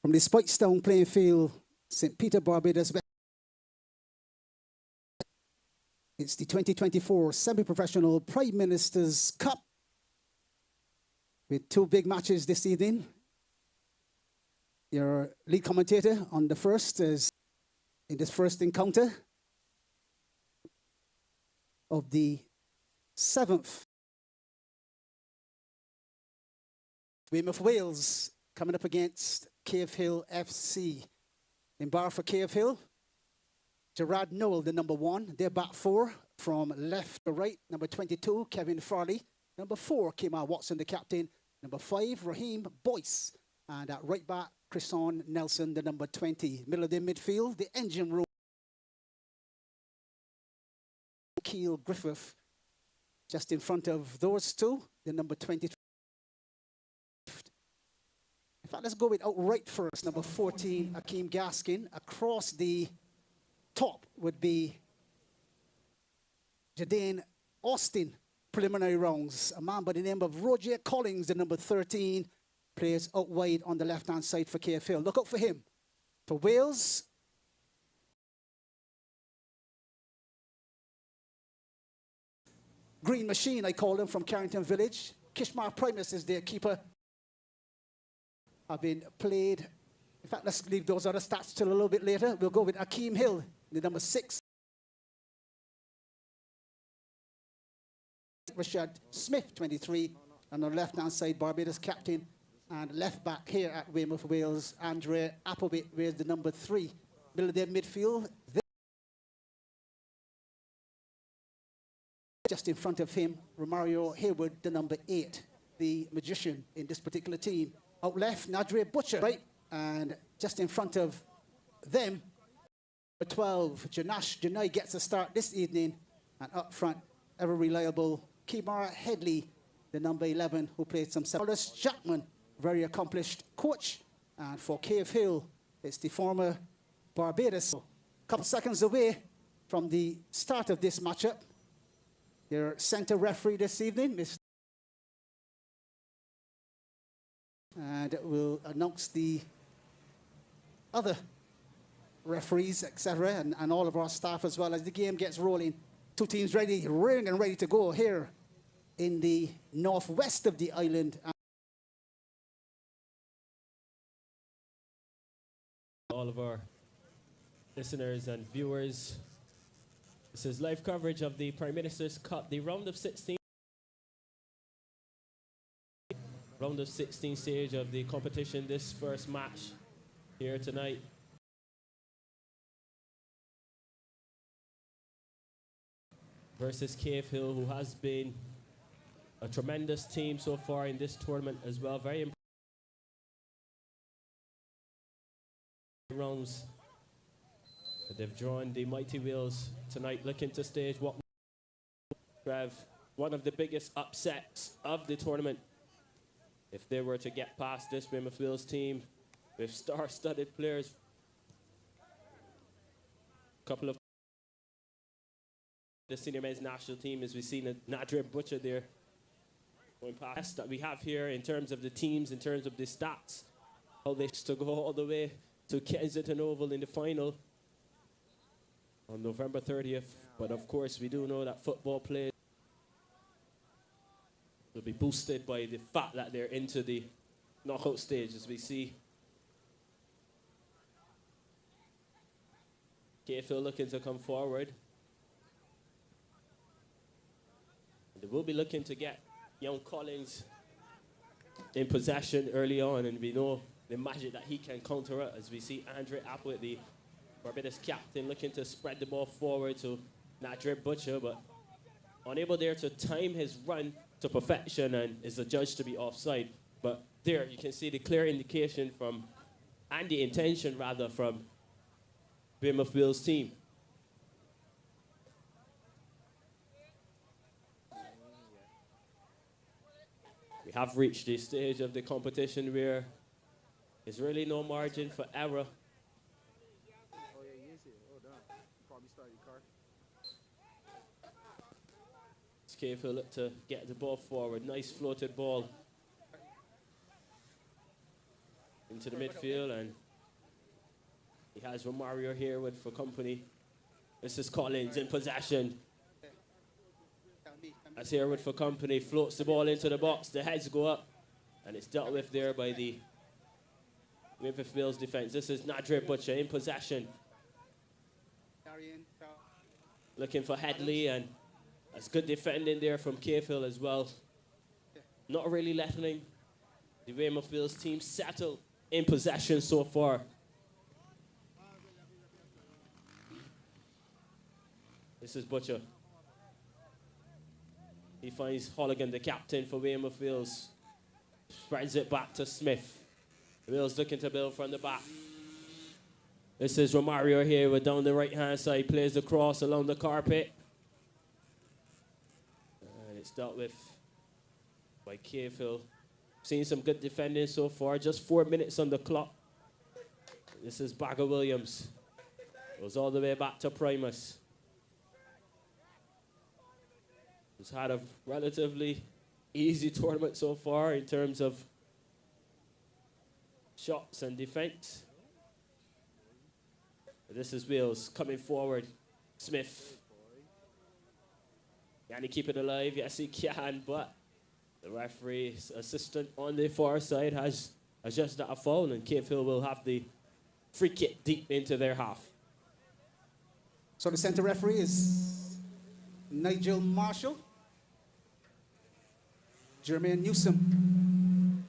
From the Spikestone playing field, St. Peter, Barbados. It's the 2024 Semi-Professional Prime Minister's Cup with two big matches this evening. Your lead commentator on the first is in this first encounter of the 7th. Weymouth Wales coming up against Cave Hill FC. In bar for Cave Hill, Gerard Noel, the number 1. They're back 4 from left to right. Number 22, Kevin Farley. Number 4, Kemar Watson, the captain. Number 5, Raheem Boyce. And at right back, Chrison Nelson, the number 20. Middle of the midfield, the engine room. Keel Griffith. Just in front of those two, the number 23. In fact, let's go with outright first. Number 14, Akeem Gaskin. Across the top would be Jadane Austin. Preliminary rounds. A man by the name of Roger Collins, the number 13, plays out wide on the left-hand side for KFL. Look out for him. For Wales, Green Machine, I call him, from Carrington Village. Kishmar Primus is their keeper. Have been played. In fact, let's leave those other stats till a little bit later. We'll go with Akeem Hill, the number 6. Rashad Smith, 23. On the left-hand side, Barbados captain. And left back here at Weymouth Wales, Andre Appleby wears the number 3. Middle of their midfield. Just in front of him, Romario Hayward, the number 8, the magician in this particular team. Out left, Nadre Butcher, right? And just in front of them, number 12, Janash Janai gets a start this evening. And up front, ever reliable Kimara Headley, the number 11, who played some Wallace Jackman, very accomplished coach. And for Cave Hill, it's the former Barbados. A couple seconds away from the start of this matchup. Their center referee this evening, Mr. And we'll announce the other referees, etc., and all of our staff as well as the game gets rolling. Two teams ready, rearing and ready to go here in the northwest of the island. All of our listeners and viewers, this is live coverage of the Prime Minister's Cup, the round of 16. Round of 16 stage of the competition, this first match here tonight. Versus Cave Hill, who has been a tremendous team so far in this tournament as well. Very important rounds. They've joined the Mighty Wheels tonight, looking to stage what we have one of the biggest upsets of the tournament. If they were to get past this Weymouth Wales team with star-studded players, a couple of the senior men's national team, as we've seen Nadre Butcher there going past, that we have here in terms of the teams, in terms of the stats, how they to go all the way to Kensington Oval in the final on November 30th. But of course, we do know that football play will be boosted by the fact that they're into the knockout stage, as we see KFL looking to come forward. They will be looking to get young Collins in possession early on, and we know the magic that he can counter it, as we see Andre Appleby, the Barbados captain, looking to spread the ball forward to Nadre Butcher, but unable there to time his run to perfection, and is adjudged to be offside. But there you can see the clear indication from, and the intention rather, from Weymouth Wales team. We have reached the stage of the competition where there's really no margin for error. Careful look to get the ball forward. Nice floated ball. into the midfield, and he has Romario here with for company. This is Collins in possession. As Harewood for company floats the ball into the box, the heads go up, and it's dealt with there by the Memphis Bills defense. This is Nadre Butcher in possession. Looking for Headley, and that's good defending there from Cahill as well. Not really letting the Weymouth Bills team settle in possession so far. This is Butcher. He finds Holligan, the captain for Weymouth Bills. Spreads it back to Smith. Bills looking to build from the back. This is Romario here with down the right-hand side. Plays the cross along the carpet. And it's dealt with by Cahill. Seen some good defending so far. Just 4 minutes on the clock. This is Bagger Williams. Goes all the way back to Primus. He's had a relatively easy tournament so far in terms of shots and defense. This is Wales coming forward. Smith. Can he keep it alive? Yes, he can, but the referee's assistant on the far side has adjusted a foul, and Cahill will have the free kick deep into their half. So the center referee is Nigel Marshall. Jermaine Newsom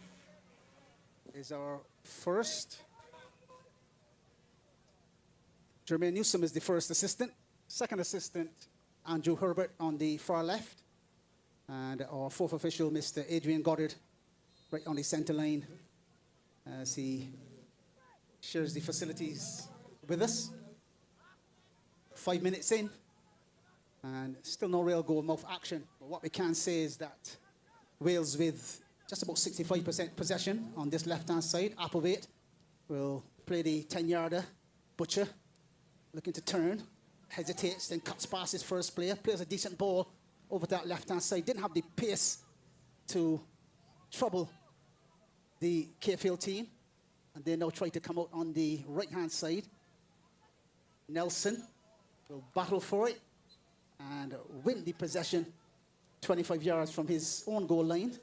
is our first. Jermaine Newsom is the first assistant. Second assistant, Andrew Herbert on the far left. And our fourth official, Mr. Adrian Goddard, right on the center line as he shares the facilities with us. 5 minutes in, and still no real goal-mouth action. But what we can say is that Wales, with just about 65% possession on this left-hand side, Applewhite will play the 10-yarder. Butcher looking to turn, hesitates, then cuts past his first player, plays a decent ball over that left-hand side. Didn't have the pace to trouble the Cahill team, and they now try to come out on the right-hand side. Nelson will battle for it and win the possession 25 yards from his own goal line.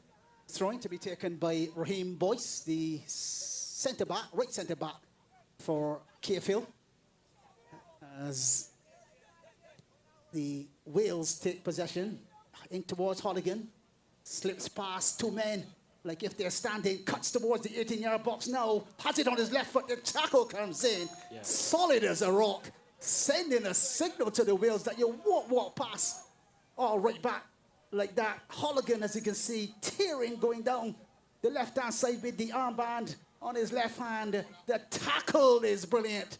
Throwing to be taken by Raheem Boyce, the centre-back, right centre-back for Cahill. As the Wales take possession, in towards Holligan, slips past two men, like if they're standing, cuts towards the 18-yard box now, has it on his left foot, the tackle comes in, solid as a rock, sending a signal to the Wales that you won't walk past, all right back like that. Holligan, as you can see, tearing, going down the left-hand side with the armband on his left hand. The tackle is brilliant.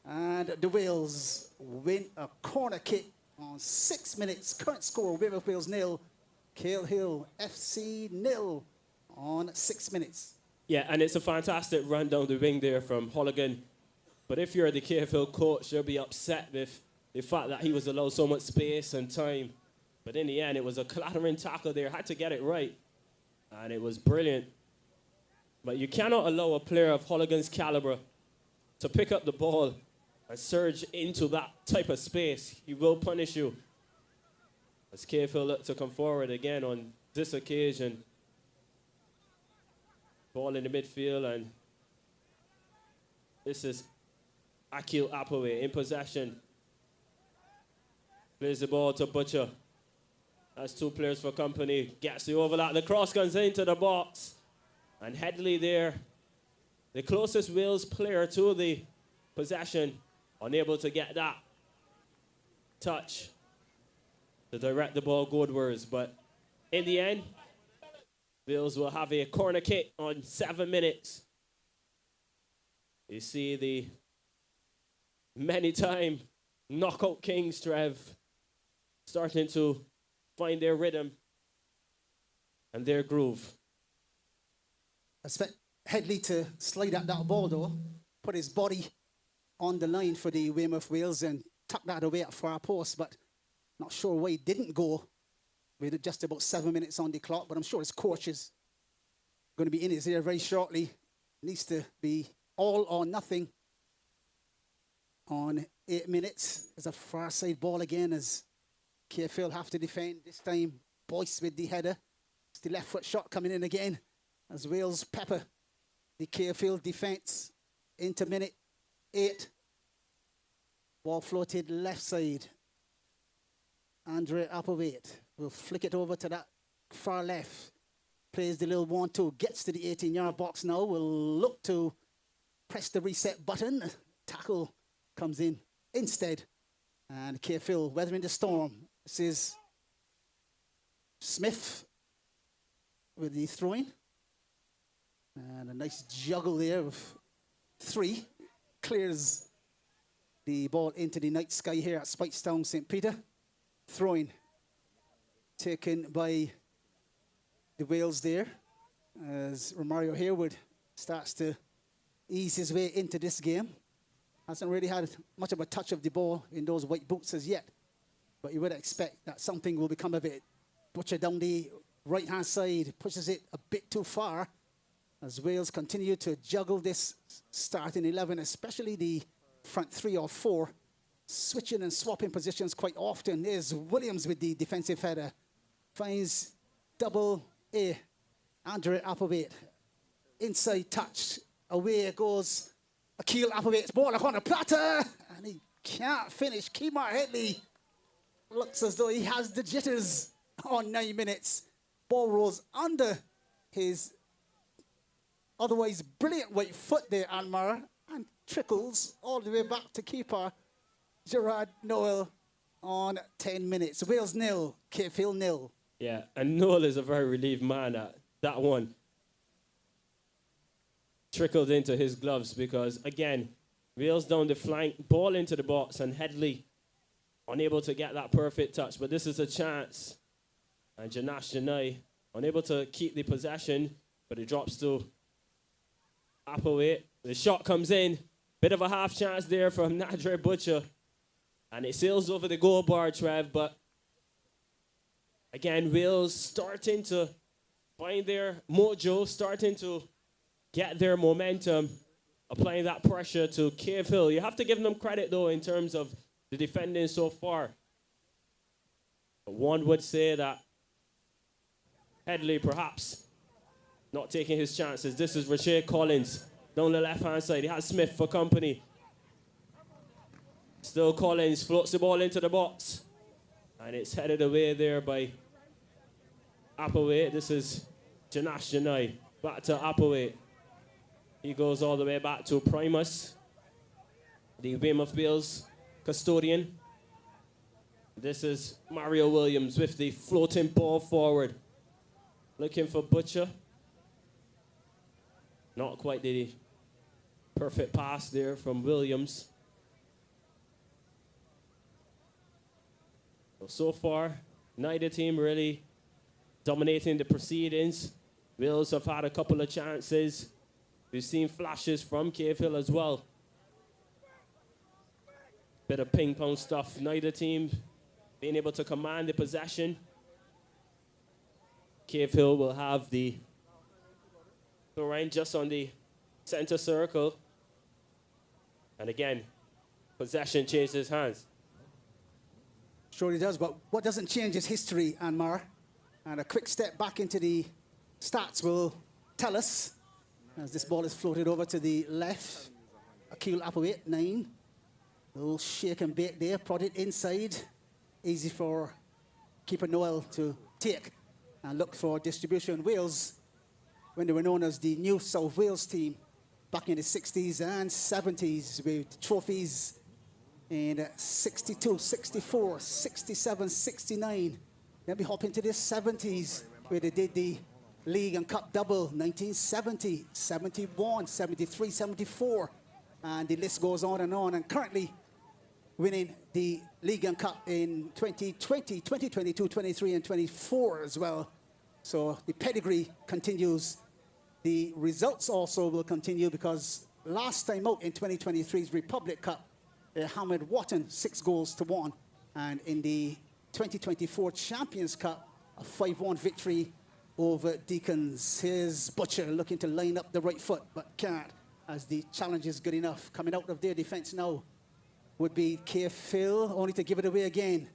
And the Wales win a corner kick on 6 minutes. Current score, Weymouth Wales 0, Cahill FC 0 on 6 minutes. Yeah, and it's a fantastic run down the wing there from Holligan. But if you're the Cahill coach, you'll be upset with the fact that he was allowed so much space and time. But in the end, it was a clattering tackle there. Had to get it right. And it was brilliant. But you cannot allow a player of Holligan's caliber to pick up the ball and surge into that type of space. He will punish you. As Cahill looked to come forward again on this occasion. Ball in the midfield, and this is Akil Applewhite in possession. Plays the ball to Butcher. That's two players for company. Gets the overlap. The cross comes into the box. And Headley there, the closest Wales player to the possession, unable to get that touch to direct the ball goalwards. But in the end, Wales will have a corner kick on 7 minutes. You see the many-time knockout kings, Trev, starting to find their rhythm and their groove. I expect Headley to slide at that ball, though, put his body on the line for the Weymouth Wales and tuck that away at far post, but not sure why he didn't go with just about 7 minutes on the clock, but I'm sure his coach is going to be in his ear very shortly needs to be all or nothing on 8 minutes. There's a far side ball again as KFL have to defend. This time, Boyce with the header. It's the left foot shot coming in again as Wales pepper the KFL defence into minute 8. Ball floated left side. Andre Applewaite will flick it over to that far left. Plays the little 1-2, gets to the 18-yard box now. Will look to press the reset button. Tackle comes in instead. And KFL weathering the storm. This is Smith with the throwing. And a nice juggle there of 3. Clears the ball into the night sky here at Speightstown, St. Peter. Throwing taken by the Wales there as Romario Harewood starts to ease his way into this game. Hasn't really had much of a touch of the ball in those white boots as yet, but you would expect that something will become of it. Butcher down the right-hand side, pushes it a bit too far as Wales continue to juggle this starting 11, especially the front 3 or 4, switching and swapping positions quite often. There's Williams with the defensive header. Finds double A, Andre Applewaite. Inside touch. Away goes Akil Applewaite's ball on a platter. And he can't finish. Kemar Headley looks as though he has the jitters on 9 minutes. Ball rolls under his otherwise brilliant white foot there, Anmar, and trickles all the way back to keeper Gerard Noel on 10 minutes. Wales 0, KFL 0. Yeah, and Noel is a very relieved man at that one. Trickled into his gloves because, again, Wales down the flank, ball into the box, and Headley unable to get that perfect touch. But this is a chance. And Janash Janai unable to keep the possession, but it drops to Applewaite. The shot comes in. Bit of a half chance there from Nadre Butcher. And it sails over the goal bar, Trev, but again, Wales starting to find their mojo, starting to get their momentum, applying that pressure to KFL. You have to give them credit, though, in terms of the defending so far. But one would say that Headley perhaps not taking his chances. This is Rashay Collins down the left-hand side. He has Smith for company. Still Collins floats the ball into the box. And it's headed away there by Applewaite. This is Janash Janai. Back to Applewaite. He goes all the way back to Primus, the Weymouth Wales custodian. This is Mario Williams with the floating ball forward. Looking for Butcher. Not quite the perfect pass there from Williams. So far, neither team really dominating the proceedings. Wales have had a couple of chances. We've seen flashes from KFL as well. Bit of ping pong stuff. Neither team being able to command the possession. KFL will have the throw-in just on the center circle. And again, possession changes hands. Surely does, but what doesn't change is history, Anmar. And a quick step back into the stats will tell us, as this ball is floated over to the left. Akil Applewaite, 9. A little shake and bake there, prodded inside. Easy for keeper Noel to take and look for distribution. Wales, when they were known as the New South Wales team, back in the 60s and 70s with trophies in 62, 64, 67, 69. Then we hop into the 70s where they did the League and Cup double, 1970, 71, 73, 74. And the list goes on. And currently winning the League and Cup in 2020, 2022, 23, and 24 as well. So the pedigree continues. The results also will continue because last time out in 2023's Republic Cup, Hamid Wotton 6-1. And in the 2024 Champions Cup, a 5-1 victory over Deacons. Here's Butcher looking to line up the right foot, but can't, as the challenge is good enough. Coming out of their defense now would be Phil, only to give it away again.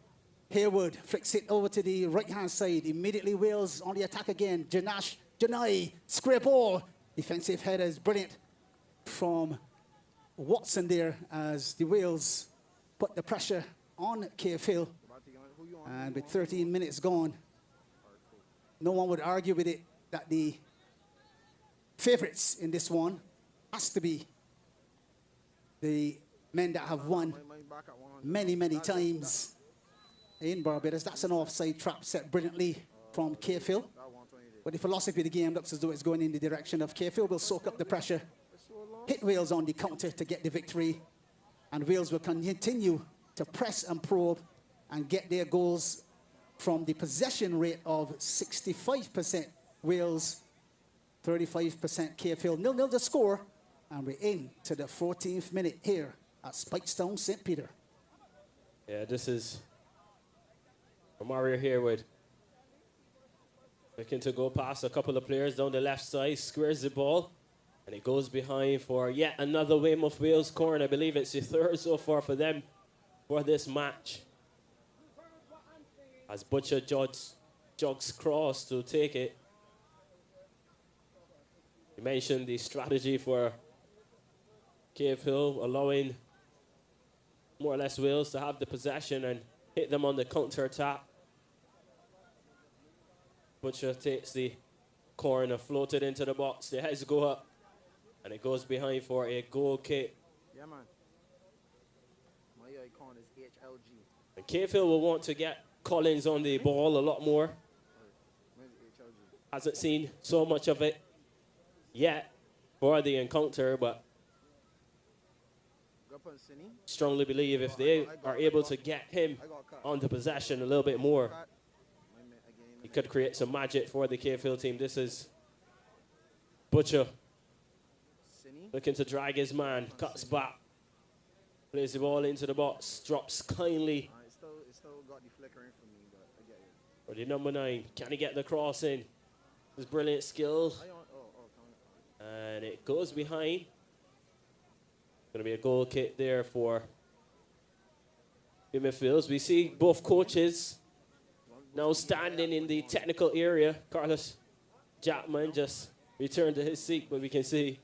Haywood flicks it over to the right-hand side. Immediately Wales on the attack again. Janai, square ball. Defensive header is brilliant from Watson there as the Wales put the pressure on Phil. And with 13 minutes gone, no one would argue with it that the favourites in this one has to be the men that have won many, many times in Barbados. That's an offside trap set brilliantly from Phil. But the philosophy of the game looks as though it's going in the direction of Phil will soak up the pressure, hit Wales on the counter to get the victory, and Wales will continue to press and probe and get their goals from the possession rate of 65% Wales, 35% Phil. 0-0 the score, and we're into the 14th minute here at Spikestown, St. Peter. Yeah, this is Mario Haywood looking to go past a couple of players down the left side, squares the ball, and it goes behind for yet another Weymouth Wales corner. I believe it's the third so far for them for this match. As Butcher jogs cross to take it. You mentioned the strategy for Hill, allowing more or less Wales to have the possession and hit them on the counter-attack. Butcher takes the corner, floated into the box. The heads go up, and it goes behind for a goal kick. Yeah, man. My icon is HLG. And Cavehill will want to get Collins on the ball a lot more. Hasn't seen so much of it yet for the encounter, but strongly believe if they are able to get him on the possession a little bit more, he could create some magic for the Cavehill team. This is Butcher looking to drag his man, cuts back, plays the ball into the box, drops kindly. It still got the flickering from me, but I get it. For the number 9, can he get the cross in? His brilliant skill. And it goes behind. Going to be a goal kick there for midfields. We see both coaches now standing in the technical area. Carlos Jackman just returned to his seat, but we can see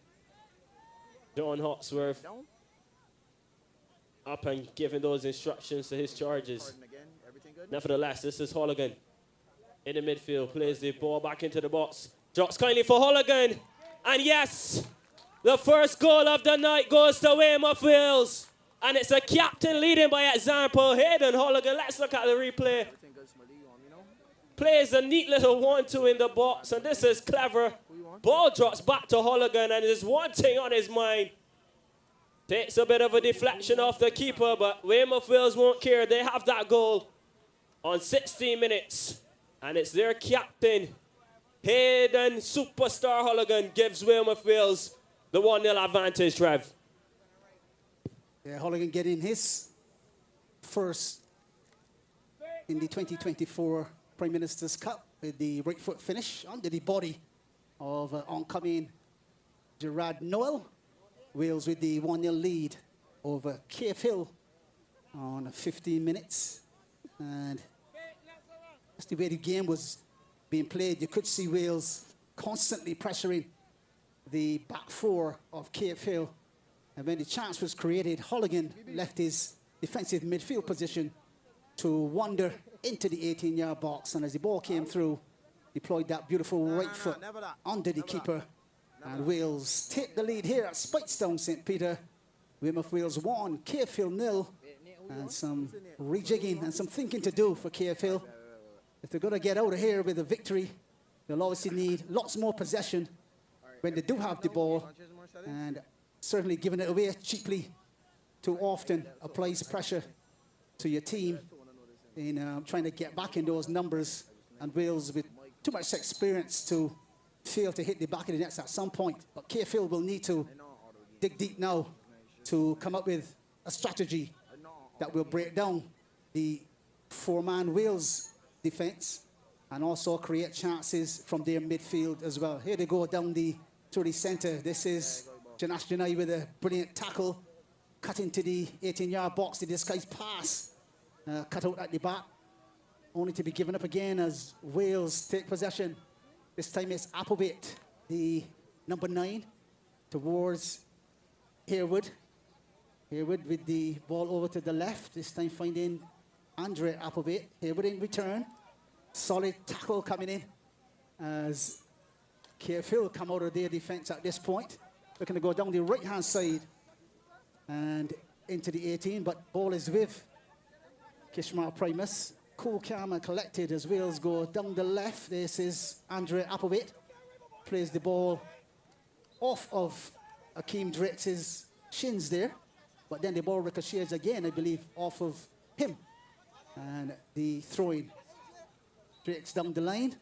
John Hawksworth up and giving those instructions to his charges. Nevertheless, this is Holligan in the midfield, plays the ball back into the box, drops kindly for Holligan, and yes, the first goal of the night goes to Weymouth Wales, and it's a captain leading by example. Hayden Holligan, let's look at the replay. Plays a neat little 1-2 in the box, and this is clever. Ball drops back to Holligan, and there's one thing on his mind. Takes a bit of a deflection off the keeper, but Weymouth Wales won't care. They have that goal on 16 minutes, and it's their captain, Hayden Superstar Holligan, gives Weymouth Wales the 1-0 advantage, Trev. Yeah, Holligan getting his first in the 2024 Prime Minister's Cup with the right foot finish under the body of oncoming Gerard Noel. Wales with the 1-0 lead over Cavehill on 15 minutes. And that's the way the game was being played. You could see Wales constantly pressuring the back four of Cavehill. And when the chance was created, Holligan left his defensive midfield position to wander into the 18-yard box. And as the ball came through, deployed that beautiful right foot under the keeper. And Wales take the lead here at Spikestown, St. Peter. Weymouth Wales 1, Cavehill 0. And some rejigging and some thinking to do for Cavehill. If they're going to get out of here with a victory, they'll obviously need lots more possession when they do have the ball. And certainly giving it away cheaply too often applies pressure to your team in trying to get back in those numbers. And Wales with too much experience to fail to hit the back of the nets at some point. But Cavehill will need to dig deep now to come up with a strategy that will break down the four-man Wales defence and also create chances from their midfield as well. Here they go down through the centre. This is Janash Janai with a brilliant tackle, cut into the 18-yard box. The disguised pass, cut out at the back, only to be given up again as Wales take possession. This time it's Applebit, the number 9, towards Harewood. Harewood with the ball over to the left, this time finding Andre Applebit. Harewood in return. Solid tackle coming in as Cave Hill come out of their defence at this point. They're going to go down the right-hand side and into the 18, but ball is with Kishmar Primus. Cool, calm and collected as Wales go down the left. This is Andre Applebit. Plays the ball off of Akeem Drake's shins there, but then the ball ricochets again, I believe, off of him. And the throw-in. Drake's down the line.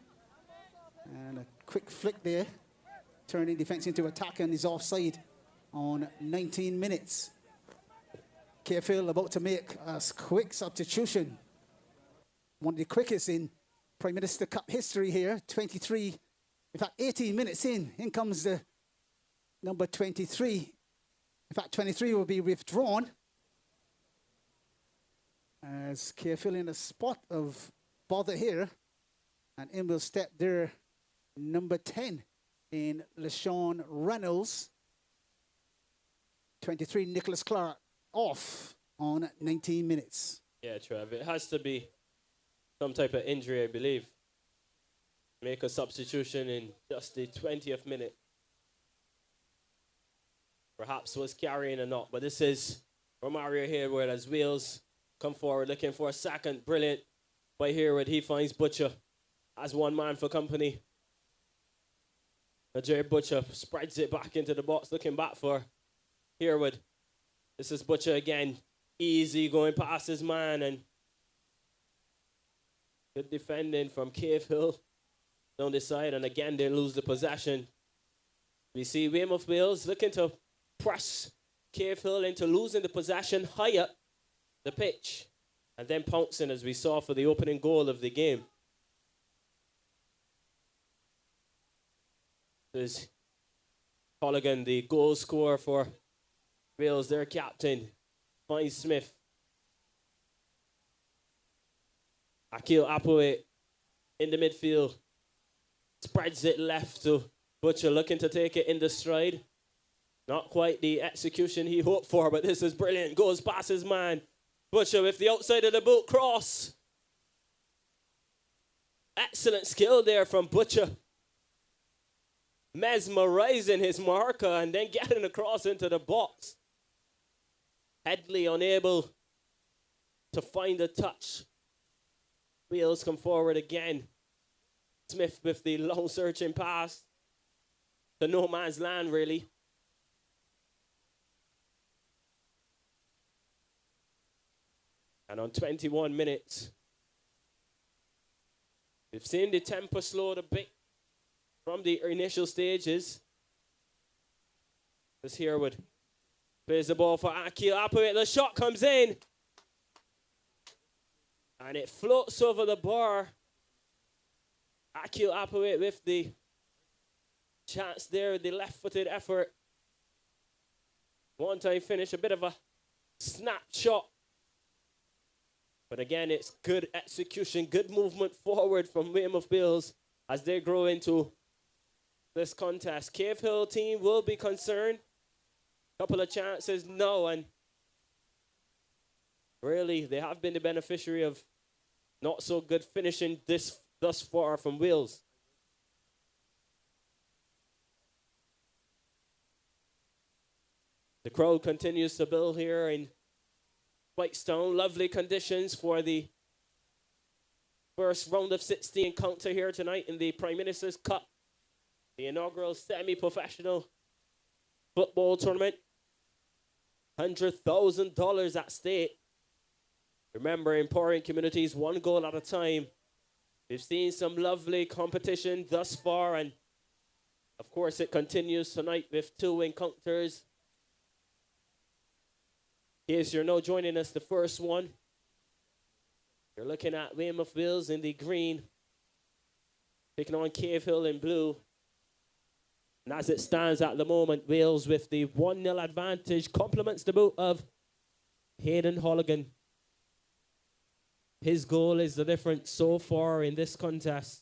And a quick flick there, turning defence into attack, and is offside on 19 minutes. Carefield about to make a quick substitution. One of the quickest in Prime Minister Cup history here. 23, in fact 18 minutes in comes the number 23. In fact 23 will be withdrawn as Carefield in a spot of bother here, and in will step their number 10 in LaShawn Reynolds. 23 Nicholas Clark off on 19 minutes. Yeah, Trev, it has to be some type of injury, I believe. Make a substitution in just the 20th minute. Perhaps was carrying or not, but this is Romario Harewood as Wales come forward looking for a second. Brilliant by Harewood. He finds Butcher as one man for company. Jerry Butcher spreads it back into the box, looking back for Harewood. This is Butcher again. Easy going past his man, and good defending from Cave Hill down the side, and again they lose the possession. We see Weymouth Wales looking to press Cave Hill into losing the possession higher the pitch, and then pouncing as we saw for the opening goal of the game. This is Colligan, the goal scorer for Wales, their captain. Finds Smith. Akil Apoe in the midfield. Spreads it left to Butcher, looking to take it in the stride. Not quite the execution he hoped for, but this is brilliant. Goes past his man. Butcher with the outside of the boot cross. Excellent skill there from Butcher. Mesmerizing his marker and then getting across into the box. Headley unable to find a touch. Wales come forward again. Smith with the long searching pass to no man's land, really. And on 21 minutes, we've seen the tempo slowed a bit from the initial stages. This Harewood plays the ball for Akil Apoe. The shot comes in. And it floats over the bar. Akil Apoe with the chance there, the left-footed effort. One-time finish, a bit of a snapshot. But again, it's good execution, good movement forward from Weymouth Wales as they grow into this contest. Cave Hill team will be concerned. Couple of chances, no, and really they have been the beneficiary of not so good finishing thus far from Wales. The crowd continues to build here in Whitestone. Lovely conditions for the first round of 16 encounter here tonight in the Prime Minister's Cup, the inaugural semi-professional football tournament. $100,000 at stake. Remember, empowering communities one goal at a time. We've seen some lovely competition thus far, and of course it continues tonight with 2 encounters. In case you're now joining us, the first one, you're looking at Weymouth Wales in the green, Taking on Cave Hill in blue. And as it stands at the moment, Wales with the 1-0 advantage complements the boot of Hayden Holligan. His goal is the difference so far in this contest.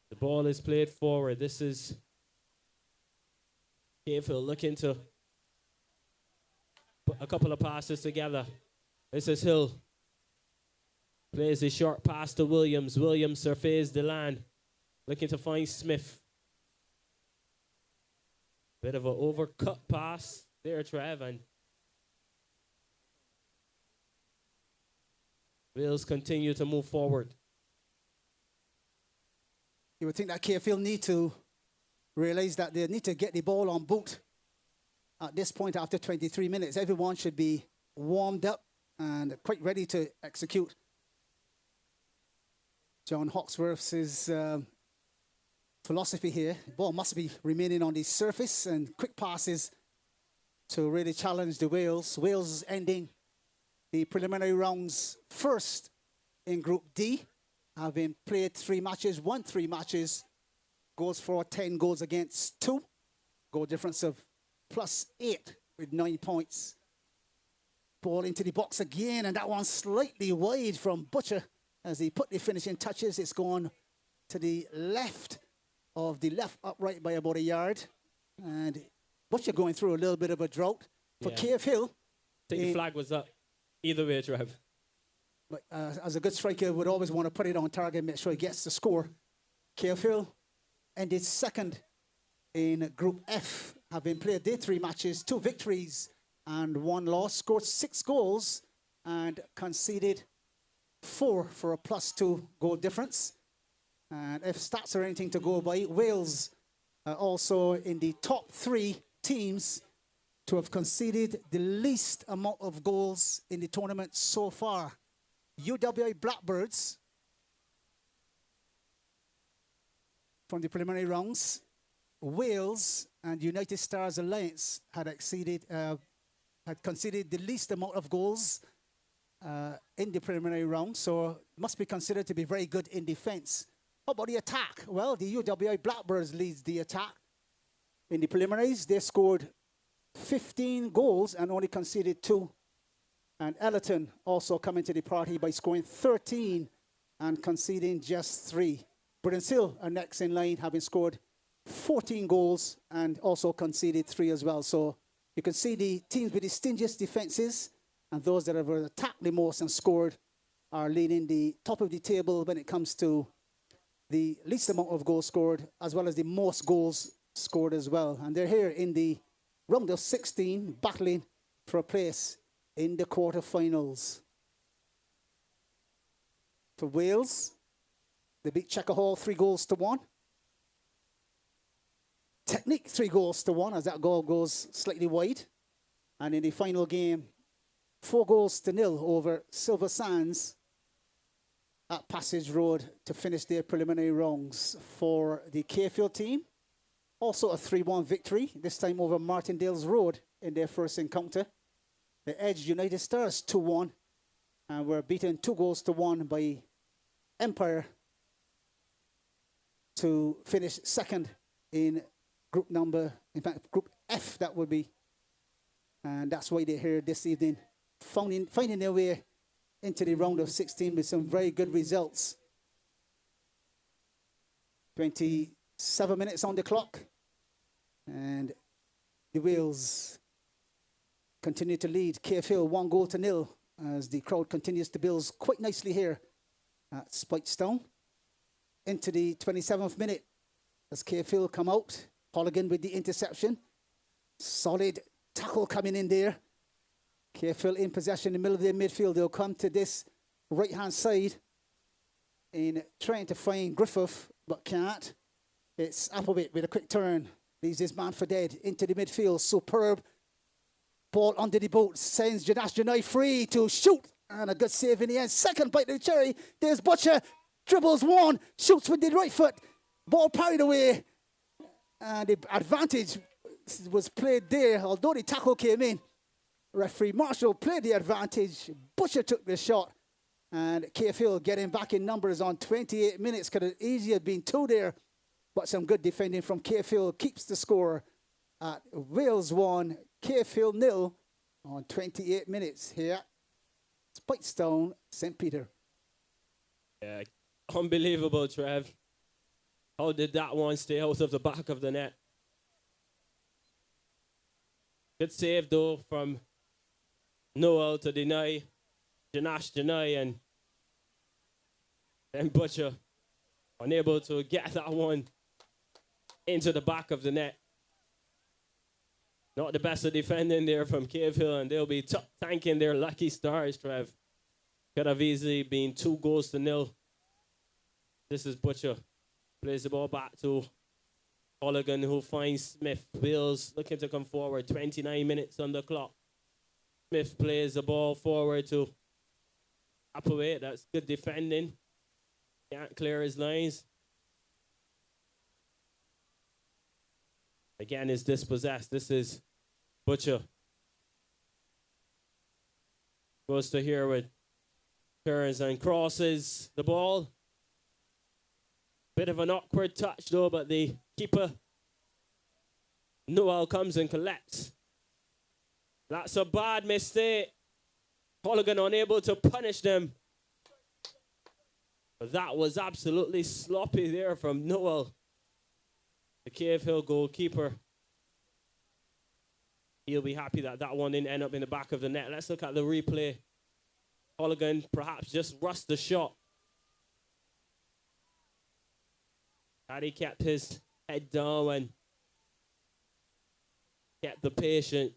The ball is played forward. This is Cave Hill looking to put a couple of passes together. This is Hill. Plays a short pass to Williams. Williams surveys the land. Looking to find Smith. Bit of an overcut pass there, Trev. And Wales continue to move forward. You would think that KFL need to realize that they need to get the ball on boot at this point after 23 minutes. Everyone should be warmed up and quite ready to execute. John Hawksworth's philosophy here, the ball must be remaining on the surface and quick passes to really challenge the Wales. Wales ending the preliminary rounds first in Group D, having played 3 matches, won 3 matches, goals for 10 goals against 2, goal difference of +8 with 9 points. Ball into the box again, and that one slightly wide from Butcher. As he put the finishing touches, it's gone to the left of the left upright by about a yard. And Butcher going through a little bit of a drought. For Cave Hill. I think the flag was up. Either way, Trev. But as a good striker, would always want to put it on target, make sure he gets the score. Cave Hill ended second in Group F, having played their 3 matches, 2 victories and 1 loss, scored 6 goals and conceded 4 for a +2 goal difference. And if stats are anything to go by, Wales are also in the top 3 teams to have conceded the least amount of goals in the tournament so far. UWI Blackbirds from the preliminary rounds, Wales and United Stars Alliance had conceded the least amount of goals in the preliminary round, so must be considered to be very good in defense. How about the attack? Well, the UWI Blackbirds leads the attack. In the preliminaries, they scored 15 goals and only conceded 2. And Ellerton also coming to the party by scoring 13 and conceding just 3. Britain's Hill are next in line, having scored 14 goals and also conceded 3 as well. So you can see the teams with the stingiest defenses and those that have attacked the most and scored are leading the top of the table when it comes to the least amount of goals scored, as well as the most goals scored as well. And they're here in the round of 16, battling for a place in the quarterfinals. For Wales, they beat Checker Hall 3-1. Technique 3-1, as that goal goes slightly wide. And in the final game, 4-0 over Silver Sands at Passage Road to finish their preliminary rounds. For the Cavefield team, also a 3-1 victory, this time over Martindale's Road in their first encounter. They edged United Stars 2-1 and were beaten 2-1 by Empire to finish second in Group F, that would be. And that's why they're here this evening, finding their way into the round of 16 with some very good results. 27 minutes on the clock. And the Wales continue to lead KFL 1-0 as the crowd continues to build quite nicely here at Spikestone. Into the 27th minute as KFL come out. Holligan with the interception. Solid tackle coming in there. KFL in possession in the middle of their midfield. They'll come to this right-hand side in trying to find Griffith, but can't. It's Applewhite with a quick turn. Leaves his man for dead into the midfield. Superb ball under the boot. Sends Janash Janai free to shoot. And a good save in the end. Second bite of the cherry. There's Butcher. Dribbles one. Shoots with the right foot. Ball parried away. And the advantage was played there, although the tackle came in. Referee Marshall played the advantage. Butcher took the shot. And KF getting back in numbers on 28 minutes. Could have easily have been 2 there. But some good defending from KF keeps the score at Wales 1, KF 0 on 28 minutes here. Spikestone, St. Peter. Yeah, unbelievable, Trev. How did that one stay out of the back of the net? Good save, though, from Noel to deny Janash, and then Butcher unable to get that one into the back of the net. Not the best of defending there from Cave Hill, and they'll be thanking their lucky stars, Trev. Could have easily been 2-0. This is Butcher. Plays the ball back to Holligan, who finds Smith. Wills looking to come forward. 29 minutes on the clock. Smith plays the ball forward to Appleway. That's good defending. Can't clear his lines. Again, is dispossessed. This is Butcher. Goes to here with turns and crosses the ball. Bit of an awkward touch though, but the keeper, Noel, comes and collects. That's a bad mistake. Holligan unable to punish them. But that was absolutely sloppy there from Noel, the Cave Hill goalkeeper. He'll be happy that that one didn't end up in the back of the net. Let's look at the replay. Holligan perhaps just rushed the shot. And he kept his head down and kept the patience.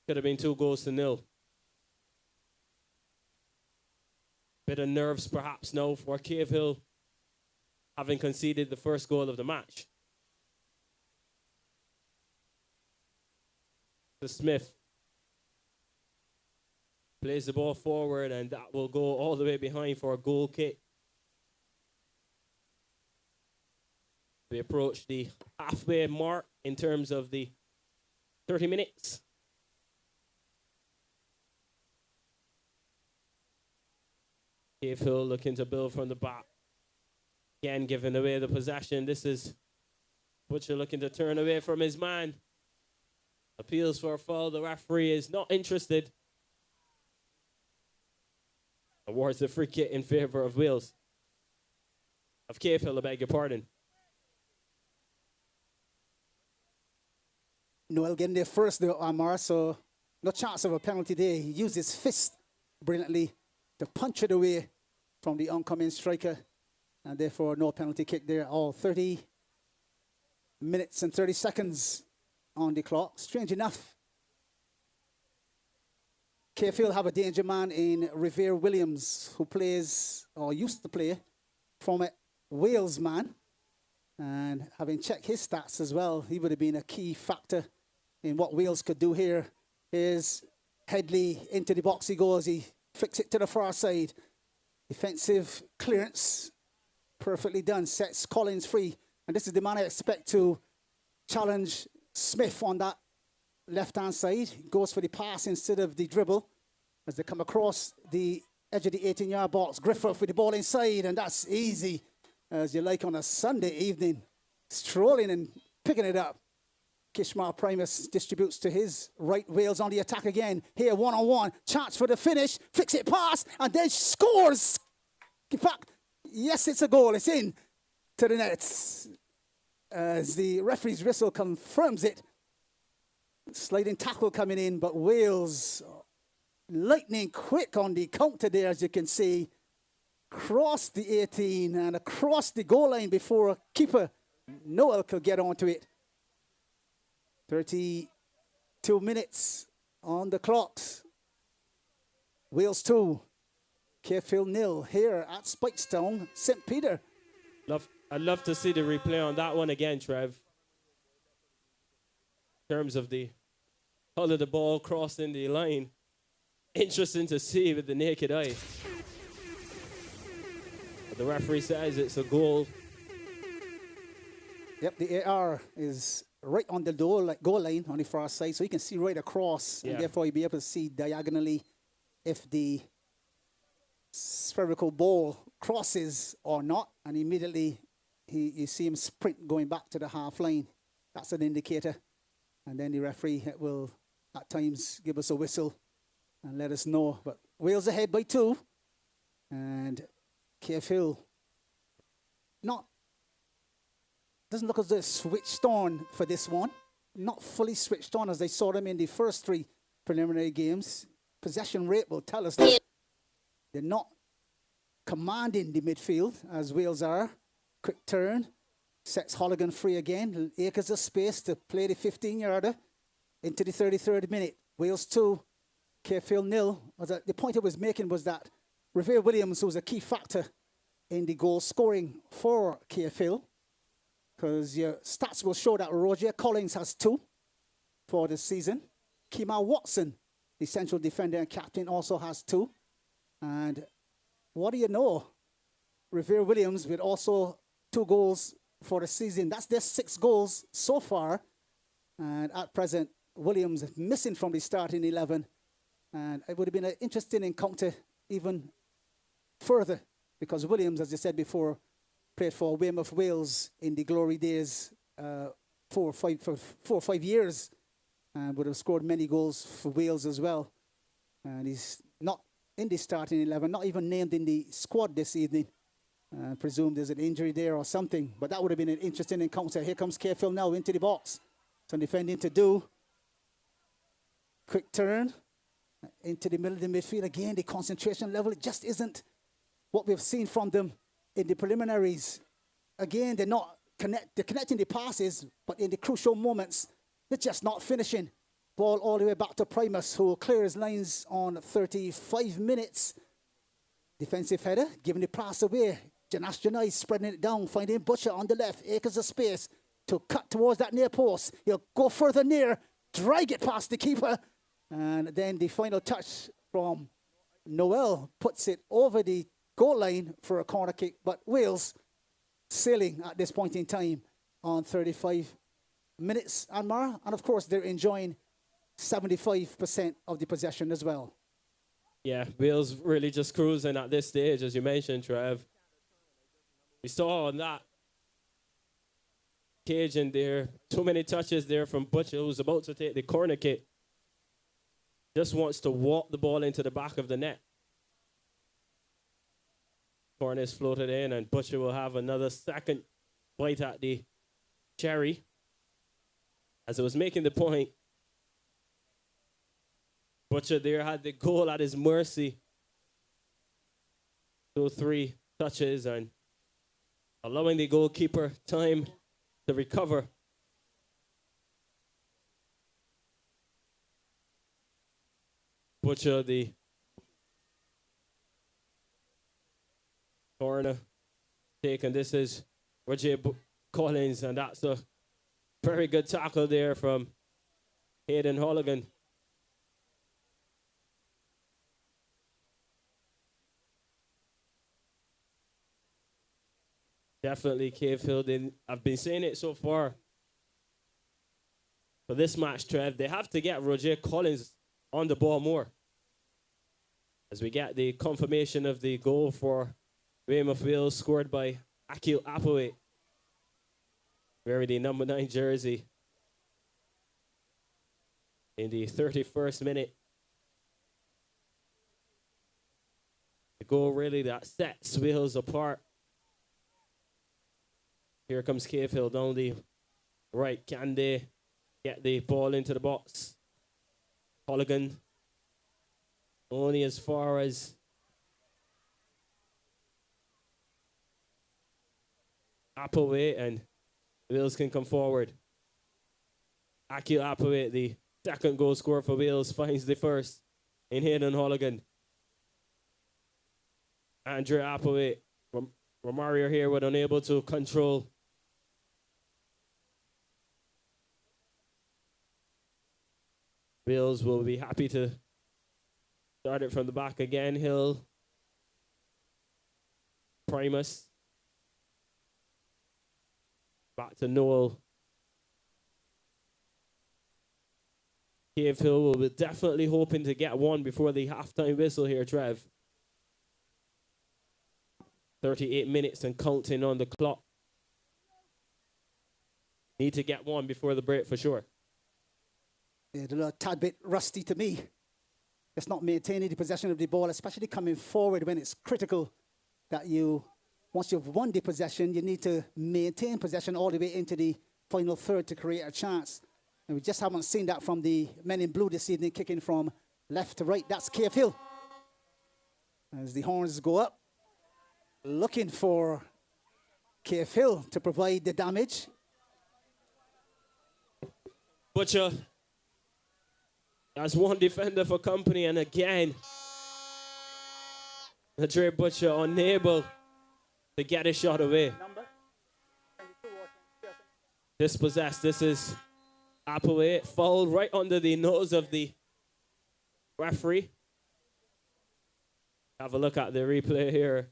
Could have been 2-0. Bit of nerves perhaps now for Cave Hill, having conceded the first goal of the match. To Smith. Plays the ball forward, and that will go all the way behind for a goal kick. We approach the halfway mark in terms of the 30 minutes. Cave Hill looking to build from the back. Again, giving away the possession. This is Butcher looking to turn away from his man. Appeals for a foul. The referee is not interested. Awards the free kick in favor of Wales. Of Cave Hill, I beg your pardon. Noel getting there first, though, Amar, so no chance of a penalty there. He used his fist brilliantly to punch it away from the oncoming striker, and therefore no penalty kick there. All 30 minutes and 30 seconds on the clock. Strange enough, Carefield have a danger man in Revere Williams, who plays, or used to play, former Wales man. And having checked his stats as well, he would have been a key factor in what Wales could do here. Here's Headley into the box. He goes, he flicks it to the far side. Defensive clearance, perfectly done. Sets Collins free. And this is the man I expect to challenge Smith on that left-hand side. He goes for the pass instead of the dribble as they come across the edge of the 18-yard box. Griffith with the ball inside, and that's easy, as you like on a Sunday evening. Strolling and picking it up. Kishmar Primus distributes to his right. Wales on the attack again. Here, one-on-one. Chance for the finish. Flicks it past, and then scores. In fact, yes, it's a goal. It's in to the nets. As the referee's whistle confirms it. Sliding tackle coming in, but Wales lightning quick on the counter there, as you can see. Crossed the 18 and across the goal line before keeper Noel could get onto it. 32 minutes on the clocks. Wales 2, Carefield 0 here at Spikestone, St. Peter. I'd love to see the replay on that one again, Trev. In terms of the color of the ball crossing the line. Interesting to see with the naked eye. But the referee says it's a goal. Yep, the AR is right on the goal line on the far side, so he can see right across, Yeah. and therefore he'll be able to see diagonally if the spherical ball crosses or not, and immediately you see him sprint going back to the half line. That's an indicator. And then the referee will at times give us a whistle and let us know. But Wales ahead by 2. And Cahill doesn't look as though it's switched on for this one. Not fully switched on as they saw them in the first 3 preliminary games. Possession rate will tell us that they're not commanding the midfield as Wales are. Quick turn. Sets Holligan free again. Acres of space to play the 15-yarder into the 33rd minute. Wales 2, Cahill 0. The point I was making was that Revere Williams was a key factor in the goal scoring for Cahill, because your stats will show that Roger Collins has 2 for the season. Kemar Watson, the central defender and captain, also has 2. And what do you know? Revere Williams with also 2 goals for the season. That's their 6 goals so far. And at present, Williams missing from the starting 11. And it would have been an interesting encounter even further, because Williams, as I said before, played for Weymouth Wales in the glory days 4 or 5 years, and would have scored many goals for Wales as well. And he's not in the starting 11, not even named in the squad this evening. I presume there's an injury there or something, but that would have been an interesting encounter. Here comes Cahill now into the box. Some defending to do. Quick turn into the middle of the midfield. Again, the concentration level, it just isn't what we've seen from them in the preliminaries. Again, they're connecting the passes, but in the crucial moments, they're just not finishing. Ball all the way back to Primus, who will clear his lines on 35 minutes. Defensive header, giving the pass away. Janash Janai spreading it down, finding Butcher on the left. Acres of space to cut towards that near post. He'll go further near, drag it past the keeper. And then the final touch from Noel puts it over the goal line for a corner kick. But Wales sailing at this point in time on 35 minutes, Anmar. And of course, they're enjoying 75% of the possession as well. Yeah, Wales really just cruising at this stage, as you mentioned, Trev. We saw on that occasion there, too many touches there from Butcher, who's about to take the corner kick. Just wants to walk the ball into the back of the net. Corner is floated in, and Butcher will have another second bite at the cherry. As I was making the point, Butcher there had the goal at his mercy. 2-3 touches and allowing the goalkeeper time to recover. Butcher, the corner taken. This is Roger Collins, and that's a very good tackle there from Hayden Holligan. Definitely Cahill. I've been saying it so far. For this match, Trev, they have to get Roger Collins on the ball more. As we get the confirmation of the goal for Weymouth Wales, scored by Akil Apaway, wearing the number 9 jersey in the 31st minute. The goal really that sets Wales apart. Here comes Cahill down the right. Can they get the ball into the box? Holligan only as far as Apaway, and Wales can come forward. Akil Apaway, the second goal scorer for Wales, finds the first in Hayden Holligan. Andre Apaway, Romario here, were unable to control. Wales will be happy to start it from the back again. Hill, Primus, back to Noel. Cave Hill will be definitely hoping to get one before the halftime whistle here, Trev. 38 minutes and counting on the clock. Need to get one before the break for sure. Yeah, they're a tad bit rusty to me. It's not maintaining the possession of the ball, especially coming forward when it's critical that once you've won the possession, you need to maintain possession all the way into the final third to create a chance. And we just haven't seen that from the men in blue this evening, kicking from left to right. That's Cave Hill. As the horns go up, looking for Cave Hill to provide the damage. Butcher has one defender for company, and again, Andre Butcher unable to get a shot away. Dispossessed. This is Appleway, fouled right under the nose of the referee. Have a look at the replay here.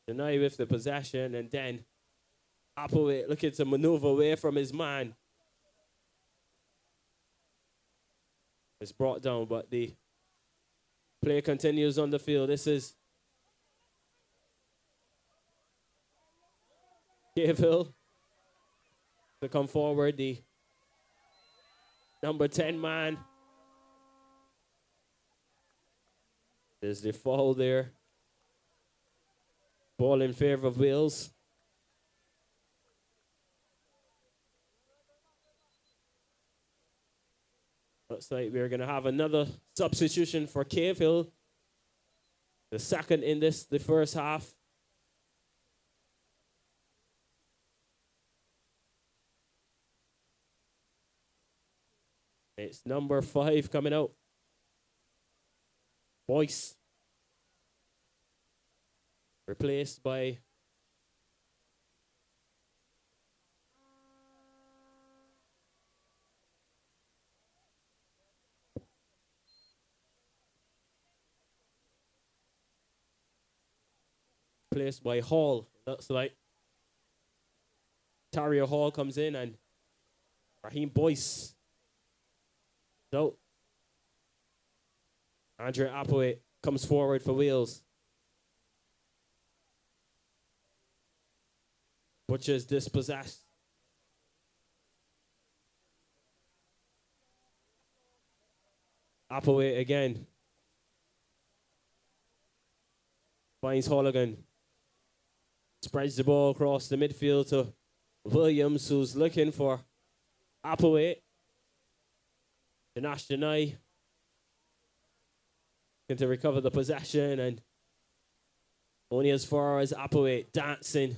Deny with the possession, and then Appleway looking to maneuver away from his man. It's brought down, but the play continues on the field. This is Cave Hill to come forward. The number 10 man. There's the foul there. Ball in favor of Wales. Looks like we're going to have another substitution for Cave Hill. The second in the first half. It's number 5 coming out. Boyce. Replaced by Hall. Looks like Tario Hall comes in and Raheem Boyce. So Andre Appleway comes forward for Wales. Butcher's dispossessed. Appleway again. Finds Holligan. Spreads the ball across the midfield to Williams, who's looking for Appleway. Danash Denai. Looking to recover the possession, and only as far as Appleway dancing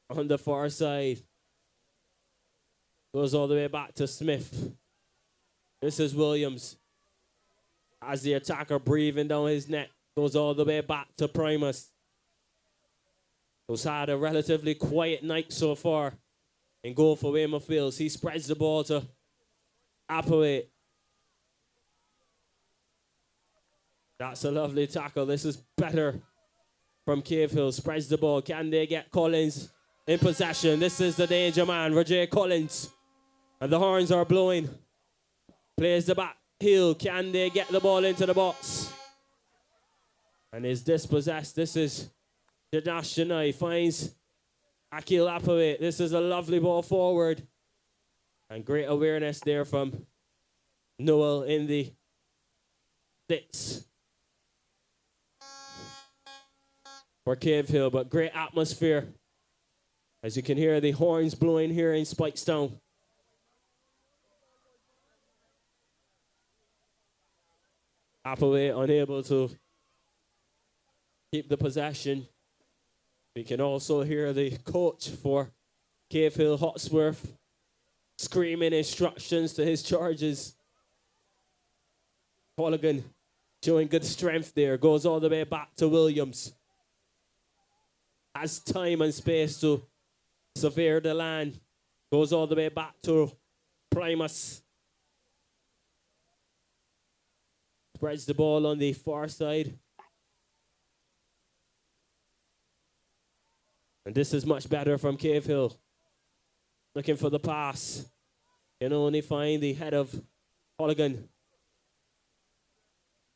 on the far side. Goes all the way back to Smith. This is Williams. As the attacker breathing down his neck. Goes all the way back to Primus. Who's had a relatively quiet night so far in goal for Weymouth Wales. He spreads the ball to Appleway. That's a lovely tackle. This is better from Cave Hill. Spreads the ball. Can they get Collins in possession? This is the danger man, Roger Collins. And the horns are blowing. Plays the back heel. Can they get the ball into the box? And is dispossessed. This is Jadash Janai. Finds Akil Appleway. This is a lovely ball forward. And great awareness there from Noel in the sticks for Cave Hill, but great atmosphere. As you can hear the horns blowing here in Spikestown. Appleway unable to keep the possession. We can also hear the coach for Cave Hill, Hotsworth, screaming instructions to his charges. Holligan showing good strength there. Goes all the way back to Williams. Has time and space to surveyor the land. Goes all the way back to Primus. Spreads the ball on the far side. And this is much better from Cave Hill. looking for the pass. Can only find the head of Holligan.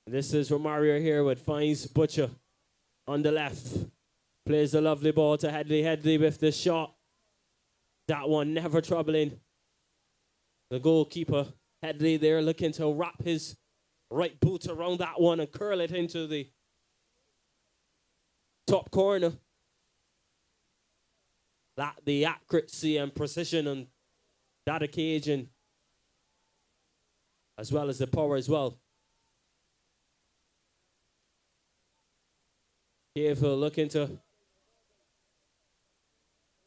This is Romario here with finds Butcher on the left. Plays the lovely ball to Headley. Headley with the shot. That one never troubling the goalkeeper. Headley there looking to wrap his right boot around that one and curl it into the top corner. The accuracy and precision on that occasion, as well as the power as well. Careful looking to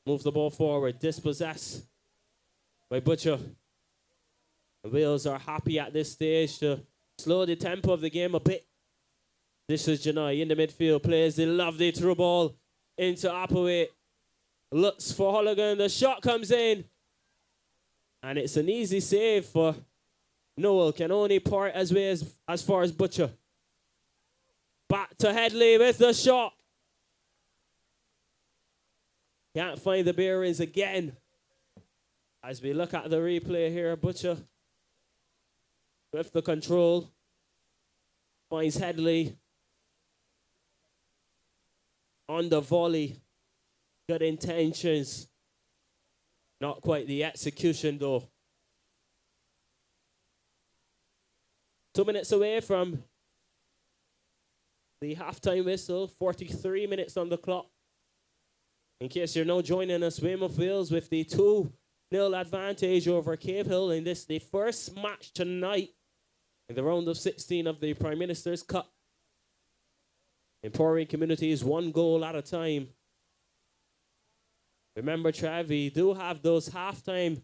move the ball forward. Dispossessed by Butcher. The Wales are happy at this stage to slow the tempo of the game a bit. This is Janai in the midfield. Plays the lovely through ball into Applewhite. Looks for Holligan. The shot comes in. And it's an easy save for Noel. Can only part as far as Butcher. Back to Headley with the shot. Can't find the bearings again. As we look at the replay here, Butcher with the control. Finds Headley on the volley. Good intentions. Not quite the execution though. 2 minutes away from the halftime whistle. 43 minutes on the clock. In case you're now joining us, Weymouth Wales with the 2-0 advantage over Cave Hill in this, the first match tonight in the round of 16 of the Prime Minister's Cup. Empowering communities 1 goal at a time. Remember, Trav, we do have those halftime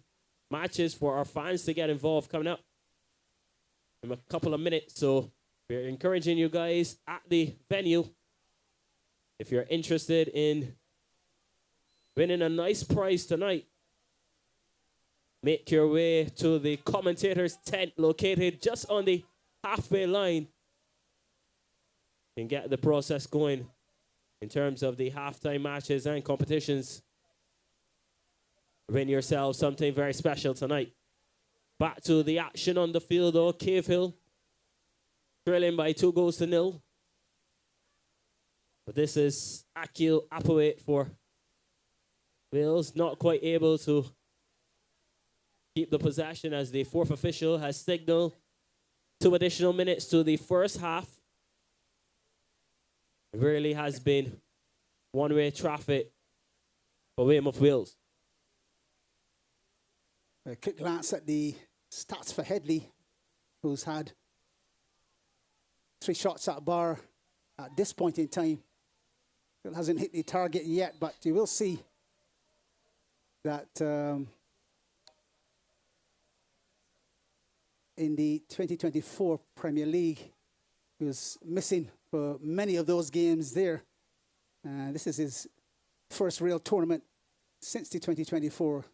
matches for our fans to get involved coming up in a couple of minutes. So we're encouraging you guys at the venue, if you're interested in winning a nice prize tonight, make your way to the commentator's tent located just on the halfway line and get the process going in terms of the halftime matches and competitions. Win yourself something very special tonight. Back to the action on the field though. Cave Hill trailing by 2-0. But this is Akil Applewhite for Wales, not quite able to keep the possession as the fourth official has signaled 2 additional minutes to the first half. It really has been one-way traffic for Weymouth Wales. A quick glance at the stats for Headley, who's had 3 shots at bar at this point in time. Still hasn't hit the target yet, but you will see that in the 2024 Premier League, he was missing for many of those games there. This is his first real tournament since the 2024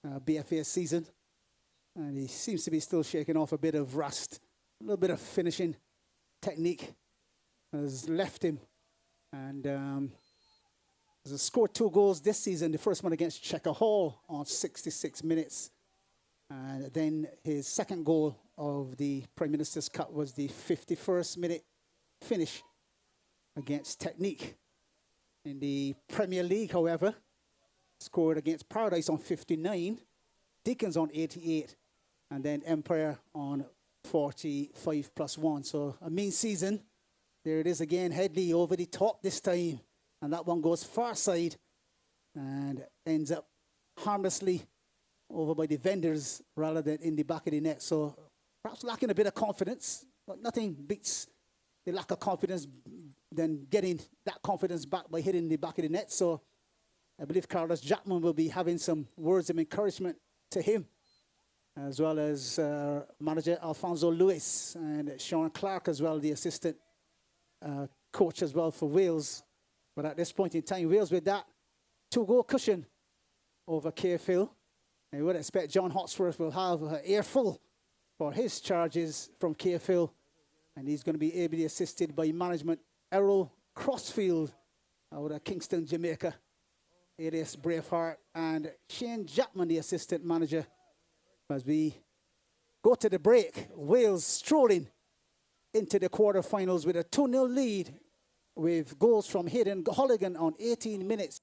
BFA season. And he seems to be still shaking off a bit of rust. A little bit of finishing technique has left him. And has scored 2 goals this season. The first one against Checker Hall on 66 minutes. And then his second goal of the Prime Minister's Cup was the 51st minute finish against Technique. In the Premier League, however, scored against Paradise on 59, Deacons on 88, and then Empire on 45+1. So a mean season. There it is again, Headley over the top this time. And that one goes far side and ends up harmlessly over by the vendors rather than in the back of the net. So perhaps lacking a bit of confidence, but nothing beats the lack of confidence than getting that confidence back by hitting the back of the net. So I believe Carlos Jackman will be having some words of encouragement to him, as well as manager Alfonso Lewis and Sean Clark as well, the assistant coach as well for Wales. But at this point in time, Wales with that 2-goal cushion over Cave Hill. And we would expect John Hawksworth will have an earful for his charges from Cave Hill. And he's going to be ably assisted by management Errol Crossfield out of Kingston, Jamaica. It is Braveheart and Shane Jackman, the assistant manager, as we go to the break. Wales strolling into the quarterfinals with a 2-0 lead with goals from Hayden Holligan on 18 minutes.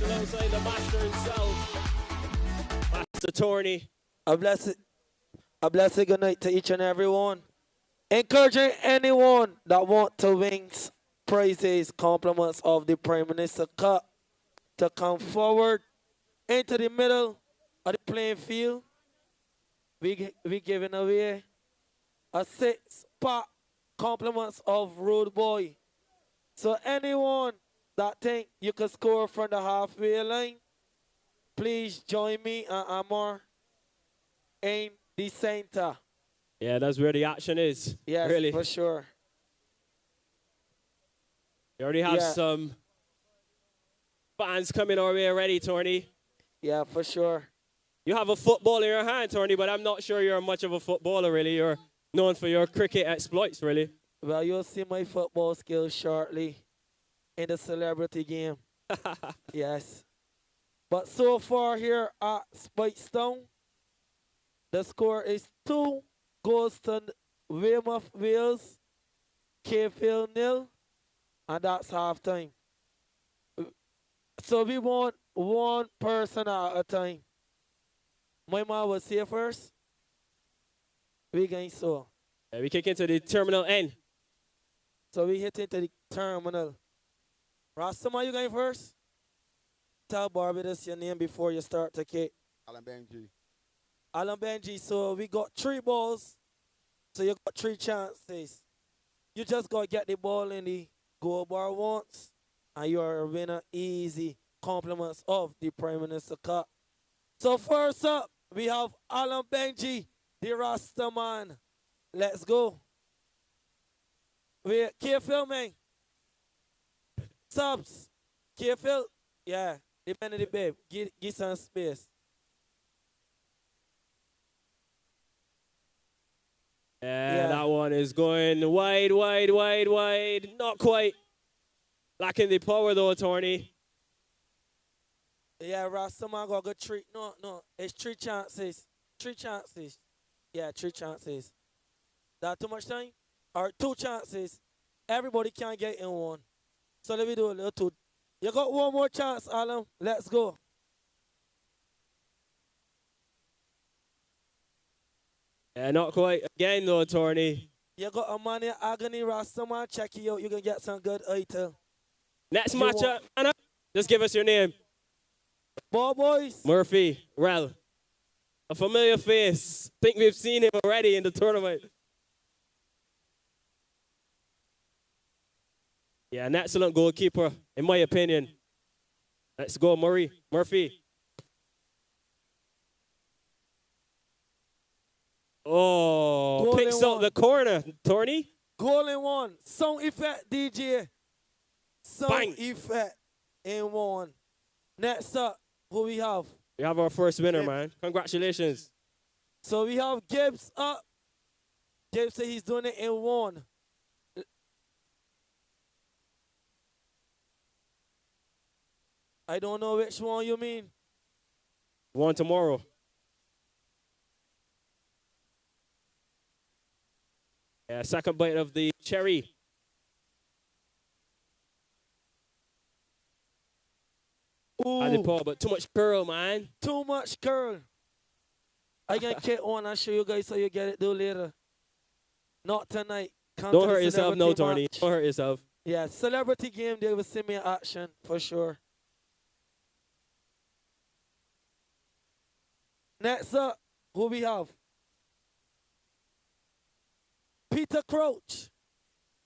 Alongside the master himself, Master Tony. A blessed good night to each and every one. Encouraging anyone that want to win praises, compliments of the Prime Minister Cup to come forward into the middle of the playing field. We giving away a 6-pack compliments of Road Boy. So anyone that think you can score from the halfway line, please join me and Amor in the center. Yeah, that's where the action is. Yes, really. for sure. You already have some fans coming our way already, Tony. Yeah, for sure. You have a football in your hand, Tony, but I'm not sure you're much of a footballer, really. You're known for your cricket exploits, really. Well, you'll see my football skills shortly in the celebrity game. Yes. But so far here at Spikestown, the score is 2 goals to Weymouth Wales, K-Field 0, and that's halftime. So we want one person at a time. My man will say first. We going so. Yeah, we kick into the terminal end. So we hit into the terminal. Rastaman, you going first? Tell Barbados your name before you start to kick. Alan Benji. Alan Benji, so we got 3 balls. So you got 3 chances. You just got to get the ball in the goal bar once. And you are a winner. Easy. Compliments of the Prime Minister Cup. So first up, we have Alan Benji, the Rastaman. Let's go. Wait, K-Field, man. Subs. K-Field. Yeah. Depend on the babe. Give some space. Yeah, that one is going wide, wide, wide, wide. Not quite. Lacking the power though, Tony. Yeah, Rastaman got a good 3. No. It's 3 chances. 3 chances. Yeah, 3 chances. That too much time? Or 2 chances. Everybody can get in one. So let me do a little 2. You got one more chance, Alan. Let's go. Yeah, not quite. Again though, Tony. You got a man here, Agony Rastaman. Check you out. You can get some good item. Next You matchup, Anna, just give us your name. Boys. Murphy, Rel. A familiar face. Think we've seen him already in the tournament. Yeah, an excellent goalkeeper, in my opinion. Let's go, Murphy. Oh, Goal picks in out one. the corner, Torney. Goal in one. Sound effect, DJ. Sound Bang. effect in one. Next up, who we have? We have our first winner, Yeah. man. Congratulations. So we have Gibbs up. Gibbs said he's doing it in one. I don't know which one you mean. One tomorrow. Yeah, second bite of the cherry. At the Ooh, paw, but too much curl, man. too much curl. I can get one and show you guys how you get it do later. Not tonight. Come to Don't the hurt yourself, no, celebrity Torney. match. Don't hurt yourself. Yeah, celebrity game, they will see me in action for sure. Next up, who we have? Peter Crouch.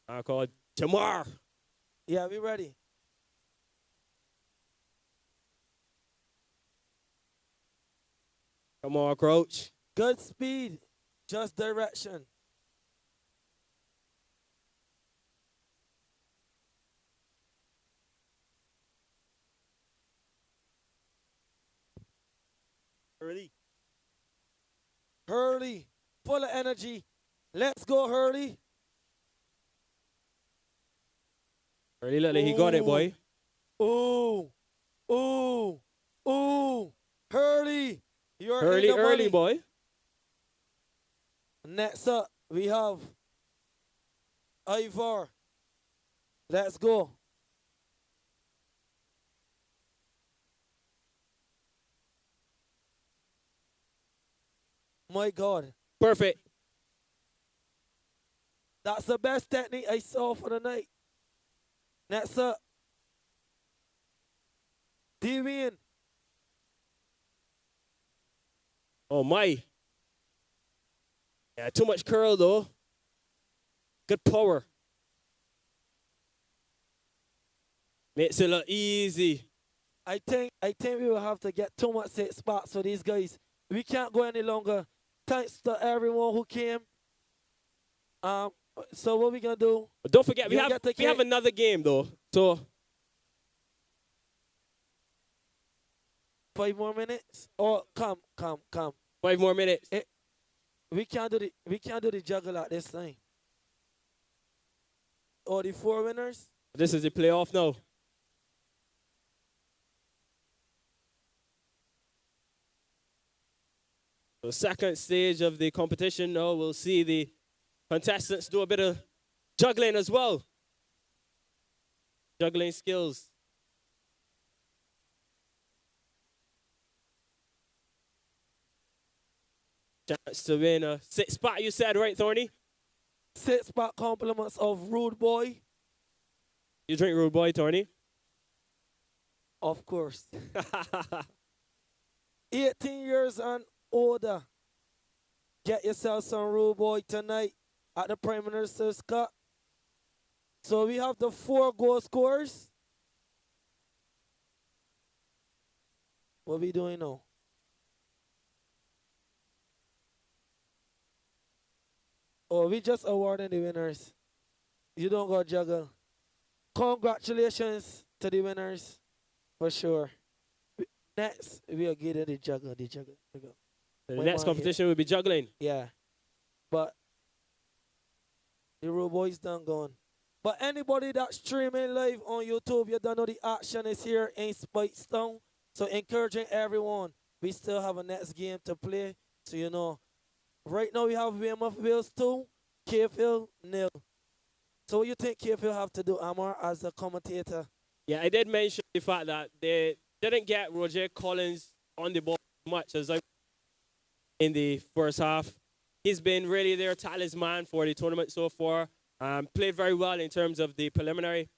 I call Jamar. Yeah, we ready. Come on, Crouch. Good speed, just direction. Hurley, full of energy. Let's go, Hurley. Early, look like he got it, boy. Ooh, ooh, ooh. Hurley, you're in Early, the money. boy. Next up, we have Ivar. Let's go. My God. Perfect. That's the best technique I saw for the night. Next up, Devian. Oh, my. Yeah, too much curl, though. Good power. Makes it look easy. I think we will have to get too much set spots for these guys. We can't go any longer. Thanks to everyone who came. So what we gonna do? But don't forget, we You have get the we have cake. another game, though. So 5 more minutes? Or come. 5 more minutes. We can't do the juggle at this time. Or the 4 winners? This is the playoff now. The second stage of the competition now, we'll see the contestants do a bit of juggling as well. Juggling skills. Chance to win a 6-spot, you said, right, Thorny? 6 spot compliments of Rude Boy. You drink Rude Boy, Thorny? Of course. 18 years and older. Get yourself some Rude Boy tonight at the Prime Minister's Cup. So we have the 4 goal scorers. What we doing now? Oh, we just awarding the winners. You don't go juggle. Congratulations to the winners, for sure. Next, we'll get to the juggle. The Wait, next man, competition will be juggling. Yeah. But the Rude Boys done gone. But anybody that's streaming live on YouTube, you don't know the action is here in Spikestown. So encouraging everyone. We still have a next game to play. So you know. Right now we have Weymouth Wales 2, KFL 0. So what you think KFL have to do, Amar, as a commentator? Yeah, I did mention the fact that they didn't get Roger Collins on the ball much as I in the first half. He's been really their talisman for the tournament so far. Played very well in terms of the preliminary.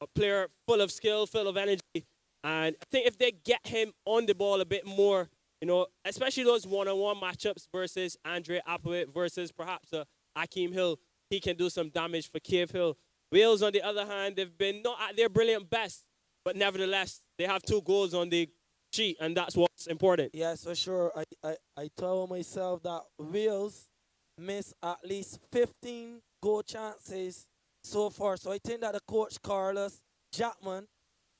A player full of skill, full of energy. And I think if they get him on the ball a bit more, you know, especially those one-on-one matchups versus Andre Applewhite versus perhaps Akeem Hill, he can do some damage for Cave Hill. Wales, on the other hand, they've been not at their brilliant best, but nevertheless, they have 2 goals on the sheet, and that's what's important. Yes, for sure. I told myself that Wales missed at least 15 goal chances so far. So I think that the coach, Carlos Jackman,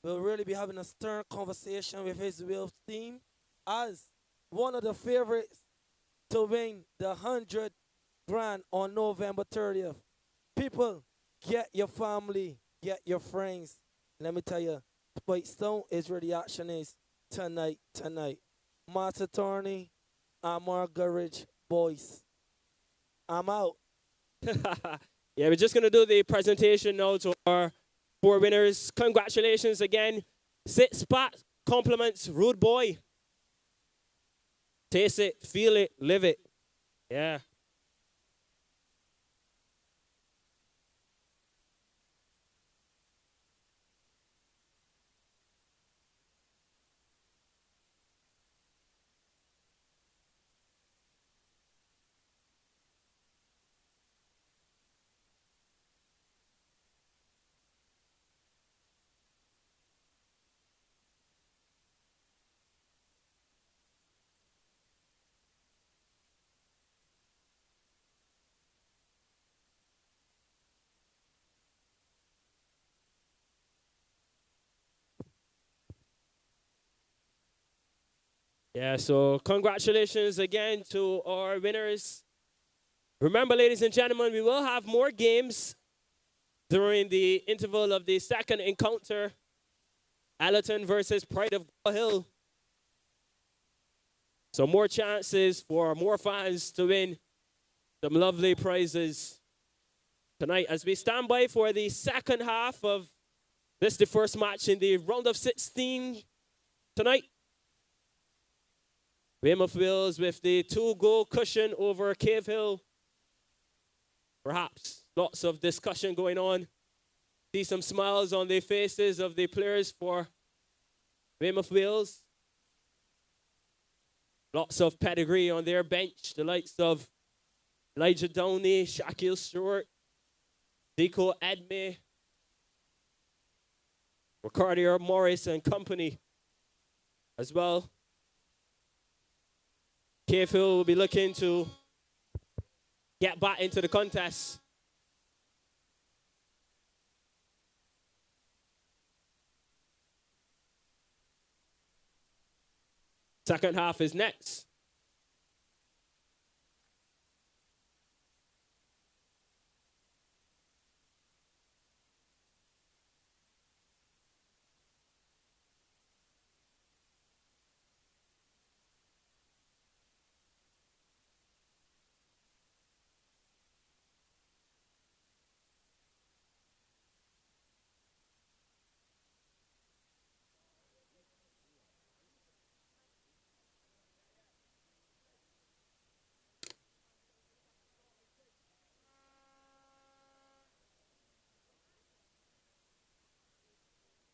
will really be having a stern conversation with his Wales team as one of the favorites to win the 100 grand on November 30th. People, get your family, get your friends. Let me tell you, Spike Stone is where the action is tonight. Master Tony, and Margaret boys. I'm out. Yeah, we're just going to do the presentation now to our 4 winners. Congratulations again. 6 spots, compliments, Rude Boy. Taste it, feel it, live it. Yeah. Yeah, so congratulations again to our winners. Remember, ladies and gentlemen, we will have more games during the interval of the second encounter. Allerton versus Pride of Gall Hill. So more chances for more fans to win some lovely prizes tonight as we stand by for the second half of this, the first match in the round of 16 tonight. Weymouth Wales with the 2-goal cushion over Cave Hill. Perhaps lots of discussion going on. See some smiles on the faces of the players for Weymouth Wales. Lots of pedigree on their bench. The likes of Elijah Downey, Shaquille Stewart, Zico Edme, Ricardo Morris and company as well. Cave Hill will be looking to get back into the contest. Second half is next.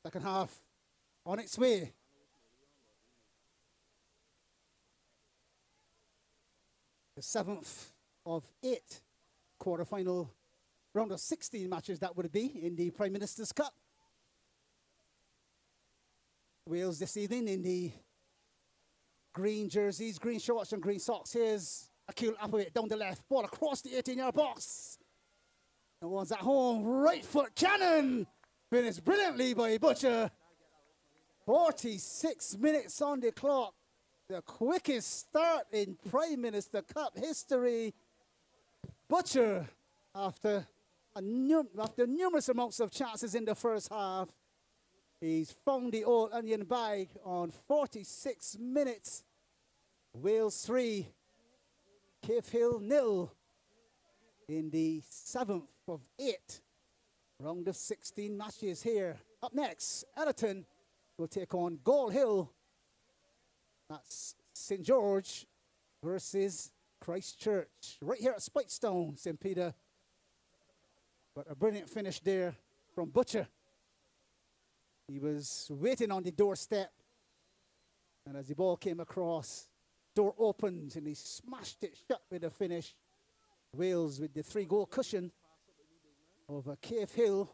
Second half on its way. The 7th of 8 quarter-final round of 16 matches that would be in the Prime Minister's Cup. Wales this evening in the green jerseys, green shorts and green socks. Here's Akil Applewhite down the left, ball across the 18-yard box. The ones at home, right foot cannon. Finished brilliantly by Butcher. 46 minutes on the clock. The quickest start in Prime Minister Cup history. Butcher, after numerous amounts of chances in the first half, he's found the old onion bag on 46 minutes. Wales 3, Cave Hill 0 in the 7th of 8. Round of 16 matches here. Up next, Allerton will take on Gall Hill. That's St. George versus Christchurch, right here at Spikestone, St. Peter. But a brilliant finish there from Butcher. He was waiting on the doorstep. And as the ball came across, door opened and he smashed it shut with a finish. Wales with the 3-goal cushion over Cave Hill.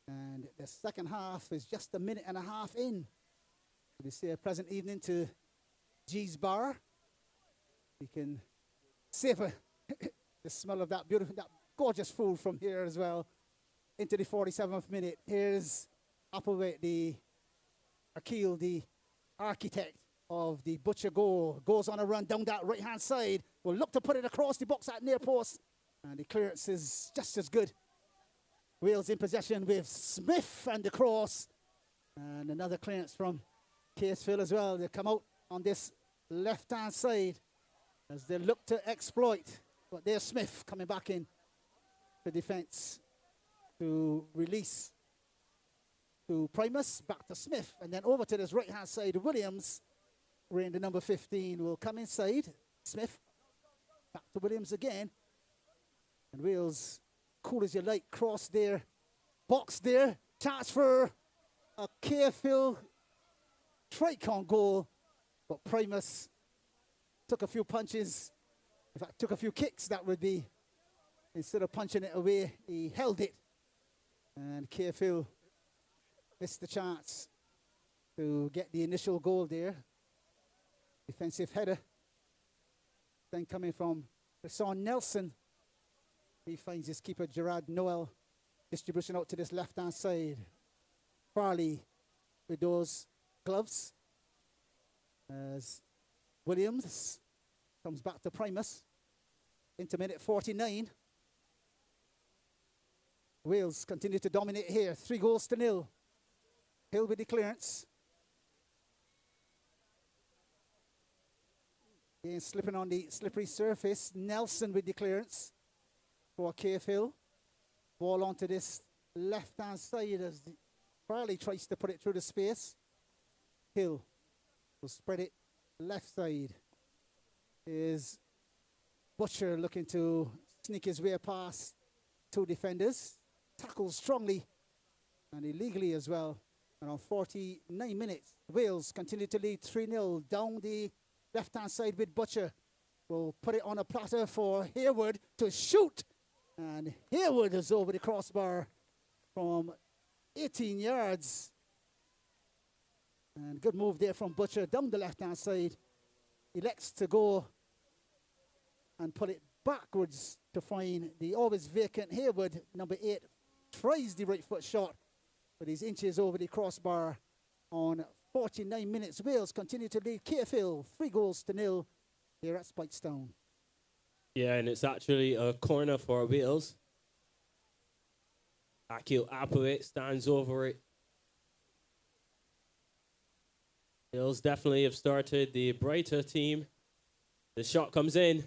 And the second half is just a minute and a half in. We say a pleasant evening to G's Bar. We can savor the smell of that beautiful, that gorgeous food from here as well. Into the 47th minute. Here's Applewhite, the Akil, the architect of the Butcher goal. Goes on a run down that right-hand side. Will look to put it across the box at near post. And the clearance is just as good. Wales in possession with Smith and the cross. And another clearance from Caseville as well. They come out on this left-hand side as they look to exploit. But there's Smith coming back in the defense to release to Primus, back to Smith, and then over to this right-hand side. Williams, wearing the number 15, will come inside. Smith, back to Williams again. And Wales, cool as you like, cross there, box there, chance for a Carefield Tricon goal. But Primus took a few punches, in fact, took a few kicks, that would be. Instead of punching it away, he held it. And Carefield missed the chance to get the initial goal there. Defensive header. Then coming from Rashawn Nelson. He finds his keeper, Gerard Noel. Distribution out to this left-hand side. Farley with those gloves. As Williams comes back to Primus. Into minute 49. Wales continue to dominate here. 3-0. Hill with the clearance. Again, slipping on the slippery surface. Nelson with the clearance for Cave Hill. Ball onto this left-hand side as Farley tries to put it through the space. Hill will spread it left side. Is Butcher looking to sneak his way past two defenders. Tackles strongly and illegally as well. And on 49 minutes, Wales continue to lead 3-0 down the left-hand side with Butcher. Will put it on a platter for Harewood to shoot. And Harewood is over the crossbar from 18 yards. And good move there from Butcher down the left-hand side. Elects to go and put it backwards to find the always vacant Harewood, number 8. Tries the right foot shot, but he's inches over the crossbar on 49 minutes. Wales continue to lead Carefield 3-0 here at Spikestone. Yeah, and it's actually a corner for Wales. Akil Applewhite stands over it. Wales definitely have started the brighter team. The shot comes in.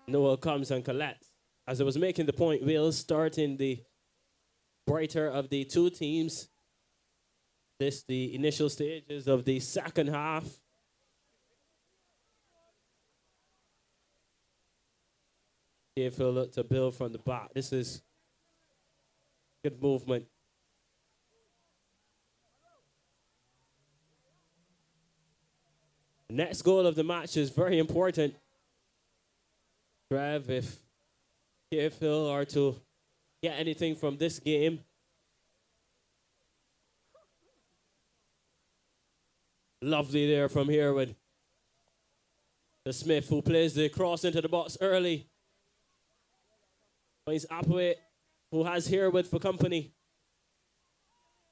Noah comes and collects. As I was making the point, Wales starting the brighter of the two teams. This the initial stages of the second half. Carefield look to build from the back. This is good movement. The next goal of the match is very important. Trev, if Carefield are to get anything from this game, lovely there from Harewood. The Smith who plays the cross into the box early. Finds Applewhite who has Harewood for company.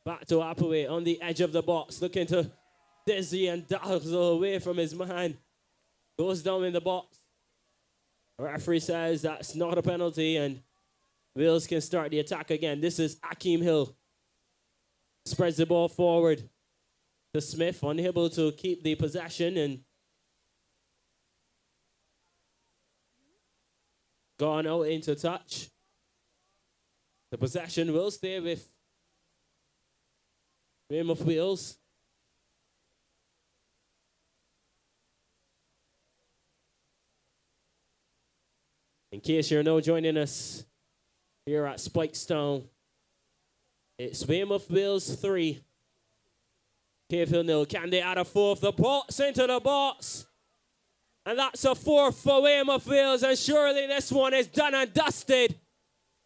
Back to Applewhite on the edge of the box, looking to dizzy and dazzle away from his man. Goes down in the box. The referee says that's not a penalty and Wales can start the attack again. This is Akeem Hill. Spreads the ball forward to Smith, unable to keep the possession and gone out into touch. The possession will stay with Weymouth Wales. In case you're now joining us here at Spikestone, it's Weymouth Wales 3. Cave Hill 0. Can they add a fourth? The box into the box. And that's a fourth for Weymouth Wales. And surely this one is done and dusted.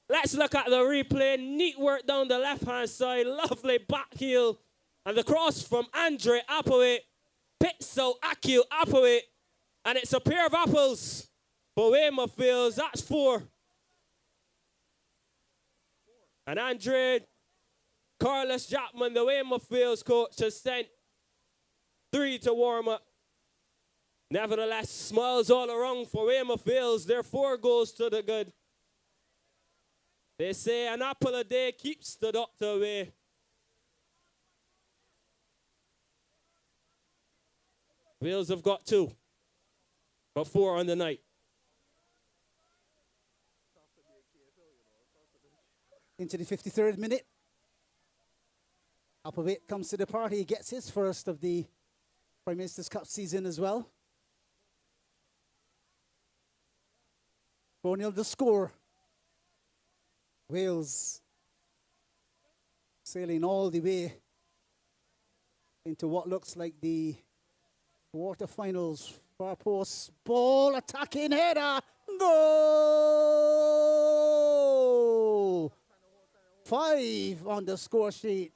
Let's look at the replay. Neat work down the left-hand side. Lovely back heel. And the cross from Andre Applewaite. Pitso Akio Applewaite. And it's a pair of apples for Weymouth Wales. That's 4. And Andre Carlos Jackman, the Weymouth Wales coach, has sent 3 to warm up. Nevertheless, smiles all around for Weymouth Wales. Their 4 goals to the good. They say an apple a day keeps the doctor away. Wales have got 2, but 4 on the night. Into the 53rd minute. Applewaite comes to the party. He gets his first of the Prime Minister's Cup season as well. 4-0 the score. Wales sailing all the way into what looks like the quarterfinals. Far post ball, attacking header, goal! 5 on the score sheet.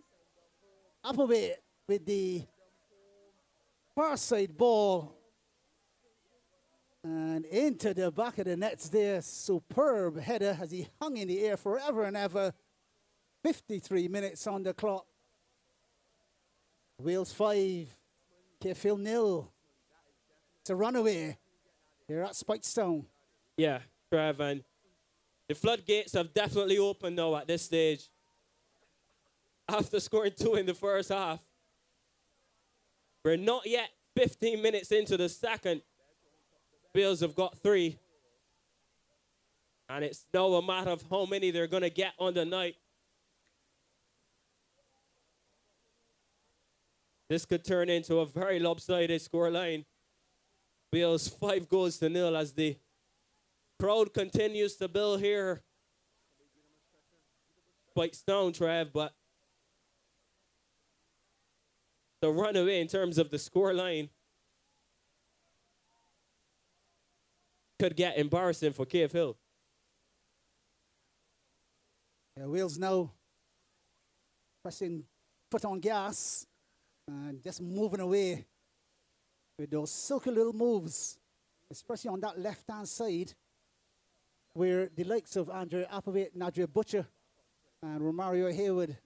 Applewaite with the far side ball. And into the back of the nets there. Superb header as he hung in the air forever and ever. 53 minutes on the clock. Wales 5, Cave Hill 0. It's a runaway here at Spikestone. Yeah, Trev, and the floodgates have definitely opened now at this stage. After scoring 2 in the first half, we're not yet 15 minutes into the second. Wales have got 3. And it's now a matter of how many they're going to get on the night. This could turn into a very lopsided scoreline. Wales 5 goals to 0 as the crowd continues to build here. Spikes down, Trev, but the runaway in terms of the scoreline could get embarrassing for Cave Hill. Yeah, Wales now pressing foot on gas and just moving away with those silky little moves, especially on that left-hand side where the likes of Andre Applewaite, Nadria Butcher, and Romario Hayward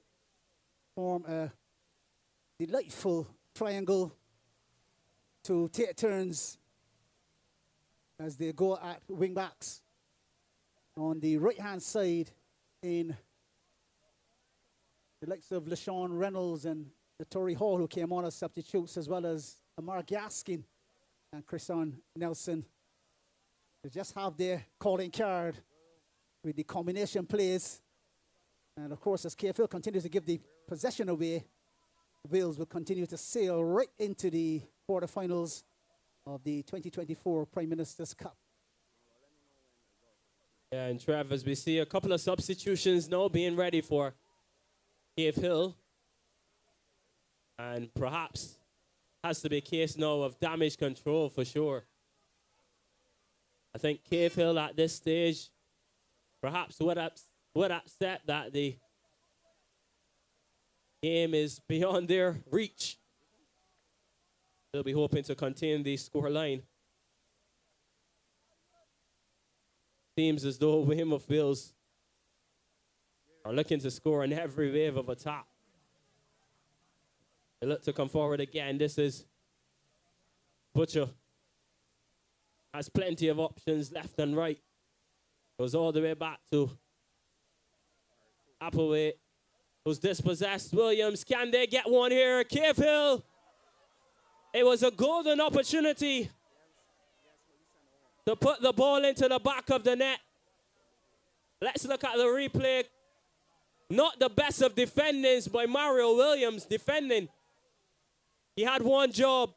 form a delightful triangle to take turns as they go at wing backs. On the right-hand side in the likes of LaShawn Reynolds and the Tory Hall, who came on as substitutes, as well as Amar Gaskin and Chrison Nelson. They just have their calling card with the combination plays. And of course, as KFL continues to give the possession away, Wales will continue to sail right into the quarterfinals of the 2024 Prime Minister's Cup. Yeah, and Trev, as we see a couple of substitutions now being ready for Cave Hill. And perhaps has to be a case now of damage control for sure. I think Cave Hill at this stage perhaps would upset that the game is beyond their reach. They'll be hoping to contain the scoreline. Seems as though Weymouth Wales are looking to score in every wave of attack. They look to come forward again. This is Butcher. Has plenty of options left and right. Goes all the way back to Applewaite, who's dispossessed. Williams, can they get one here? Cave Hill. It was a golden opportunity to put the ball into the back of the net. Let's look at the replay. Not the best of defendings by Mario Williams defending. He had one job,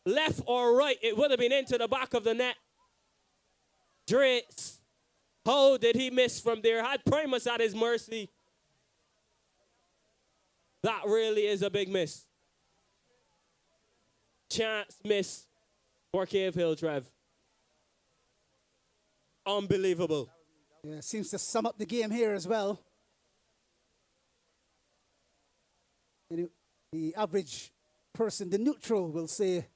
left or right. It would have been into the back of the net. Drates How did he miss from there? Had Primus at his mercy. That really is a big miss. Chance miss for Cave Hill, Trev. Unbelievable. Yeah, seems to sum up the game here as well. The average person, the neutral, will say,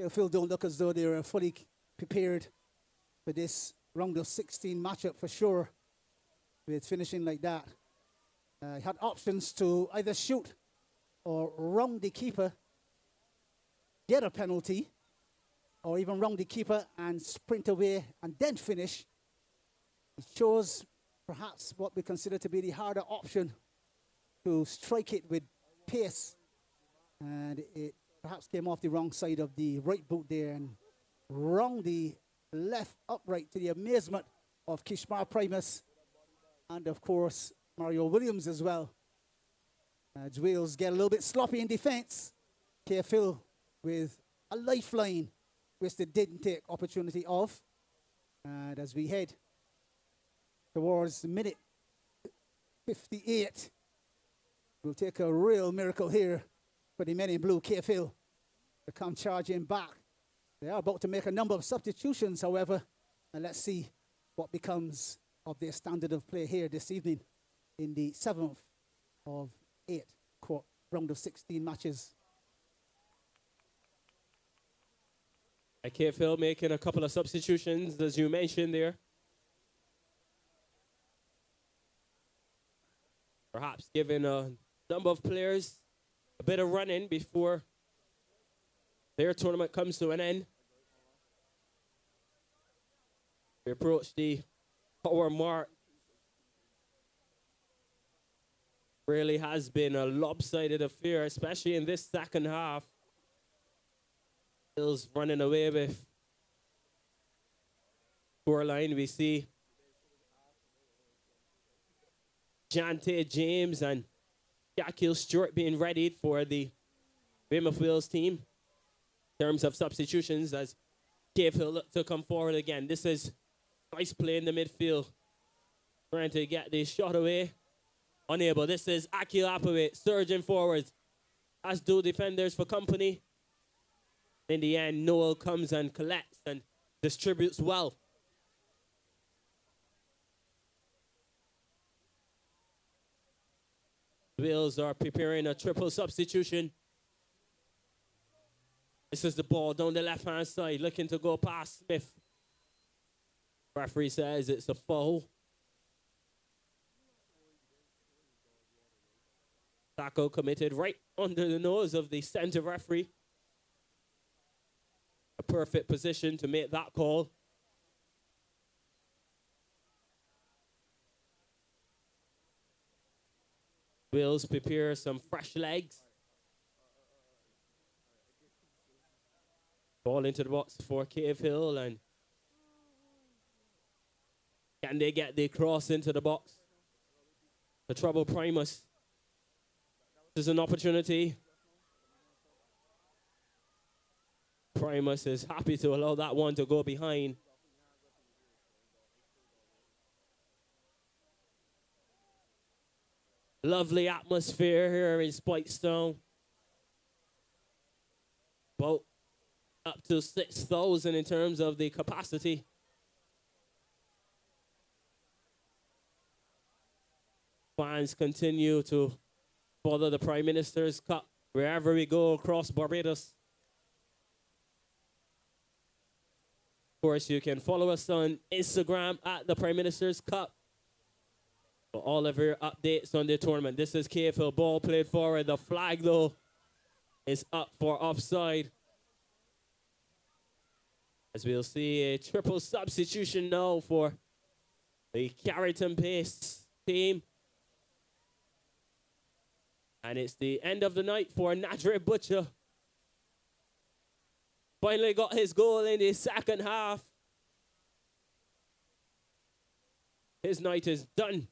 Phil don't look as though they're fully prepared for this round of 16 matchup for sure, with finishing like that. He had options to either shoot or round the keeper, get a penalty, or even round the keeper and sprint away and then finish. He chose perhaps what we consider to be the harder option, to strike it with pace, and it perhaps came off the wrong side of the right boot there and wrong the left upright, to the amazement of Kishmar Primus and of course Mario Williams as well. As Wales get a little bit sloppy in defense, KFL with a lifeline which they didn't take opportunity of. And as we head towards minute 58, we'll take a real miracle here for the men in blue, KFL, to come charging back. They are about to make a number of substitutions, however, and let's see what becomes of their standard of play here this evening in the 7th of 8 round of 16 matches. KFL making a couple of substitutions, as you mentioned there. Perhaps giving a number of players a bit of run-in before their tournament comes to an end. We approach the hour mark. Really has been a lopsided affair, especially in this second half. Bills running away with scoreline. We see Jante James and Shaquille Stewart being readied for the Weymouth Wales team in terms of substitutions as Cave Hill look to come forward again. This is nice play in the midfield, trying to get the shot away. Unable. This is Akil Apaway surging forward, as do defenders for company. In the end, Noel comes and collects and distributes well. Wales are preparing a triple substitution. This is the ball down the left-hand side, looking to go past Smith. Referee says it's a foul. Tackle committed right under the nose of the center referee. A perfect position to make that call. Wales prepare some fresh legs. Ball into the box for Cave Hill, and can they get the cross into the box? The trouble Primus. This is an opportunity. Primus is happy to allow that one to go behind. Lovely atmosphere here in Spikestone. About up to 6,000 in terms of the capacity. Fans continue to follow the Prime Minister's Cup wherever we go across Barbados. Of course, you can follow us on Instagram at the Prime Minister's Cup for all of your updates on the tournament. This is KFL ball played forward. The flag, though, is up for offside. As we'll see a triple substitution now for the Carrington Pace team. And it's the end of the night for Nadre Butcher. Finally got his goal in the second half. His night is done.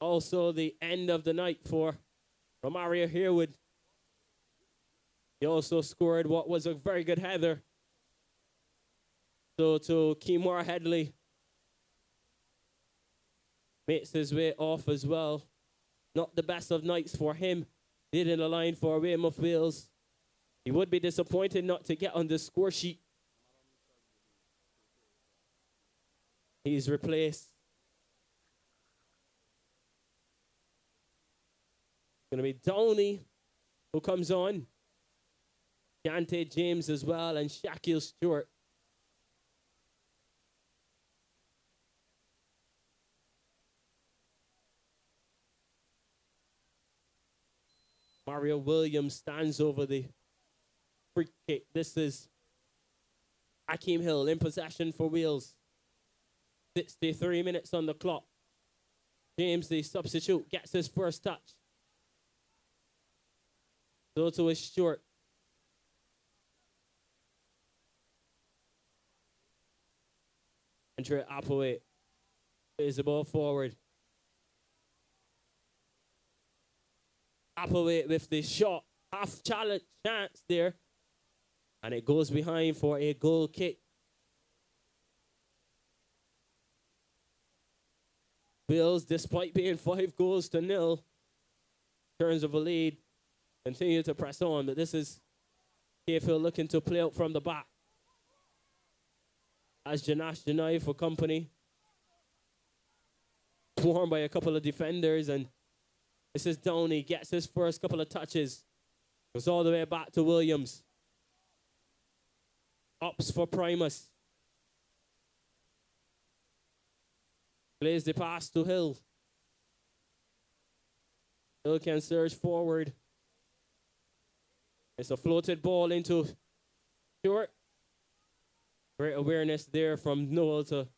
Also the end of the night for Romario Harewood. He also scored what was a very good header. So to Kimura Headley. Makes his way off as well. Not the best of nights for him. Did in the line for Weymouth Wales. He would be disappointed not to get on the score sheet. He's replaced. Going to be Downey who comes on. Dante James as well and Shaquille Stewart. Mario Williams stands over the free kick. This is Akeem Hill in possession for Wales. 63 minutes on the clock. James, the substitute, gets his first touch. So to his Stewart. Andre Applewhite is the ball forward. Applewhite with the shot, half challenge chance there. And it goes behind for a goal kick. Bills, despite being 5-0, turns of a lead, continue to press on. But this is KFL looking to play out from the back. As Janash Janai for company. Swarmed by a couple of defenders, and this is Downey, gets his first couple of touches. Goes all the way back to Williams. Ups for Primus. Plays the pass to Hill. Hill can surge forward. It's a floated ball into Stewart. Great awareness there from Noel to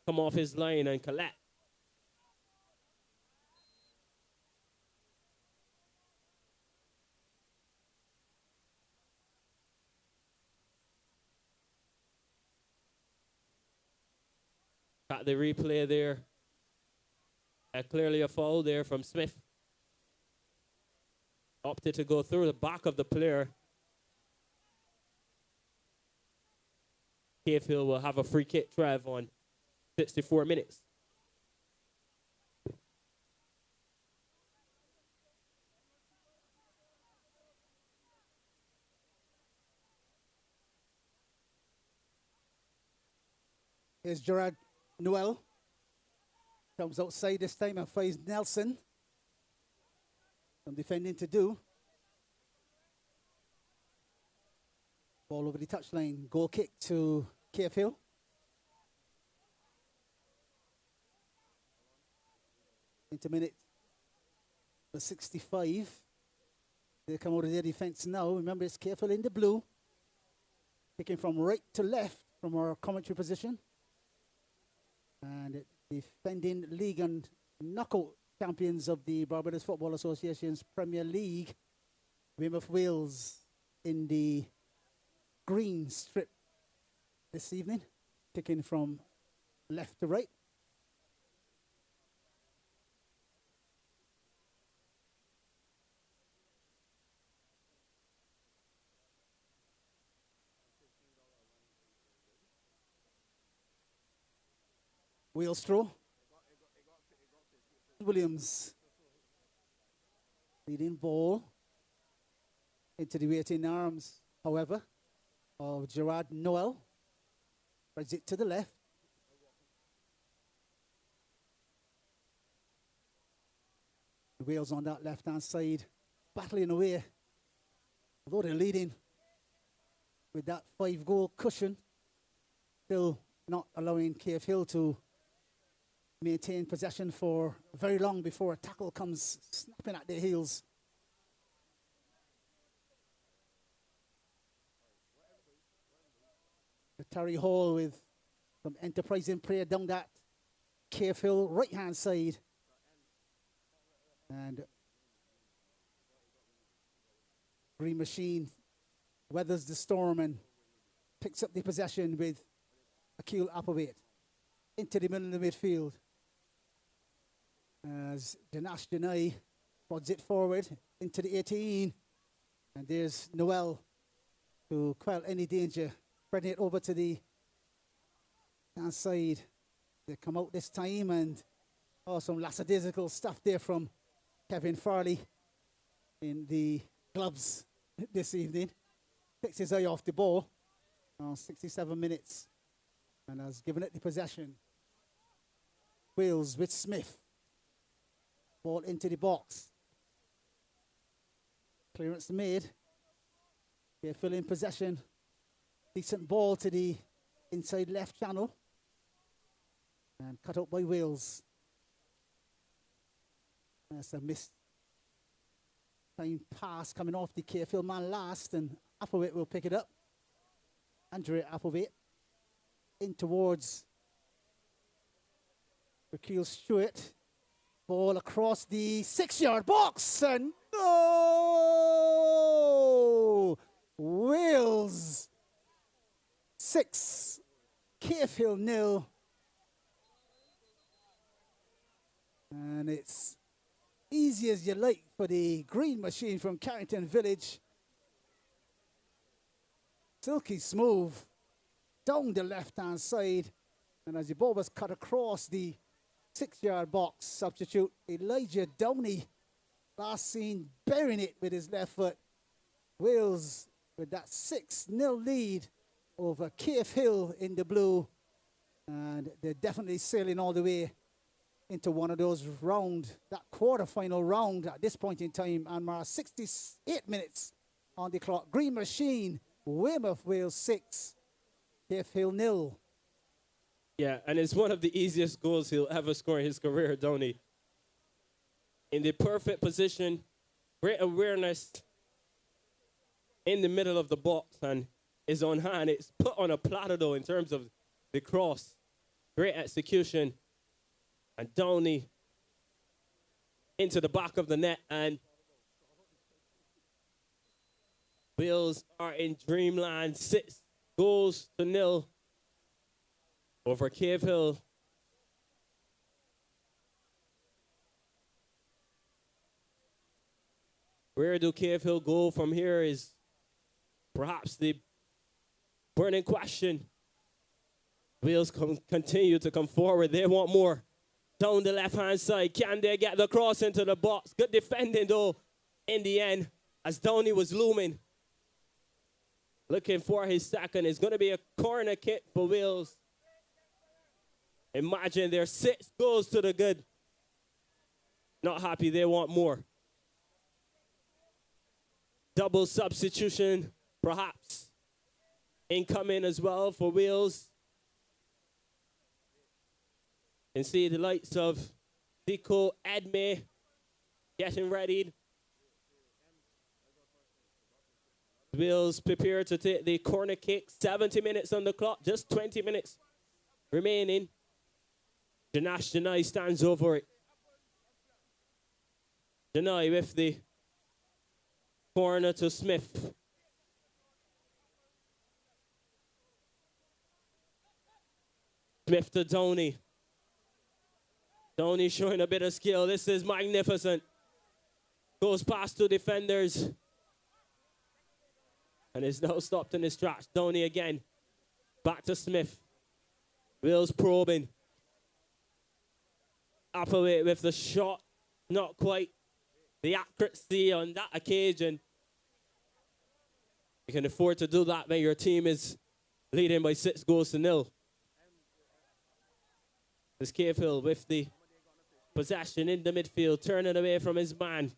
come off his line and collect. Got the replay there. Clearly a foul there from Smith. Opted to go through the back of the player. Cavehill will have a free kick, Trev, on 64 minutes. Here's Gerard Noel. Comes outside this time and finds Nelson. Some defending to do. Ball over the touchline. Goal kick to KFL. Into minute 65. They come out of their defense now. Remember, it's KFL in the blue. Kicking from right to left from our commentary position. And defending league and knockout champions of the Barbados Football Association's Premier League, Weymouth Wales in the green strip this evening, kicking from left to right. Wales throw. Williams leading ball into the waiting arms, however, of Gerard Noel. Spreads it to the left. The Wales on that left-hand side, battling away. Although they're leading with that 5-goal cushion, still not allowing KF Hill to maintain possession for very long before a tackle comes snapping at their heels. Terry Hall with some enterprising play down that KF Hill right-hand side. And Green Machine weathers the storm and picks up the possession with Akil Applewhite into the middle of the midfield. As Janash Janai pods it forward into the 18. And there's Noel to quell any danger, spreading it over to the left-hand side. They come out this time, and some lackadaisical stuff there from Kevin Farley in the gloves this evening. Takes his eye off the ball. 67 minutes, and has given it the possession. Wales with Smith. Ball into the box. Clearance made. Careful in possession. Decent ball to the inside left channel. And cut out by Wales. That's a missed time pass coming off the Carefield man last, and Applewhite will pick it up. Andre Applewhite in towards Raquel Stewart. Ball across the 6-yard box, and no! Wales 6, Carefield 0. And it's easy as you like for the green machine from Carrington Village. Silky smooth down the left-hand side. And as the ball was cut across the 6-yard box, substitute Elijah Downey, last seen burying it with his left foot. Wales with that 6-0 lead over Carefield in the blue. And they're definitely sailing all the way into one of those that quarter-final round at this point in time. And 68 minutes on the clock. Green machine, Weymouth Wales 6, Carefield 0. Yeah, and it's one of the easiest goals he'll ever score in his career, Downey. In the perfect position, great awareness in the middle of the box, and is on hand. It's put on a platter, though, in terms of the cross. Great execution. And Downey into the back of the net, and Wales are in dreamland. 6-0 over Carefield. Where do Carefield go from here is perhaps the burning question. Wales continue to come forward. They want more. Down the left-hand side. Can they get the cross into the box? Good defending, though, in the end, as Downey was looming. Looking for his second. It's going to be a corner kick for Wales. Imagine their 6 goals to the good. Not happy. They want more. Double substitution, perhaps, incoming as well for Wales. And see the lights of Zico Edme getting ready. Wales prepare to take the corner kick. 70 minutes on the clock, just 20 minutes remaining. Janash Janai stands over it. Janai with the corner to Smith. Smith to Downey. Downey showing a bit of skill. This is magnificent. Goes past 2 defenders. And is now stopped in his tracks. Downey again. Back to Smith. Wales probing. Applewhite with the shot. Not quite the accuracy on that occasion. You can afford to do that when your team is leading by 6-0. This Carefield with the possession in the midfield, turning away from his man.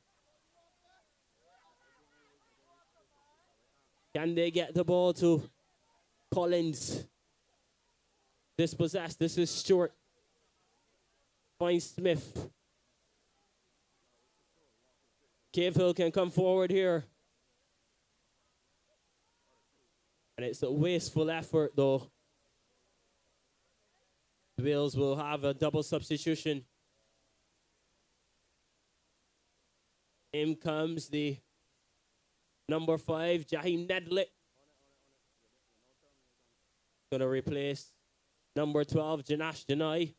Can they get the ball to Collins? Dispossessed. This is Stewart. Finds Smith. Carefield can come forward here. And it's a wasteful effort, though. Wales will have a double substitution. In comes the number 5, Jahim Nedlick. Going to replace number 12, Janash Janai.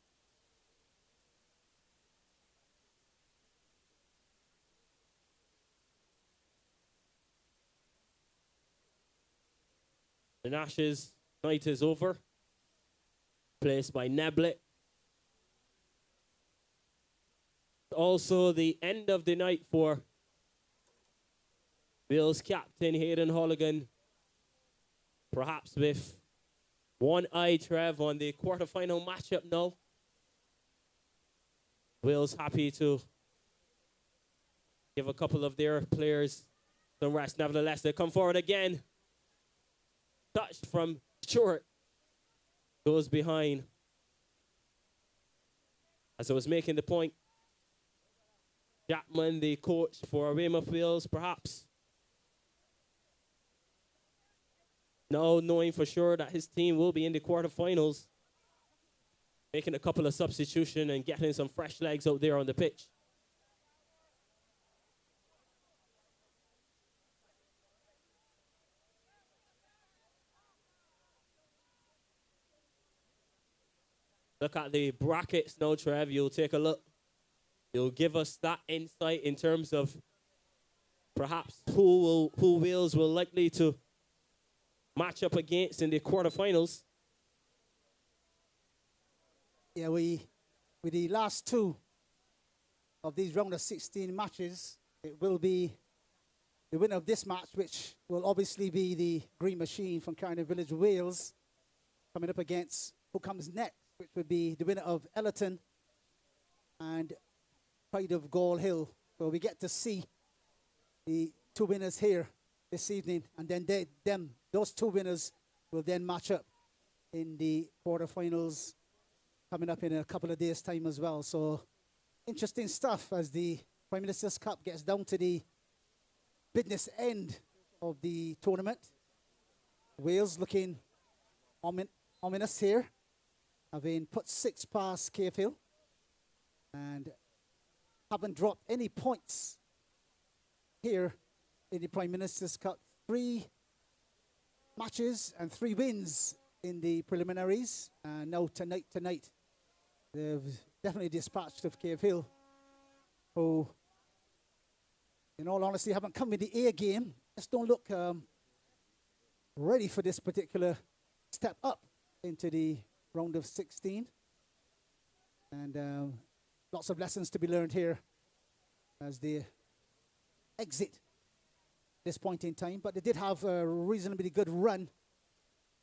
Janash's night is over. placed by Neblet. Also, the end of the night for Bills captain Hayden Holligan, perhaps with one eye, Trev, on the quarterfinal matchup now. Will's happy to give a couple of their players some rest. Nevertheless, they come forward again. Touched from Stewart. Goes behind. As I was making the point, Chapman, the coach for Weymouth Wales, perhaps now knowing for sure that his team will be in the quarterfinals, making a couple of substitutions and getting some fresh legs out there on the pitch. Look at the brackets now, Trev. You'll take a look. You'll give us that insight in terms of perhaps who Wales will likely to match up against in the quarterfinals. Yeah, with the last two of these round of 16 matches, it will be the winner of this match, which will obviously be the Green Machine from Cardiff Village, Wales, coming up against who comes next, which would be the winner of Ellerton and Pride of Gall Hill. So we get to see the two winners here this evening, and then those two winners will then match up in the quarterfinals coming up in a couple of days' time as well. So interesting stuff as the Prime Minister's Cup gets down to the business end of the tournament. Wales looking ominous here, having put 6 past Cavehill and haven't dropped any points here in the Prime Minister's Cup. 3 matches and 3 wins in the preliminaries. And now tonight, they've definitely dispatched of Cavehill, who, in all honesty, haven't come with the A game. Just don't look ready for this particular step up into the round of 16. And lots of lessons to be learned here as they exit this point in time. But they did have a reasonably good run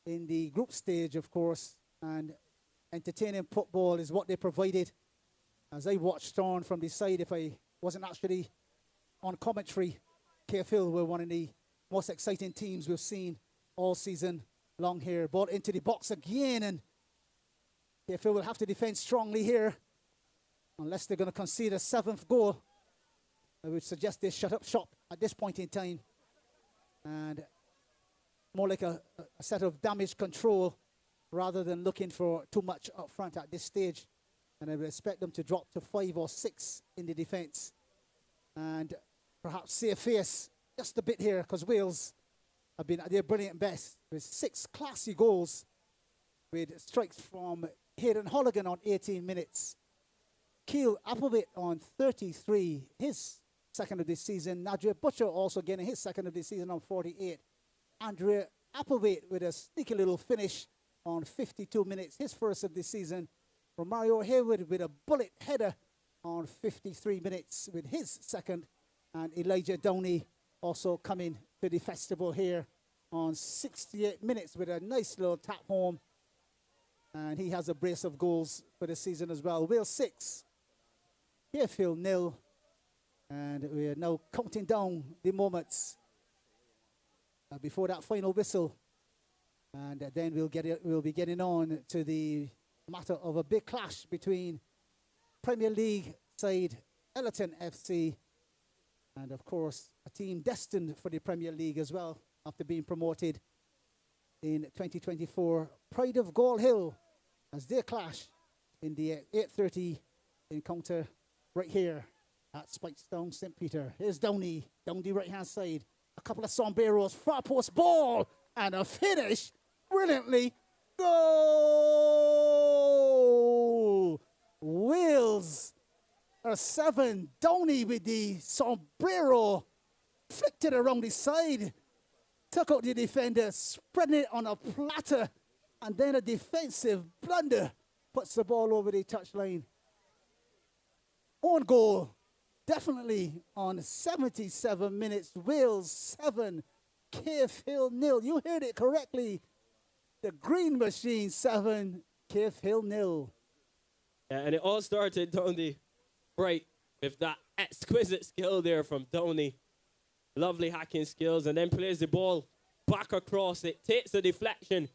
in the group stage, of course, and entertaining football is what they provided. As I watched on from the side, if I wasn't actually on commentary, Cavehill were one of the most exciting teams we've seen all season long here. Ball into the box again, and Cavehill will have to defend strongly here, unless they're going to concede a 7th goal. I would suggest they shut up shop at this point in time, and more like a set of damage control rather than looking for too much up front at this stage. And I would expect them to drop to 5 or 6 in the defense and perhaps save face just a bit here, because Wales have been at their brilliant best with 6 classy goals with strikes from Hayden Holligan on 18 minutes. Keel Applewhite on 33, his second of this season. Nadria Butcher also getting his second of this season on 48. Andrea Applewhite with a sneaky little finish on 52 minutes, his first of this season. Romario Hayward with a bullet header on 53 minutes with his second. And Elijah Downey also coming to the festival here on 68 minutes with a nice little tap home. And he has a brace of goals for the season as well. Wales 6, Cavehill 0. And we are now counting down the moments before that final whistle. And then we'll be getting on to the matter of a big clash between Premier League side Ellerton FC and, of course, a team destined for the Premier League as well after being promoted in 2024, Pride of Gall Hill, as they clash in the 8:30 encounter right here at Spikestown St. Peter. Here's Downey down the right-hand side. A couple of sombreros, far post ball, and a finish brilliantly. Goal! Wales are 7. Downey with the sombrero, flicked it around the side, took out the defender, spreading it on a platter And then a defensive blunder puts the ball over the touchline. On goal, definitely on 77 minutes. Wales 7, Cave Hill 0. You heard it correctly. The Green Machine 7, Cave Hill 0. Yeah, and it all started down the right with that exquisite skill there from Downey. Lovely hacking skills, and then plays the ball back across. It takes the deflection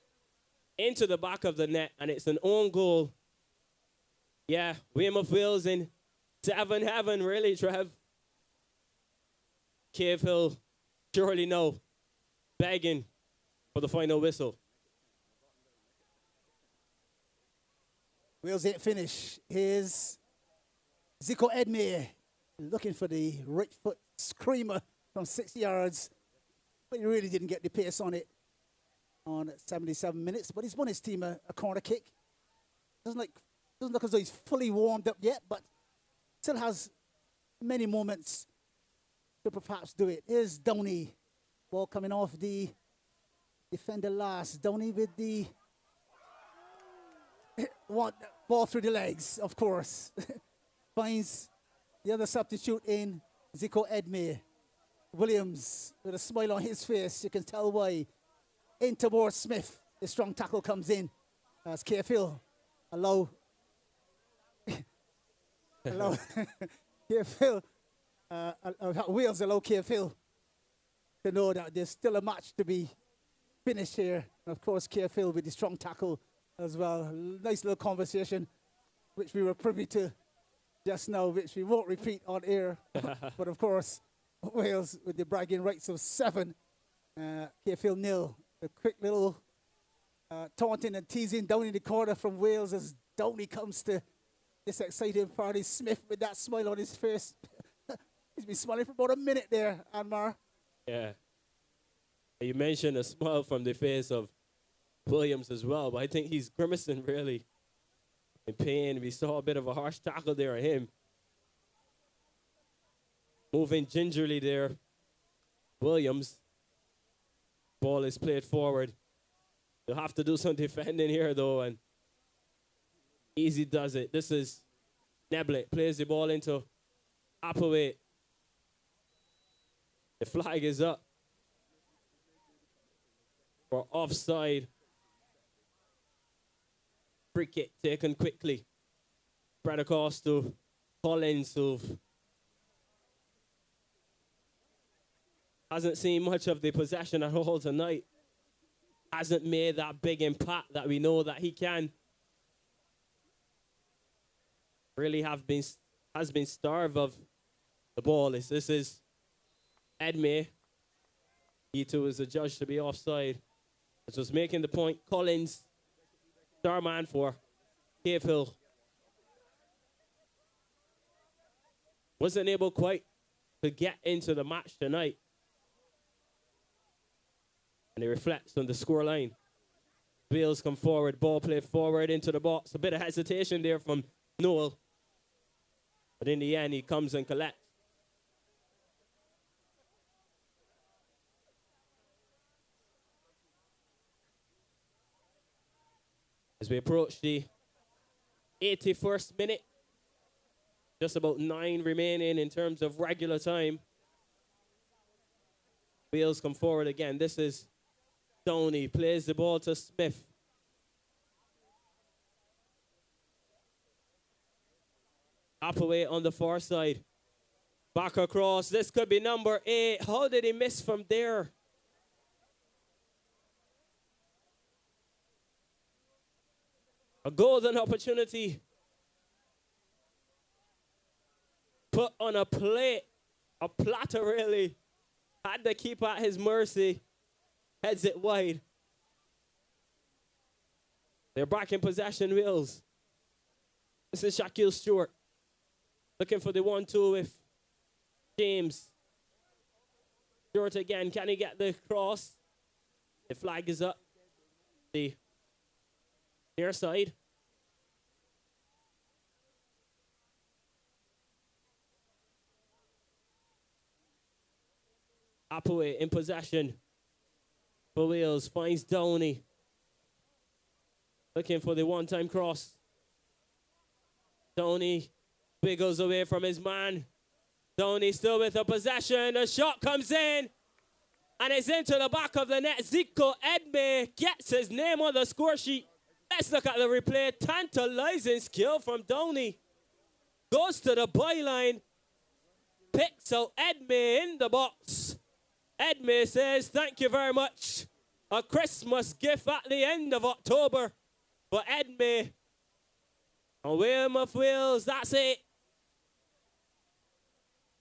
into the back of the net, and it's an own goal. Yeah, Weymouth Wales in 7 heaven, really, Trev. Cave Hill surely no, begging for the final whistle. Wales ain't finished. Here's Zico Edmere looking for the right foot screamer from 6 yards, but he really didn't get the pace on it on 77 minutes. But he's won his team a corner kick. Doesn't look as though he's fully warmed up yet, but still has many moments to perhaps do it. Here's Downey, ball coming off the defender last. Downey with the ball through the legs, of course. Finds the other substitute in Zico Edmere. Williams with a smile on his face. You can tell why. Into Moore Smith. The strong tackle comes in as Cave Hill allow Cave Hill, Wales allow Cave Hill to know that there's still a match to be finished here. And of course, Cave Hill with the strong tackle as well. Nice little conversation, which we were privy to just now, which we won't repeat on air. But of course, Wales with the bragging rights of 7, Cave Hill 0. A quick little taunting and teasing down in the corner from Wales as Downey comes to this exciting party. Smith with that smile on his face. He's been smiling for about a minute there, Anmar. Yeah. You mentioned a smile from the face of Williams as well, but I think he's grimacing really in pain. We saw a bit of a harsh tackle there on him. Moving gingerly there, Williams. Ball is played forward. They'll have to do some defending here, though, and easy does it. This is Neblett. Plays the ball into Appleway. The flag is up for offside. Free kick taken quickly. Spread across to Collins, who hasn't seen much of the possession at all tonight. Hasn't made that big impact that we know that he can. Really has been starved of the ball. This is Edmere. He too is a judge to be offside. This was making the point. Collins, star man for Cave Hill. Wasn't able quite to get into the match tonight. And it reflects on the scoreline. Wales come forward, ball played forward into the box. A bit of hesitation there from Noel. But in the end, he comes and collects. As we approach the 81st minute, just about 9 remaining in terms of regular time. Wales come forward again. This is Downey, plays the ball to Smith. Appleway on the far side. Back across. This could be number 8. How did he miss from there? A golden opportunity. Put on a plate. A platter, really. Had the keeper at his mercy. Heads it wide. They're back in possession, Wales. This is Shaquille Stewart. Looking for the 1-2 with James. Stewart again. Can he get the cross? The flag is up. The near side. Appleway in possession for Wales. Finds Downey. looking for the one-time cross. Tony wiggles away from his man. Tony still with the possession. The shot comes in. And it's into the back of the net. Zico Edme gets his name on the score sheet. Let's look at the replay. Tantalizing skill from Downey. Goes to the byline. Picks out Edme in the box. Edme says, thank you very much. A Christmas gift at the end of October for Edme. And Weymouth Wales, that's it.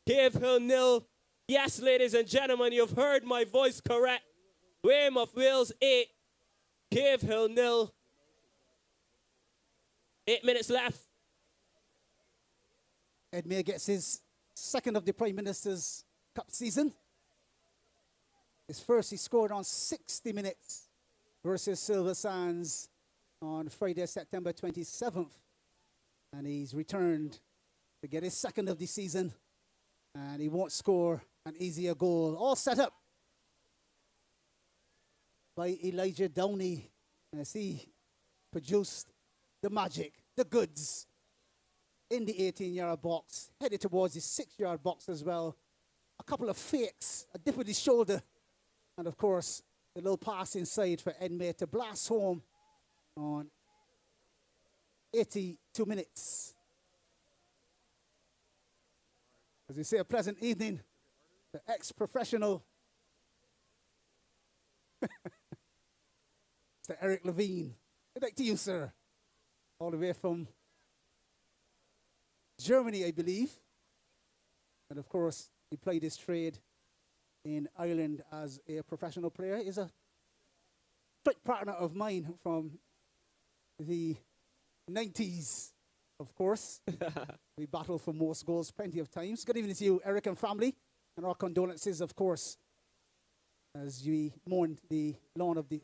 Cave Hill 0. Yes, ladies and gentlemen, you've heard my voice correct. Weymouth Wales 8. Cave Hill 0. 8 minutes left. Edmere gets his second of the Prime Minister's Cup season. His first he scored on 60 minutes versus Silver Sands on Friday, September 27th. And he's returned to get his second of the season. And he won't score an easier goal. All set up by Elijah Downey as he produced the magic, the goods in the 18-yard box, headed towards the 6-yard box as well. A couple of fakes, a dip with his shoulder, and of course, the little pass inside for Edmere to blast home on 82 minutes. As we say, a pleasant evening. The ex-professional, Mr. Eric Levine. Good night to you, sir. All the way from Germany, I believe. And of course, he played his trade in Ireland as a professional player. He's a great partner of mine from the 90s, of course. We battled for most goals plenty of times. Good evening to you, Eric and family. And our condolences, of course, as we mourn the lawn of the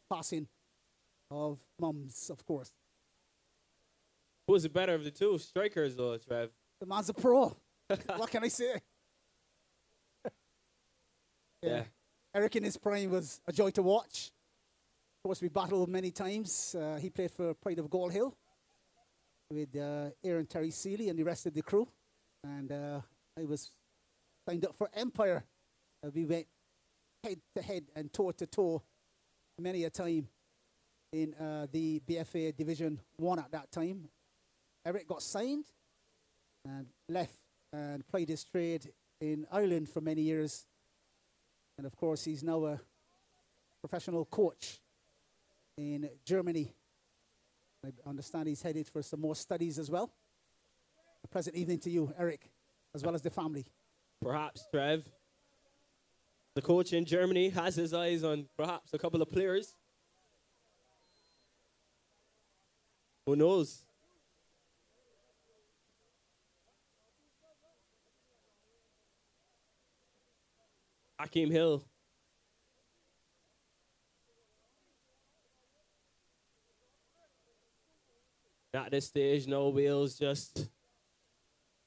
passing of mums, of course. Who was the better of the two strikers, though, Trev? The man's a pro. What can I say? Yeah. Eric in his prime was a joy to watch. Of course, we battled many times. He played for Pride of Gall Hill with Aaron Terry Seeley and the rest of the crew. And I was signed up for Empire. We went head-to-head and toe-to-toe many a time in the BFA Division 1 at that time. Eric got signed and left and played his trade in Ireland for many years. And of course, he's now a professional coach in Germany. I understand he's headed for some more studies as well. A pleasant evening to you, Eric, as well as the family. Perhaps, Trev, the coach in Germany has his eyes on perhaps a couple of players. Who knows? Hakeem Hill. At this stage, no Wales just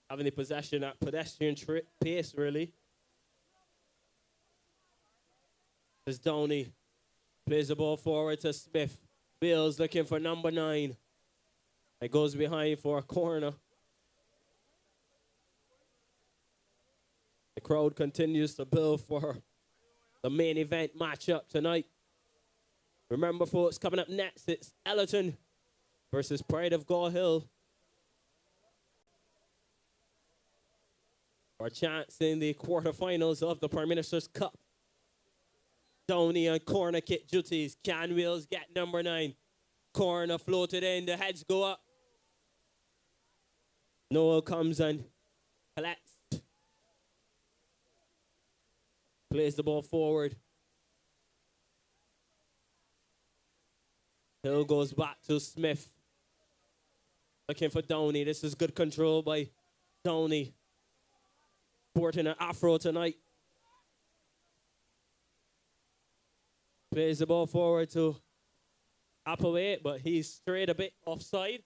having the possession at pedestrian pace, really. As Downey plays the ball forward to Smith. Wales looking for number 9. It goes behind for a corner. The crowd continues to build for the main event matchup tonight. Remember, folks, coming up next, it's Ellerton versus Pride of Gall Hill. Our chance in the quarterfinals of the Prime Minister's Cup. Downey on corner kick duties. Can Wales get number 9? Corner floated in. The heads go up. Noel comes and collects. Plays the ball forward. Hill goes back to Smith. Looking for Downey. This is good control by Downey. Sporting an afro tonight. Plays the ball forward to Appleway, but he's straight a bit offside.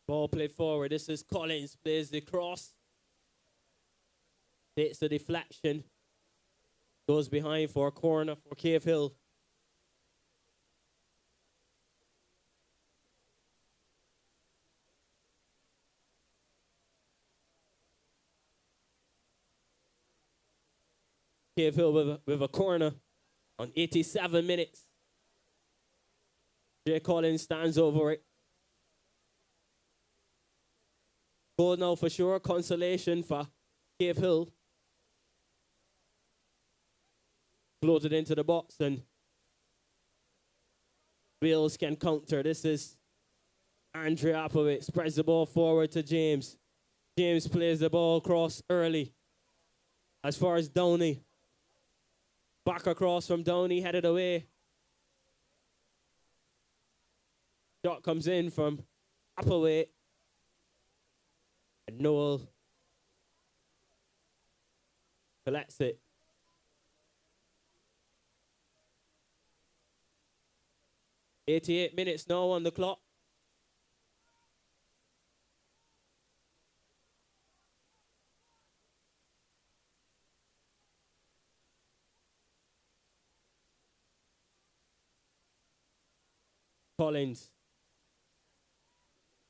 Ball played forward. This is Collins. Plays the cross. Takes the deflection. Goes behind for a corner for Cave Hill. Cave Hill with a corner on 87 minutes. Jay Collins stands over it. Goal now for sure. Consolation for Cave Hill. Floated into the box and Wales can counter. This is Andre Applewitt. Spreads the ball forward to James. James plays the ball across early. As far as Downey. Back across from Downey, headed away. Shot comes in from Applewitt. And Noel collects it. "88 minutes now on the clock. Collins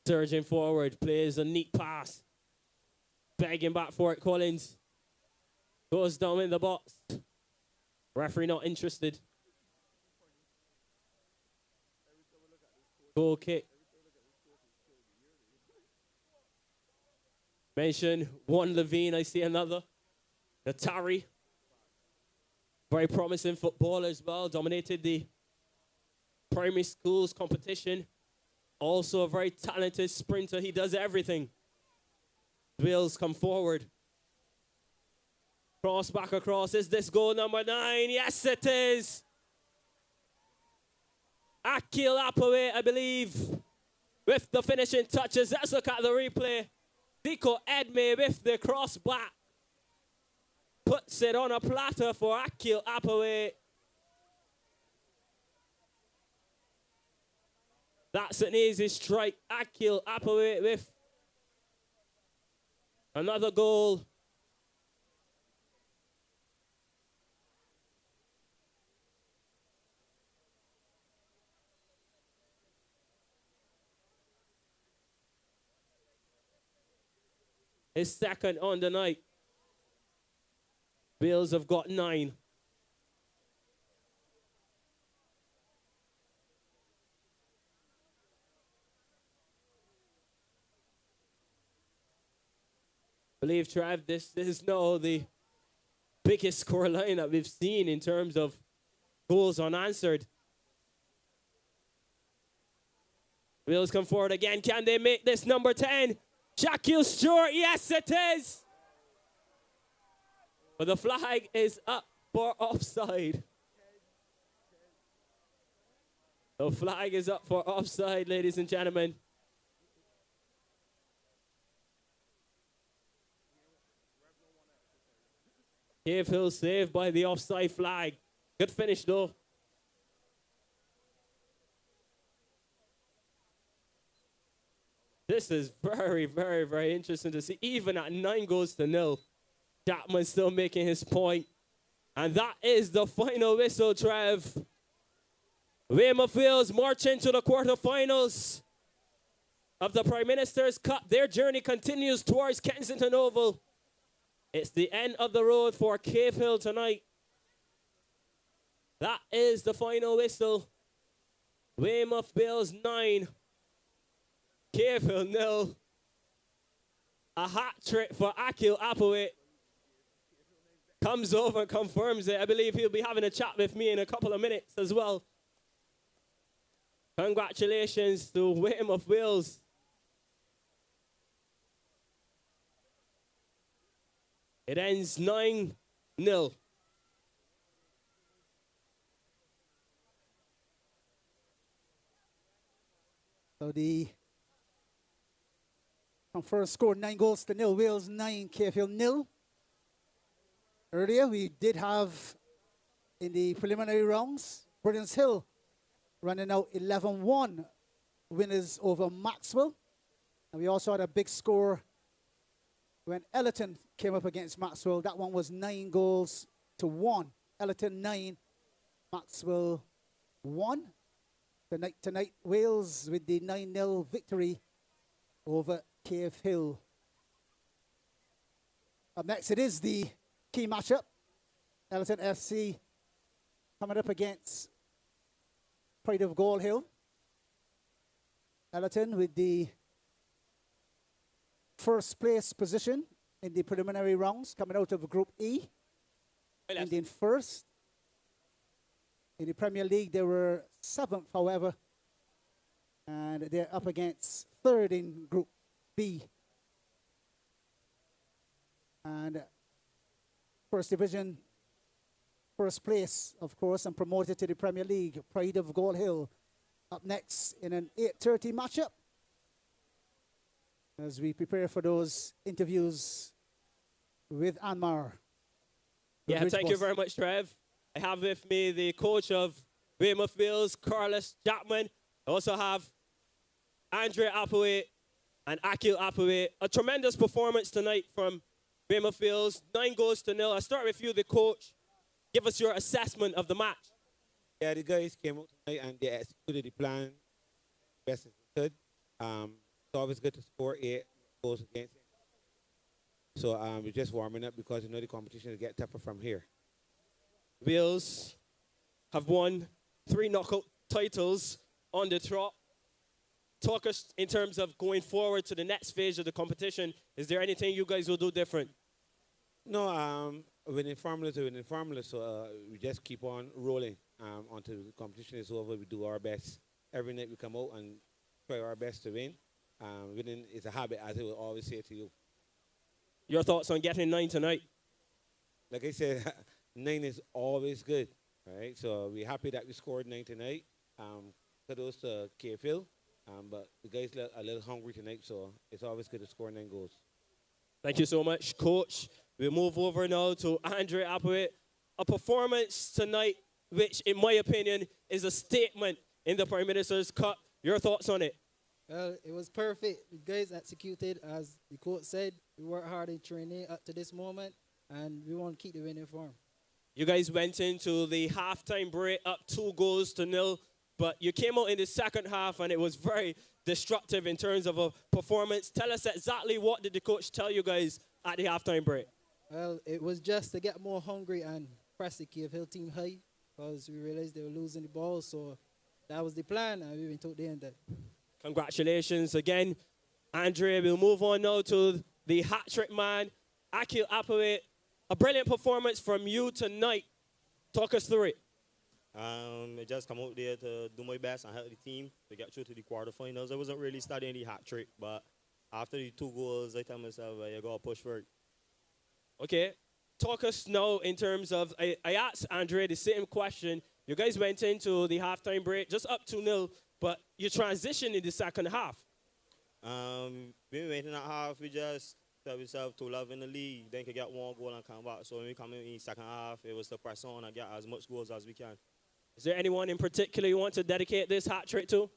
surging forward, plays a neat pass. Begging back for it, Collins. Goes down in the box. Referee not interested. Goal kick. Mention one Levine, I see another. Natari. Very promising footballer as well. Dominated the primary schools competition. Also a very talented sprinter. He does everything. Wales come forward. Cross back across. Is this goal number 9? Yes, it is. Akil Applewitt, I believe, with the finishing touches. Let's look at the replay. Diko Edme with the cross back. Puts it on a platter for Akil Applewitt. That's an easy strike. Akil Applewitt with another goal. His second on the night. Wales have got 9. I believe, Trav, this is now the biggest scoreline that we've seen in terms of goals unanswered. Wales come forward again. Can they make this number 10? Shaquille Stewart, yes it is. But the flag is up for offside. The flag is up for offside, ladies and gentlemen. Cave Hill saved by the offside flag. Good finish though. This is very, very, very interesting to see. Even at 9-0, Chapman still making his point. And that is the final whistle, Trev. Weymouth Wales march into the quarterfinals of the Prime Minister's Cup. Their journey continues towards Kensington Oval. It's the end of the road for Cave Hill tonight. That is the final whistle. Weymouth Wales 9. Cave Hill 0. A hat trick for Akil Applewitt. Comes over and confirms it. I believe he'll be having a chat with me in a couple of minutes as well. Congratulations to Weymouth Wales. It ends 9-0. So the first score 9-0. Wales 9, Cave Hill 0. Earlier we did have in the preliminary rounds, Brilliance Hill running out 11-1 winners over Maxwell. And we also had a big score when Ellerton came up against Maxwell. That one was 9-1. Ellerton 9, Maxwell 1. Tonight, Wales with the 9-0 victory over Cave Hill. Up next, it is the key matchup. Ellerton FC coming up against Pride of Gall Hill. Ellerton with the first place position in the preliminary rounds, coming out of Group E. Ending first. In the Premier League, they were 7th, however, and they're up against 3rd in Group B. And first division, first place, of course, and promoted to the Premier League, Pride of Gall Hill. Up next in an 8:30 matchup as we prepare for those interviews with Anmar. Yeah, thank you very much, Trev. I have with me the coach of Weymouth Wales, Carlos Jackman. I also have Andre Applewhite and Akil Applewhite. A tremendous performance tonight from Weymouth Wales, 9-0. I'll start with you, the coach. Give us your assessment of the match. Yeah, the guys came out tonight and they executed the plan best as they could. It's always good to score 8 goals against it. So we're just warming up because the competition will get tougher from here. Wales have won 3 knockout titles on the trot. Talk us in terms of going forward to the next phase of the competition. Is there anything you guys will do different? No, winning formulas are winning formulas, so we just keep on rolling until the competition is over. We do our best. Every night we come out and try our best to win. Winning is a habit, as I will always say to you. Your thoughts on getting 9 tonight? Like I said, 9 is always good, right? So we're happy that we scored 9 tonight. Kudos to KFL, but the guys are a little hungry tonight, so it's always good to score 9 goals. Thank you so much, Coach. We'll move over now to Andre Applewhite. A performance tonight, which, in my opinion, is a statement in the Prime Minister's Cup. Your thoughts on it? Well, it was perfect. The guys executed, as the coach said. We worked hard in training up to this moment, and we want to keep the winning form. You guys went into the halftime break up 2-0, but you came out in the second half, and it was very destructive in terms of a performance. Tell us exactly what did the coach tell you guys at the halftime break? Well, it was just to get more hungry and press the Cave Hill team high because we realized they were losing the ball. So that was the plan, and we went to the end of that. Congratulations again, Andre. We'll move on now to the hat-trick man, Akil Applewhite. A brilliant performance from you tonight. Talk us through it. I just come out there to do my best and help the team to get through to the quarterfinals. I wasn't really studying the hat trick, but after the 2 goals, I tell myself, you got to push for it. Okay. Talk us now in terms of, I asked Andre the same question. You guys went into the halftime break just up 2-0, but you transitioned in the second half. When we went in that half, we just tell ourselves to love in the league, then could get 1 goal and come back. So when we come in the second half, it was to press on and get as much goals as we can. Is there anyone in particular you want to dedicate this hat trick to?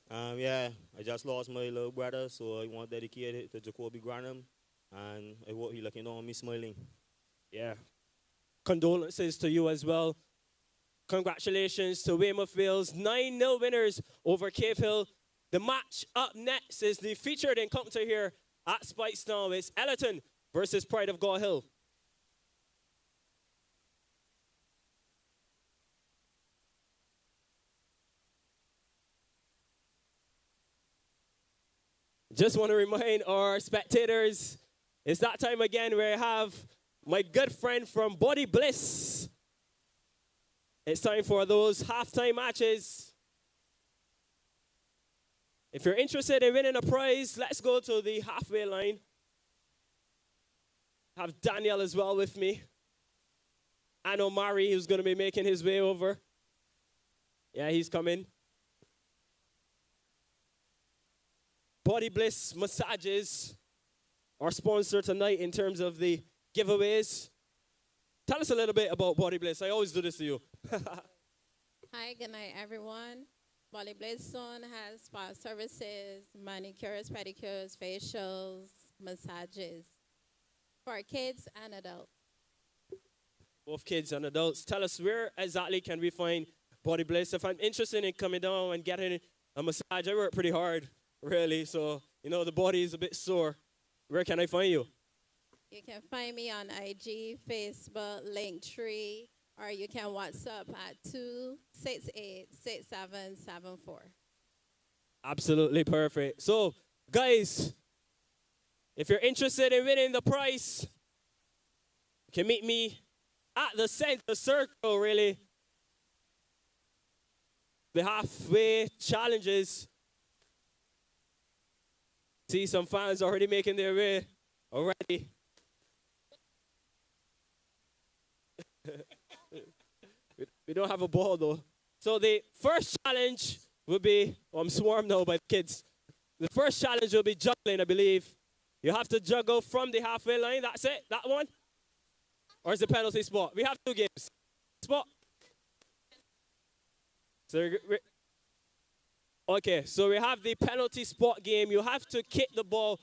Yeah, I just lost my little brother, so I want to dedicate it to Jacoby Granham, and I hope he looking on me smiling. Yeah. Condolences to you as well. Congratulations to Weymouth Wales, 9-0 winners over Cave Hill. The match up next is the featured encounter here at Spikes now. It's Ellerton versus Pride of Gall Hill. Just want to remind our spectators, it's that time again where I have my good friend from Body Bliss. It's time for those halftime matches. If you're interested in winning a prize, let's go to the halfway line. I have Daniel as well with me. And Omari, who's going to be making his way over. Yeah, he's coming. Body Bliss Massages, our sponsor tonight in terms of the giveaways. Tell us a little bit about Body Bliss. I always do this to you. Hi, good night, everyone. Body Blade Zone has spa services, manicures, pedicures, facials, massages for kids and adults. Both kids and adults. Tell us, where exactly can we find Body Bliss? If I'm interested in coming down and getting a massage, I work pretty hard, really. So, you know, the body is a bit sore. Where can I find you? You can find me on IG, Facebook, Linktree, or you can WhatsApp at 268-6774. Absolutely perfect. So, guys, if you're interested in winning the prize, you can meet me at the center circle, really. The halfway challenges. See some fans already making their way already. We don't have a ball though. So the first challenge will be, oh, I'm swarmed now by kids. The first challenge will be juggling, I believe. You have to juggle from the halfway line. That's it? That one? Or is it penalty spot? We have two games. Spot. So okay, so we have the penalty spot game. You have to kick the ball.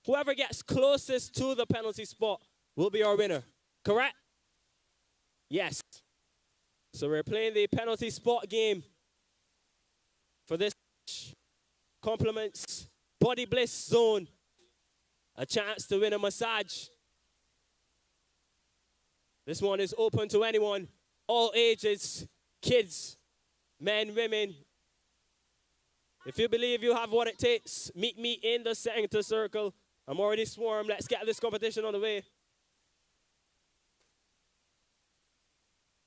Whoever gets closest to the penalty spot will be our winner. Correct? Yes. So we're playing the penalty spot game for this compliments Body Bliss Zone. A chance to win a massage. This one is open to anyone, all ages, kids, men, women. If you believe you have what it takes, meet me in the center circle. I'm already swarmed. Let's get this competition on the way.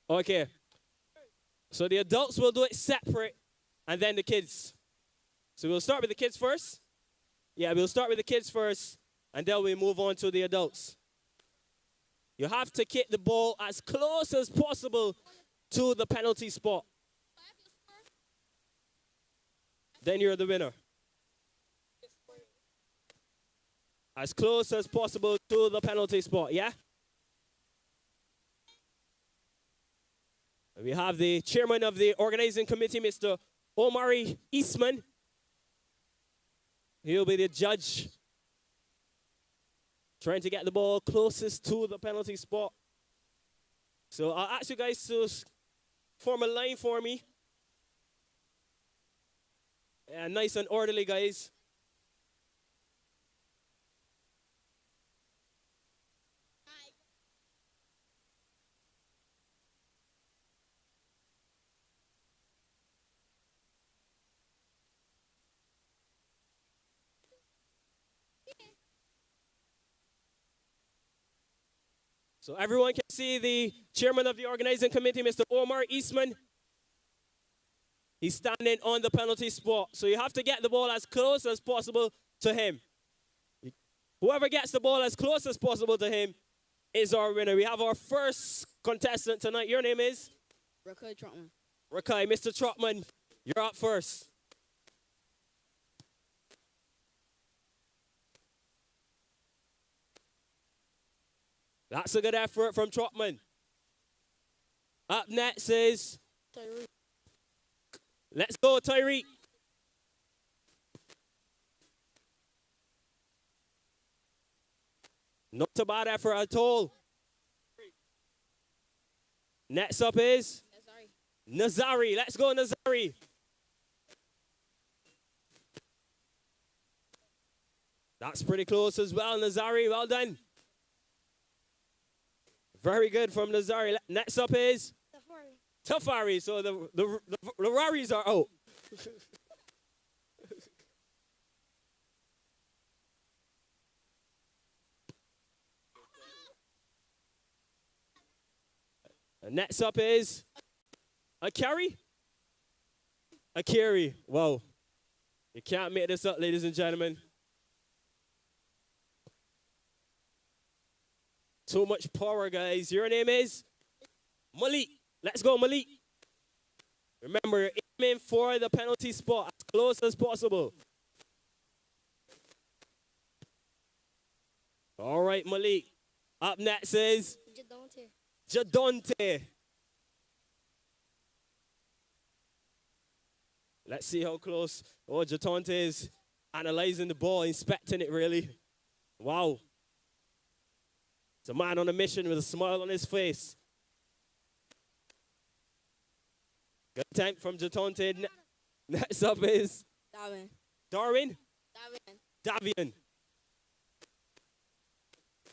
Okay. So the adults will do it separate, and then the kids. So we'll start with the kids first. Yeah, we'll start with the kids first, and then we move on to the adults. You have to kick the ball as close as possible to the penalty spot. Then you're the winner. As close as possible to the penalty spot, yeah? We have the chairman of the organizing committee, Mr. Omari Eastman. He'll be the judge. Trying to get the ball closest to the penalty spot. So I'll ask you guys to form a line for me. Yeah, nice and orderly, guys. So everyone can see the chairman of the organizing committee, Mr. Omar Eastman. He's standing on the penalty spot. So you have to get the ball as close as possible to him. Whoever gets the ball as close as possible to him is our winner. We have our first contestant tonight. Your name is? Rakai Trotman. Rakai. Mr. Trotman, you're up first. That's a good effort from Trotman. Up next is... Tyreek. Let's go, Tyreek. Not a bad effort at all. Next up is Nazari. Let's go, Nazari. That's pretty close as well, Nazari. Well done. Very good from Nazari. Next up is Tafari. So the Raris are out. And next up is Akari. Akiri. Wow. You can't make this up, ladies and gentlemen. Too much power, guys. Your name is Malik. Let's go, Malik. Remember, aiming for the penalty spot as close as possible. All right, Malik. Up next is Jadonte. Let's see how close. Oh, Jatonte is analyzing the ball, inspecting it really. Wow. It's a man on a mission with a smile on his face. Good attempt from Jatonte. Next up is Darwin. Davian.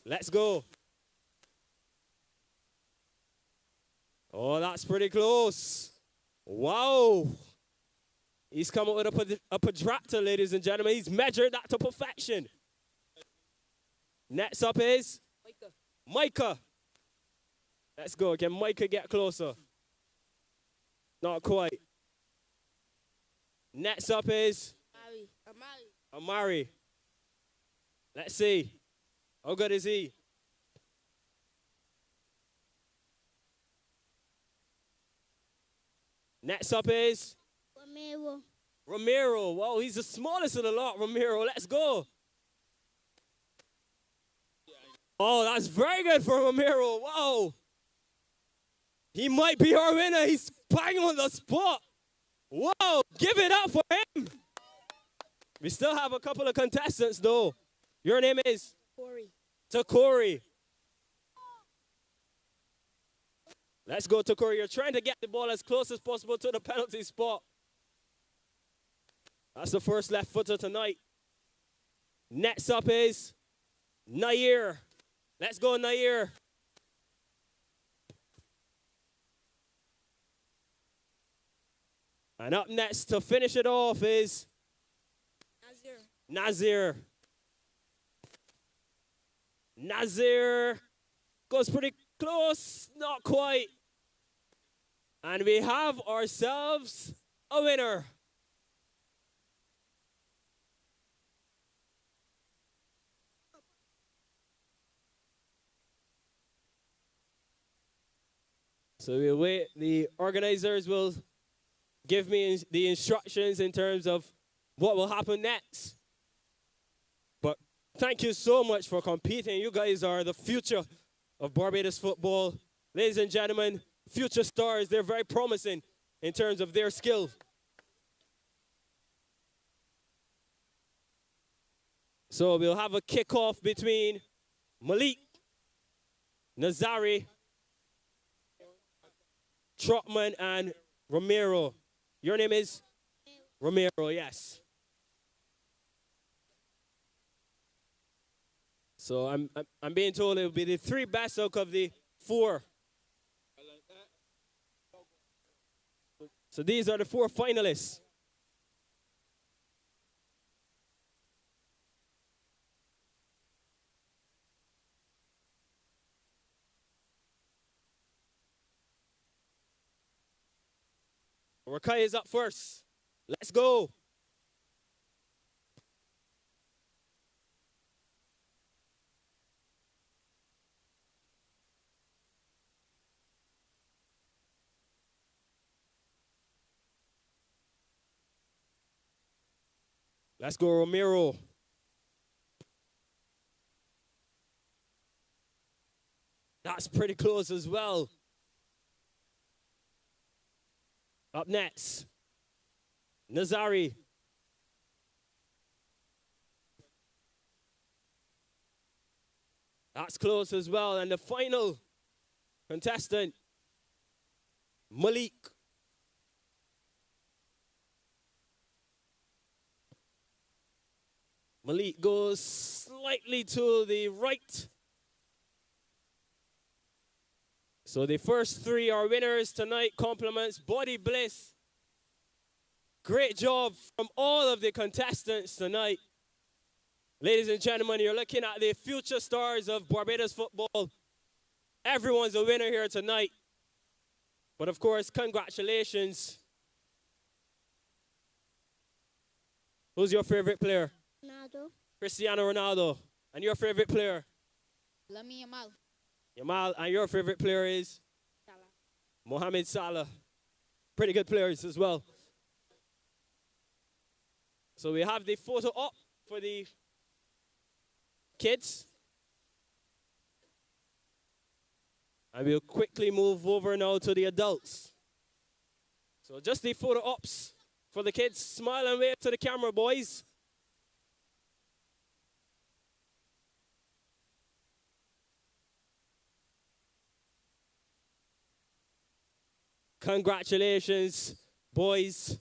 Let's go. Oh, that's pretty close. Wow. He's come up with a protractor, ladies and gentlemen. He's measured that to perfection. Next up is Micah. Let's go. Can Micah get closer? Not quite. Next up is Amari. Let's see. How good is he? Next up is Romero. Wow, he's the smallest of the lot, Romero. Let's go. Oh, that's very good for Romero. Wow. He might be our winner. He's bang on the spot. Whoa, give it up for him. We still have a couple of contestants, though. Your name is? Takori. Let's go, Takori. You're trying to get the ball as close as possible to the penalty spot. That's the first left footer tonight. Next up is Nair. Let's go, Nair. And up next to finish it off is Nazir. Nazir goes pretty close, not quite. And we have ourselves a winner. So we'll wait. The organizers will give me the instructions in terms of what will happen next. But thank you so much for competing. You guys are the future of Barbados football. Ladies and gentlemen, future stars. They're very promising in terms of their skill. So we'll have a kickoff between Malik, Nazari, Trotman, and Romero. Your name is? Romero, yes. So I'm being told it will be the three best out of the four. So these are the four finalists. Rakai is up first. Let's go. Let's go, Romero. That's pretty close as well. Up next, Nazari. That's close as well. And the final contestant, Malik. Malik goes slightly to the right. So the first three are winners tonight. Compliments, Body Bliss. Great job from all of the contestants tonight. Ladies and gentlemen, you're looking at the future stars of Barbados football. Everyone's a winner here tonight. But of course, congratulations. Who's your favorite player? Ronaldo. Cristiano Ronaldo. And your favorite player? Lamine Yamal. Yamal. And your favorite player is? Salah. Mohamed Salah. Pretty good players as well. So we have the photo up for the kids. And we'll quickly move over now to the adults. So just the photo ops for the kids. Smile and wave to the camera, boys. Congratulations, boys.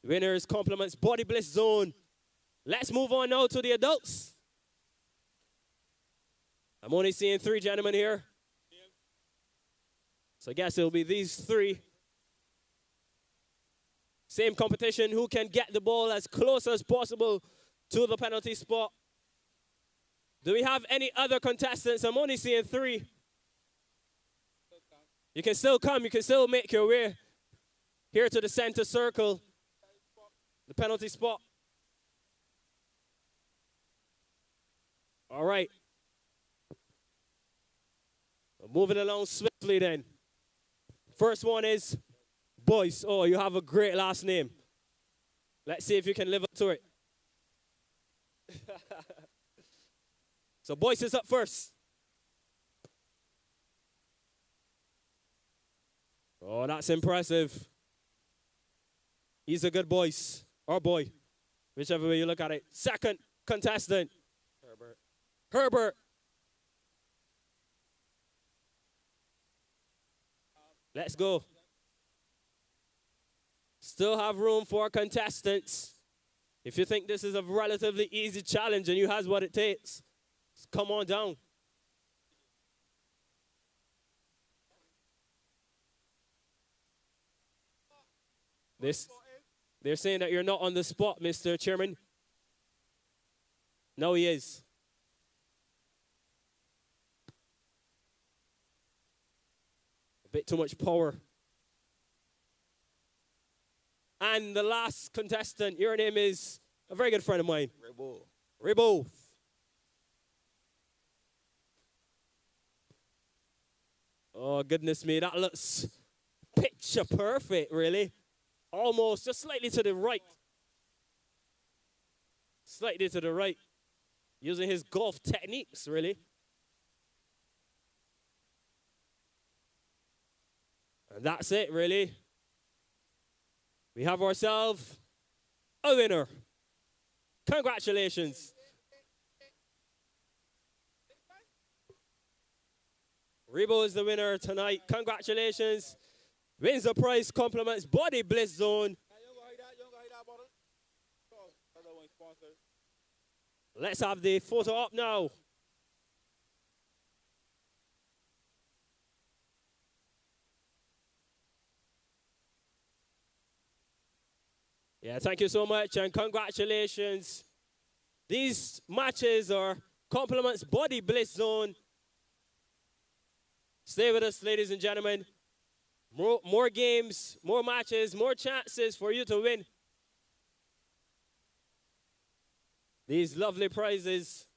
Winners, compliments, Body Bliss Zone. Let's move on now to the adults. I'm only seeing 3 gentlemen here. So I guess it'll be these 3. Same competition, who can get the ball as close as possible to the penalty spot. Do we have any other contestants? I'm only seeing 3. You can still come, you can still make your way here to the center circle, the penalty spot. All right. Moving along swiftly then. First one is Boyce. Oh, you have a great last name. Let's see if you can live up to it. So Boyce is up first. Oh, that's impressive. He's a good Boyce, or boy, whichever way you look at it. Second contestant, Herbert. Let's go. Still have room for contestants. If you think this is a relatively easy challenge and you has what it takes, come on down. They're saying that you're not on the spot, Mr. Chairman. No, he is. A bit too much power. And the last contestant, your name is a very good friend of mine. Rebo. Oh, goodness me, that looks picture perfect, really. Almost, just slightly to the right. Slightly to the right. Using his golf techniques, really. And that's it, really. We have ourselves a winner. Congratulations. Rebo is the winner tonight. Congratulations. Wins the prize, compliments, Body Bliss Zone. Let's have the photo up now. Yeah, thank you so much and congratulations. These matches are compliments, Body Bliss Zone. Stay with us, ladies and gentlemen. More games, more matches, more chances for you to win these lovely prizes.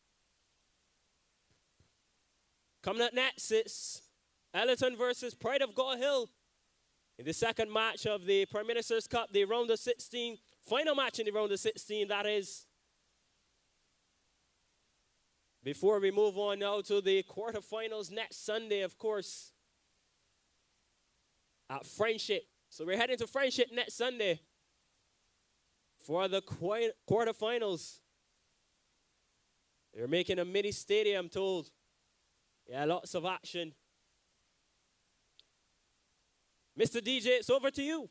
Coming up next, it's Ellerton versus Pride of Gall Hill in the second match of the Prime Minister's Cup, the round of 16, final match in the round of 16, that is. Before we move on now to the quarterfinals next Sunday, of course, at Friendship. So we're heading to Friendship next Sunday for the quarterfinals. They're making a mini stadium, I'm told. Yeah, lots of action. Mr. DJ, it's over to you.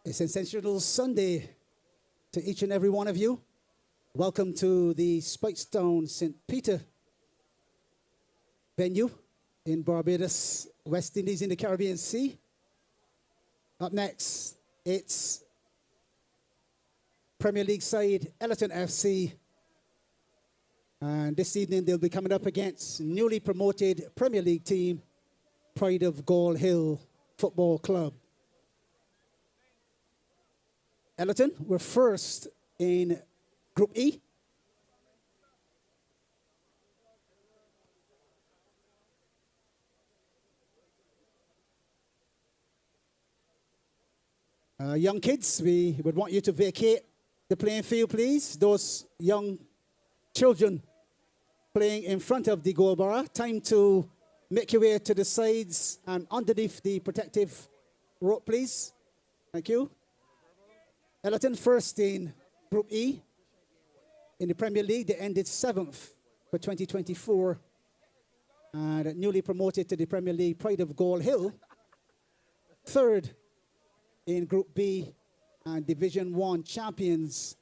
It's a sensational Sunday to each and every one of you. Welcome to the Spikestown St. Peter venue in Barbados, West Indies in the Caribbean Sea. Up next, it's Premier League side Ellerton FC. And this evening they'll be coming up against newly promoted Premier League team, Pride of Gall Hill Football Club. Ellerton were first in Group E. Young kids, we would want you to vacate the playing field, please. Those young children playing in front of the goal bar. Time to make your way to the sides and underneath the protective rope, please. Thank you. Ellerton first in Group E. In the Premier League, they ended 7th for 2024. And newly promoted to the Premier League, Pride of Gall Hill. Third in Group B, and Division 1 champions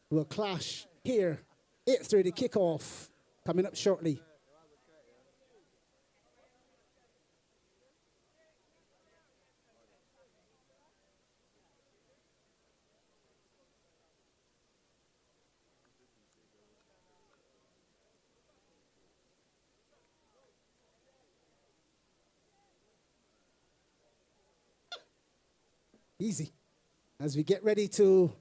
will clash here. 8:30 kickoff coming up shortly. Easy. As we get ready to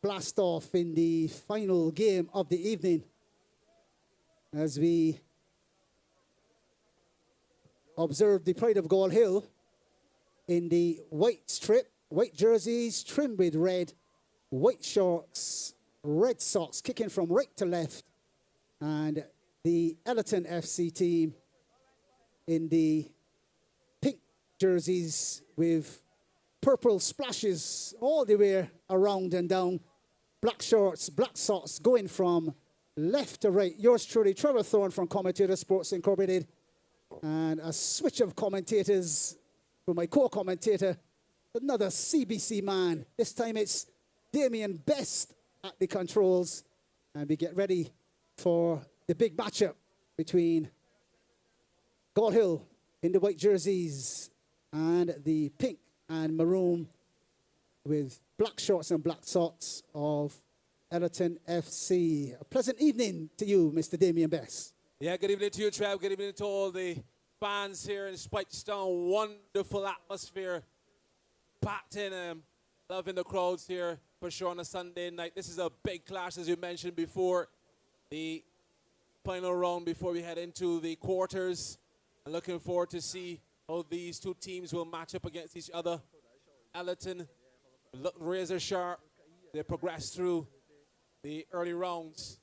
blast off in the final game of the evening, as we observe the Pride of Gall Hill in the white strip, white jerseys trimmed with red, white shorts, red socks kicking from right to left, and the Ellerton FC team in the pink jerseys with purple splashes all the way around and down. Black shorts, black socks going from left to right. Yours truly, Trevor Thorne from Commentator Sports Incorporated. And a switch of commentators for my co-commentator, another CBC man. This time it's Damien Best at the controls. And we get ready for the big matchup between Gall Hill in the white jerseys and the pink and maroon with black shorts and black socks of Ellerton FC. A pleasant evening to you, Mr. Damien Best. Yeah, good evening to you, Trev. Good evening to all the fans here in Spikestown. Wonderful atmosphere. Packed in. Loving the crowds here for sure on a Sunday night. This is a big clash, as you mentioned before. The final round before we head into the quarters. I'm looking forward to see how these two teams will match up against each other. Ellerton look razor sharp. They progress through the early rounds.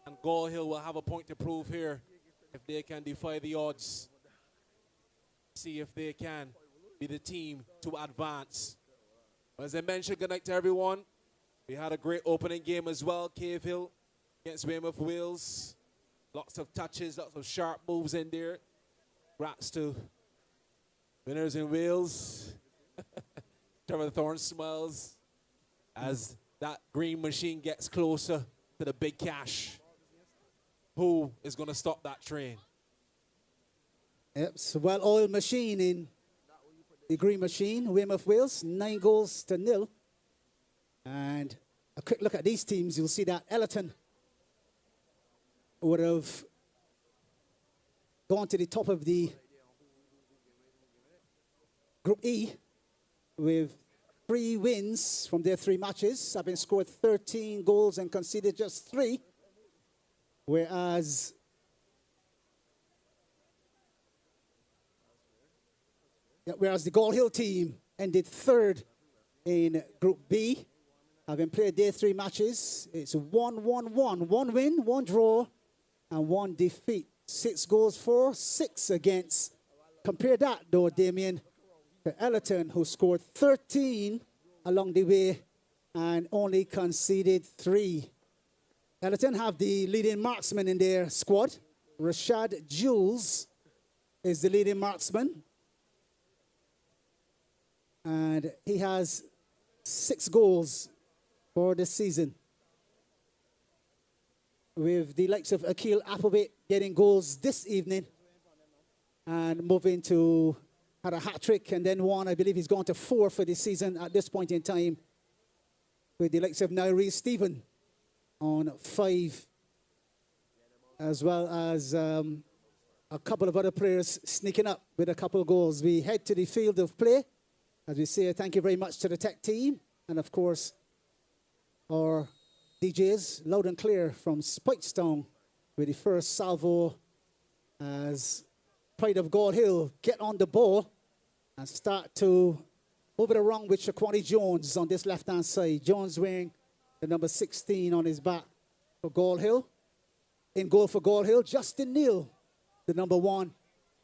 And Gall Hill will have a point to prove here if they can defy the odds. See if they can be the team to advance. As I mentioned, good night to everyone. We had a great opening game as well. Cave Hill against Weymouth Wales. Lots of touches, lots of sharp moves in there. Congrats to winners in Wales. Trevor Thorne smiles as that green machine gets closer to the big cash. Who is going to stop that train? Yep, it's a well-oiled machine in the green machine. Weymouth Wales, 9-0. And a quick look at these teams, you'll see that Ellerton would have gone to the top of the Group E with 3 wins from their 3 matches, having scored 13 goals and conceded just 3. Whereas the Gall Hill team ended 3rd in Group B, having played their 3 matches. It's 1-1-1, 1 win, 1 draw, and 1 defeat. 6 goals for, 6 against. Compare that, though, Damien, to Ellerton, who scored 13 along the way and only conceded 3. Ellerton have the leading marksman in their squad. Rashad Jules is the leading marksman. and he has 6 goals for this season, with the likes of Akil Appleby getting goals this evening and moving to, had a hat-trick and then one. I believe he's gone to 4 for this season at this point in time, with the likes of Nairi Stephen on 5, as well as a couple of other players sneaking up with a couple of goals. We head to the field of play. As we say, thank you very much to the tech team, and of course, our DJs, loud and clear from Spikestown, with the first salvo as Pride of Gall Hill get on the ball and start to move it around with Shaquani Jones on this left-hand side. Jones wearing the number 16 on his back for Gall Hill. In goal for Gall Hill, Justin Neal, the number 1.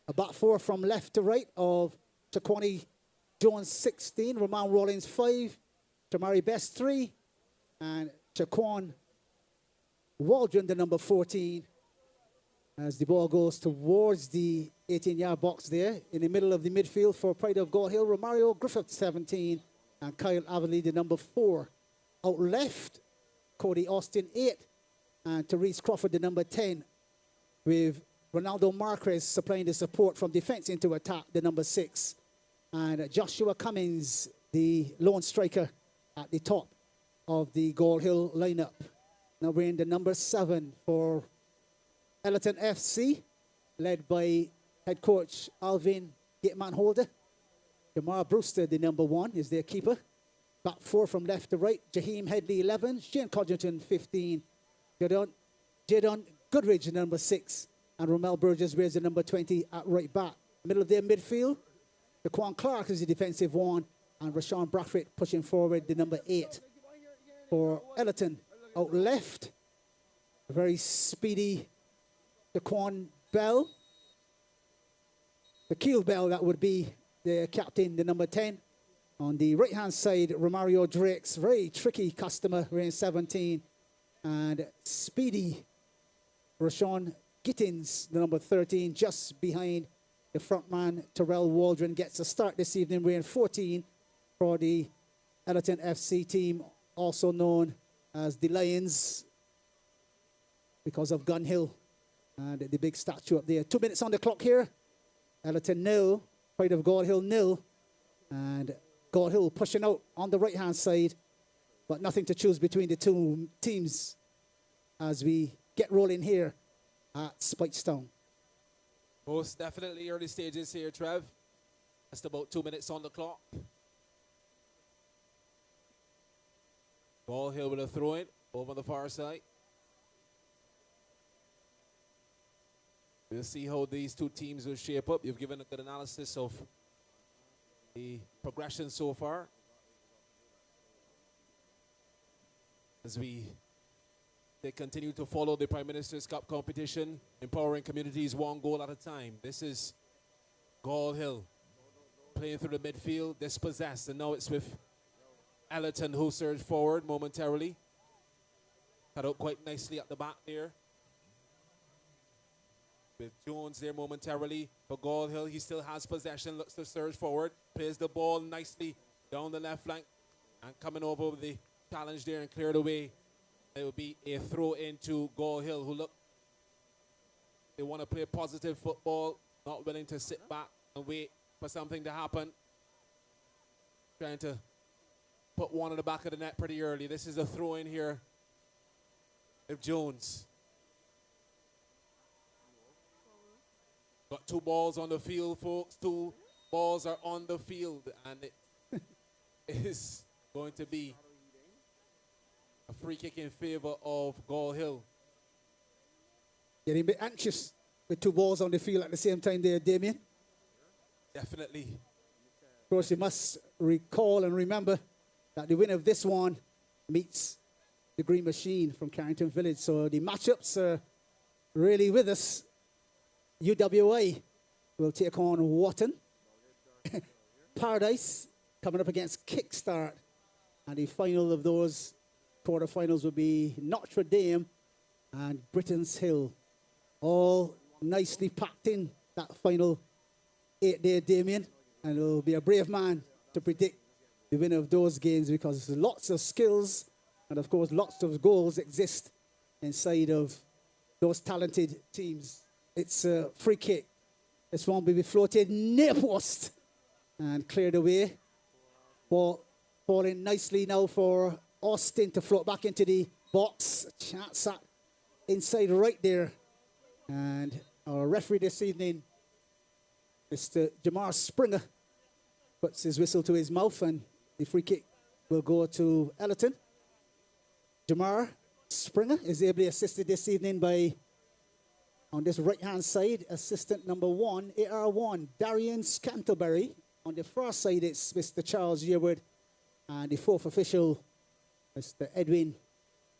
A back 4 from left to right of Shaquani Jones 16, Roman Rollins 5, Tamari Best 3, and Shaquan Waldron, the number 14, as the ball goes towards the 18-yard box there. In the middle of the midfield for Pride of Gall Hill, Romario Griffith 17, and Kyle Avelley, the number 4. Out left, Cody Austin 8, and Therese Crawford, the number 10, with Ronaldo Marquez supplying the support from defense into attack, the number 6. And Joshua Cummins, the lone striker at the top of the Gall Hill lineup. Now we're in the number 7 for Ellerton FC, led by head coach Alvin Gateman Holder. Jamar Brewster, the number 1, is their keeper. Back 4 from left to right. Jaheim Headley, 11. Shane Codrington, 15. Jadon Goodridge, number 6. And Romel Burgess wears the number 20 at right back. Middle of their midfield, Daquan Clark is the defensive 1. And Rashawn Braffett pushing forward, the number 8 for Ellerton. Out left, a very speedy Daquan Bell. Akil Bell, that would be the captain, the number 10. On the right-hand side, Romario Drakes, very tricky customer, wearing 17. And speedy Rashawn Gittins, the number 13, just behind the front man. Terrell Waldron gets a start this evening, wearing 14 for the Ellerton FC team, also known as the Lions because of Gun Hill and the big statue up there. 2 minutes on the clock here. Ellerton 0, Pride of Gall Hill 0. And Gall Hill pushing out on the right-hand side, but nothing to choose between the two teams as we get rolling here at Spikestown. Most definitely early stages here, Trev. Just about 2 minutes on the clock. Gall Hill with a throw-in over on the far side. We'll see how these two teams will shape up. You've given a good analysis of the progression so far. As they continue to follow the Prime Minister's Cup competition, empowering communities 1 goal at a time. This is Gall Hill playing through the midfield, dispossessed, and now it's with Ellerton, who surged forward momentarily. Cut out quite nicely at the back there. With Jones there momentarily for Gall Hill. He still has possession, looks to surge forward, plays the ball nicely down the left flank, and coming over with the challenge there and cleared away. It will be a throw into Gall Hill, who look, they want to play positive football, not willing to sit back and wait for something to happen. Trying to put one in the back of the net pretty early. This is a throw in here of Jones. Got 2 balls on the field, folks. 2 balls are on the field, and it is going to be a free kick in favor of Gall Hill. Getting a bit anxious with 2 balls on the field at the same time there, Damien. Definitely. Of course, you must recall and remember that the winner of this one meets the Green Machine from Carrington Village. So the matchups are really with us. UWA will take on Wharton. Paradise coming up against Kickstart. And the final of those quarterfinals will be Notre Dame and Britain's Hill. All nicely packed in that final 8 there, Damien. And it'll be a brave man to predict the winner of those games because lots of skills and, of course, lots of goals exist inside of those talented teams. It's a free kick. This one will be floated near post and cleared away. Ball falling nicely now for Austin to float back into the box. Chance at inside right there. And our referee this evening, Mr. Jamar Springer, puts his whistle to his mouth and the free kick will go to Ellerton. Jamar Springer is ably assisted this evening by, on this right-hand side, assistant number 1, AR1, Darian Scantlebury. On the far side, it's Mr. Charles Yearwood. And the fourth official, Mr. Edwin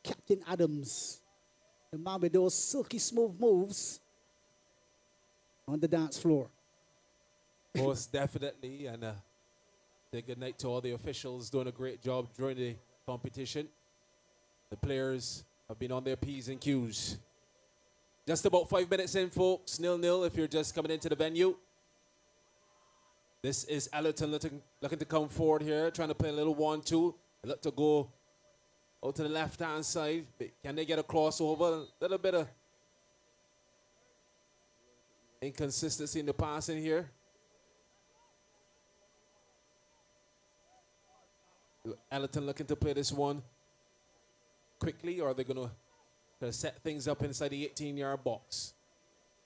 Captain Adams. The man with those silky smooth moves on the dance floor. Most definitely. And say good night to all the officials doing a great job during the competition. The players have been on their P's and Q's. Just about 5 minutes in, folks. 0-0 if you're just coming into the venue. This is Ellerton looking to come forward here, trying to play a little 1-2. They look to go out to the left-hand side. Can they get a crossover? A little bit of inconsistency in the passing here. Ellerton looking to play this one quickly, or are they going to set things up inside the 18-yard box?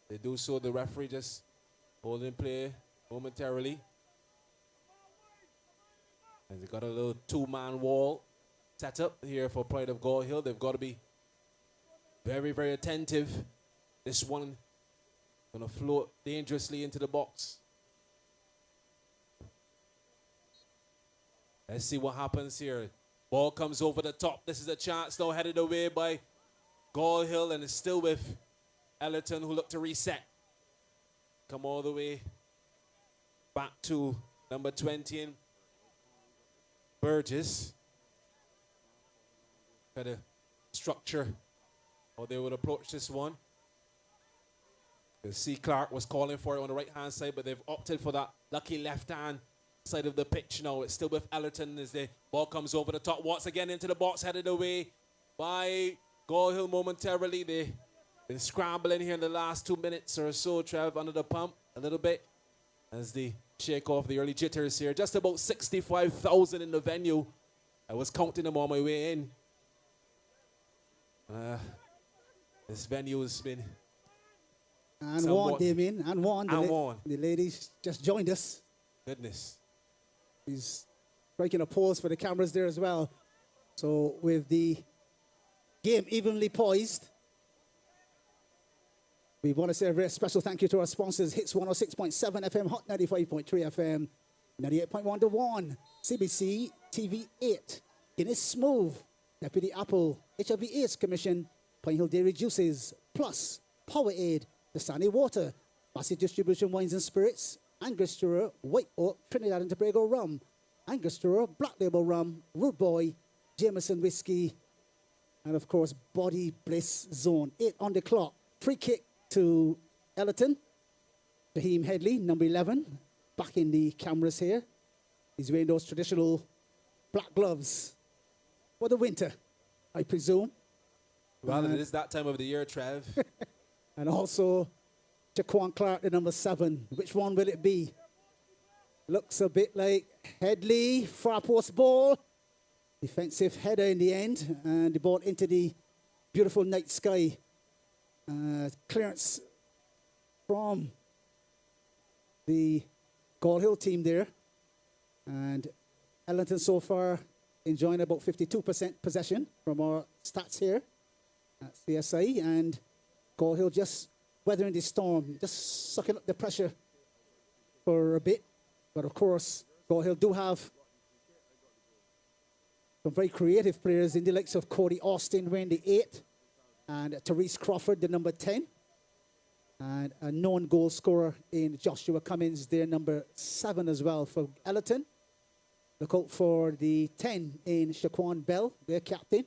They do so, the referee just holding play momentarily. And they got a little two-man wall set up here for Pride of Gall Hill. They've got to be very, very attentive. This one going to float dangerously into the box. Let's see what happens here. Ball comes over the top. This is a chance now headed away by Gall Hill, and it's still with Ellerton, who look to reset. Come all the way back to number 20 in Burgess. Kind of structure how they would approach this one. You see Clark was calling for it on the right-hand side, but they've opted for that lucky left-hand side of the pitch now. It's still with Ellerton as the ball comes over the top. Once again into the box, headed away by Gall Hill momentarily. They've been scrambling here in the last 2 minutes or so, Trev, under the pump a little bit as they shake off the early jitters here. Just about 65,000 in the venue. I was counting them on my way in. This venue has been and one, Damien, and one. The ladies just joined us. Goodness. He's striking a pose for the cameras there as well. So with the game evenly poised, we want to say a very special thank you to our sponsors, Hits 106.7 FM, Hot 95.3 FM, 98.1 to 1, CBC, TV 8, Guinness Smooth, Deputy Apple, HIV AIDS Commission, Pine Hill Dairy Juices, Plus, Powerade, The Sunny Water, Bassett Distribution Wines and Spirits, Angostura, White Oak, Trinidad and Tobago Rum, Angostura, Black Label Rum, Rude Boy, Jameson Whiskey, and of course, Body Bliss Zone. 8 on the clock. Free kick to Ellerton. Raheem Headley, number 11, back in the cameras here. He's wearing those traditional black gloves for the winter, I presume. Well, it is that time of the year, Trev. And also, Jaquan Clark, the number 7. Which one will it be? Looks a bit like Headley, far post ball. Defensive header in the end, and the ball into the beautiful night sky. Clearance from the Gall Hill team there. And Ellerton so far enjoying about 52% possession from our stats here at CSI. And Gall Hill just weathering the storm, just sucking up the pressure for a bit. But of course, Gall Hill do have some very creative players in the likes of Cody Austin wearing the 8 and Therese Crawford, the number 10. And a known goal scorer in Joshua Cummins, their number 7 as well for Ellerton. Look out for the 10 in Shaquan Bell, their captain.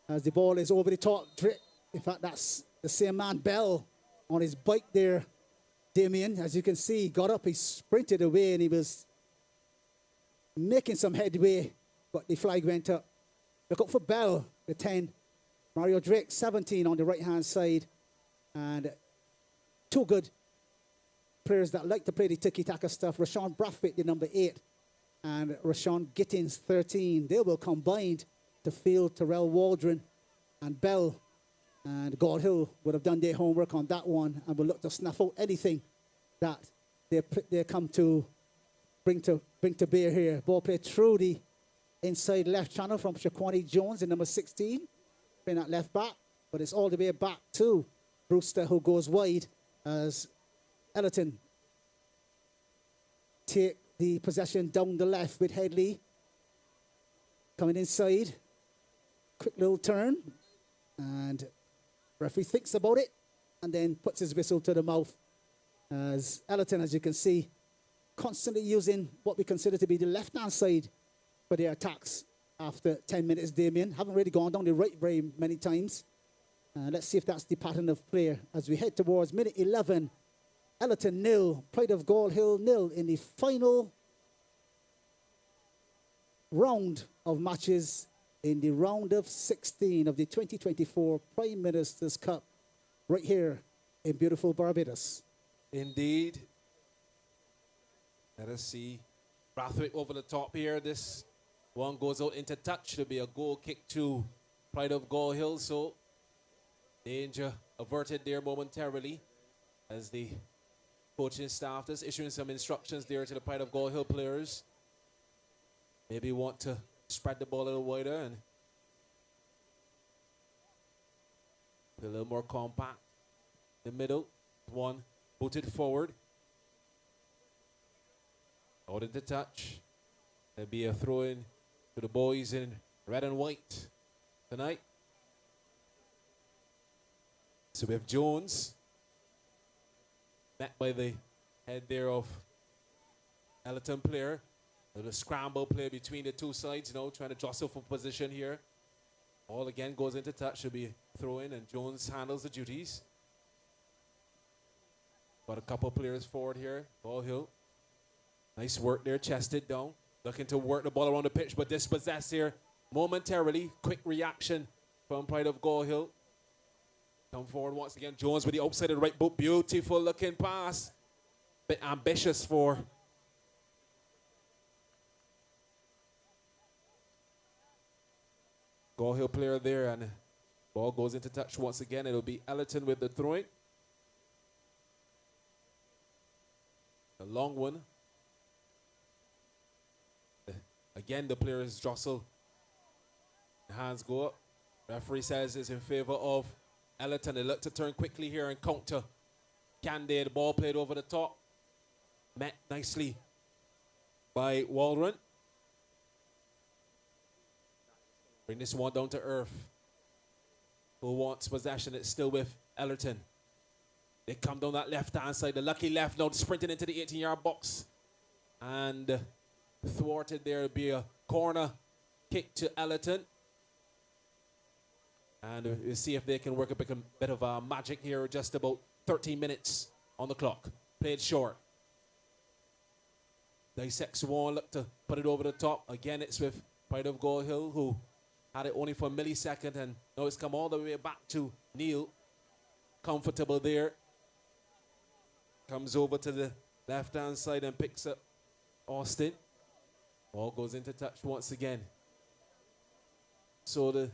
As the ball is over the top. In fact, that's the same man, Bell, on his bike there, Damien. As you can see, he got up, he sprinted away, and he was making some headway, but the flag went up. Look out for Bell, the 10. Mario Drake, 17 on the right-hand side. And two good players that like to play the tiki-taka stuff. Rashawn Brathwaite, the number 8. And Rashawn Gittins, 13. They will combine to field Terrell Waldron and Bell. And Gall Hill would have done their homework on that one and will look to snuff out anything that they come to bring to bear here. Ball played through the inside left channel from Shaquani Jones in number 16. Playing that left back, but it's all the way back to Brewster, who goes wide as Ellerton take the possession down the left with Headley coming inside. Quick little turn, and referee thinks about it and then puts his whistle to the mouth as Ellerton, as you can see, constantly using what we consider to be the left-hand side for their attacks after 10 minutes, Damien. Haven't really gone down the right very many times. Let's see if that's the pattern of play as we head towards minute 11. Ellerton 0, Pride of Gall Hill 0 in the final round of matches in the round of 16 of the 2024 Prime Minister's Cup right here in beautiful Barbados. Indeed. Let us see. Brathwaite over the top here. This one goes out into touch. It'll be a goal kick to Pride of Gall Hill. So danger averted there momentarily as the coaching staff is issuing some instructions there to the Pride of Gall Hill players. Maybe want to spread the ball a little wider and be a little more compact. The middle, one booted forward. Out into touch. There'll be a throw in to the boys in red and white tonight. So we have Jones, met by the head there of Ellerton player. A little scramble play between the two sides, trying to jostle for position here. All again goes into touch. Should be throw in, and Jones handles the duties. Got a couple players forward here. Gall Hill. Nice work there, chested down. Looking to work the ball around the pitch, but dispossessed here momentarily. Quick reaction from Pride of Gall Hill. Come forward once again. Jones with the outside of the right boot. Beautiful looking pass. Bit ambitious for Gall Hill player there, and ball goes into touch once again. It'll be Ellerton with the throw-in. A long one. Again, the players jostle. The hands go up. Referee says it's in favor of Ellerton. They look to turn quickly here and counter. Candy, the ball played over the top. Met nicely by Waldron. Bring this one down to earth. Who wants possession? It's still with Ellerton. They come down that left-hand side. The lucky left now sprinting into the 18-yard box. And thwarted there. Will be a corner kick to Ellerton. And we'll see if they can work a bit of magic here. Just about 13 minutes on the clock. Played short. Dissects one. Look to put it over the top. Again, it's with Pride of Gall Hill, who had it only for a millisecond, and now it's come all the way back to Neil. Comfortable there. Comes over to the left-hand side and picks up Austin. Ball goes into touch once again. So the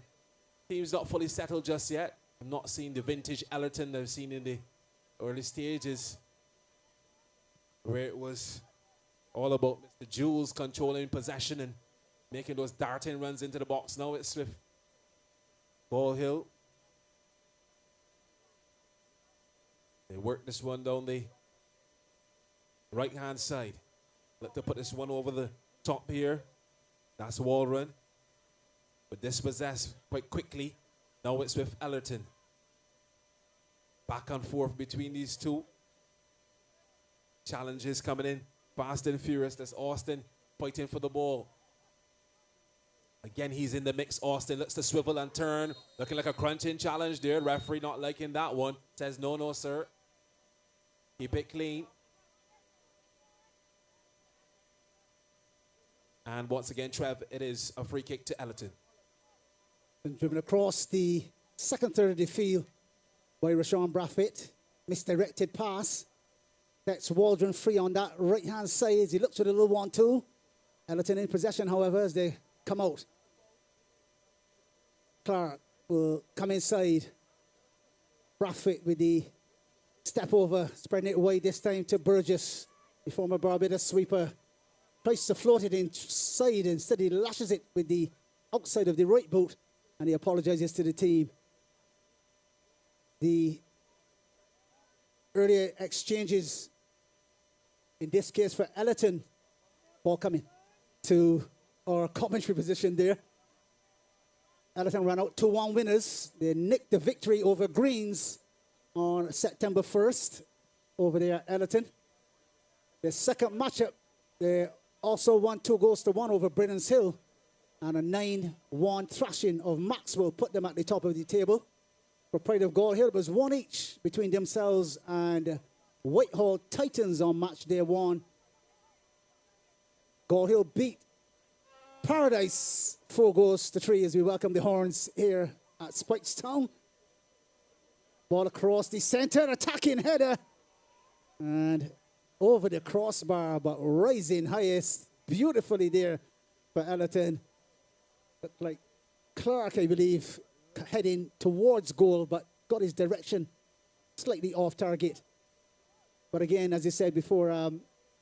team's not fully settled just yet. I'm not seeing the vintage Ellerton I've seen in the early stages, where it was all about Mr. Jules controlling possession and making those darting runs into the box. Now it's with Gall Hill. They work this one down the right-hand side. Look to put this one over the top here. That's Waldron. But dispossessed quite quickly. Now it's with Ellerton. Back and forth between these two. Challenges coming in fast and furious. That's Austin fighting for the ball. Again, he's in the mix. Austin looks to swivel and turn. Looking like a crunching challenge there. Referee not liking that one. Says, no, no, sir. Keep it clean. And once again, Trev, it is a free kick to Ellerton. And driven across the second third of the field by Rashawn Braffett. Misdirected pass. That's Waldron free on that right-hand side as he looks for the little 1-2. Ellerton in possession, however, as they come out. Clark will come inside. Braffett with the step over, spreading it wide this time to Burgess, the former Barbados sweeper. Tries to float it inside, instead he lashes it with the outside of the right boot, and he apologizes to the team. The earlier exchanges, in this case for Ellerton, ball coming to our commentary position there. Ellerton ran out 2-1 winners. They nicked the victory over Greens on September 1st over there at Ellerton. The second matchup, they also won 2-1 over Brennan's Hill, and a 9-1 thrashing of Maxwell put them at the top of the table. For Pride of Gall Hill, it was 1 each between themselves and Whitehall Titans on match day 1. Gall Hill beat Paradise 4-3 as we welcome the Horns here at Spikestown. Ball across the center, attacking header. And over the crossbar, but rising highest beautifully there for Ellerton. Looked like Clark, I believe, heading towards goal, but got his direction slightly off target. But again, as I said before,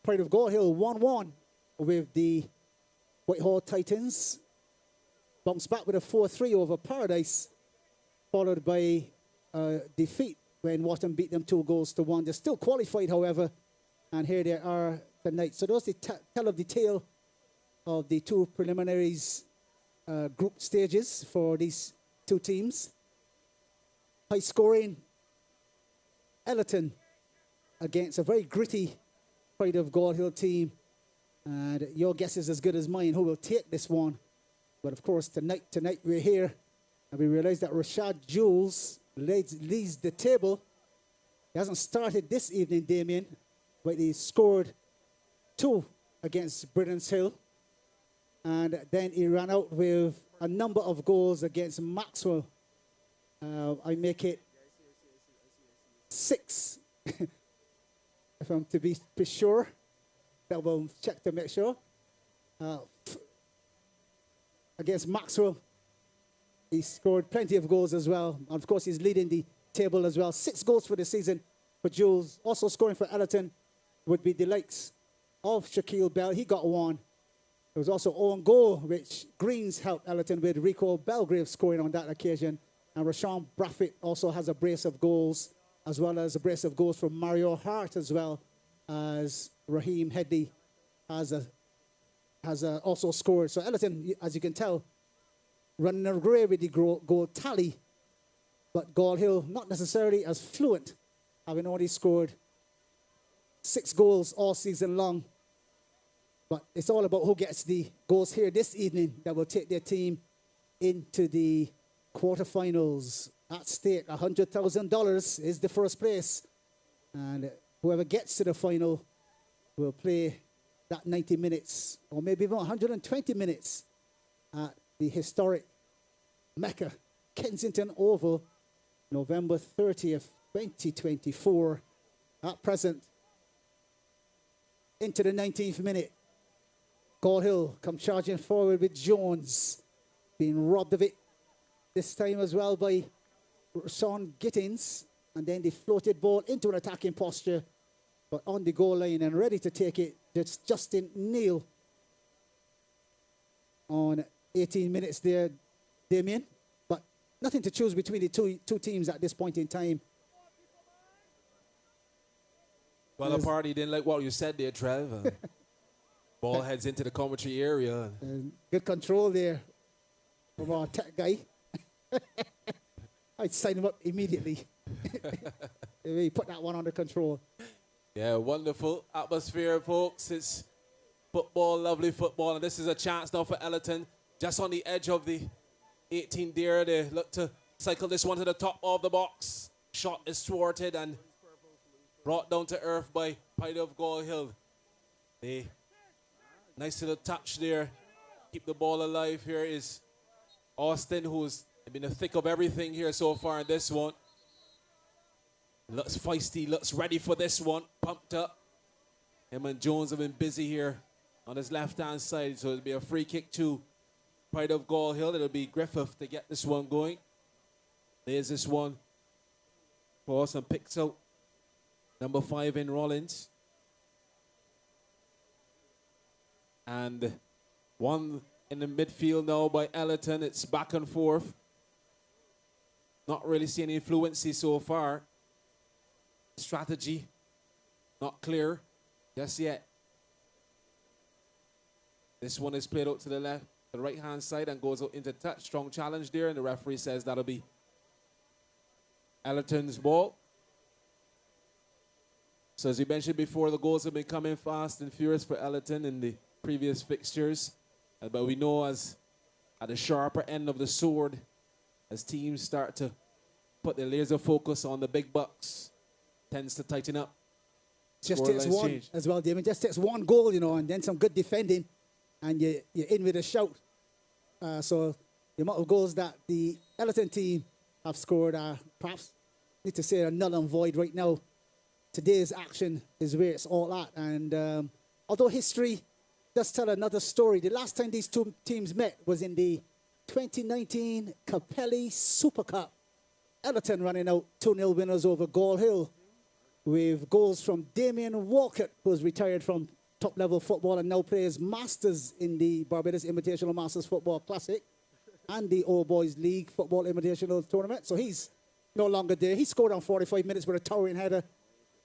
Pride of Gall Hill 1-1 with the Whitehall Titans. Bounced back with a 4-3 over Paradise, followed by a defeat when Wharton beat them 2-1. They're still qualified, however, and here they are tonight. So those tell of the tale of the two preliminaries group stages for these two teams. High scoring Ellerton against a very gritty Pride of Gall Hill team. And your guess is as good as mine who will take this one. But of course, tonight we're here and we realize that Rashad Jules leads the table. He hasn't started this evening, Damien, but he scored 2 against Britain's Hill. And then he ran out with a number of goals against Maxwell. I make it 6, if I'm to be sure. That will check to make sure. Against Maxwell, he scored plenty of goals as well. And of course, he's leading the table as well. 6 goals for the season for Jules. Also scoring for Ellerton would be the likes of Shaquille Bell. He got 1. There was also own goal, which Greens helped Ellerton with. Rico Belgrave scoring on that occasion. And Rashawn Braffett also has a brace of goals, as well as a brace of goals from Mario Hart, as well as Raheem Headley has also scored. So Ellerton, as you can tell, running away with the goal tally, but Gall Hill not necessarily as fluent, having only scored 6 goals all season long. But it's all about who gets the goals here this evening that will take their team into the quarterfinals. At stake, $100,000 is the first place. And whoever gets to the final will play that 90 minutes, or maybe even 120 minutes at the historic Mecca, Kensington Oval, November 30th, 2024. At present, into the 19th minute, Gall Hill come charging forward with Jones, being robbed of it this time as well by Sean Gittins, and then the floated ball into an attacking posture, but on the goal line and ready to take it, it's Justin Neal on 18 minutes there, Damien. But nothing to choose between the two teams at this point in time. Well, the party didn't like what you said there, Trev. Ball heads into the commentary area. Good control there from our tech guy. I'd sign him up immediately. He put that one under control. Yeah, wonderful atmosphere, folks. It's football, lovely football. And this is a chance now for Ellerton. Just on the edge of the 18 there. They look to cycle this one to the top of the box. Shot is thwarted and brought down to earth by Pride of Gall Hill. They Nice little touch there. Keep the ball alive. Here is Austin, who's been in the thick of everything here so far in this one. Looks feisty, looks ready for this one. Pumped up. Him and Jones have been busy here on his left-hand side, so it'll be a free kick to Pride of Gall Hill. It'll be Griffith to get this one going. There's this one. Cross and picks out number 5 in Rollins. And one in the midfield now by Ellerton. It's back and forth. Not really seeing any fluency so far. Strategy, not clear just yet. This one is played out to the left, the right-hand side and goes out into touch. Strong challenge there, and the referee says that'll be Ellerton's ball. So as we mentioned before, the goals have been coming fast and furious for Ellerton in the previous fixtures. But we know as at the sharper end of the sword, as teams start to put their laser focus on the big bucks, tends to tighten up. Just takes one as well, Damon. Just takes one goal, you know, and then some good defending, and you're in with a shout. So the amount of goals that the Ellerton team have scored are perhaps, need to say, are null and void right now. Today's action is where it's all at. And although history does tell another story, the last time these two teams met was in the 2019 Capelli Super Cup. Ellerton running out 2-0 winners over Gall Hill, with goals from Damien Walcott, who's retired from top-level football and now plays Masters in the Barbados Invitational Masters Football Classic and the All Boys League Football Invitational Tournament. So he's no longer there. He scored on 45 minutes with a towering header.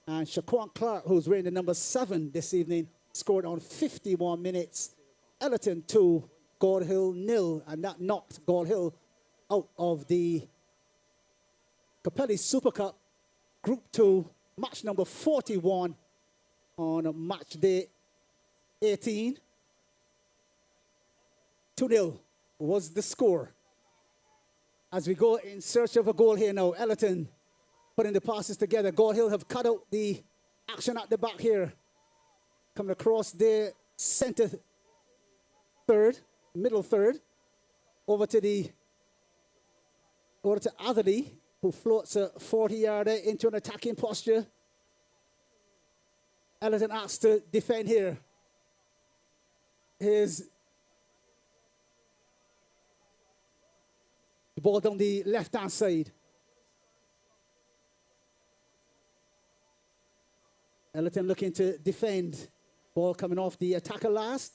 And Shaquan Clark, who's wearing the number 7 this evening, scored on 51 minutes. Ellerton 2, Gall Hill 0, and that knocked Gall Hill out of the Capelli Super Cup Group 2, match number 41 on match day 18. 2-0 was the score. As we go in search of a goal here now, Ellerton putting the passes together. Gall Hill have cut out the action at the back here. Coming across their center third, middle third, over to Atherley, who floats a 40-yarder into an attacking posture. Ellerton asks to defend here. Here's the ball down the left-hand side. Ellerton looking to defend. Ball coming off the attacker last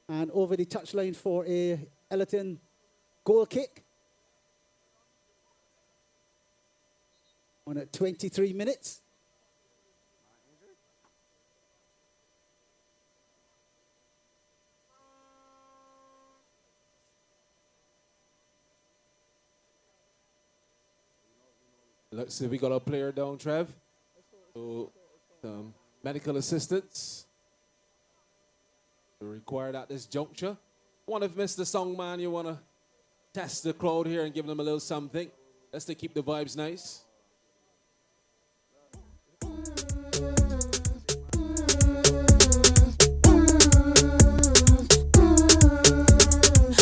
and over the touchline for a Ellerton goal kick. On at 23 minutes. Looks like we got a player down, Trev. So, medical assistance required at this juncture. One of Mr. Songman, you want to test the crowd here and give them a little something, just to keep the vibes nice.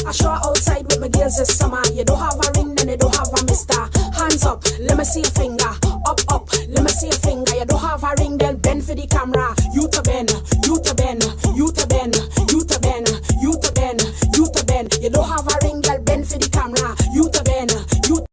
I shot outside with my girls this summer. You don't have a ring, then you don't have a mister. Hands up, let me see a finger. Up, up, let me see a finger. You don't have a ring, then bend for the camera. You to bend, you to bend, you to bend, you to bend, you to bend, you to bend. You don't have a ring, girl, bend for the camera. You to bend, you.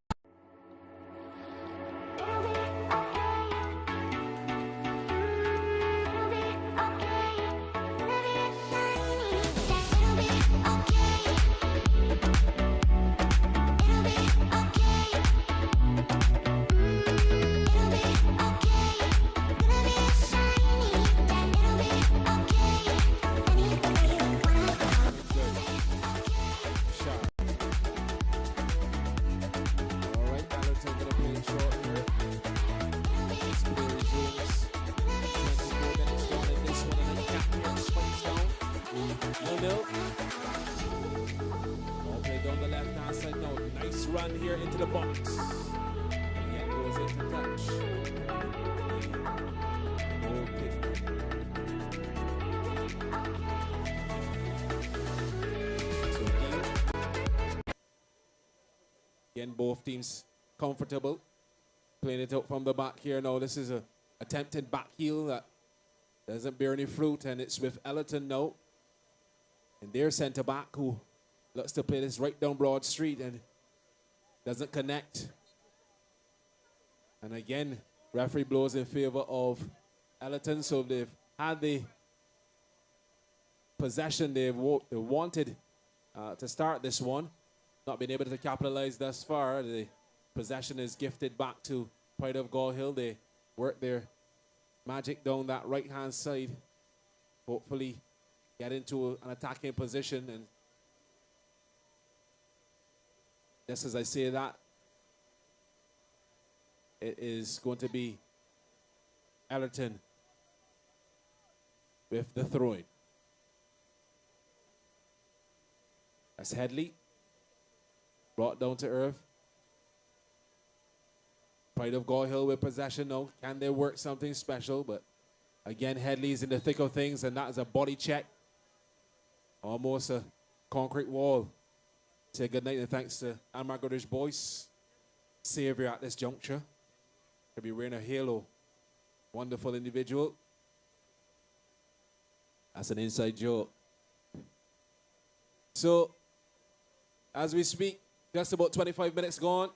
Again, both teams comfortable. Playing it out from the back here. Now this is a attempted back heel that doesn't bear any fruit, and it's with Ellerton now. And their centre back who looks to play this right down Broad Street and doesn't connect. And again, referee blows in favor of Ellerton, so they've had the possession they wanted to start this one. Not been able to capitalize thus far. The possession is gifted back to Pride of Gall Hill. They work their magic down that right-hand side. Hopefully get into an attacking position. And just as I say that, it is going to be Ellerton with the throw-in. That's Headley. Brought down to earth. Pride of Gall Hill with possession now. Can they work something special? But again, Headley's in the thick of things, and that is a body check. Almost a concrete wall. Say good night and thanks to Anne Margaret Boyce, savior at this juncture. Could be wearing a halo. Wonderful individual. That's an inside joke. So, as we speak, just about 25 minutes gone.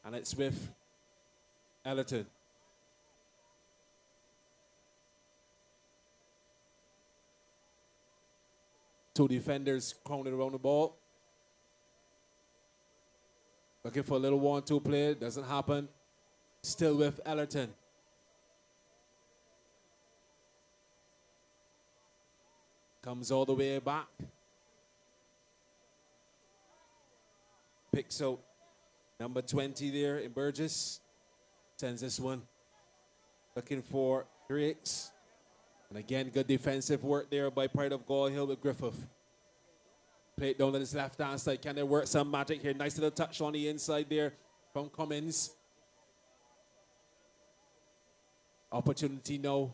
And it's with Ellerton. Two defenders crowded around the ball. Looking for a little 1-2 play. Doesn't happen. Still with Ellerton. Comes all the way back. Picks out number 20 there in Burgess. Sends this one. Looking for Drake. And again, good defensive work there by Pride of Gall Hill with Griffith. Play it down to his left-hand side. Can they work some magic here? Nice little touch on the inside there from Cummins. Opportunity now.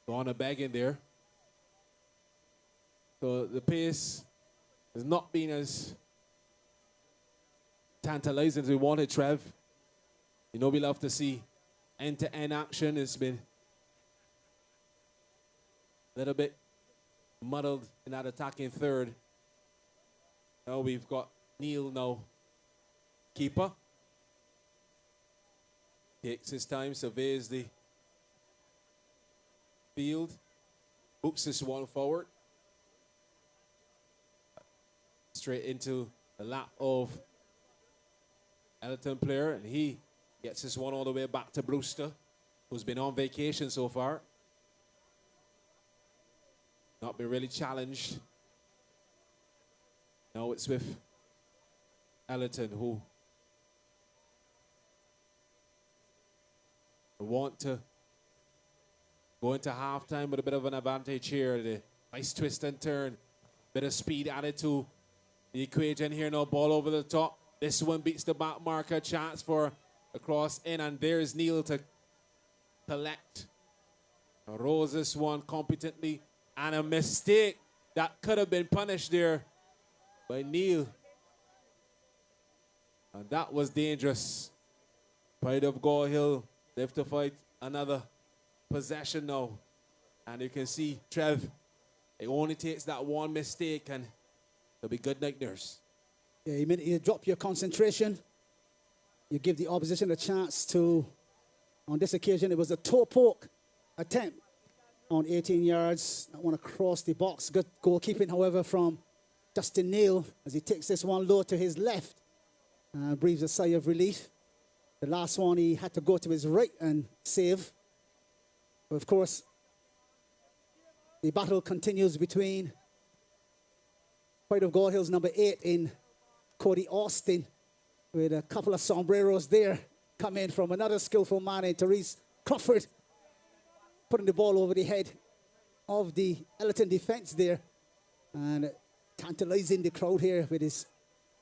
Go on a bag in there. So the pace has not been as tantalizing as we wanted, Trev. You know we love to see end-to-end action. It's been a little bit muddled in that attacking third. Now we've got Neil now, keeper. Takes his time, surveys the field, books this one forward. Straight into the lap of Ellerton player, and he gets this one all the way back to Brewster, who's been on vacation so far. Not been really challenged. Now it's with Ellerton, who want to go into halftime with a bit of an advantage here. The nice twist and turn. Bit of speed added to the equation here. No ball over the top. This one beats the back marker. Chance for a cross in, and there's Neil to collect. Rolls this one competently, and a mistake that could have been punished there by Neil. And that was dangerous. Pride of Gall Hill, they have to fight another possession now. And you can see, Trev, it only takes that one mistake and it'll be good night, nurse. Yeah, you drop your concentration. You give the opposition a chance to, on this occasion, it was a toe poke attempt on 18 yards. That one across the box. Good goalkeeping, however, from Justin Neal as he takes this one low to his left and breathes a sigh of relief. The last one, he had to go to his right and save. But of course, the battle continues between Pride of Gall Hill's number 8 in Cody Austin, with a couple of sombreros there, come in from another skillful man in Therese Crawford, putting the ball over the head of the Ellerton defense there, and tantalizing the crowd here with his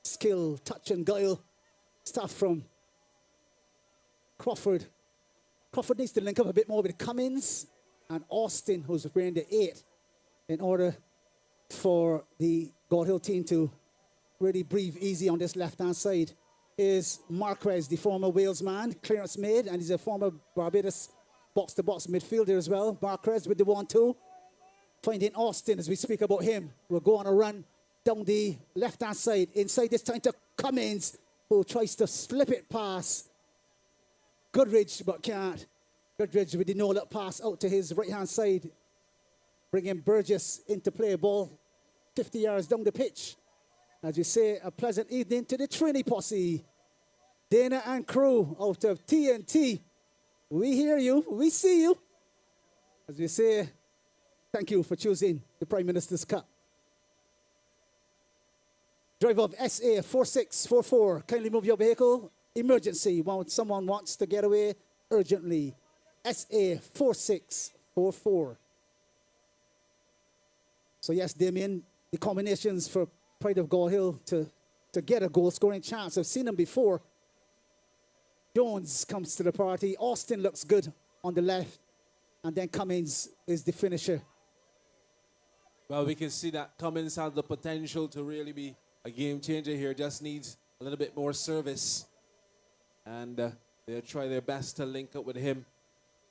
skill, touch and guile. Stuff from Crawford. Crawford needs to link up a bit more with Cummins and Austin, who's wearing the 8, in order for the Gall Hill team to really breathe easy on this left-hand side is Marquez, the former Wales man, clearance made, and he's a former Barbados box-to-box midfielder as well. Marquez with the 1-2, finding Austin as we speak about him. We'll go on a run down the left-hand side, inside this time to Cummins, who tries to slip it past Goodridge, but can't. Goodridge with the no-look pass out to his right-hand side, bringing Burgess into play. Ball 50 yards down the pitch. As we say, a pleasant evening to the Trini posse. Dana and crew out of TNT. We hear you, we see you. As we say, thank you for choosing the Prime Minister's Cup. Driver of SA 4644, kindly move your vehicle. Emergency, someone wants to get away urgently. SA 4644. So yes, Damien, the combinations for Pride of Gall Hill to get a goal-scoring chance. I've seen them before. Jones comes to the party. Austin looks good on the left. And then Cummins is the finisher. Well, we can see that Cummins has the potential to really be a game changer here. Just needs a little bit more service. And they'll try their best to link up with him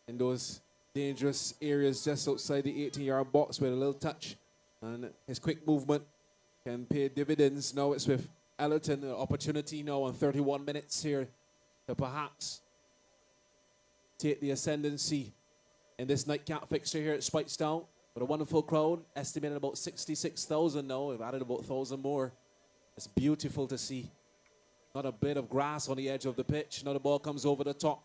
in those dangerous areas just outside the 18-yard box with a little touch. And his quick movement can pay dividends. Now it's with Ellerton, an opportunity now on 31 minutes here to perhaps take the ascendancy in this nightcap fixture here at Spikestown with a wonderful crowd, estimated about 66,000 now. We've added about 1,000 more. It's beautiful to see. Not a bit of grass on the edge of the pitch. Now the ball comes over the top.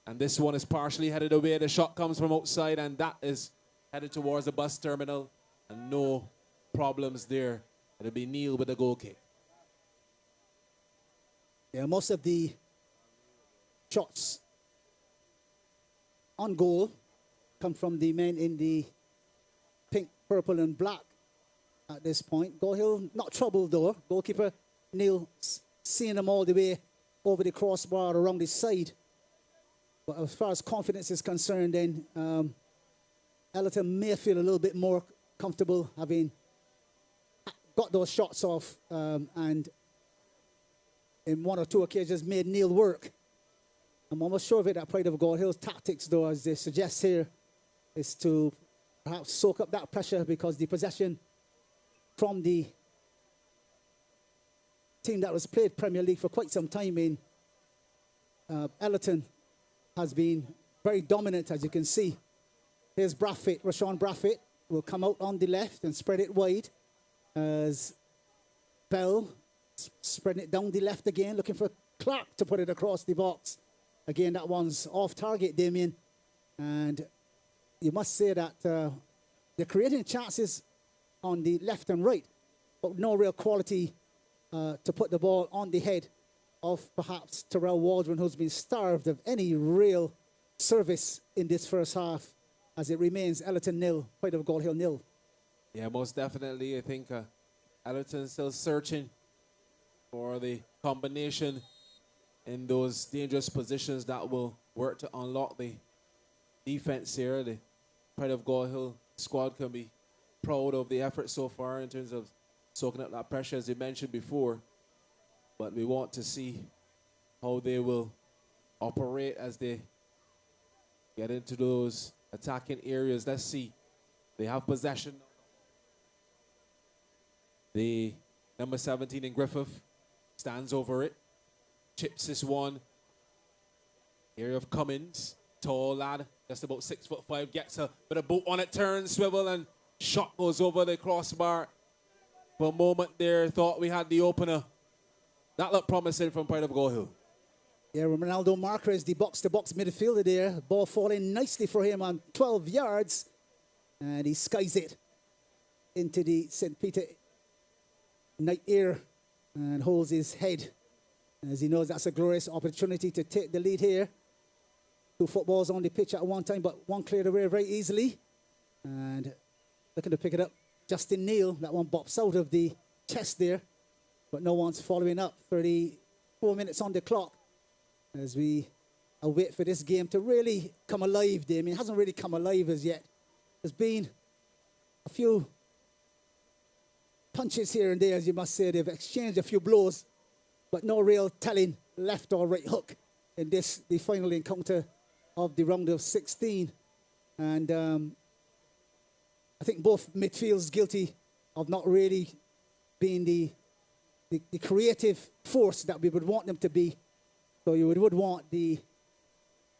And this one is partially headed away. The shot comes from outside, and that is headed towards the bus terminal. And no problems there. It'll be Neil with the goal kick. Yeah, most of the shots on goal come from the men in the pink, purple, and black at this point. Gall Hill not troubled though. Goalkeeper Neil seeing them all the way over the crossbar around the side. But as far as confidence is concerned, then Ellerton may feel a little bit more comfortable having got those shots off and in one or two occasions made Neil work. I'm almost sure of it that Pride of Gall Hill's tactics, though, as they suggest here, is to perhaps soak up that pressure because the possession from the team that was played Premier League for quite some time in Ellerton has been very dominant, as you can see. Here's Braffett, Rashawn Braffett will come out on the left and spread it wide as Bell spreading it down the left again, looking for Clark to put it across the box. Again, that one's off target, Damien. And you must say that they're creating chances on the left and right, but no real quality to put the ball on the head of perhaps Terrell Waldron, who's been starved of any real service in this first half, as it remains Ellerton 0, Pride of Gall Hill 0. Yeah, most definitely. I think Ellerton still searching for the combination in those dangerous positions that will work to unlock the defense here. The Pride of Gall Hill squad can be proud of the effort so far in terms of soaking up that pressure, as you mentioned before. But we want to see how they will operate as they get into those attacking areas. Let's see. They have possession. The number 17 in Griffith stands over it. Chips this one. Area of Cummins. Tall lad, just about 6'5", gets a bit of boot on it, turns, swivel, and shot goes over the crossbar. For a moment there, thought we had the opener. That looked promising from Pride of Gall Hill. Yeah, Ronaldo Marquez, the box-to-box midfielder there. Ball falling nicely for him on 12 yards. And he skies it into the St. Peter night air and holds his head, as he knows that's a glorious opportunity to take the lead here. Two footballs on the pitch at one time, but one cleared away very easily. And looking to pick it up, Justin Neal. That one bops out of the chest there, but no one's following up. 34 minutes on the clock as we await for this game to really come alive, Damien. It hasn't really come alive as yet. There's been a few punches here and there, as you must say. They've exchanged a few blows, but no real telling left or right hook in this, the final encounter of the round of 16. And I think both midfields guilty of not really being the creative force that we would want them to be. So you would want the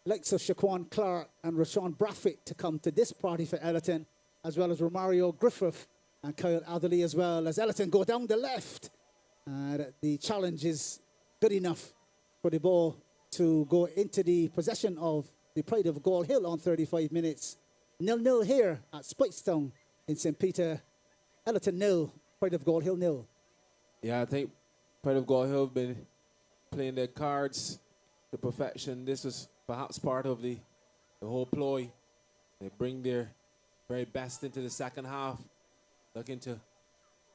likes of Shaquan Clark and Rashawn Brathwaite to come to this party for Ellerton, as well as Romario Griffith and Kyle Adderley, as well as Ellerton go down the left. The challenge is good enough for the ball to go into the possession of the Pride of Gall Hill on 35 minutes. 0-0 here at Spikestown in St. Peter. Ellerton 0, Pride of Gall Hill 0. Yeah, I think Pride of Gall Hill have been playing their cards to perfection. This was perhaps part of the whole ploy. They bring their very best into the second half, looking to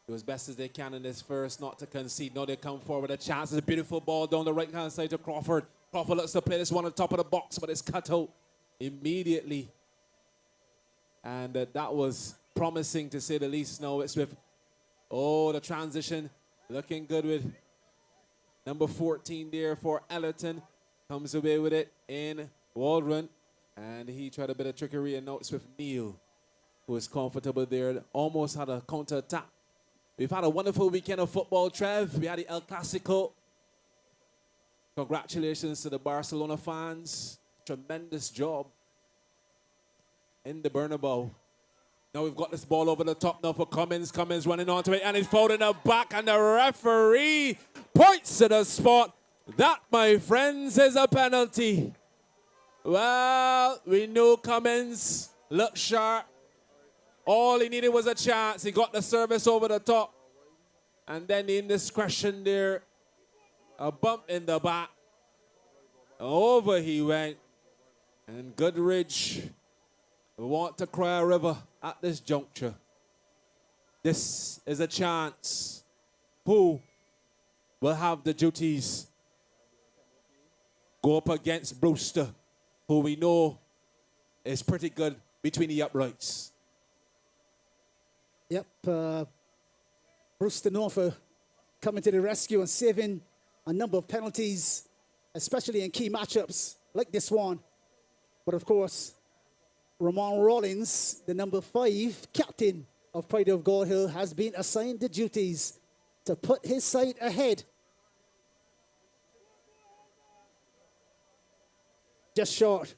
do as best as they can in this first, not to concede. No, they come forward. A chance. It's a beautiful ball down the right-hand side to Crawford. Crawford looks to play this one on top of the box, but it's cut out immediately. And that was promising, to say the least. Now it's with, the transition looking good with number 14 there for Ellerton. Comes away with it in Waldron. And he tried a bit of trickery, and now it's with Neil, who is comfortable there. Almost had a counter-attack. We've had a wonderful weekend of football, Trev. We had the El Clasico. Congratulations to the Barcelona fans. Tremendous job in the Bernabeu. Now we've got this ball over the top now for Cummins. Cummins running onto it, and it's fouled in the back, and the referee points to the spot. That, my friends, is a penalty. Well, we knew Cummins looked sharp. All he needed was a chance. He got the service over the top. And then the indiscretion there. A bump in the back. Over he went. And Goodridge want to cry a river at this juncture. This is a chance. Who will have the duties? Go up against Brewster, who we know is pretty good between the uprights. Yep, Brewster Norfolk coming to the rescue and saving a number of penalties, especially in key matchups like this one. But of course, Ramon Rollins, the number 5 captain of Pride of Gall Hill, has been assigned the duties to put his side ahead. Just short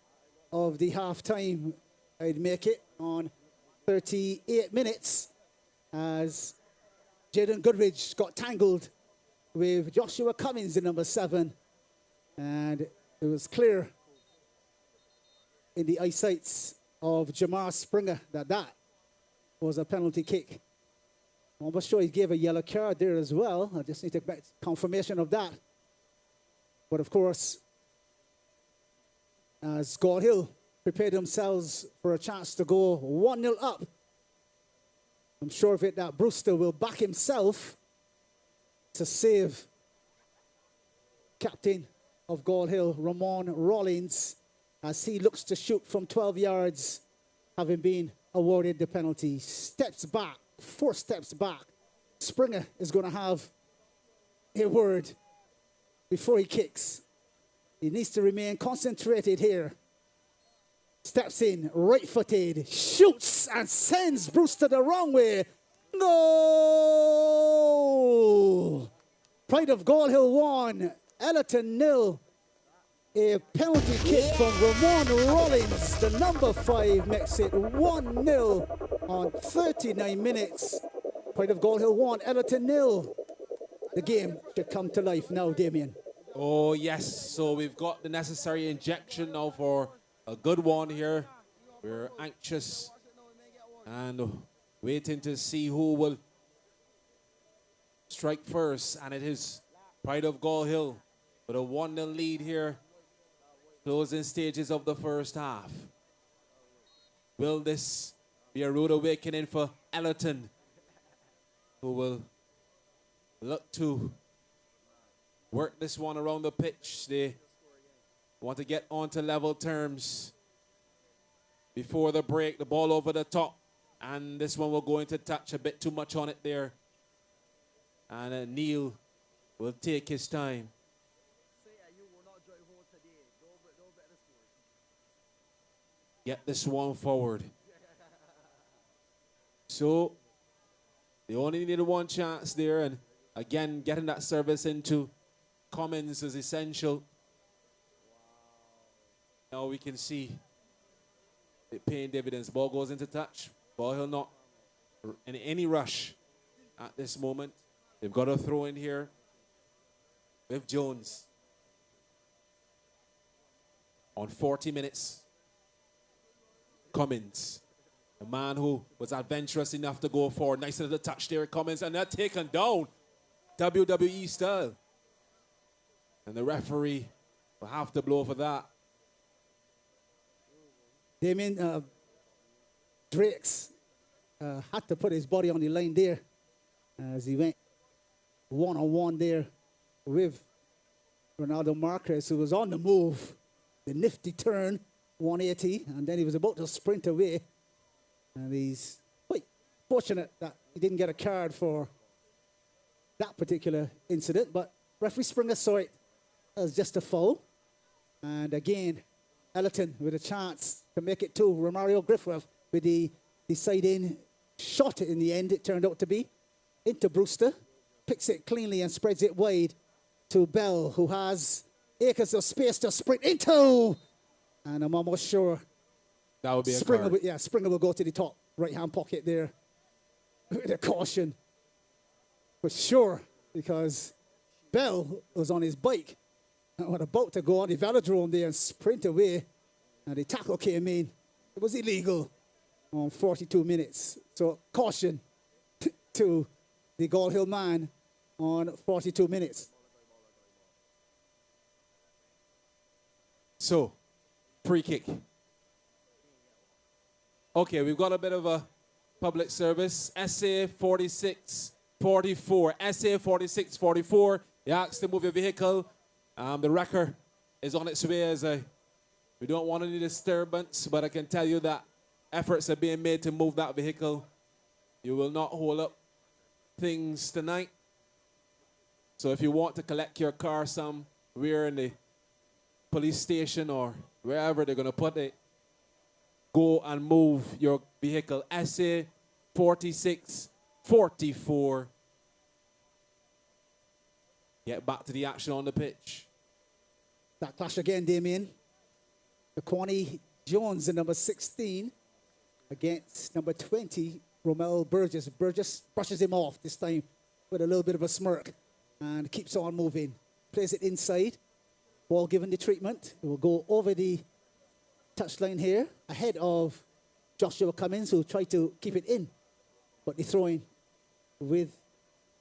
of the half-time, I'd make it on 38 minutes, as Jaden Goodridge got tangled with Joshua Cummins, the number 7. And it was clear in the eyesights of Jamar Springer that was a penalty kick. I'm almost sure he gave a yellow card there as well. I just need to get confirmation of that. But of course, as Gall Hill prepared themselves for a chance to go 1-0 up, I'm sure of it that Brewster will back himself to save captain of Gall Hill, Ramon Rollins, as he looks to shoot from 12 yards, having been awarded the penalty. Steps back, 4 steps back. Springer is going to have a word before he kicks. He needs to remain concentrated here. Steps in, right-footed, shoots and sends Brewster the wrong way. Goal! Pride of Gall Hill 1, Ellerton 0. A penalty kick from Ramon Rollins, the number 5, makes it 1-0 on 39 minutes. Pride of Gall Hill 1, Ellerton 0. The game should come to life now, Damien. Oh, yes. So we've got the necessary injection now for a good one here. We're anxious and waiting to see who will strike first. And it is Pride of Gall Hill with a 1-0 lead here. Closing stages of the first half. Will this be a rude awakening for Ellerton, who will look to work this one around the pitch? They want to get onto level terms before the break. The ball over the top. And this one will go into touch a bit too much on it there. And Neil will take his time. Get this one forward. So they only needed one chance there, and again, getting that service into Cummins is essential. Now we can see it paying dividends. Ball goes into touch. Ball Hill not in any rush at this moment. They've got to throw in here with Jones on 40 minutes. Cummins, the man who was adventurous enough to go for nice little touch there. Cummins, and they're taken down WWE style. And the referee will have to blow for that. Damien Drakes had to put his body on the line there as he went one-on-one there with Ronaldo Marquez, who was on the move. The nifty turn, 180, and then he was about to sprint away. And he's quite fortunate that he didn't get a card for that particular incident, but referee Springer saw it as just a foul. And again, Ellerton with a chance to make it two. Romario Griffith with the deciding shot in the end, it turned out to be, into Brewster. Picks it cleanly and spreads it wide to Bell, who has acres of space to sprint into. And I'm almost sure that would be Springer, Springer will go to the top right-hand pocket there with a caution. For sure, because Bell was on his bike and was about to go on the velodrome there and sprint away. And the tackle came in. It was illegal on 42 minutes. So caution to the Gall Hill man on 42 minutes. So, free kick. Okay, we've got a bit of a public service. SA 4644. SA 4644. You asked to move your vehicle. The wrecker is on its way as we don't want any disturbance, but I can tell you that efforts are being made to move that vehicle. You will not hold up things tonight. So if you want to collect your car somewhere in the police station or wherever they're going to put it, go and move your vehicle. SA 4644. Get back to the action on the pitch. That clash again, Damien. Kwani Jones, the number 16, against number 20, Romel Burgess. Burgess brushes him off this time with a little bit of a smirk and keeps on moving. Plays it inside. Ball given the treatment. It will go over the touchline here, ahead of Joshua Cummins, who tried to keep it in. But the throwing with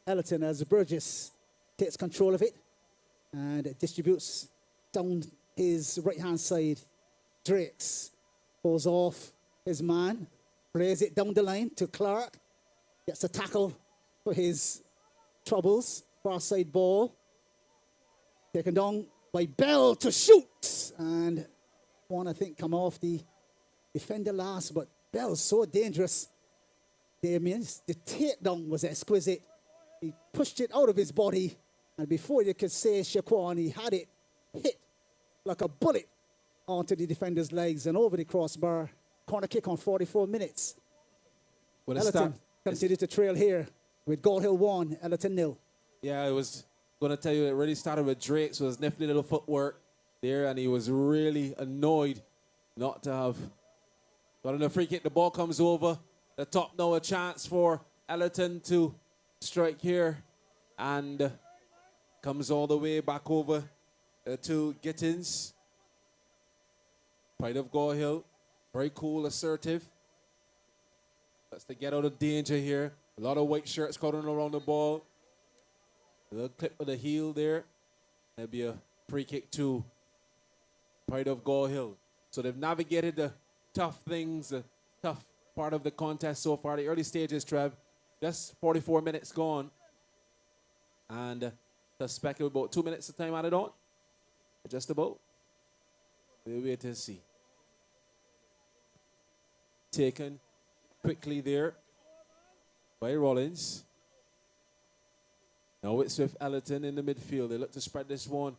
Ellerton as Burgess takes control of it and distributes down his right-hand side. Drakes pulls off his man, plays it down the line to Clark, gets a tackle for his troubles. Far side ball, taken down by Bell to shoot, and one, I think, come off the defender last, but Bell's so dangerous. Damien, the takedown was exquisite. He pushed it out of his body, and before you could say Shaquan, he had it hit like a bullet onto the defender's legs and over the crossbar. Corner kick on 44 minutes. Ellerton continued to trail here with Gall Hill 1, Ellerton 0. Yeah, I was going to tell you, it really started with Drake, so his nifty little footwork there, and he was really annoyed not to have gotten a free kick. The ball comes over the top now, a chance for Ellerton to strike here, and comes all the way back over to Gittins. Pride of Gall Hill, very cool, assertive. That's to get out of danger here. A lot of white shirts cutting around the ball. A little clip of the heel there. There'll be a free kick to Pride of Gall Hill. So they've navigated the tough things, the tough part of the contest so far. The early stages, Trev, just 44 minutes gone. And suspect about 2 minutes of time added on. Just about. We'll wait to see. Taken quickly there by Rollins. Now it's with Ellerton in the midfield. They look to spread this one.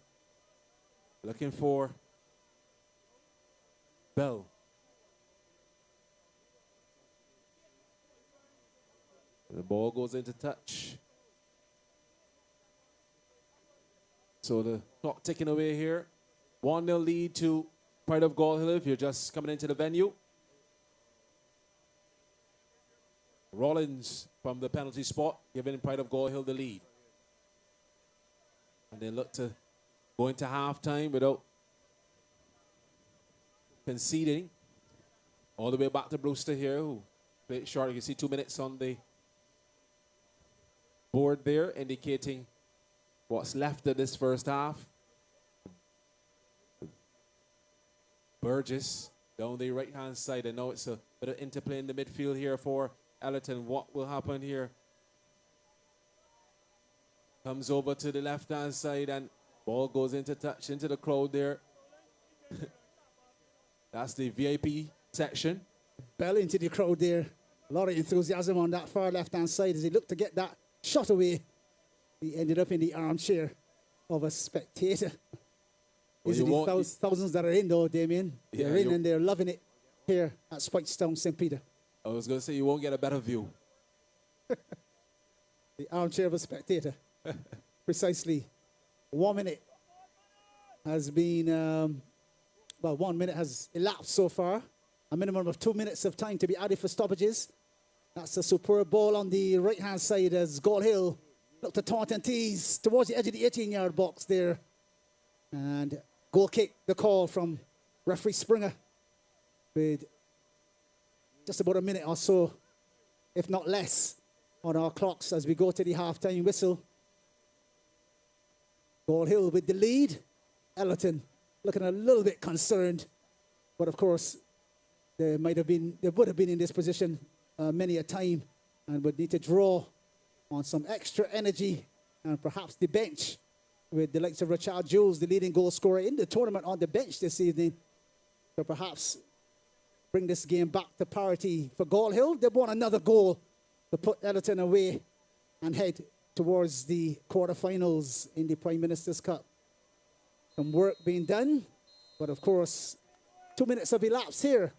Looking for Bell. The ball goes into touch. So the clock ticking away here. 1-0 lead to Pride of Gall Hill if you're just coming into the venue. Rollins from the penalty spot, giving Pride of Gall Hill the lead. And they look to go into halftime without conceding. All the way back to Brewster here, who played short. You can see 2 minutes on the board there, indicating what's left of this first half. Burgess down the right-hand side. I know it's a bit of interplay in the midfield here for Ellerton. What will happen here? Comes over to the left-hand side and ball goes into touch, into the crowd there. That's the VIP section. Bell into the crowd there. A lot of enthusiasm on that far left-hand side as he looked to get that shot away. He ended up in the armchair of a spectator. Well, These are the thousands that are in, though, Damien. They're in and they're loving it here at Spikestown, St. Peter. I was going to say you won't get a better view. The armchair of a spectator. Precisely. 1 minute has been, 1 minute has elapsed so far. A minimum of 2 minutes of time to be added for stoppages. That's a superb ball on the right-hand side as Gall Hill look to taunt and tease towards the edge of the 18-yard box there. And goal kick, the call from referee Springer with just about a minute or so, if not less, on our clocks as we go to the halftime whistle. Gall Hill with the lead. Ellerton looking a little bit concerned, but of course they would have been in this position many a time and would need to draw on some extra energy and perhaps the bench with the likes of Richard Jules, the leading goal scorer in the tournament, on the bench this evening, to perhaps bring this game back to parity for Gall Hill. They want another goal to put Ellerton away and head towards the quarterfinals in the Prime Minister's Cup. Some work being done, but of course, 2 minutes have elapsed here,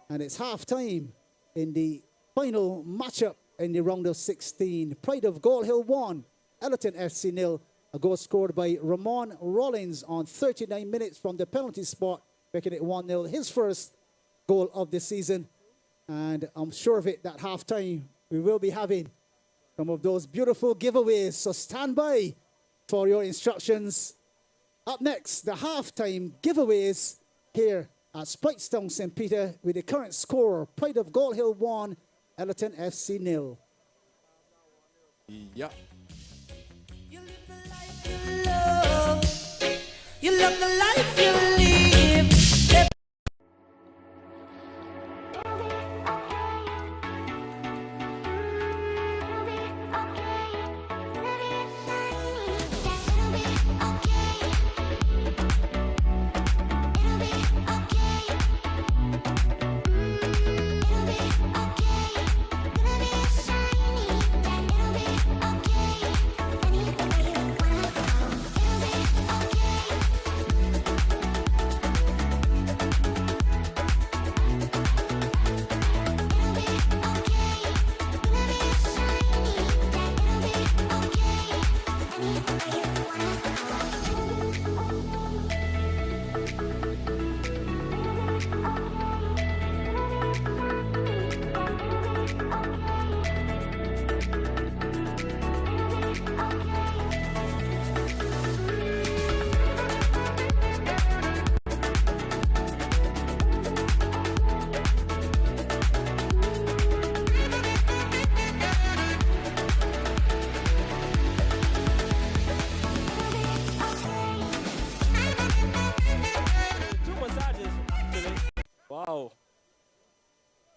and it's half-time in the final matchup in the round of 16. Pride of Gall Hill 1, Ellerton FC 0. A goal scored by Ramon Rollins on 39 minutes from the penalty spot, making it 1-0. His first goal of the season. And I'm sure of it that halftime we will be having some of those beautiful giveaways. So stand by for your instructions. Up next, the halftime giveaways here at Spikestown St. Peter with the current score, Pride of Gall Hill 1, Ellerton FC 0. Yeah. You love the life you live.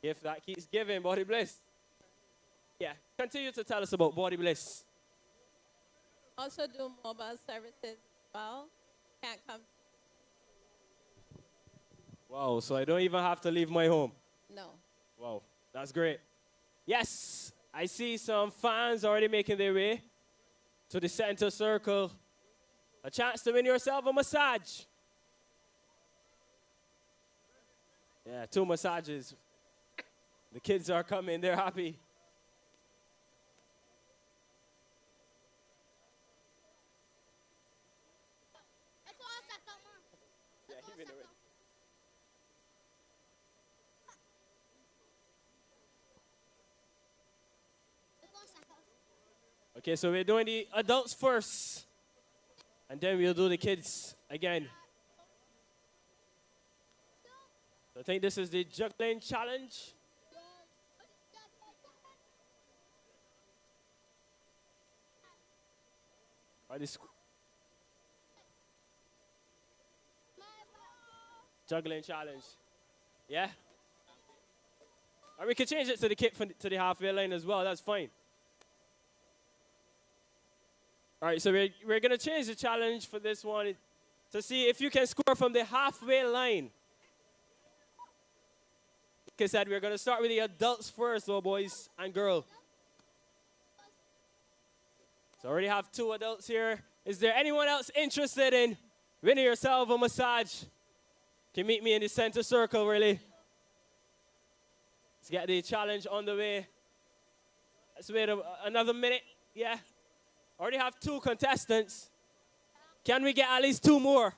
If that keeps giving, Body Bliss. Yeah, continue to tell us about Body Bliss. Also do mobile services as well. Can't come. Wow, so I don't even have to leave my home. No. Wow, That's great. Yes, I see some fans already making their way to the center circle. A chance to win yourself a massage. Yeah, 2 massages. The kids are coming, they're happy. Yeah, he win already. Okay, so we're doing the adults first, and then we'll do the kids again. So I think this is the juggling challenge. Or this juggling challenge. Yeah? Or we could change it to the kick to the halfway line as well. That's fine. All right, so we're going to change the challenge for this one to see if you can score from the halfway line. Like I said, we're going to start with the adults first, though, boys and girls. So I already have 2 adults here. Is there anyone else interested in winning yourself a massage? Can meet me in the center circle, really. Let's get the challenge on the way. Let's wait another minute. Yeah. Already have 2 contestants. Can we get at least 2 more?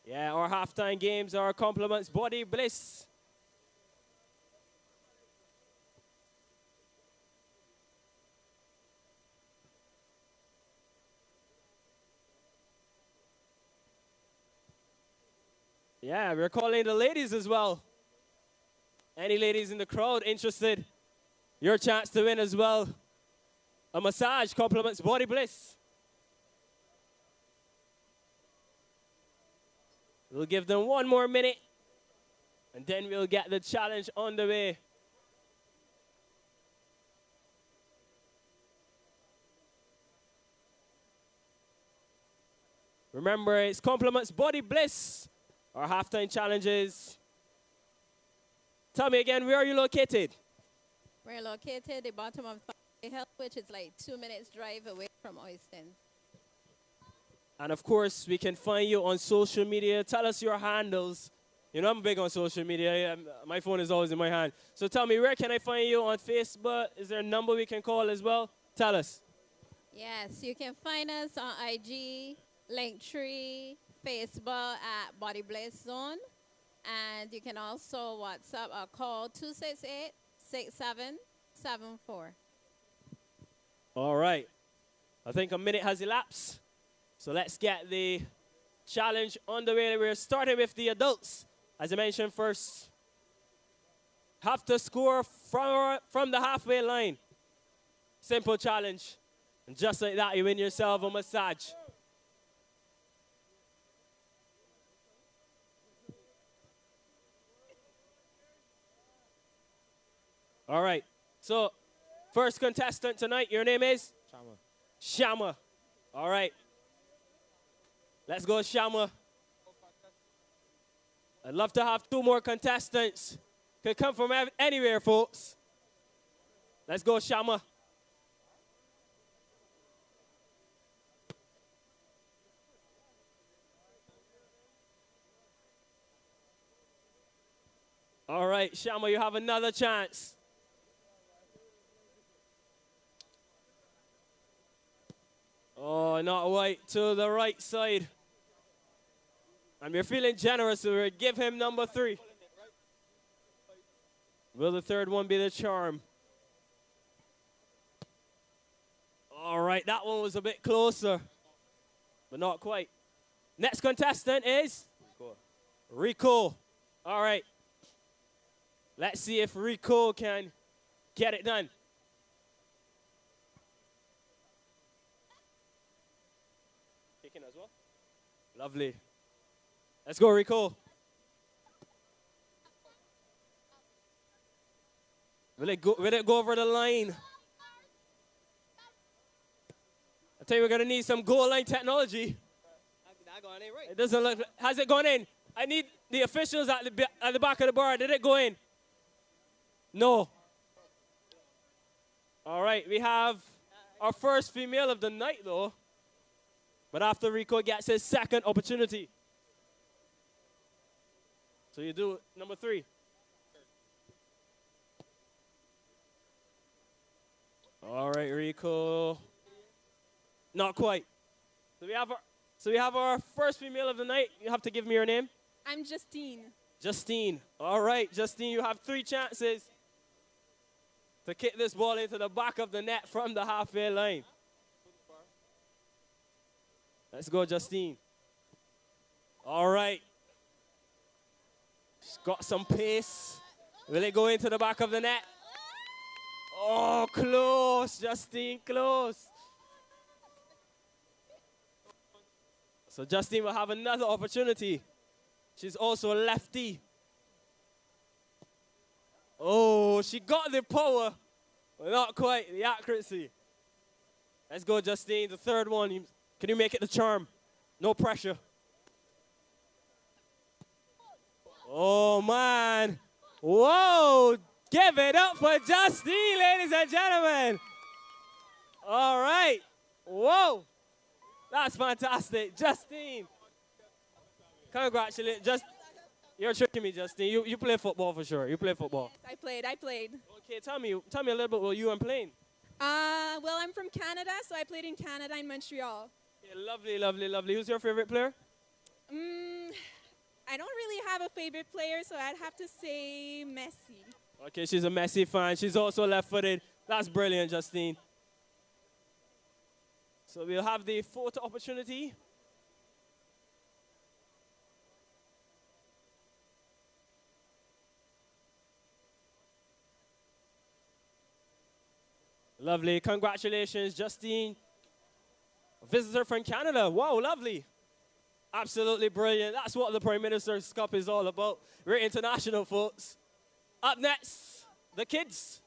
Yeah, our halftime games are compliments Body Bliss. Yeah, we're calling the ladies as well. Any ladies in the crowd interested? Your chance to win as well. A massage compliments Body Bliss. We'll give them 1 more minute, and then we'll get the challenge on the way. Remember, it's compliments Body Bliss. Our halftime challenges. Tell me again, where are you located? We're located at the bottom of the hill, which is like 2 minutes drive away from Oyston. And of course, we can find you on social media. Tell us your handles. You know, I'm big on social media. My phone is always in my hand. So tell me, where can I find you on Facebook? Is there a number we can call as well? Tell us. Yes, you can find us on IG, Linktree, Facebook at Body Bliss Zone. And you can also WhatsApp or call 268-6774. All right. I think a minute has elapsed. So let's get the challenge on the way. We're starting with the adults. As I mentioned first, have to score from the halfway line. Simple challenge. And just like that, you win yourself a massage. All right. So, first contestant tonight, your name is? Shama. Shama. All right. Let's go, Shama. I'd love to have 2 more contestants. Could come from anywhere, folks. Let's go, Shama. All right, Shama, you have another chance. Oh, not white, to the right side. And we're feeling generous, so we'll give him number 3. Will the third one be the charm? All right, that one was a bit closer, but not quite. Next contestant is? Rico. All right. Let's see if Rico can get it done. Kicking as well. Lovely. Let's go, Rico. Will it go over the line? I tell you, we're going to need some goal line technology. It doesn't look. Has it gone in? I need the officials at the back of the bar. Did it go in? No. All right, we have our first female of the night, though. But after Rico gets his second opportunity. So you do number 3. All right, Rico. Not quite. So we have our first female of the night. You have to give me your name. I'm Justine. Justine. All right, Justine, you have 3 chances to kick this ball into the back of the net from the halfway line. Let's go, Justine. All right. She's got some pace. Will it go into the back of the net? Oh, close, Justine, close. So Justine will have another opportunity. She's also a lefty. Oh, she got the power, but not quite the accuracy. Let's go, Justine, the third one. Can you make it the charm? No pressure. Oh, man. Whoa. Give it up for Justine, ladies and gentlemen. All right. Whoa. That's fantastic. Justine. Congratulations. You're tricking me, Justine. You play football for sure. You play football. I played. Okay, tell me a little bit what you and playing. Well, I'm from Canada, so I played in Canada in Montreal. Yeah, lovely, lovely, lovely. Who's your favorite player? I don't really have a favorite player, so I'd have to say Messi. Okay, she's a Messi fan. She's also left-footed. That's brilliant, Justine. So we'll have the fourth opportunity. Lovely. Congratulations, Justine. A visitor from Canada. Wow, lovely. Absolutely brilliant. That's what the Prime Minister's Cup is all about. We're international, folks. Up next, the kids.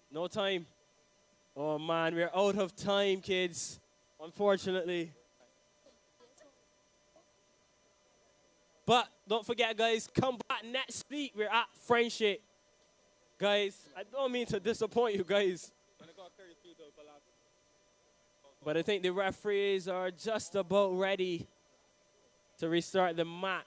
No time. Oh, man, we're out of time, kids, unfortunately. But don't forget, guys, come back next week. We're at Friendship. Guys, I don't mean to disappoint you guys. But I think the referees are just about ready to restart the match.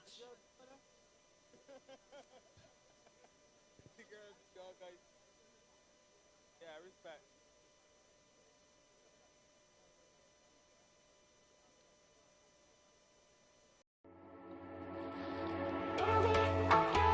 It'll be okay.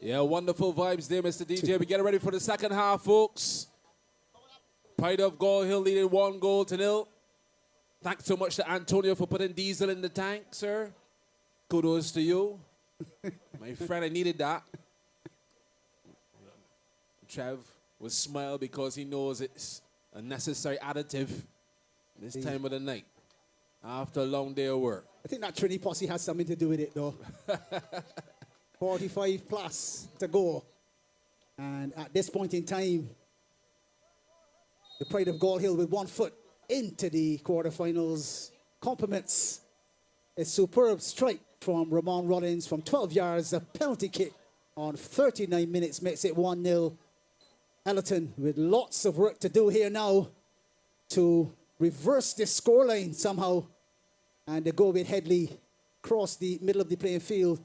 Yeah, wonderful vibes there, Mr. DJ. We get ready for the second half, folks. Pride of Gall Hill leading 1-0. Thanks so much to Antonio for putting diesel in the tank, sir. Kudos to you. My friend, I needed that. Trev will smile because he knows it's a necessary additive this time of the night after a long day of work. I think that Trini posse has something to do with it, though. 45 plus to go. And at this point in time, the Pride of Gall Hill with 1 foot into the quarterfinals. Compliments a superb strike from Ramon Rollins from 12 yards. A penalty kick on 39 minutes makes it 1-0. Ellerton with lots of work to do here now to reverse this scoreline somehow. And they go with Headley across the middle of the playing field.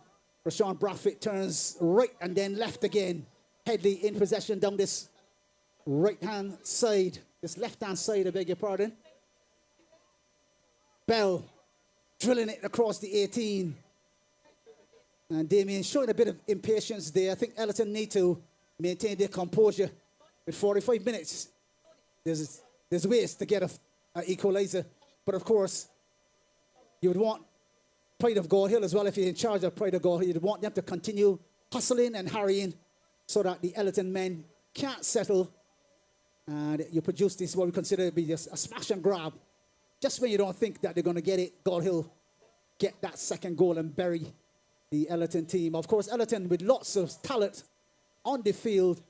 Rashawn Braffett turns right and then left again. Headley in possession down this right-hand side. This left-hand side, I beg your pardon. Bell drilling it across the 18. And Damien showing a bit of impatience there. I think Ellerton need to maintain their composure. With 45 minutes, there's ways to get an equalizer. But of course, you would want Pride of Gall Hill as well, if you're in charge of Pride of Gall Hill, you'd want them to continue hustling and harrying so that the Ellerton men can't settle. And you produce this, what we consider to be just a smash and grab. Just when you don't think that they're going to get it, Gall Hill get that second goal and bury the Ellerton team. Of course, Ellerton with lots of talent on the field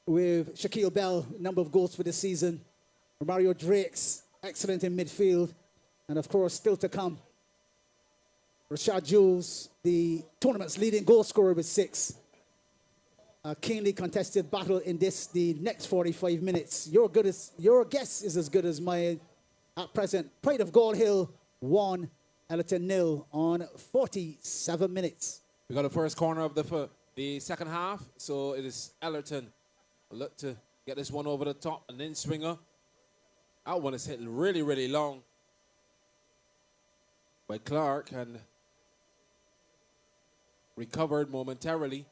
with Shaquille Bell, number of goals for the season. Mario Drake's excellent in midfield. And of course, still to come, Rashad Jules, the tournament's leading goal scorer with 6. A keenly contested battle in the next 45 minutes. Your guess is as good as mine at present. Pride of Gall Hill 1, Ellerton 0 on 47 minutes. We got the first corner of the second half, so it is Ellerton. Look to get this one over the top, and then swinger. That one is hit really, really long by Clark and recovered momentarily.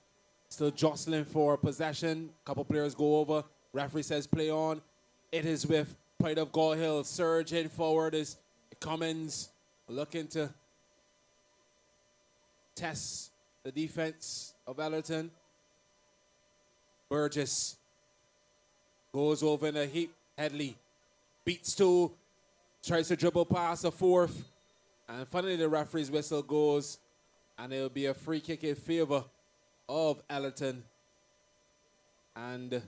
Still jostling for possession. Couple players go over. Referee says play on. It is with Pride of Gall Hill. Surge in forward is Cummins looking to test the defense of Ellerton. Burgess goes over in a heap. Headley beats 2. Tries to dribble past a 4th. And finally the referee's whistle goes. And it'll be a free kick in favor of Ellerton. And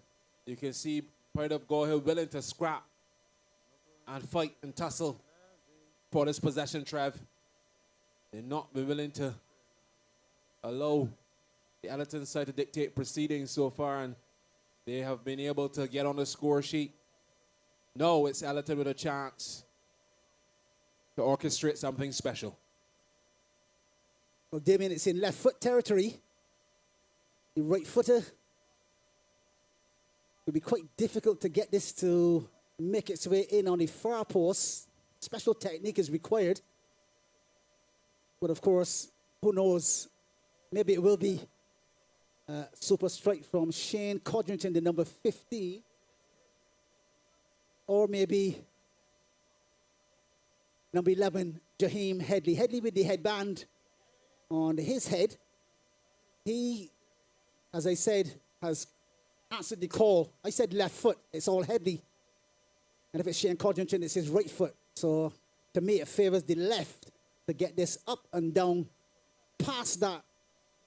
you can see Pride of Gall Hill willing to scrap and fight and tussle for this possession, Trev. They're not willing to allow the Ellerton side to dictate proceedings so far, and they have been able to get on the score sheet. No, it's Ellerton with a chance to orchestrate something special. Well, Damien, it's in left foot territory. The right footer. It would be quite difficult to get this to make its way in on the far post. Special technique is required. But of course, who knows? Maybe it will be a super strike from Shane Codrington, the number 15. Or maybe number 11, Jaheim Headley. Headley with the headband on his head. He, as I said, has answered the call. I said left foot. It's all Headley. And if it's Shane Codrington, it's his right foot. So to me, it favors the left to get this up and down past that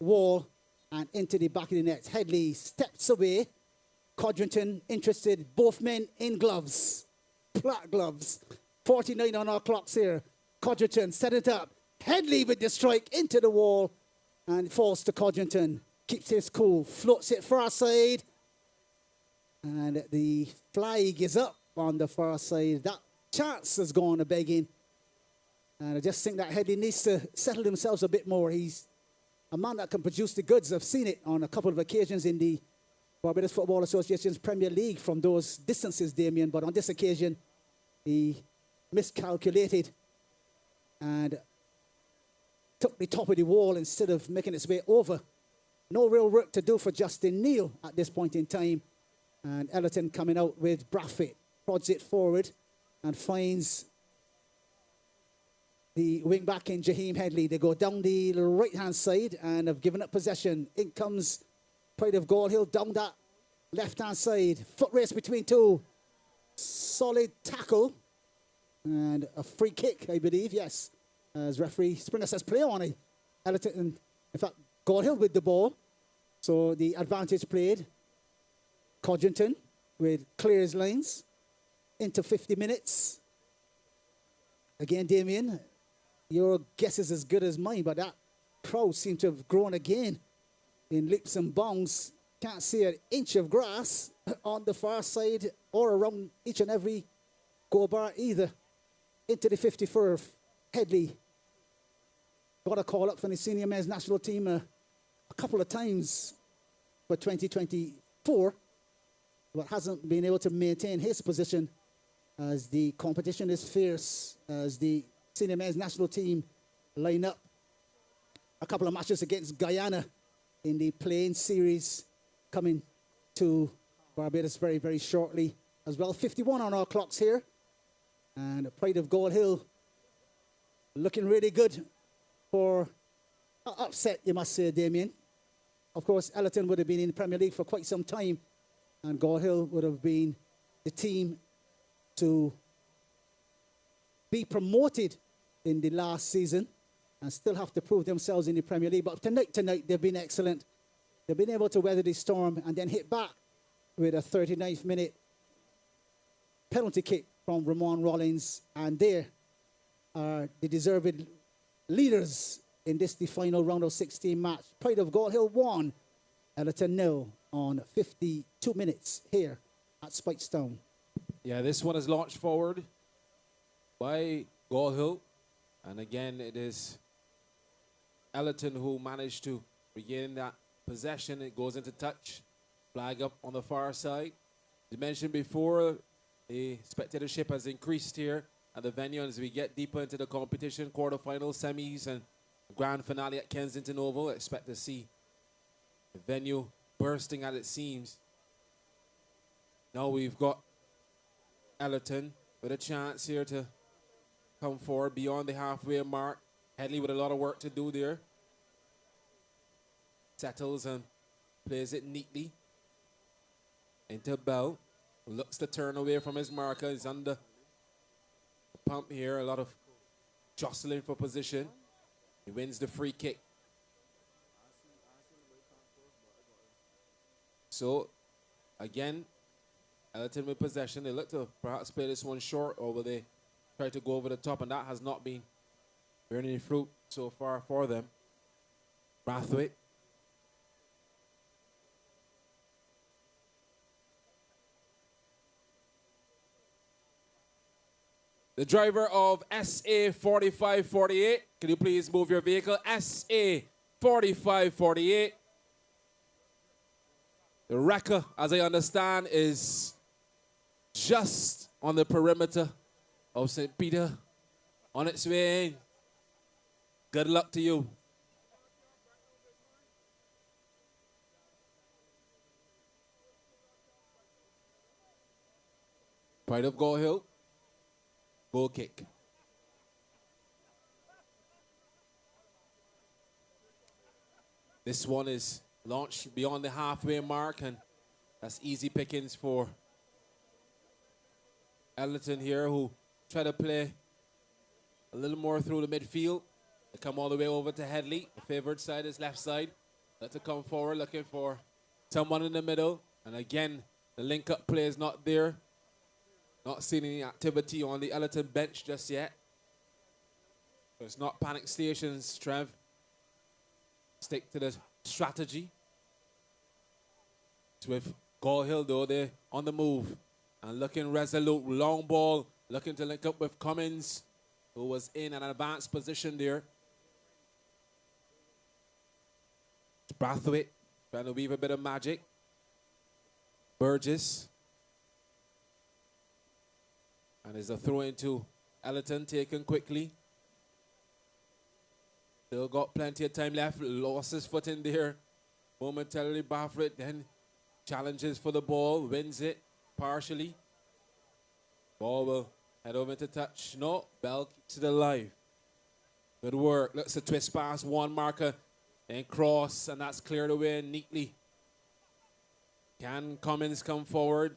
wall and into the back of the net. Headley steps away. Codrington interested. Both men in gloves. Black gloves. 49 on our clocks here. Codrington set it up. Headley with the strike into the wall. And it falls to Codrington. Keeps his cool. Floats it far side. And the flag is up on the far side. That chance has gone a begging. And I just think that Headley needs to settle himself a bit more. He's a man that can produce the goods. I've seen it on a couple of occasions in the Barbados Football Association's Premier League from those distances, Damien. But on this occasion, he miscalculated and took the top of the wall instead of making its way over no real work to do for Justin Neal at this point in time. And Ellerton coming out with Braffett, prods it forward and finds the wing back in Jaheim Headley. They go down the right-hand side and have given up possession. In comes Pride of Gall Hill down that left-hand side. Foot race between two. Solid tackle. And a free kick, I believe, yes. As referee Springer says, play on it. Ellerton, in fact, Gall Hill with the ball. So the advantage played. Codrington with clears lines into 50 minutes. Again, Damien, your guess is as good as mine, but that crowd seems to have grown again in leaps and bounds. Can't see an inch of grass on the far side or around each and every goal bar either. Into the 54th, Headley got a call up from the senior men's national team a couple of times for 2024, but hasn't been able to maintain his position as the competition is fierce, as the senior men's national team line up a couple of matches against Guyana in the playing series coming to Barbados very, very shortly as well. 51 on our clocks here. And Pride of Gall Hill looking really good for an upset, you must say, Damien. Of course, Ellerton would have been in the Premier League for quite some time, and Gall Hill would have been the team to be promoted in the last season and still have to prove themselves in the Premier League. But tonight, they've been excellent. They've been able to weather the storm and then hit back with a 39th minute penalty kick from Ramon Rollins. And there are the deserved leaders in this, the final round of 16 match. Pride of Gall Hill 1, Ellerton 0 on 52 minutes here at Spikestown. Yeah, this one is launched forward by Gall Hill. And again, it is Ellerton who managed to regain that possession. It goes into touch. Flag up on the far side. As you mentioned before, the spectatorship has increased here at the venue as we get deeper into the competition, quarterfinals, semis, and grand finale at Kensington Oval. I expect to see the venue bursting at its seams. Now we've got Ellerton with a chance here to come forward beyond the halfway mark. Headley with a lot of work to do there. Settles and plays it neatly into Bell. Looks to turn away from his marker. He's under the pump here. A lot of jostling for position. He wins the free kick. So, again, Ellerton with possession. They look to perhaps play this one short, or will they try to go over the top? And that has not been bearing any fruit so far for them. Brathwaite. The driver of SA 4548, can you please move your vehicle? SA 4548. The wrecker, as I understand, is just on the perimeter of St. Peter, on its way in. Good luck to you. Pride of Gall Hill. Goal kick. This one is launched beyond the halfway mark, and that's easy pickings for Ellerton here, who try to play a little more through the midfield. They come all the way over to Headley. The favored side is left side. Let to come forward, looking for someone in the middle. And again, the link-up play is not there. Not seeing any activity on the Ellerton bench just yet. So it's not panic stations, Trev. Stick to the strategy. It's with Gall Hill, though. They're on the move and looking resolute. Long ball, looking to link up with Cummins, who was in an advanced position there. Brathwaite trying to weave a bit of magic. Burgess. And there's a throw into Ellerton, taken quickly. Still got plenty of time left. Lost his foot in there. momentarily baffled, then challenges for the ball, wins it partially. Ball will head over to touch. No, Bell keeps it alive. Good work. Looks a twist pass, one marker, and cross, and that's cleared away neatly. Can Cummins come forward?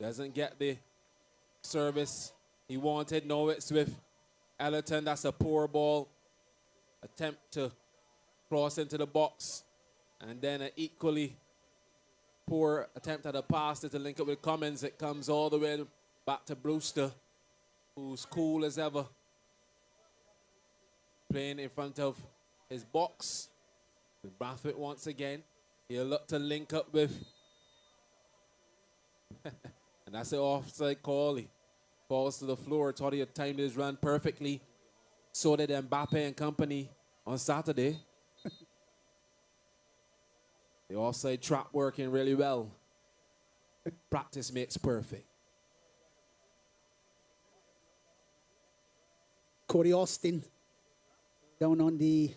Doesn't get the service he wanted. No, it's with Ellerton. That's a poor ball. Attempt to cross into the box. And then an equally poor attempt at a pass to link up with Cummins. It comes all the way back to Brewster, who's cool as ever, playing in front of his box. With Brathwaite once again. He'll look to link up with. And that's an offside call. He falls to the floor. Thought he had timed his run perfectly. So did Mbappe and company on Saturday. The offside trap working really well. Practice makes perfect. Cody Austin down on the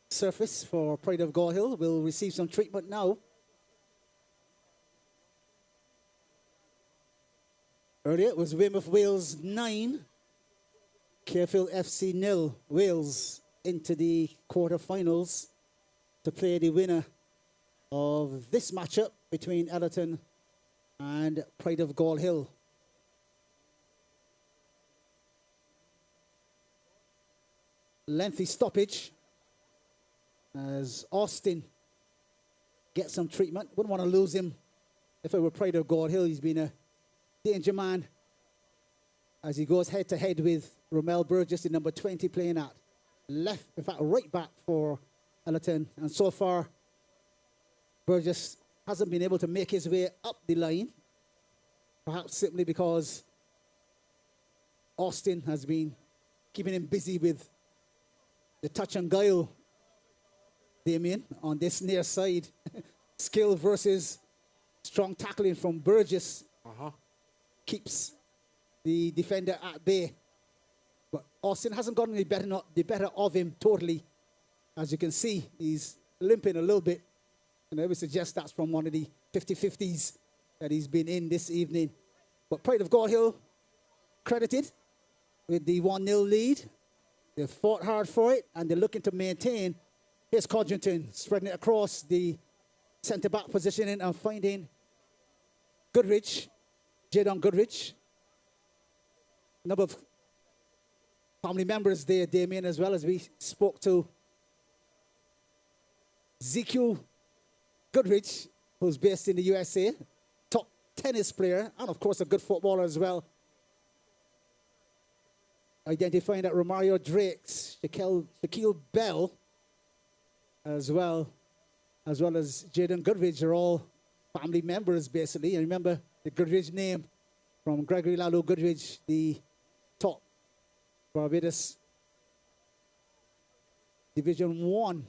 surface for Pride of Gall Hill will receive some treatment now. Earlier it was Weymouth Wales 9, Carefield FC 0. Wales into the quarterfinals to play the winner of this matchup between Ellerton and Pride of Gall Hill. Lengthy stoppage as Austin gets some treatment. Wouldn't want to lose him if it were Pride of Gall Hill. He's been a danger man as he goes head to head with Romel Burgess, the number 20, playing at left, in fact, right back for Ellerton. And so far, Burgess hasn't been able to make his way up the line, perhaps simply because Austin has been keeping him busy with the touch and guile, Damien, on this near side. Skill versus strong tackling from Burgess keeps the defender at bay. But Austin hasn't gotten the better of him totally. As you can see, he's limping a little bit. And I would suggest that's from one of the 50-50s that he's been in this evening. But Pride of Gall Hill credited with the 1-0 lead. They fought hard for it, and they're looking to maintain. Here's Codrington spreading it across the centre-back positioning and finding Goodrich, Jadon Goodrich. A number of family members there, Damien, as well as we spoke to ZQ Goodrich, who's based in the USA, top tennis player, and of course a good footballer as well. Identifying that Romario Drakes, Shaquille Bell, as well as Jaden Goodrich are all family members, basically. And remember the Goodrich name from Gregory Lalo Goodrich, the top Barbados Division 1,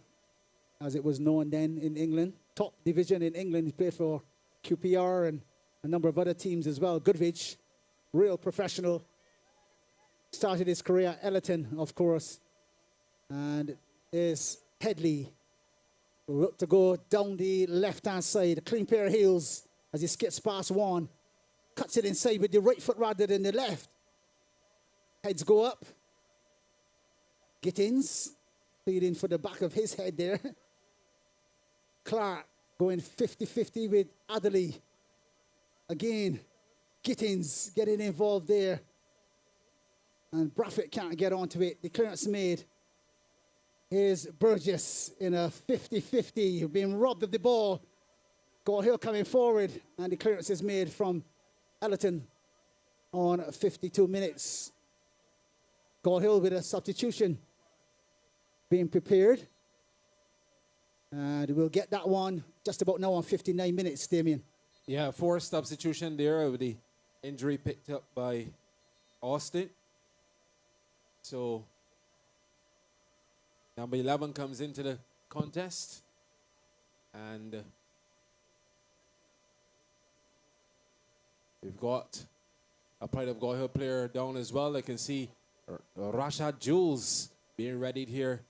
as it was known then in England. Top division in England. He played for QPR and a number of other teams as well. Goodrich, real professional. Started his career at Ellerton, of course. And there's Headley, who look to go down the left-hand side. A clean pair of heels as he skips past one. Cuts it inside with the right foot rather than the left. Heads go up. Gittins feeding for the back of his head there. Clark going 50-50 with Adderley. Again, Gittins getting involved there. And Brathwaite can't get onto it. The clearance made. Here's Burgess in a 50-50, being robbed of the ball. Gall Hill coming forward, and the clearance is made from Ellerton on 52 minutes. Gall Hill with a substitution being prepared. And we'll get that one just about now on 59 minutes, Damien. Yeah, forced substitution there with the injury picked up by Austin. So number 11 comes into the contest. And we've got a Pride of Gall Hill player down as well. I can see Rashad Jules being readied here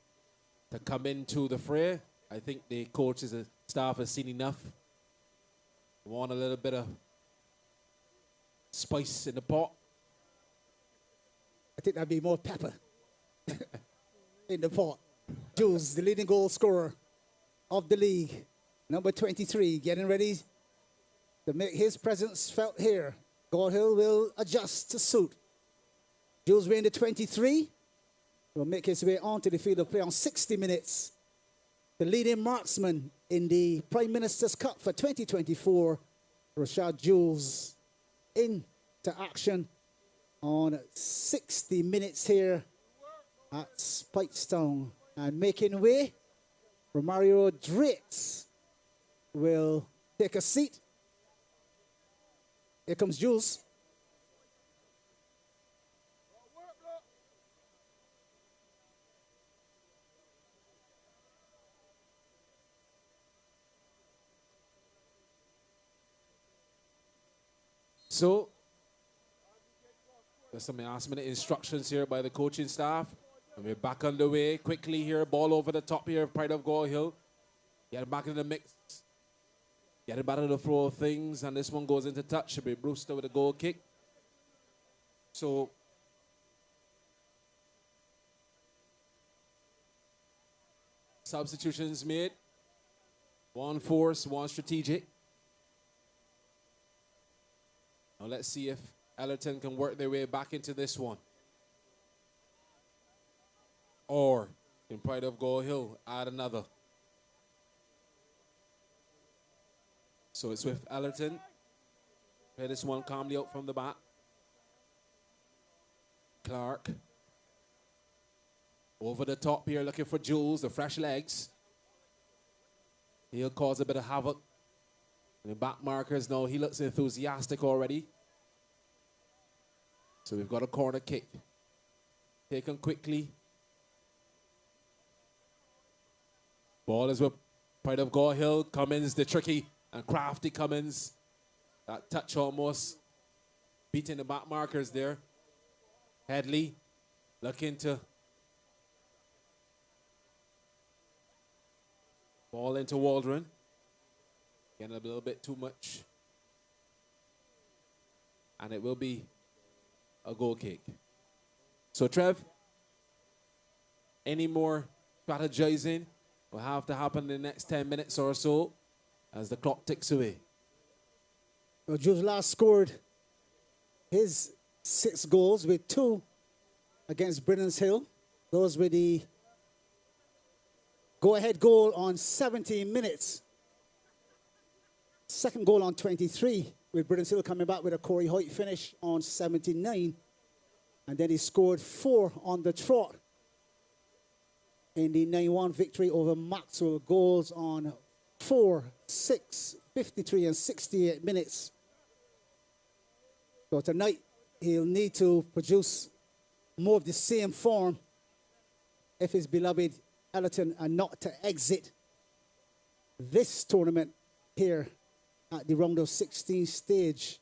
to come into the fray. I think the coaches and staff have seen enough. Want a little bit of spice in the pot. I think that'd be more pepper in the pot. Jules, the leading goal scorer of the league, number 23, getting ready to make his presence felt here. Gall Hill will adjust to suit. Jules wearing the 23 will make his way onto the field of play on 60 minutes. The leading marksman in the Prime Minister's Cup for 2024, Rashad Jules, into action on 60 minutes here at Spikestown. And making way, Romario Dritz will take a seat. Here comes Jules. So, there's some last-minute instructions here by the coaching staff. And we're back underway quickly here. Ball over the top here of Pride of Gall Hill. Get back in the mix. Get it back to the flow of things. And this one goes into touch. It'll be Brewster with a goal kick. So, substitutions made. One force, one strategic. Now let's see if Ellerton can work their way back into this one. Or, in Pride of Gall Hill, add another. So it's with Ellerton. Play this one calmly out from the back. Clark. Over the top here, looking for Jules, the fresh legs. He'll cause a bit of havoc. And the back markers, no, he looks enthusiastic already. So we've got a corner kick. Taken quickly. Ball is with Pride of Gall Hill. Cummins, the tricky and crafty Cummins. That touch almost beating the back markers there. Headley looking to ball into Waldron. Getting a little bit too much. And it will be a goal kick. So Trev, any more strategizing will have to happen in the next 10 minutes or so as the clock ticks away. Well, Jules last scored his 6 goals with 2 against Brennan's Hill. Those were the go-ahead goal on 17 minutes. Second goal on 23, with Brennan's Hill coming back with a Corey Hoyt finish on 79. And then he scored 4 on the trot in the 9-1 victory over Maxwell. Goals on 4, 6, 53, and 68 minutes. So tonight, he'll need to produce more of the same form if his beloved Ellerton are not to exit this tournament here at the round of 16 stage.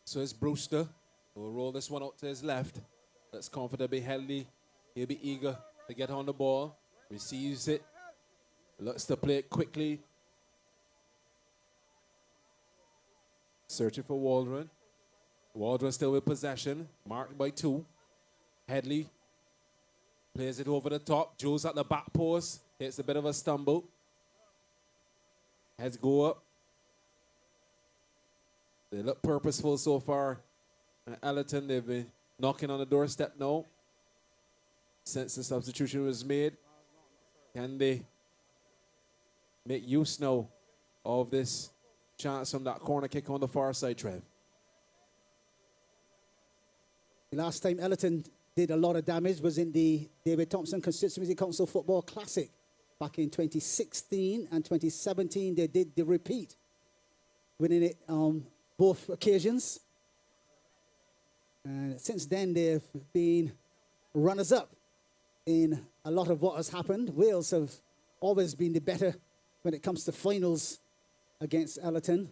So it's Brewster who will roll this one out to his left. That's comfortably Headley. He'll be eager to get on the ball. Receives it. Looks to play it quickly. Searching for Waldron. Waldron still with possession. Marked by 2. Headley plays it over the top. Jules at the back post. Hits a bit of a stumble. Heads go up. They look purposeful so far. Ellerton, they've been knocking on the doorstep now. Since the substitution was made. Can they make use now of this chance from that corner kick on the far side, Trev? The last time Ellerton did a lot of damage was in the David Thompson Constituency Council Football Classic. Back in 2016 and 2017, they did the repeat, winning it on both occasions. And since then, they've been runners-up in a lot of what has happened. Wales have always been the better when it comes to finals against Ellerton.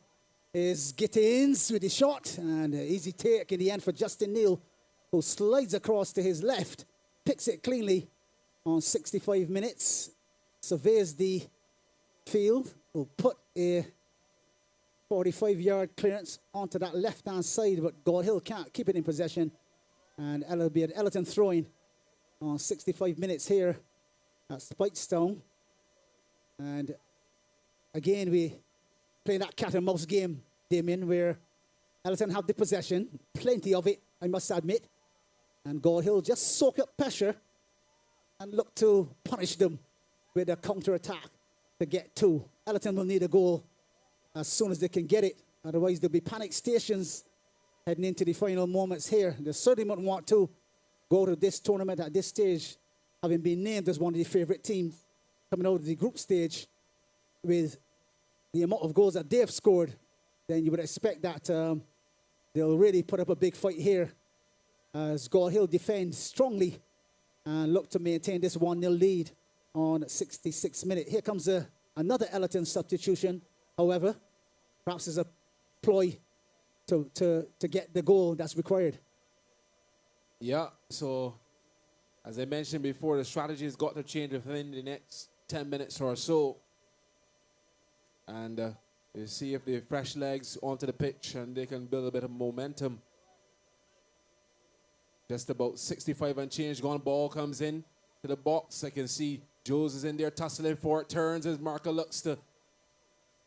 Is Gittins with the shot, and an easy take in the end for Justin Neal, who slides across to his left, picks it cleanly, on 65 minutes. Surveys the field. Will put a 45-yard clearance onto that left-hand side, but Gall Hill can't keep it in possession. And it'll be an Ellerton throwing on 65 minutes here at Spikestone. And again, we play that cat and mouse game, Damien, where Ellerton have the possession, plenty of it, I must admit. And Gall Hill just soak up pressure and look to punish them with a counter-attack to get two. Ellerton will need a goal as soon as they can get it. Otherwise, there'll be panic stations heading into the final moments here. They certainly wouldn't want to go to this tournament at this stage, having been named as one of the favorite teams coming out of the group stage with the amount of goals that they've scored. Then you would expect that they'll really put up a big fight here as Gall Hill defend strongly and look to maintain this 1-0 lead on 66 minutes. Here comes another Ellerton substitution, however, perhaps as a ploy to get the goal that's required. Yeah, so as I mentioned before, the strategy has got to change within the next 10 minutes or so. And you see if they have fresh legs onto the pitch and they can build a bit of momentum. Just about 65 and change gone. Ball comes in to the box. I can see Jules is in there tussling for it. Turns as Marker looks to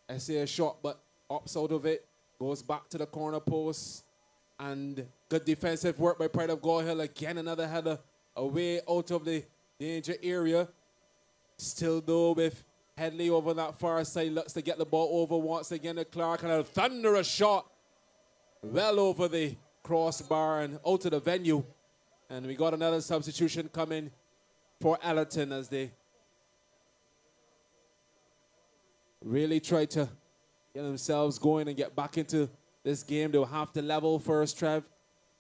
essay a shot, but opts out of it. Goes back to the corner post. And good defensive work by Pride of Gall Hill. Again, another header away out of the danger area. Still though with Headley over that far side. Looks to get the ball over once again to Clark. And a thunderous shot well over the crossbar and out of the venue. And we got another substitution coming for Ellerton as they really try to get themselves going and get back into this game. They'll have to level first, Trev,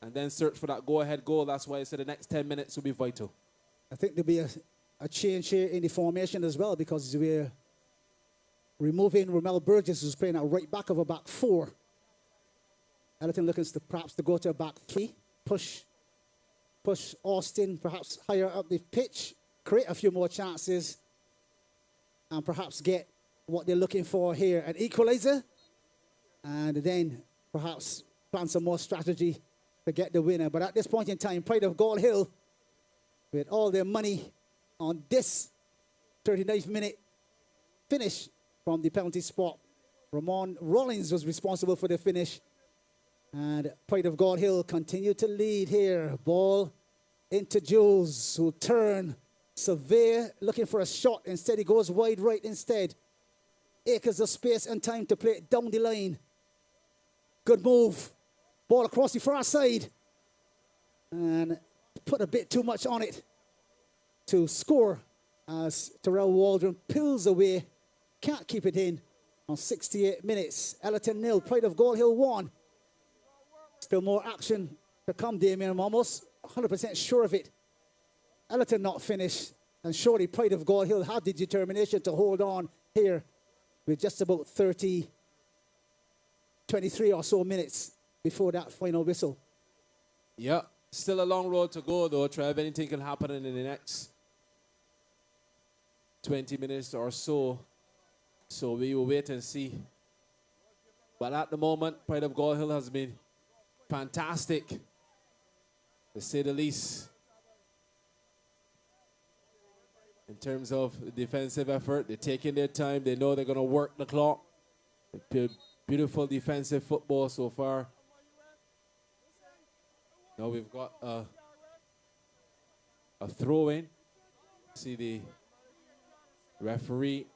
and then search for that go-ahead goal. That's why I said the next 10 minutes will be vital. I think there'll be a change here in the formation as well because we're removing Romel Burgess, who's playing at right back of a back four. Ellerton looking to perhaps to go to a back three, push Austin perhaps higher up the pitch, create a few more chances, and perhaps get what they're looking for here, an equalizer, and then perhaps plan some more strategy to get the winner. But at this point in time, Pride of Gall Hill, with all their money on this 39th minute finish from the penalty spot. Ramon Rollins was responsible for the finish. And Pride of Gall Hill continue to lead here. Ball into Jules, who turn. Surveyor looking for a shot. Instead, he goes wide right instead. Acres of space and time to play it down the line. Good move. Ball across the far side. And put a bit too much on it to score as Terrell Waldron pulls away. Can't keep it in on 68 minutes. Ellerton 0, Pride of Gall Hill 1. Still more action to come, Damien. I'm almost 100% sure of it. Ellerton not finished. And surely Pride of Gall Hill had the determination to hold on here with just about 23 or so minutes before that final whistle. Yeah, still a long road to go though, Trev. Anything can happen in the next 20 minutes or so. So we will wait and see. But at the moment, Pride of Gall Hill has been fantastic, to say the least, in terms of the defensive effort. They're taking their time. They know they're going to work the clock. Beautiful defensive football so far. Now we've got a throw-in. See the referee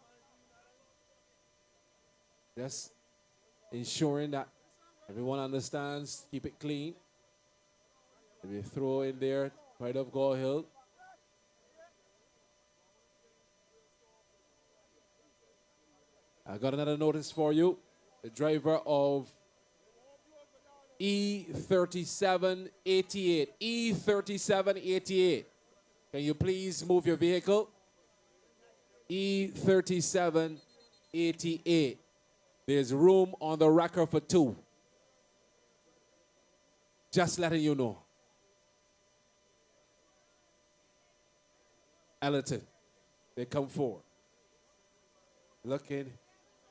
just ensuring that everyone understands, keep it clean. Maybe throw in there, Pride of Gall Hill. I got another notice for you. The driver of E3788. E3788. Can you please move your vehicle? E3788. There's room on the wrecker for 2. Just letting you know. Ellerton. They come forward. Looking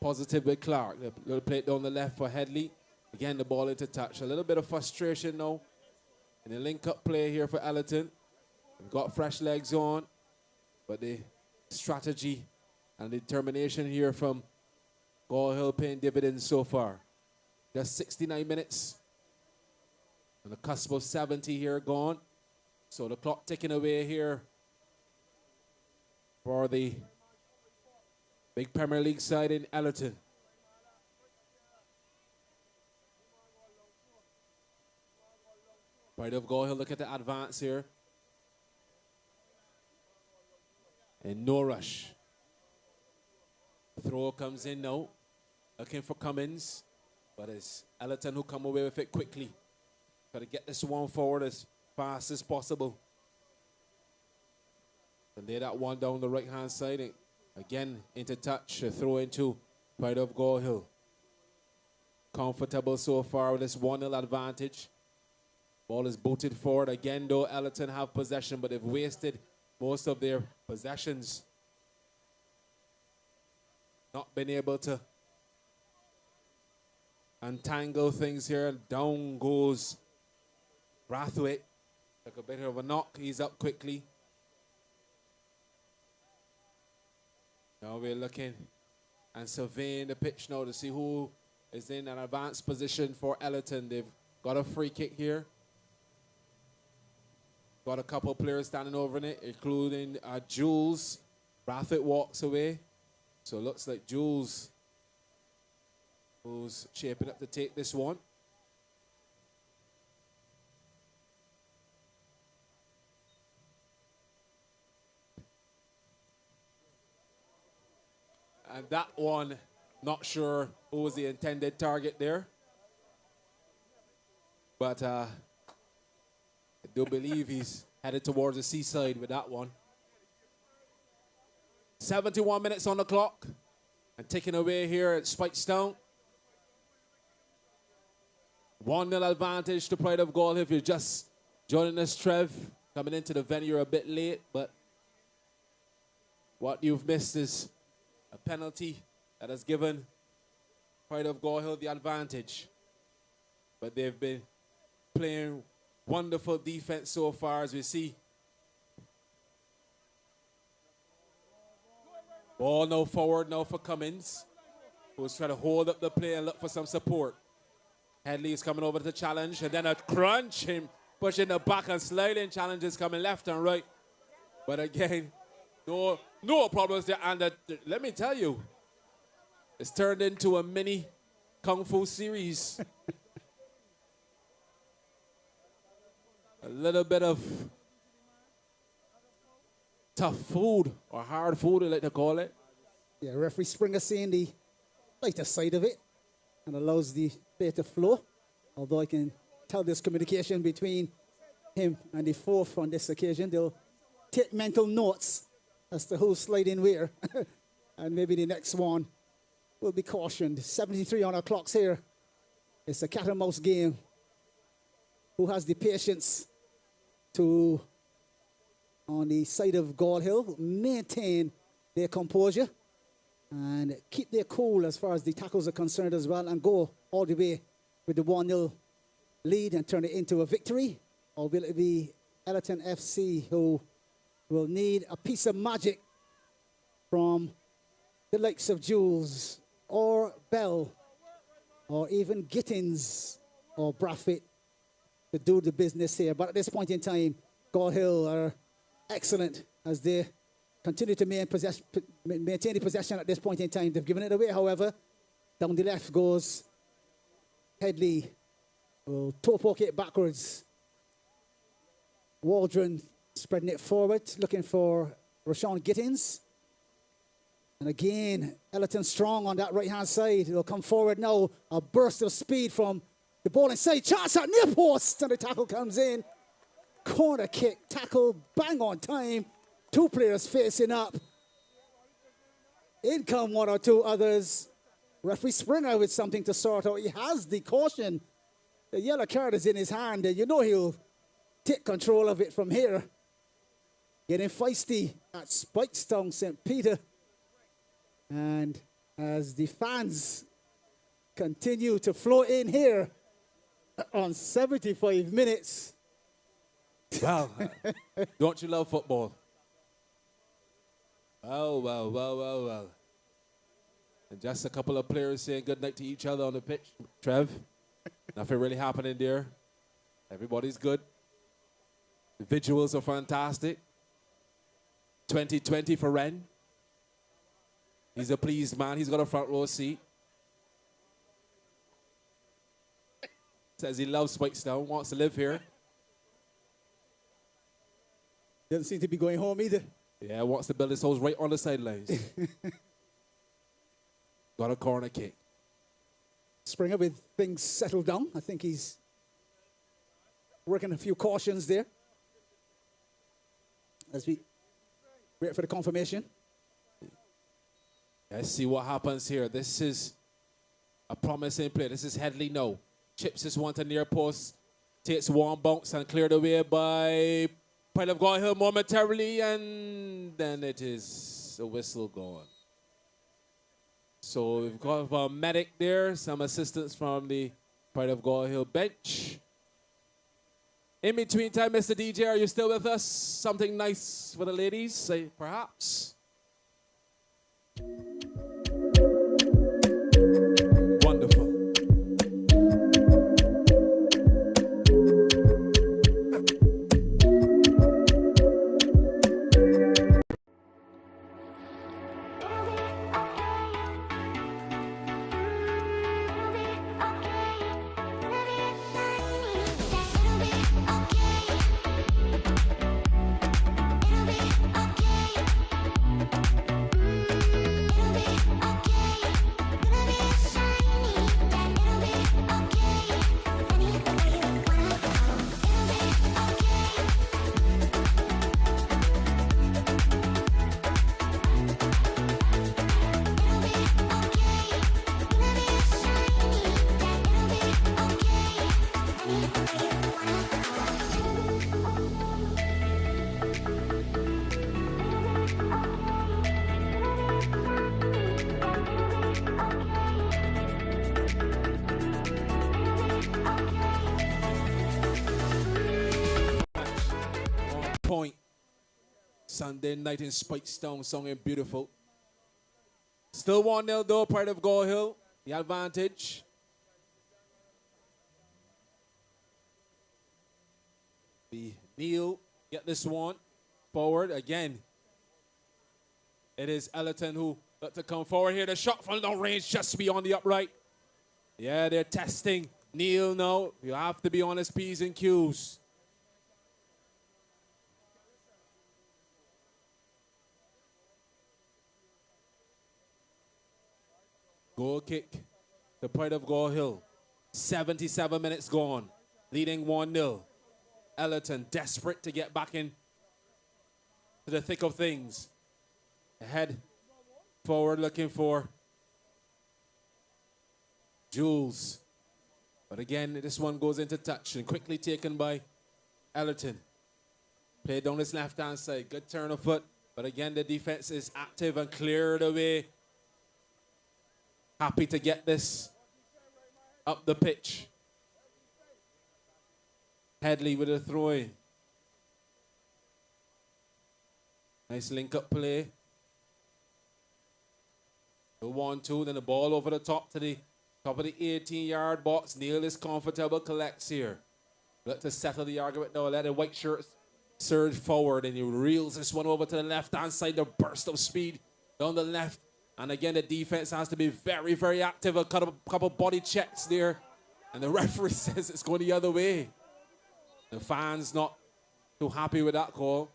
positive with Clark. The little plate down the left for Headley. Again, the ball into touch. A little bit of frustration now in the link-up play here for Ellerton. We've got fresh legs on, but the strategy and determination here from Gall Hill paying dividends so far. Just 69 minutes. On the cusp of 70 here gone. So the clock ticking away here for the big Premier League side in Ellerton. Pride of Gall Hill, look at the advance here. And no rush. Throw comes in now. Looking for Cummins. But it's Ellerton who come away with it quickly. Got to get this one forward as fast as possible. And lay that one down the right-hand side. And again, into touch. A throw into Pride of Gall Hill. Comfortable so far with this 1-0 advantage. Ball is booted forward. Again, though, Ellerton have possession, but they've wasted most of their possessions. Not been able to untangle things here. And down goes Brathwaite. Took a bit of a knock. He's up quickly. Now we're looking and surveying the pitch now to see who is in an advanced position for Ellerton. They've got a free kick here. Got a couple players standing over in it, including Jules. Brathwaite walks away. So it looks like Jules who's shaping up to take this one. And that one, not sure who was the intended target there. But I do believe he's headed towards the seaside with that one. 71 minutes on the clock. And taking away here at Spikestown. 1-0 advantage to Pride of Gall. If you're just joining us, Trev, coming into the venue, you're a bit late, but what you've missed is a penalty that has given Pride of Gall Hill the advantage. But they've been playing wonderful defense so far, as we see. Ball now forward now for Cummins, who's trying to hold up the play and look for some support. Headley is coming over to the challenge, and then a crunch, him pushing the back and sliding challenges coming left and right. But again, no problems there. And let me tell you, it's turned into a mini Kung Fu series. A little bit of tough food, or hard food, I like to call it. Yeah, referee Springer seeing the lighter side of it and allows the play to flow. Although I can tell there's communication between him and the fourth on this occasion. They'll take mental notes as to who's sliding where. And maybe the next one will be cautioned. 73 on our clocks here. It's a cat and mouse game. Who has the patience to, on the side of Gall Hill, maintain their composure and keep their cool as far as the tackles are concerned as well, and go all the way with the 1-0 lead and turn it into a victory? Or will it be Ellerton FC who will need a piece of magic from the likes of Jules or Bell or even Gittins or Brathwaite to do the business here? But at this point in time, Gall Hill are excellent as they continue to maintain the possession at this point in time. They've given it away, however. Down the left goes Headley. Will toe poke it backwards. Waldron spreading it forward, looking for Rashawn Gittins. And again, Ellerton strong on that right-hand side. It'll come forward now. A burst of speed from the ball inside. Chance at near post, and the tackle comes in. Corner kick, tackle, bang on time. Two players facing up. In come one or two others. Referee Springer with something to sort out. He has the caution. The yellow card is in his hand, and you know he'll take control of it from here. getting feisty at Spikestown St. Peter. And as the fans continue to flow in here on 75 minutes. Well, don't you love football? Well. And just a couple of players saying good night to each other on the pitch. Trev, nothing really happening there. Everybody's good. The visuals are fantastic. 2020 for Ren. He's a pleased man. He's got a front row seat. Says he loves Spikestown, wants to live here. Doesn't seem to be going home either. Yeah, wants to build his house right on the sidelines. Got a corner kick. Springer with things settled down. I think he's working a few cautions there as we wait for the confirmation. Let's see what happens here. This is a promising play. This is Headley, no. Chips this one to near post. Takes one bounce and cleared away by Pride of Gall Hill momentarily, and then it is a whistle gone. So we've got a medic there, some assistance from the Pride of Gall Hill bench. In between time, Mr. DJ, are you still with us? Something nice for the ladies, say perhaps? Wonderful. Point. Sunday night in Spikestown, song and beautiful. Still 1-0 though, Pride of Gall Hill. The advantage. The Neil get this one forward again. It is Ellerton who got to come forward here. The shot from long range just beyond the upright. Yeah, they're testing Neil now. You have to be on his P's and Q's. Goal kick, the Pride of Gall Hill. 77 minutes gone, leading 1-0. Ellerton desperate to get back in to the thick of things. Head forward looking for Jules. But again, this one goes into touch and quickly taken by Ellerton. Played down his left-hand side. Good turn of foot. But again, the defense is active and cleared away. Happy to get this up the pitch. Headley with a throw-in. Nice link-up play. The 1-2, then the ball over the top to the top of the 18-yard box. Neil is comfortable, collects here. Let to settle the argument now. Let the white shirt surge forward, and he reels this one over to the left-hand side. The burst of speed down the left. And again, the defense has to be very, very active. A couple body checks there. And the referee says it's going the other way. The fans not too happy with that call.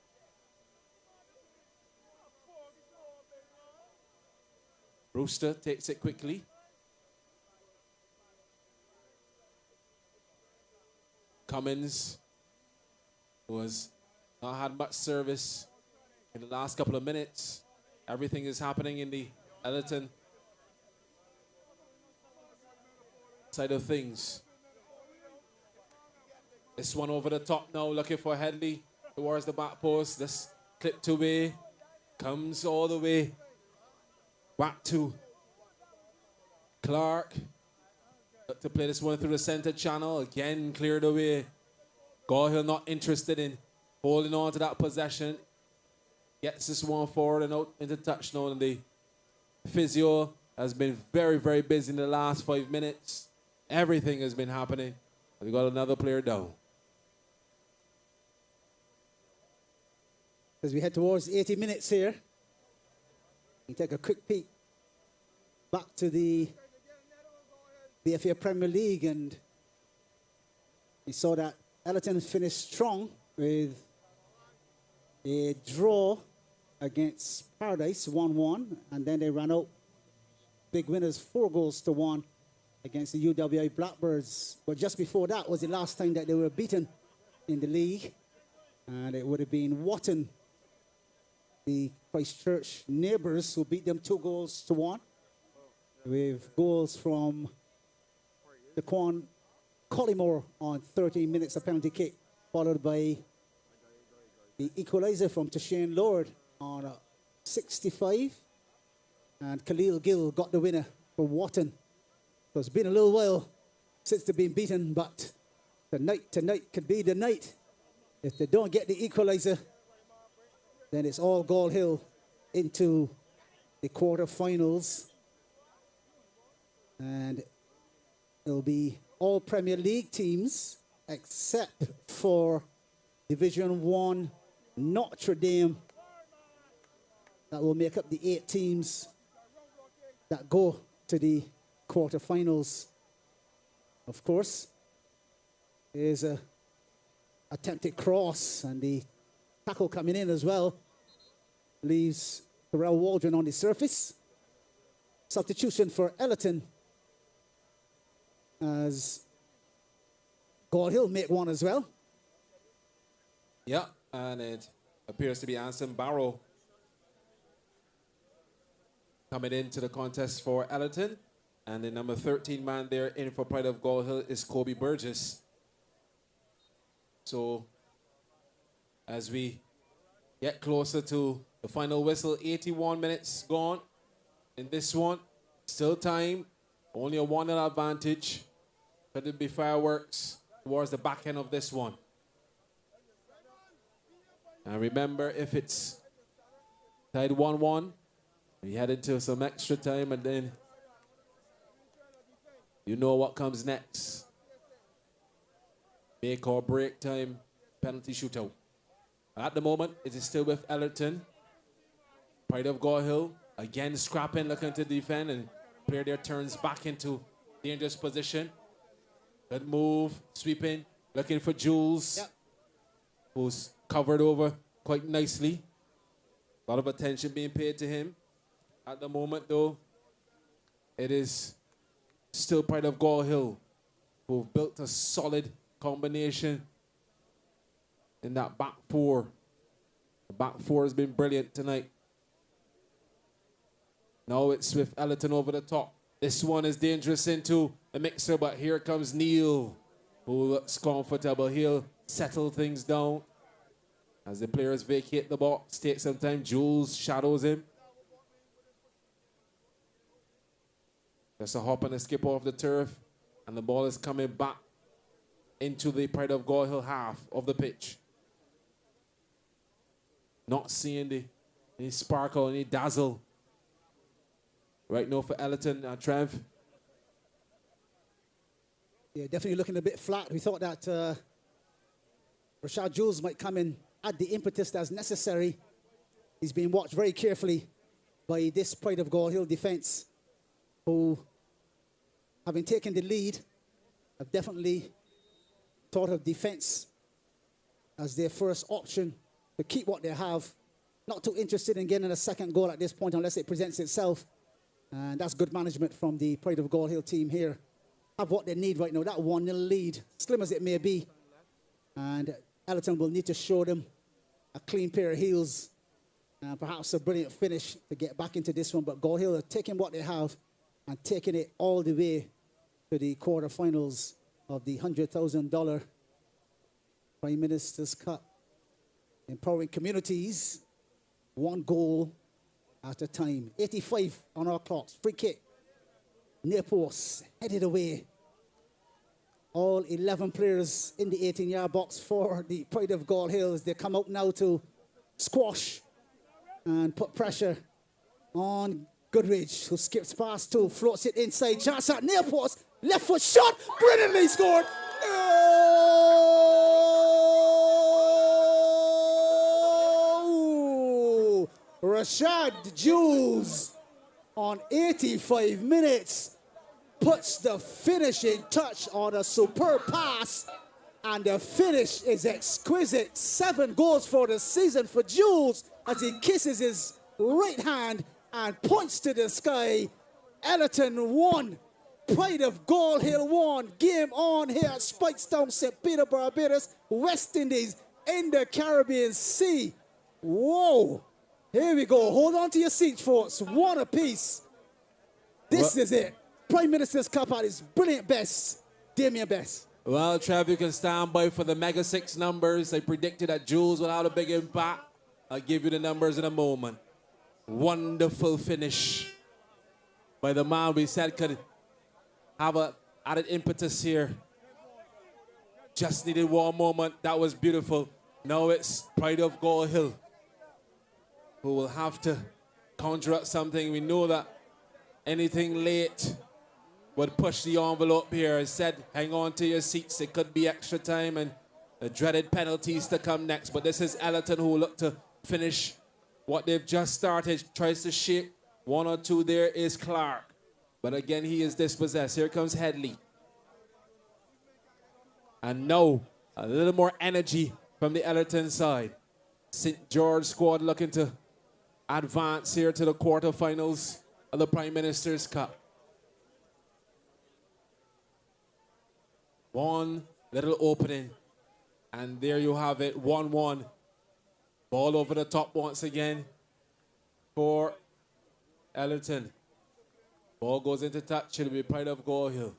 Brewster takes it quickly. Cummins was not had much service in the last couple of minutes. Everything is happening in the Ellerton side of things. This one over the top now, looking for Headley towards the back post. This clipped away, comes all the way back to Clark. Look to play this one through the center channel. Again, cleared away. Gall Hill not interested in holding on to that possession. Gets this one forward and out into touchdown. And the physio has been very, very busy in the last 5 minutes. Everything has been happening. We got another player down. As we head towards 80 minutes here, we take a quick peek back to the BFA Premier League, and we saw that Ellerton finished strong with a draw against Paradise, 1-1, and then they ran out big winners, 4-1 against the UWI Blackbirds. But just before that was the last time that they were beaten in the league, and it would have been Wotton, the Christchurch neighbours, who beat them 2-1 with goals from Daquan Collymore on 13 minutes of penalty kick, followed by the equaliser from Tashane Lord on 65, and Khalil Gill got the winner for Wotton. So it's been a little while since they've been beaten, but tonight could be the night. If they don't get the equaliser, then it's all Gall Hill into the quarterfinals. And it'll be all Premier League teams except for Division 1 Notre Dame that will make up the 8 teams that go to the quarterfinals. Of course, there's a attempted cross, and the tackle coming in as well leaves Terrell Waldron on the surface. Substitution for Ellerton as Gall Hill make one as well. Yeah, and it appears to be Anson Barrow coming into the contest for Ellerton. And the number 13 man there in for Pride of Gall Hill is Kobe Burgess. So as we get closer to the final whistle, 81 minutes gone in this one. Still time, only a 1-0 advantage. Could it be fireworks towards the back end of this one? And remember, if it's tied 1-1, we head into some extra time, and then you know what comes next. Make or break time, penalty shootout. At the moment, it is still with Ellerton. Pride of Gall Hill, again scrapping, looking to defend, and player there turns back into dangerous position. Good move, sweeping, looking for Jules, who's covered over quite nicely. A lot of attention being paid to him. At the moment, though, it is still Pride of Gall Hill, who've built a solid combination in that back four. The back four has been brilliant tonight. Now it's with Ellerton over the top. This one is dangerous into the mixer, but here comes Neil, who looks comfortable. He'll settle things down as the players vacate the box. Take some time. Jules shadows him. There's a hop and a skip off the turf, and the ball is coming back into the Pride of Gall Hill half of the pitch. Not seeing any sparkle, any dazzle right now for Ellerton. Trev? Yeah, definitely looking a bit flat. We thought that Rashad Jules might come in, add the impetus that's necessary. He's being watched very carefully by this Pride of Gall Hill defense, who, having taken the lead, have definitely thought of defense as their first option to keep what they have. Not too interested in getting a second goal at this point unless it presents itself. And that's good management from the Pride of Gall Hill team here. Have what they need right now, that 1-0 lead, slim as it may be. And Ellerton will need to show them a clean pair of heels and perhaps a brilliant finish to get back into this one. But Gall Hill are taking what they have and taking it all the way to the quarterfinals of the $100,000 Prime Minister's Cup. Empowering communities 1 goal at a time. 85 on our clocks. Free kick. Near post. Headed away. All 11 players in the 18-yard box for the Pride of Gall Hills. They come out now to squash and put pressure on Goodridge, who skips past 2, floats it inside. Chance at near post. Left foot shot. Brilliantly scored. Oh! Rashad Jules on 85 minutes puts the finishing touch on a superb pass, and the finish is exquisite. 7 goals for the season for Jules as he kisses his right hand and points to the sky. Ellerton 1, Pride of Gall Hill 1. Game on here at Spikestown, St. Peter, Barbados, West Indies in the Caribbean Sea. Whoa. Here we go. Hold on to your seats, folks. 1 apiece. This is it. Prime Minister's Cup at its brilliant best. Damien Best. Well, Trev, you can stand by for the Mega 6 numbers. I predicted that Jules will have a big impact. I'll give you the numbers in a moment. Wonderful finish by the man we said could have a added impetus here. Just needed one moment. That was beautiful. Now it's Pride of Gall Hill who will have to conjure up something. We know that anything late would push the envelope here. I said, hang on to your seats. It could be extra time and the dreaded penalties to come next. But this is Ellerton who will look to finish what they've just started. Tries to shape 1 or 2. There is Clark. But again, he is dispossessed. Here comes Headley. And now, a little more energy from the Ellerton side. St. George squad looking to advance here to the quarterfinals of the Prime Minister's Cup. 1 little opening. And there you have it, 1-1. Ball over the top once again for Ellerton. Ball goes into touch. It'll be Pride of Gall Hill.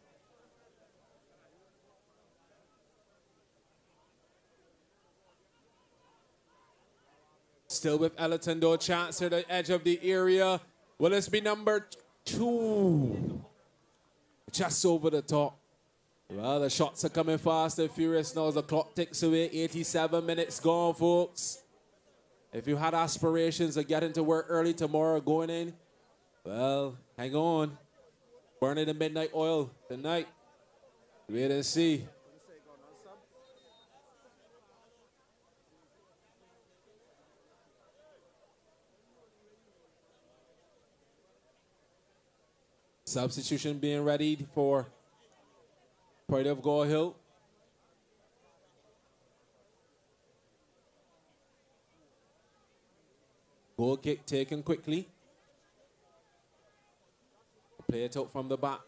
Still with Ellerton, though. Chance at the edge of the area. Will this be number 2? Just over the top. Well, the shots are coming fast and furious now as the clock ticks away. 87 minutes gone, folks. If you had aspirations of getting to work early tomorrow, going in, well, hang on. Burning the midnight oil tonight. Wait and see. Substitution being readied for Pride of Gall Hill. Goal kick taken quickly. Play it out from the back.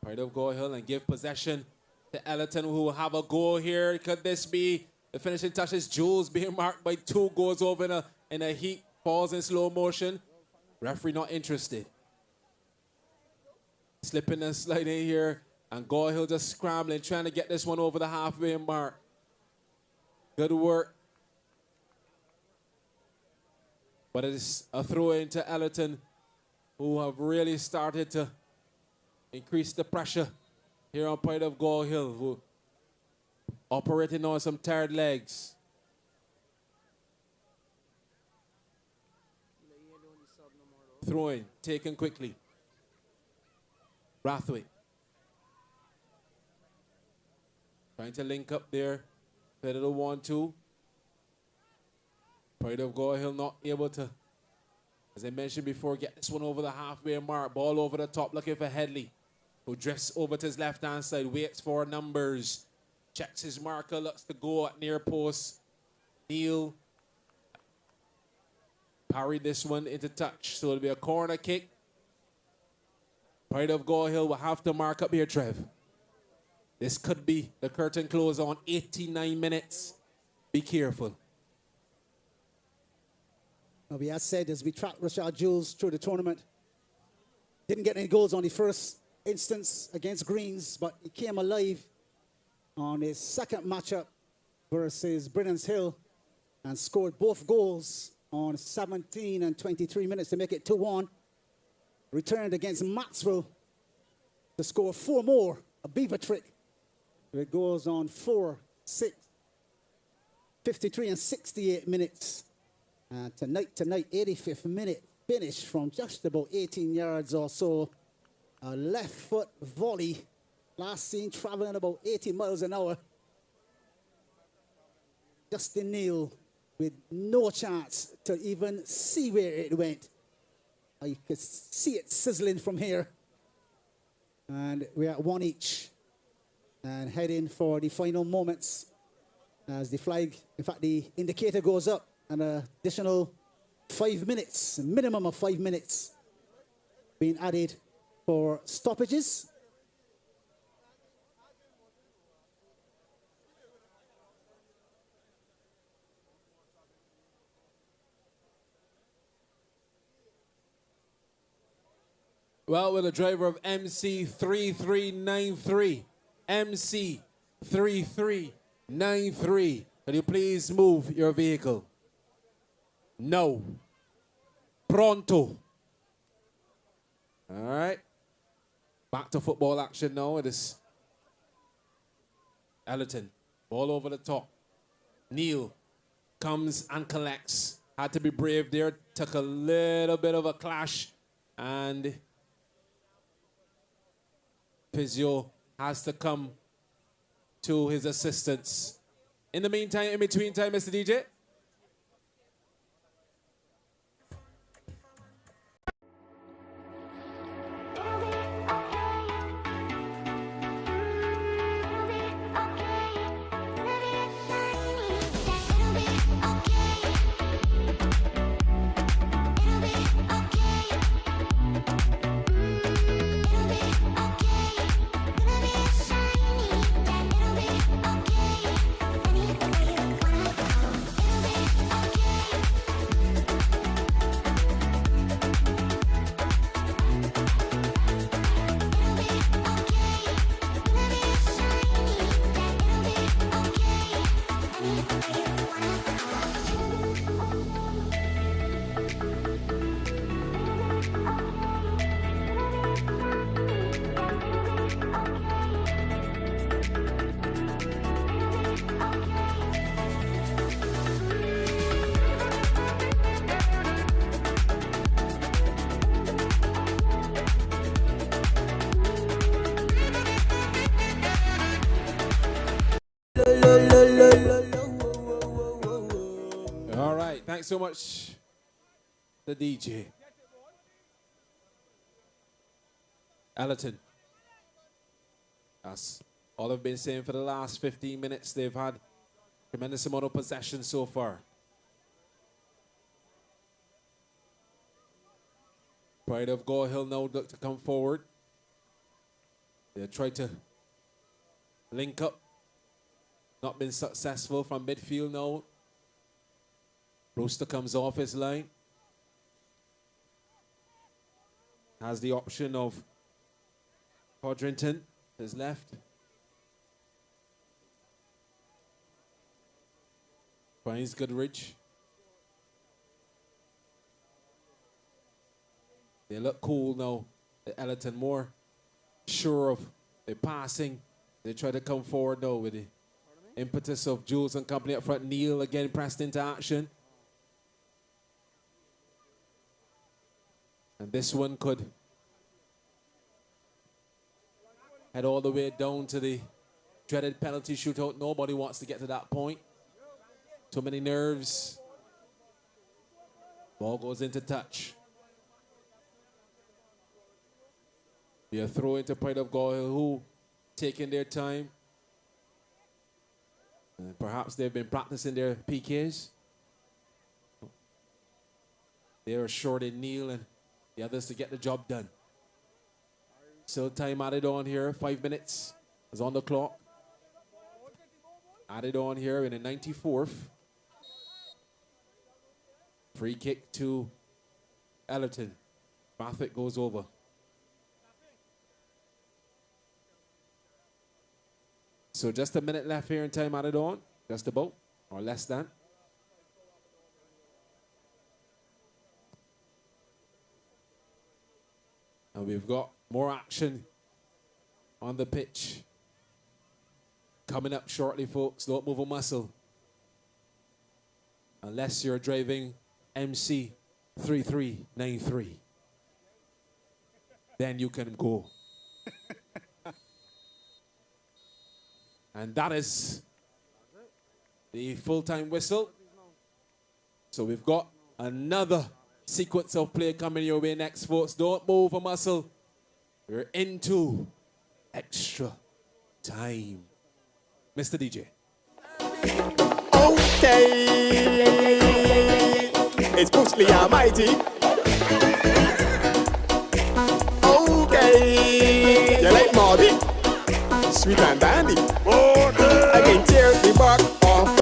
Pride of Gall Hill and give possession to Ellerton, who will have a goal here. Could this be the finishing touches? Jules being marked by 2 goals over in a heat. Falls in slow motion. Referee not interested. Slipping and sliding here. And Gall Hill just scrambling, trying to get this one over the halfway mark. Good work. But it is a throw into Ellerton, who have really started to increase the pressure here on Pride of Gall Hill, who operating on some tired legs. Throwing, taken quickly. Brathwaite. Trying to link up there. Play a little 1-2. Pride of Gall Hill not able to, as I mentioned before, get this one over the halfway mark. Ball over the top, looking for Headley, who drifts over to his left-hand side, waits for numbers. Checks his marker, looks to go at near post. Neil parried this one into touch. So it'll be a corner kick. Pride of Gall Hill will have to mark up here, Trev. This could be the curtain close on 89 minutes. Be careful. Now, we have said as we track Rashad Jules through the tournament, didn't get any goals on the first instance against Greens, but he came alive on his second matchup versus Brennan's Hill and scored both goals on 17 and 23 minutes to make it 2-1. Returned against Maxwell to score 4 more, a beaver trick. It goes on 4, 6, 53 and 68 minutes. Tonight, 85th minute finish from just about 18 yards or so. A left foot volley. Last seen traveling about 80 miles an hour. Justin Neal with no chance to even see where it went. You could see it sizzling from here. And we're at 1 each. And heading for the final moments as the flag, in fact, the indicator goes up. An additional 5 minutes, a minimum of 5 minutes being added for stoppages. Well, with the driver of MC3393. MC3393. Can you please move your vehicle? No. Pronto. All right. Back to football action now. It is Ellerton. Ball over the top. Neal comes and collects. Had to be brave there. Took a little bit of a clash. And Physio has to come to his assistance. In the meantime, in between time, Mr. DJ. All right, thanks so much, the DJ. Ellerton. That's all I've been saying for the last 15 minutes. They've had tremendous amount of possession so far. Pride of Gall Hill now look to come forward. They try to link up. Not been successful from midfield now. Brewster comes off his line. Has the option of Codrington, his left. Finds Goodrich. They look cool now. The Ellerton more sure of their passing. They try to come forward now with the impetus of Jules and company up front. Neal again pressed into action. And this one could head all the way down to the dreaded penalty shootout. Nobody wants to get to that point. Too many nerves. Ball goes into touch. Be a throw into Pride of Gall Hill, who taking their time. And perhaps they've been practicing their PKs. They're assured in Neal and the others to get the job done. Still time added on here. 5 minutes is on the clock. Added on here in the 94th. Free kick to Ellerton. Bathwick goes over. So just a minute left here in time added on. Just about, or less than. And we've got more action on the pitch. Coming up shortly, folks. Don't move a muscle. Unless you're driving MC 3393. Then you can go. And that is the full-time whistle. So we've got another sequence of play coming your way next, folks. Don't move a muscle. We're into extra time. Mr. DJ. Okay, it's Bruce Lee Almighty. Okay, you like Marty? Sweet and dandy. Okay, I can tear the bark off.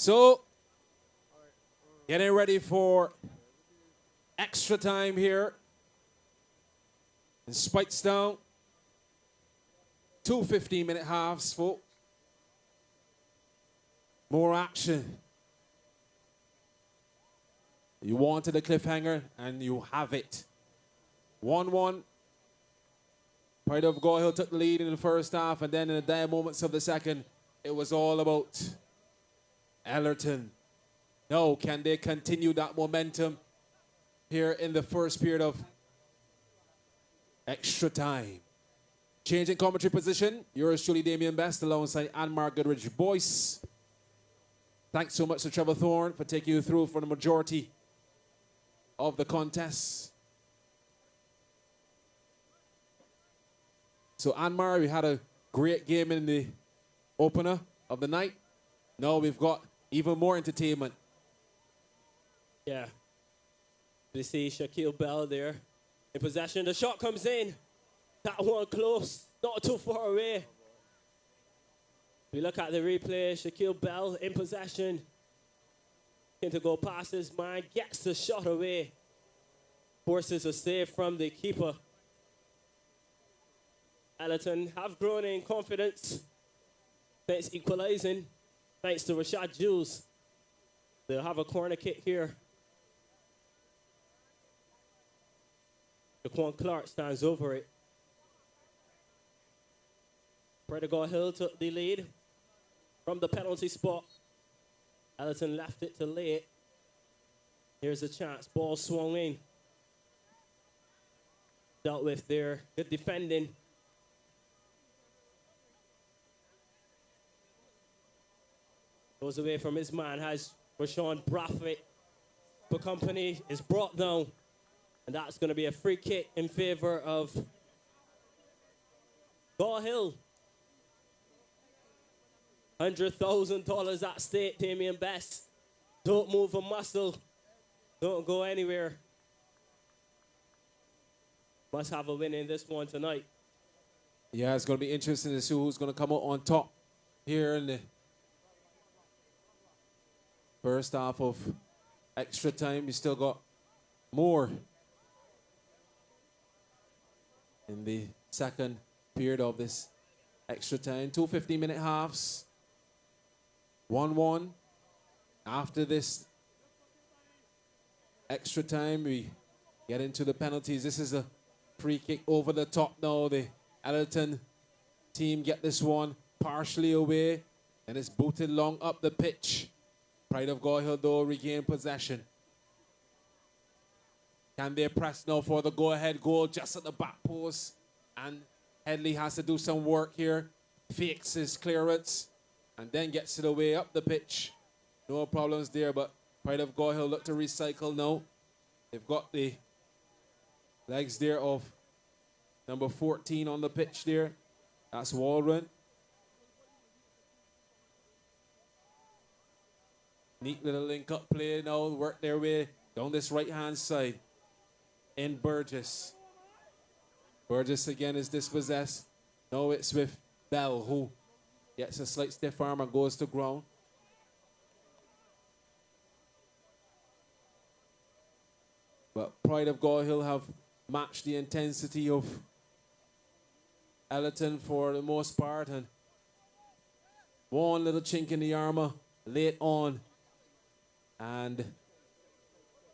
So, getting ready for extra time here in Spikestown. 2 15-minute halves, folks. More action. You wanted a cliffhanger, and you have it. 1-1. Pride of Gall Hill took the lead in the first half, and then in the dire moments of the second, it was all about Ellerton. Now, can they continue that momentum here in the first period of extra time? Changing commentary position, yours truly, Damien Best, alongside Anmar Goodrich Boyce. Thanks so much to Trevor Thorne for taking you through for the majority of the contest. So, Anmar, we had a great game in the opener of the night. Now we've got even more entertainment. Yeah. You see Shaquille Bell there in possession. The shot comes in. That one close, not too far away. We look at the replay. Shaquille Bell in possession. Looking to go past his man, gets the shot away. Forces a save from the keeper. Ellerton have grown in confidence. Thanks equalizing. Thanks to Rashad Jules. They'll have a corner kick here. Daquan Clark stands over it. Pride of Gall Hill took the lead from the penalty spot. Ellerton left it to lay it. Here's a chance. Ball swung in. Dealt with there. Good defending. Goes away from his man. Has Rashawn Brathwaite for company. Is brought down. And that's going to be a free kick in favor of Gall Hill. $100,000 at stake, Damien Best. Don't move a muscle. Don't go anywhere. Must have a win in this one tonight. Yeah, it's going to be interesting to see who's going to come out on top here in the first half of extra time. You still got more in the second period of this extra time. 2 15-minute halves. 1-1. After this extra time, we get into the penalties. This is a free kick over the top now. The Ellerton team get this one partially away, and it's booted long up the pitch. Pride of Gall Hill, though, regain possession. Can they press now for the go-ahead goal just at the back post? And Headley has to do some work here. Fakes his clearance and then gets it away up the pitch. No problems there, but Pride of Gall Hill look to recycle now. They've got the legs there of number 14 on the pitch there. That's Waldron. Neat little link-up play now. Work their way down this right-hand side. In Burgess. Burgess again is dispossessed. Now it's with Bell, who gets a slight stiff arm and goes to ground. But Pride of Gall Hill have matched the intensity of Ellerton for the most part. And one little chink in the armor late on. And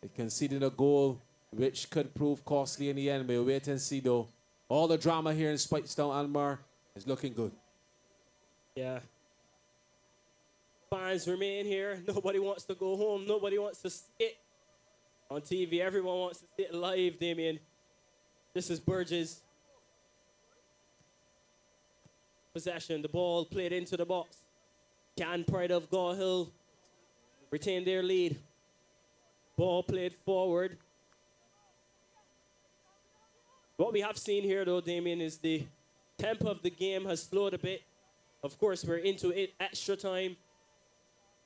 they conceded a goal which could prove costly in the end. We'll wait and see, though. All the drama here in Spikestown, Almar, is looking good. Yeah. Fans remain here. Nobody wants to go home. Nobody wants to sit on TV. Everyone wants to sit live, Damien. This is Burgess. Possession. The ball played into the box. Can Pride of Gall Hill retain their lead? Ball played forward. What we have seen here, though, Damien, is the tempo of the game has slowed a bit. Of course, we're into it extra time.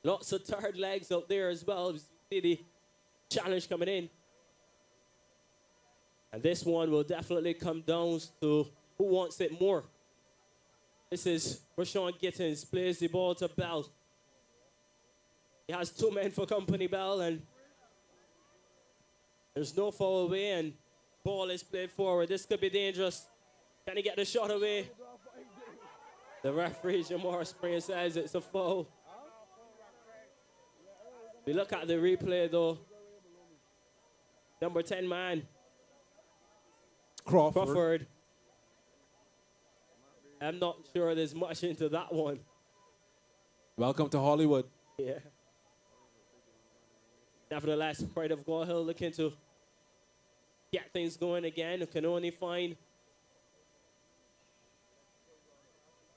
Lots of tired legs out there as well. You see the challenge coming in. And this one will definitely come down to who wants it more. This is Rashawn Gittins, plays the ball to Bell. He has 2 men for company, Bell, and there's no foul away, and ball is played forward. This could be dangerous. Can he get the shot away? The referee, Jamar Spring, says it's a foul. We look at the replay, though. Number 10 man, Crawford. I'm not sure there's much into that one. Welcome to Hollywood. Yeah. Nevertheless, Pride of Gall Hill looking to get things going again. Can only find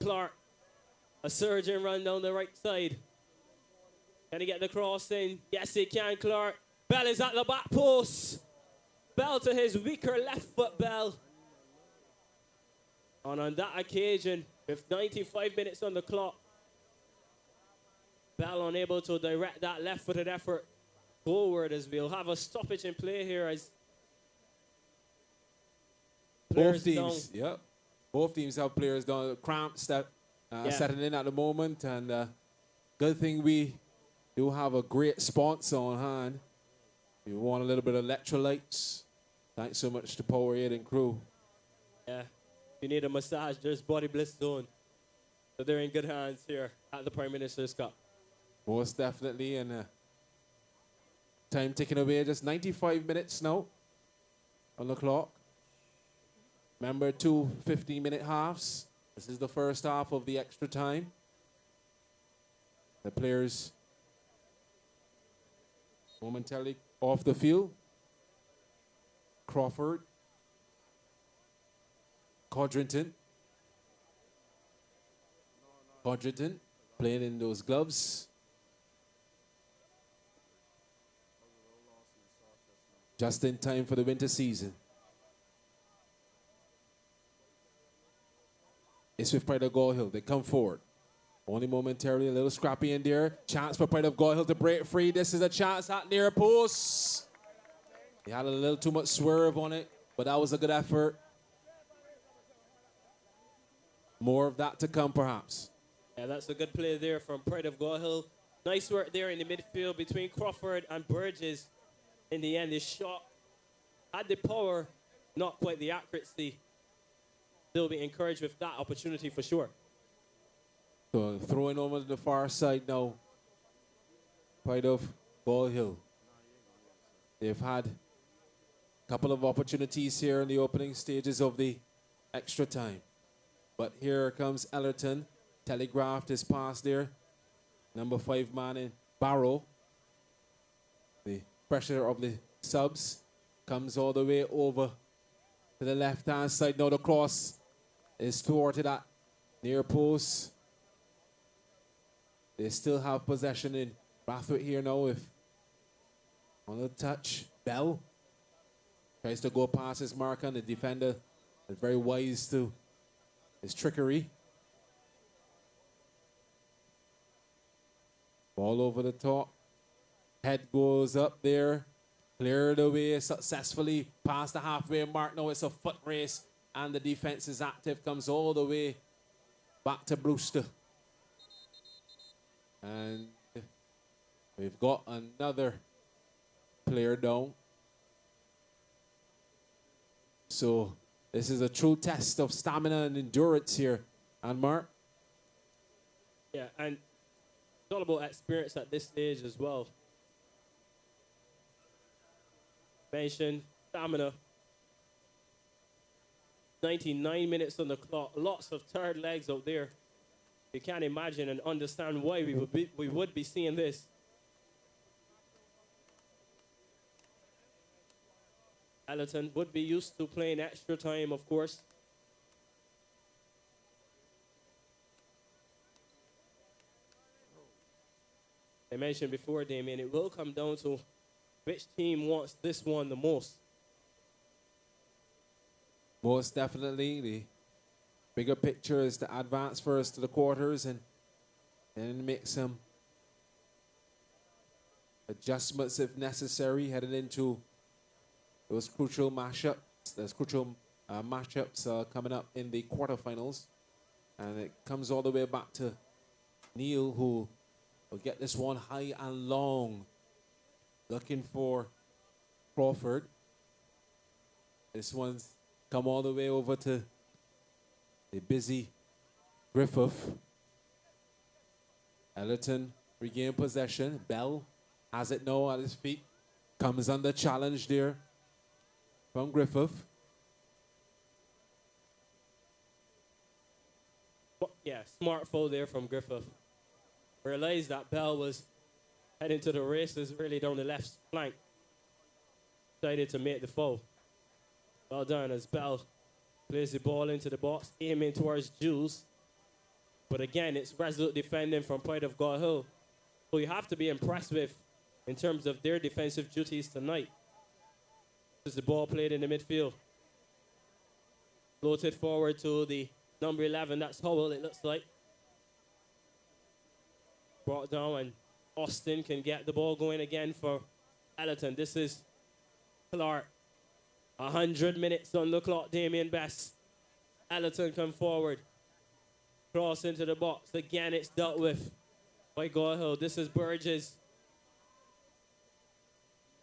Clark. A surgeon run down the right side. Can he get the cross in? Yes, he can, Clark. Bell is at the back post. Bell to his weaker left foot, Bell. And on that occasion, with 95 minutes on the clock, Bell unable to direct that left-footed effort forward, as we'll have a stoppage in play here as Both teams, yep. Both teams have players down, cramps that setting in at the moment, and good thing we do have a great sponsor on hand. You want a little bit of electrolytes. Thanks so much to Powerade and crew. Yeah, if you need a massage, there's Body Bliss Zone. So they're in good hands here at the Prime Minister's Cup. Most definitely, and time ticking away, just 95 minutes now on the clock. Remember, 2 15-minute halves. This is the first half of the extra time. The players momentarily off the field. Crawford, Codrington playing in those gloves. Just in time for the winter season. It's with Pride of Gall Hill. They come forward. Only momentarily, a little scrappy in there. Chance for Pride of Gall Hill to break free. This is a chance at near post. He had a little too much swerve on it, but that was a good effort. More of that to come, perhaps. Yeah, that's a good play there from Pride of Gall Hill. Nice work there in the midfield between Crawford and Burgess. In the end, his shot had the power, not quite the accuracy. They'll be encouraged with that opportunity for sure. So throwing over to the far side now. Pride of Gall Hill. They've had a couple of opportunities here in the opening stages of the extra time. But here comes Ellerton. Telegraphed his pass there. Number 5 man in Barrow. The pressure of the subs comes all the way over to the left-hand side. Now the cross is thwarted at near post. They still have possession in Brathwaite here now with on the touch. Bell tries to go past his marker, and the defender is very wise to his trickery. Ball over the top. Head goes up there. Cleared away successfully past the halfway mark. Now it's a foot race, and the defense is active. Comes all the way back to Brewster. And we've got another player down. So this is a true test of stamina and endurance here. And Mark? Yeah, and it's all about experience at this stage as well. Mention stamina. 99 minutes on the clock. Lots of tired legs out there. You can't imagine and understand why we would be seeing this. Ellerton would be used to playing extra time, of course. I mentioned before, Damien, it will come down to which team wants this one the most. Most definitely. The bigger picture is to advance first to the quarters and then make some adjustments if necessary, heading into those crucial matchups. There's crucial matchups coming up in the quarterfinals. And it comes all the way back to Neil, who We'll get this one high and long. Looking for Crawford. This one's come all the way over to the busy Griffith. Ellerton regain possession. Bell has it now at his feet. Comes under challenge there from Griffith. Yeah, smart foul there from Griffith. Realized that Bell was heading to the races really down the left flank. Decided to make the foul. Well done as Bell plays the ball into the box, aiming towards Jules. But again, it's resolute defending from Pride of God Hill, who you have to be impressed with in terms of their defensive duties tonight. This is the ball played in the midfield. Floated forward to the number 11, that's Howell, it looks like. Brought down, and Austin can get the ball going again for Ellerton. This is Clark. 100 minutes on the clock, Damien Best. Ellerton come forward. Cross into the box. Again, it's dealt with by God Hill. This is Burgess,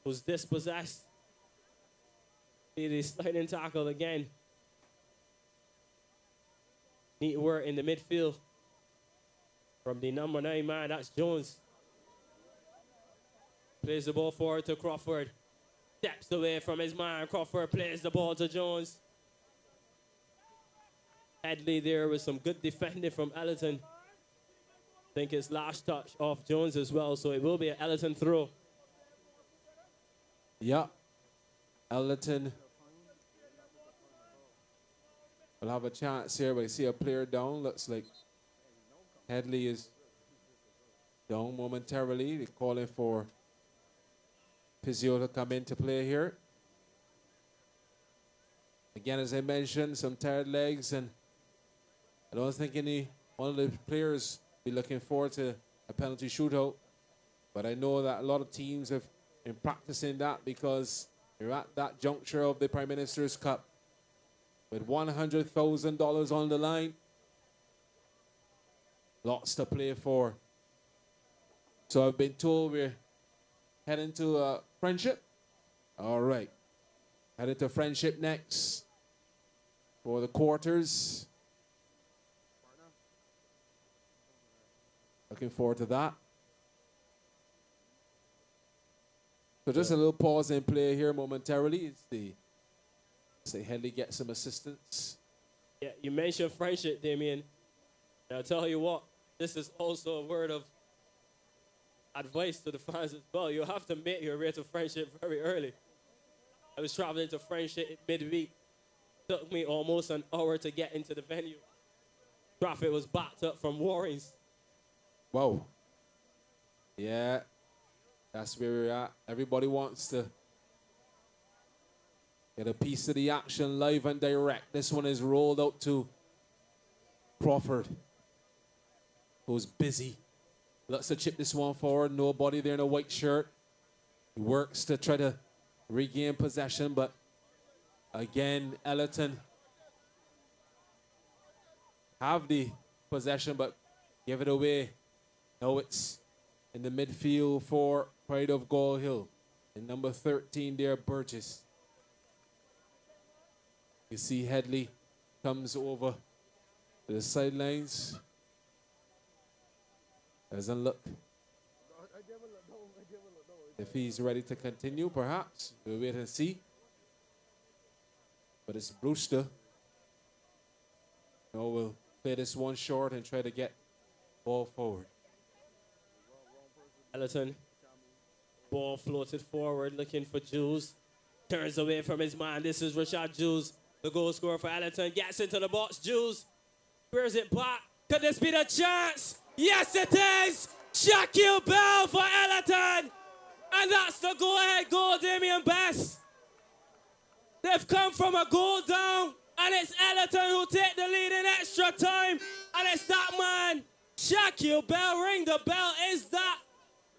who's dispossessed. See the sliding tackle again. Neat work in the midfield from the number 9 man, that's Jones. Plays the ball forward to Crawford. Steps away from his man. Crawford plays the ball to Jones. Headley there with some good defending from Ellerton. I think it's last touch off Jones as well, so it will be an Ellerton throw. Yeah. Ellerton will have a chance here, but I see a player down. Looks like Headley is down momentarily. They're calling for Physio to come into play here. Again, as I mentioned, some tired legs, and I don't think one of the players be looking forward to a penalty shootout. But I know that a lot of teams have been practicing that because you're at that juncture of the Prime Minister's Cup with $100,000 on the line. Lots to play for. So I've been told we're heading to Friendship. All right. Headed to Friendship next for the quarters. Looking forward to that. So just a little pause in play here momentarily. Say Headley get some assistance. Yeah, you mentioned Friendship, Damien. And I'll tell you what, this is also a word of advice to the fans as well. You have to make your way to Friendship very early. I was traveling to Friendship midweek. Took me almost an hour to get into the venue. Traffic was backed up from Warrens. Whoa. Yeah, that's where we're at. Everybody wants to get a piece of the action live and direct. This one is rolled out to Crawford, who's busy. Looks to chip this one forward. Nobody there in a white shirt. He works to try to regain possession, but again, Ellerton have the possession, but give it away. Now it's in the midfield for Pride of Gall Hill. And number 13 there, Burgess. You see Headley comes over to the sidelines. Doesn't look if he's ready to continue, perhaps. We'll wait and see. But it's Brewster. Now we'll play this one short and try to get ball forward. Ellerton. Ball floated forward, looking for Jules. Turns away from his man. This is Rashad Jules, the goal scorer for Ellerton. Gets into the box. Jules. Where's it back? Could this be the chance? Yes, it is! Shaquille Bell for Ellerton! And that's the go-ahead goal, Damien Best. They've come from a goal down, and it's Ellerton who take the lead in extra time. And it's that man, Shaquille Bell. Ring the bell. Is that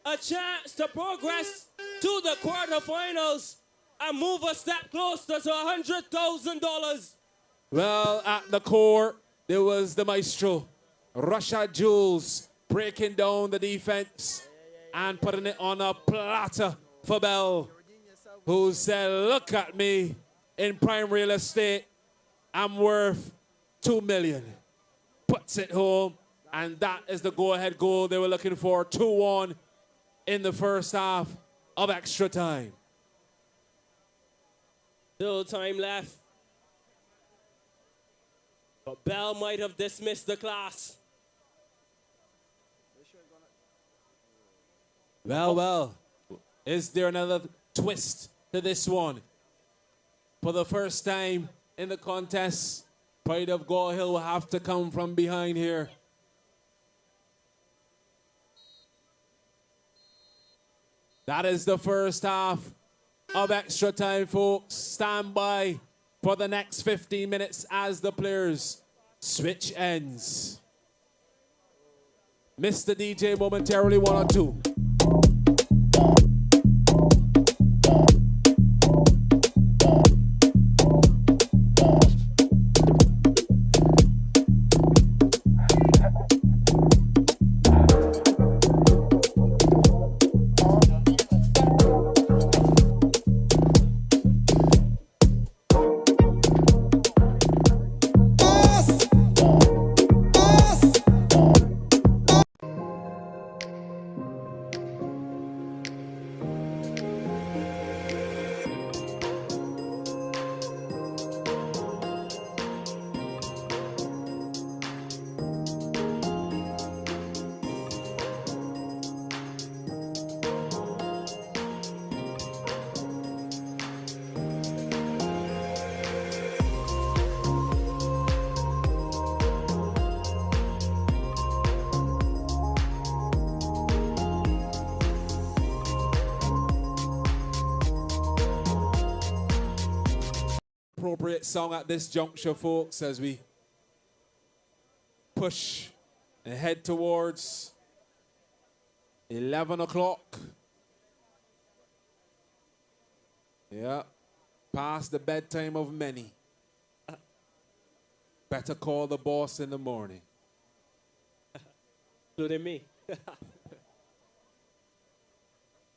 a chance to progress to the quarterfinals and move a step closer to $100,000? Well, at the core, there was the maestro, Rashad Jules, breaking down the defense and putting it on a platter for Bell, who said, look at me in prime real estate. I'm worth $2 million. Puts it home, and that is the go-ahead goal they were looking for. 2-1 in the first half of extra time. Still time left. But Bell might have dismissed the class. Well. Is there another twist to this one? For the first time in the contest, Pride of Gall Hill will have to come from behind here. That is the first half of extra time, folks. Stand by for the next 15 minutes as the players switch ends. Mr. DJ momentarily, 1 or 2. Appropriate song at this juncture, folks, as we push and head towards 11 o'clock. Yeah, past the bedtime of many. Better call the boss in the morning. Including me.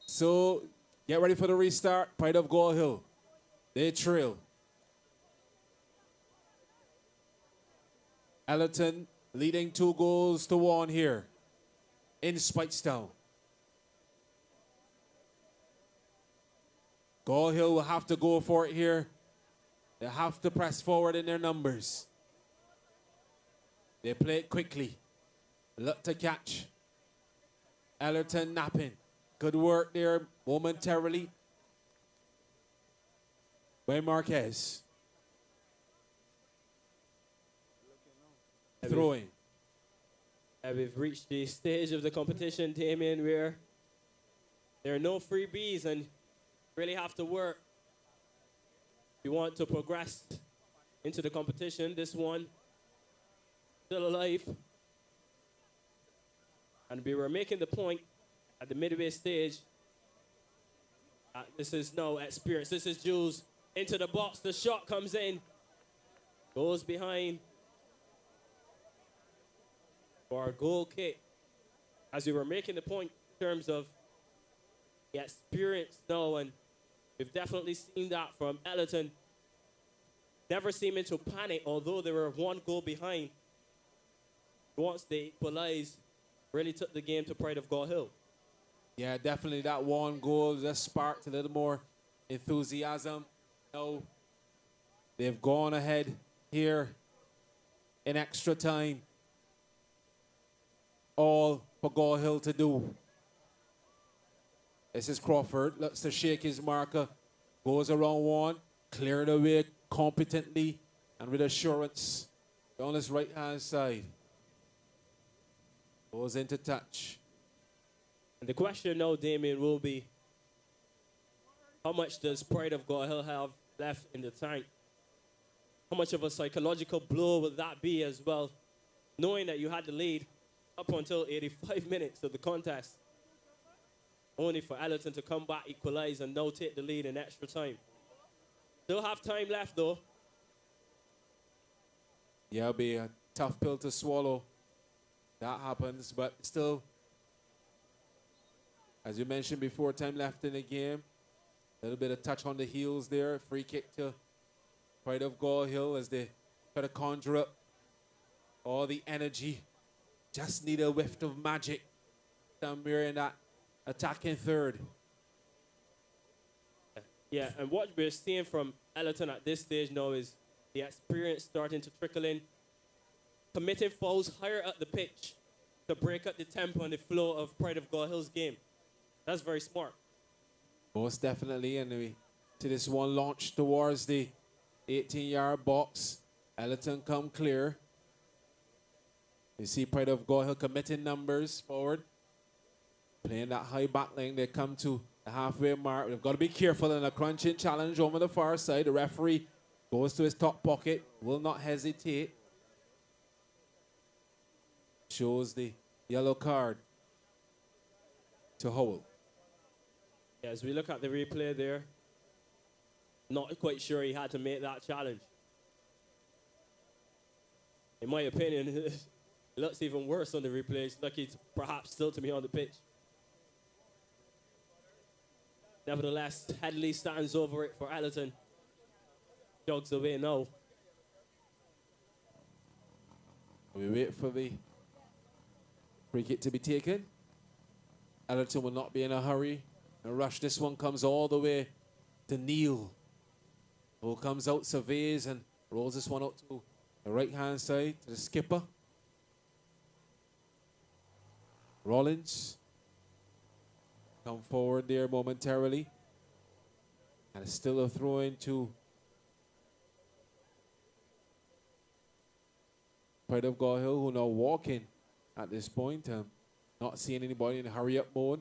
So, get ready for the restart. Pride of Gall Hill. They trail. Ellerton leading 2-1 here in Spitestown. Gall Hill will have to go for it here. They have to press forward in their numbers. They play it quickly. Look to catch. Ellerton napping. Good work there momentarily by Marquez. Throwing. And we've reached the stage of the competition, Damien, where there are no freebies and really have to work. If you want to progress into the competition, this one still alive. And we were making the point at the midway stage. This is no experience. This is Jules into the box. The shot comes in, goes behind. For our goal kick, as we were making the point in terms of the experience now, and we've definitely seen that from Ellerton. Never seeming to panic, although they were 1 goal behind. Once they equalized, really took the game to Pride of Gall Hill. Yeah, definitely that 1 goal just sparked a little more enthusiasm. Now they've gone ahead here in extra time. All for Gall Hill to do. This is Crawford. Looks to shake his marker. Goes around one. Cleared away competently and with assurance on his right-hand side. Goes into touch. And the question now, Damien, will be how much does Pride of Gall Hill have left in the tank? How much of a psychological blow will that be as well? Knowing that you had the lead up until 85 minutes of the contest. Only for Ellerton to come back, equalize, and now take the lead in extra time. Still have time left, though. Yeah, it'll be a tough pill to swallow that happens, but still, as you mentioned before, time left in the game. A little bit of touch on the heels there. Free kick to Pride of Gall Hill as they try to conjure up all the energy. Just need a whiff of magic somewhere in that attacking third. Yeah, and what we're seeing from Ellerton at this stage now is the experience starting to trickle in, committing fouls higher up the pitch to break up the tempo and the flow of Pride of Gall Hill's game. That's very smart. Most definitely, and we see this one launch towards the 18-yard box. Ellerton come clear. You see Pride of Gall Hill committing numbers forward. Playing that high back line, they come to the halfway mark. They've got to be careful in a crunching challenge over the far side. The referee goes to his top pocket, will not hesitate. Shows the yellow card to Howell. Yeah, as we look at the replay there, not quite sure he had to make that challenge. In my opinion, it looks even worse on the replay. It's lucky perhaps still to be on the pitch. Nevertheless, Headley stands over it for Ellerton. Jogs away now. We wait for the free kick to be taken. Ellerton will not be in a hurry. A rush. This one comes all the way to Neil. Who comes out, surveys, and rolls this one out to the right-hand side to the skipper. Rollins come forward there momentarily. And it's still a throw into Pride of Gall Hill, who now walking at this point. Not seeing anybody in a hurry-up mode.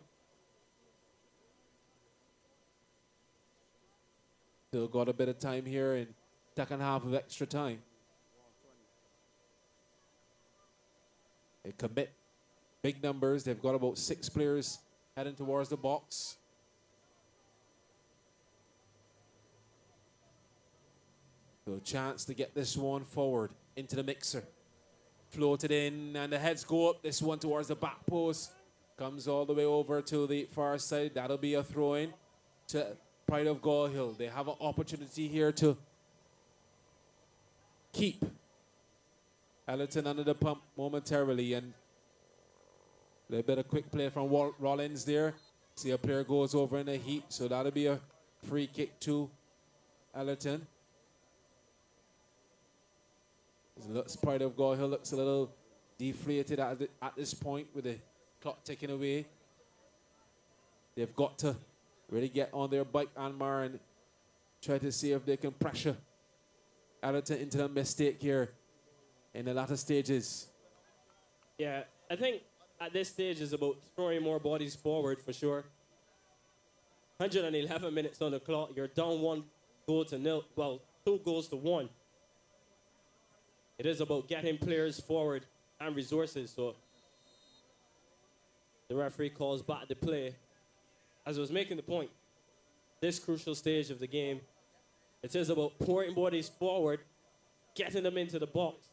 Still got a bit of time here in second half of extra time. They commit big numbers. They've got about 6 players heading towards the box. So a chance to get this one forward into the mixer. Floated in, and the heads go up. This one towards the back post. Comes all the way over to the far side. That'll be a throw-in to Pride of Gall Hill. They have an opportunity here to keep Ellerton under the pump momentarily, and a little bit of quick play from Rollins there. See a player goes over in a heap, so that'll be a free kick to Ellerton. Pride of Gall Hill looks a little deflated at this point with the clock ticking away. They've got to really get on their bike, Anmar, and try to see if they can pressure Ellerton into the mistake here in the latter stages. Yeah, I think at this stage is about throwing more bodies forward for sure. 111 minutes on the clock. You're down 1 goal to 0. Well, 2 goals to 1. It is about getting players forward and resources. So the referee calls back the play. As I was making the point, this crucial stage of the game, it is about pouring bodies forward, getting them into the box.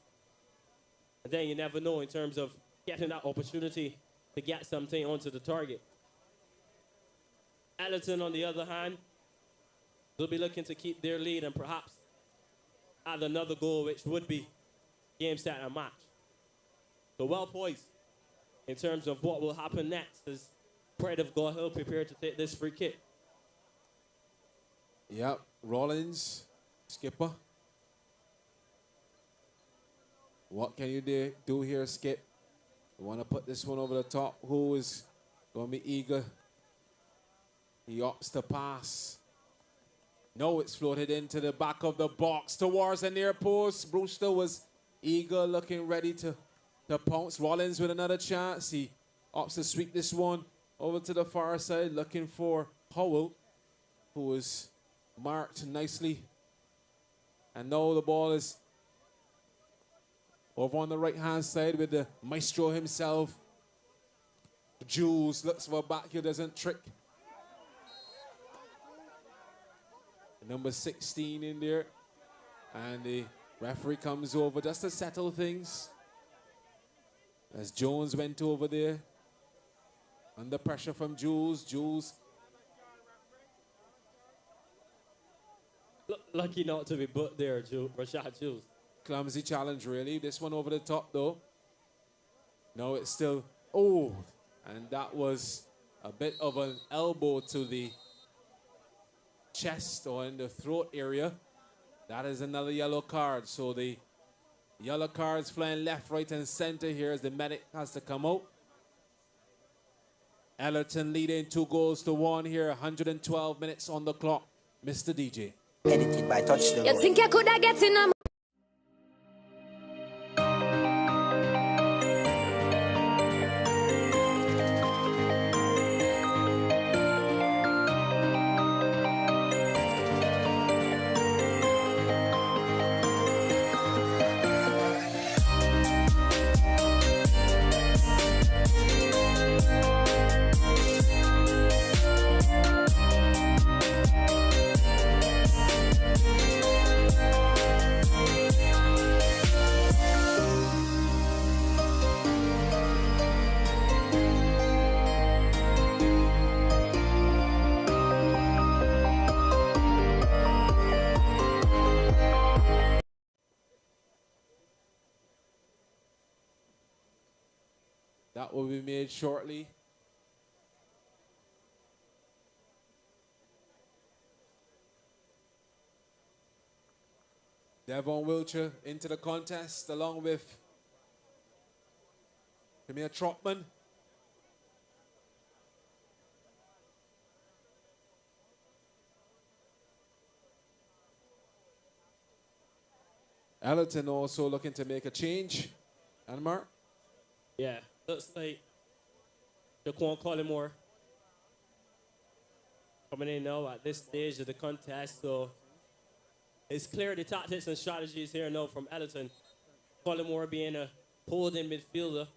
And then you never know in terms of getting that opportunity to get something onto the target. Ellerton, on the other hand, will be looking to keep their lead and perhaps add another goal, which would be game, set, and match. So well poised in terms of what will happen next as Pride of Gall Hill prepared to take this free kick. Yep, Rollins, skipper. What can you do here, Skip? You want to put this one over the top. Who is going to be eager? He opts to pass. No, it's floated into the back of the box towards the near post. Brewster was eager, looking ready to pounce. Rollins with another chance. He opts to sweep this one over to the far side, looking for Howell, who was marked nicely. And now the ball is over on the right-hand side with the maestro himself. Jules looks for a back here, doesn't trick. Number 16 in there. And the referee comes over just to settle things. As Jones went over there. Under pressure from Jules. Jules. Lucky not to be put there, Rashad Jules. Clumsy challenge, really. This one over the top, though. No, it's still... Oh, and that was a bit of an elbow to the chest or in the throat area. That is another yellow card. So the yellow cards flying left, right, and center here as the medic has to come out. Ellerton leading 2-1 here. 112 minutes on the clock. Mr. DJ. Edited by Touchdown. You think I could have get in a That will be made shortly. Devon Wiltshire into the contest along with Premier Trotman. Ellerton also looking to make a change. Anmar? Yeah, looks like Jaquan Collymore coming in now at this stage of the contest. So it's clear the tactics and strategies here now from Ellerton. Collymore being a pulled-in midfielder.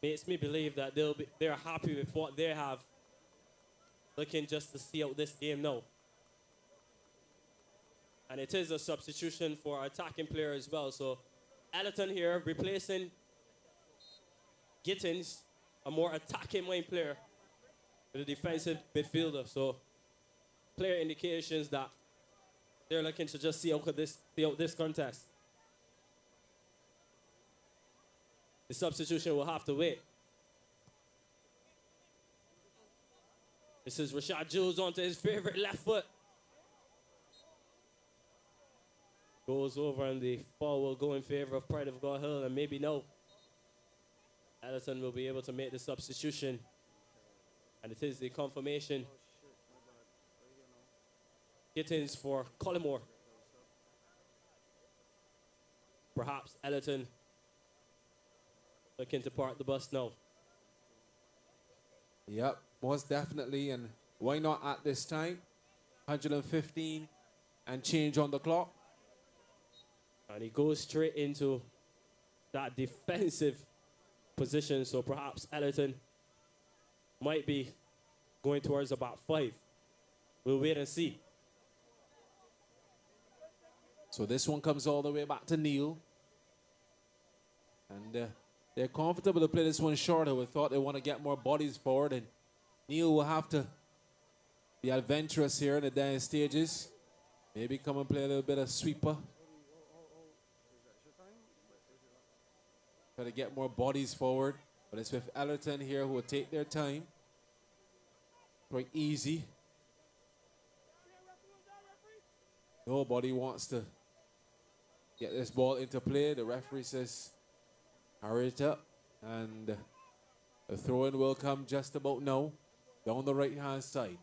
Makes me believe that they're happy with what they have. Looking just to see out this game now. And it is a substitution for our attacking player as well. So Ellerton here replacing Gittins, a more attacking main player, with a defensive midfielder. So clear indications that they're looking to just see out this contest. The substitution will have to wait. This is Rashad Jules onto his favorite left foot. Goes over and the ball will go in favor of Pride of God Hill, and maybe no. Ellerton will be able to make the substitution. And it is the confirmation. Gittins for Collymore. Perhaps Ellerton looking to park the bus now. Yep, most definitely. And why not at this time? 115 and change on the clock. And he goes straight into that defensive position. So perhaps Ellerton might be going towards about 5. We'll wait and see. So this one comes all the way back to Neil. And they're comfortable to play this one shorter. We thought they want to get more bodies forward. And Neil will have to be adventurous here in the down stages. Maybe come and play a little bit of sweeper. Try to get more bodies forward. But it's with Ellerton here who will take their time. Quite easy. Nobody wants to get this ball into play. The referee says, hurry it up. And the throw-in will come just about now, down the right-hand side.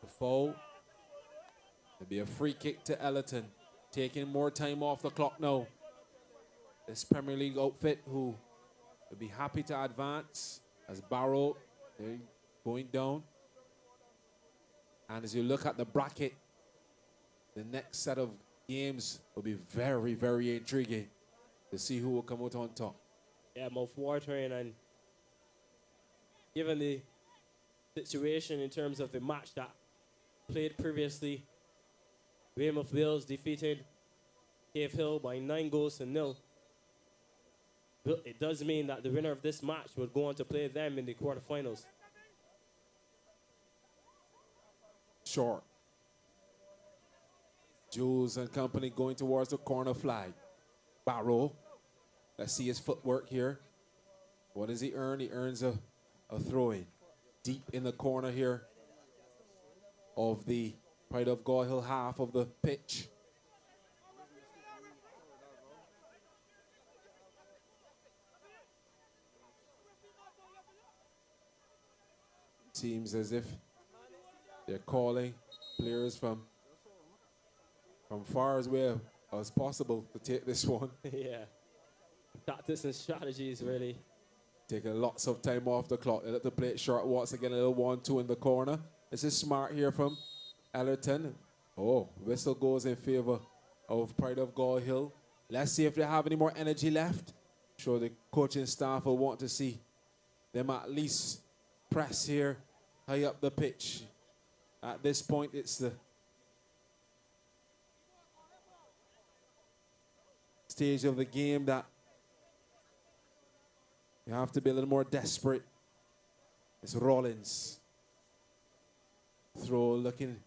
The foul. There'll be a free kick to Ellerton. Taking more time off the clock now. This Premier League outfit who will be happy to advance as Barrow, they're going down. And as you look at the bracket, the next set of games will be very, very intriguing to see who will come out on top. Yeah, mouth-watering, and given the situation in terms of the match that played previously, Weymouth Wales defeated Cave Hill by 9-0. It does mean that the winner of this match would go on to play them in the quarterfinals. Short. Jules and company going towards the corner flag. Barrow. Let's see his footwork here. What does he earn? He earns a throw-in. Deep in the corner here of the Pride of Gall Hill half of the pitch. Seems as if they're calling players from far as away as possible to take this one. Yeah. Tactics and strategies, really. Taking lots of time off the clock. They let the play it short once again, a little 1-2 in the corner. This is smart here from Ellerton. Oh, whistle goes in favor of Pride of Gall Hill. Let's see if they have any more energy left. I'm sure the coaching staff will want to see them at least press here, high up the pitch. At this point, it's the stage of the game that you have to be a little more desperate. It's Rollins. Throw looking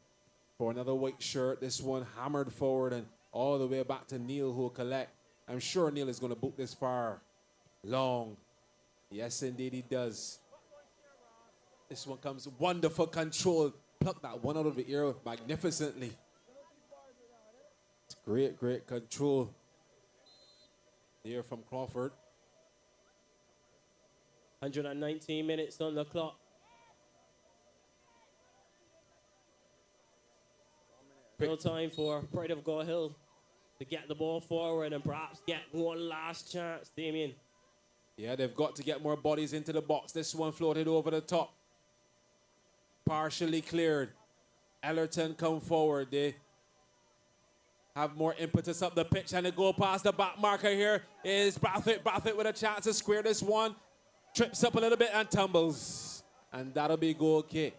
for another white shirt. This one hammered forward and all the way back to Neil, who will collect. I'm sure Neil is going to boot this far. Long. Yes, indeed he does. This one comes wonderful control. Pluck that one out of the air magnificently. It's great, great control here from Crawford. 119 minutes on the clock. Still time for Pride of Gall Hill to get the ball forward and perhaps get one last chance, Damien. Yeah, they've got to get more bodies into the box. This one floated over the top. Partially cleared. Ellerton come forward. They have more impetus up the pitch and they go past the back marker here. Is Brathwaite. Brathwaite with a chance to square this one. Trips up a little bit and tumbles. And that'll be goal kick.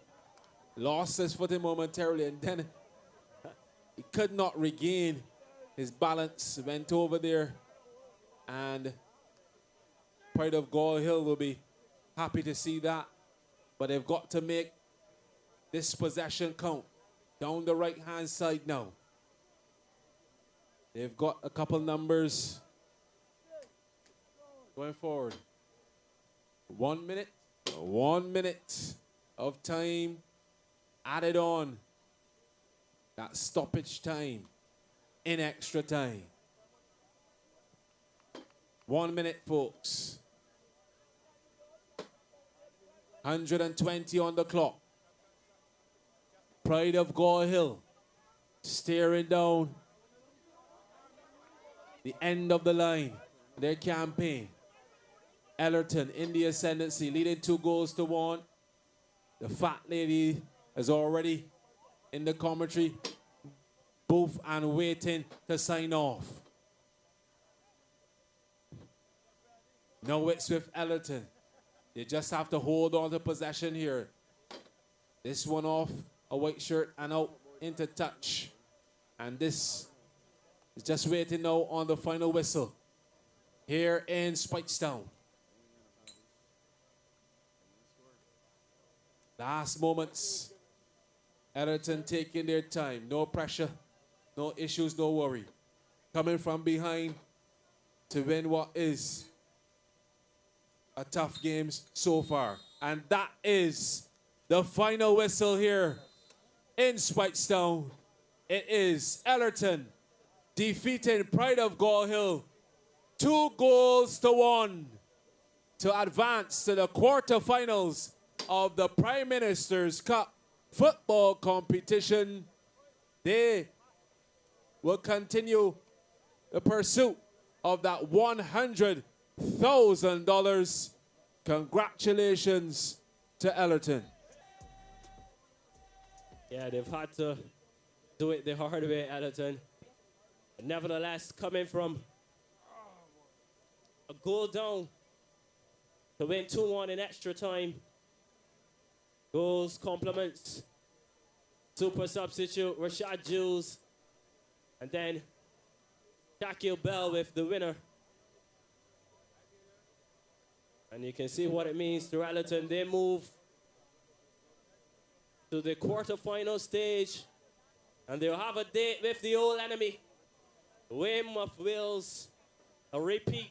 Lost his footing momentarily and then he could not regain his balance. Went over there and Pride of Gall Hill will be happy to see that. But they've got to make this possession count. Down the right-hand side now. They've got a couple numbers going forward. 1 minute. 1 minute of time added on. That stoppage time in extra time. 1 minute, folks. 120 on the clock. Pride of Gall Hill staring down the end of the line. Their campaign. Ellerton in the ascendancy, leading 2-1. The fat lady is already in the commentary booth and waiting to sign off. No, it's with Ellerton. They just have to hold on to possession here. This one off, a white shirt and out into touch. And this is just waiting now on the final whistle here in Spikestown. Last moments. Ellerton taking their time. No pressure, no issues, no worry. Coming from behind to win what is a tough game so far. And that is the final whistle here in Spikestown. It is Ellerton defeating Pride of Gall Hill 2-1 to advance to the quarterfinals of the Prime Minister's Cup football competition. They will continue the pursuit of that $100,000. Congratulations to Ellerton. Yeah, they've had to do it the hard way, Ellerton. But nevertheless, coming from a goal down to win 2-1 in extra time. Goals, compliments, super substitute, Rashad Jules, And then Shaquille Bell with the winner. And you can see what it means to Allerton. They move to the quarterfinal stage. And they'll have a date with the old enemy, Wim of Wales, a repeat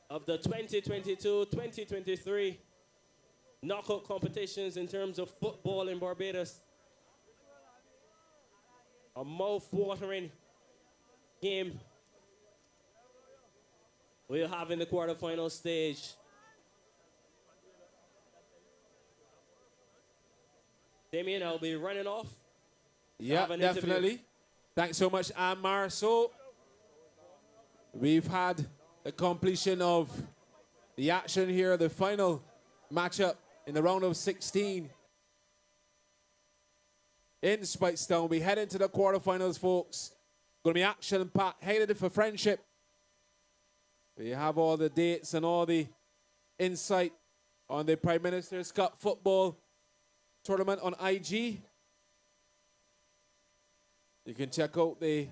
of the 2022-2023 knockout competitions in terms of football in Barbados. A mouth-watering game we'll have in the quarterfinal stage. Damien, I'll be running off. Yeah, definitely. Thanks so much, Ammar. So, we've had the completion of the action here, the final matchup in the round of 16 in Spikestown. We head into the quarterfinals, folks. Going to be action-packed, headed for friendship. We have all the dates and all the insight on the Prime Minister's Cup football tournament on IG. You can check out the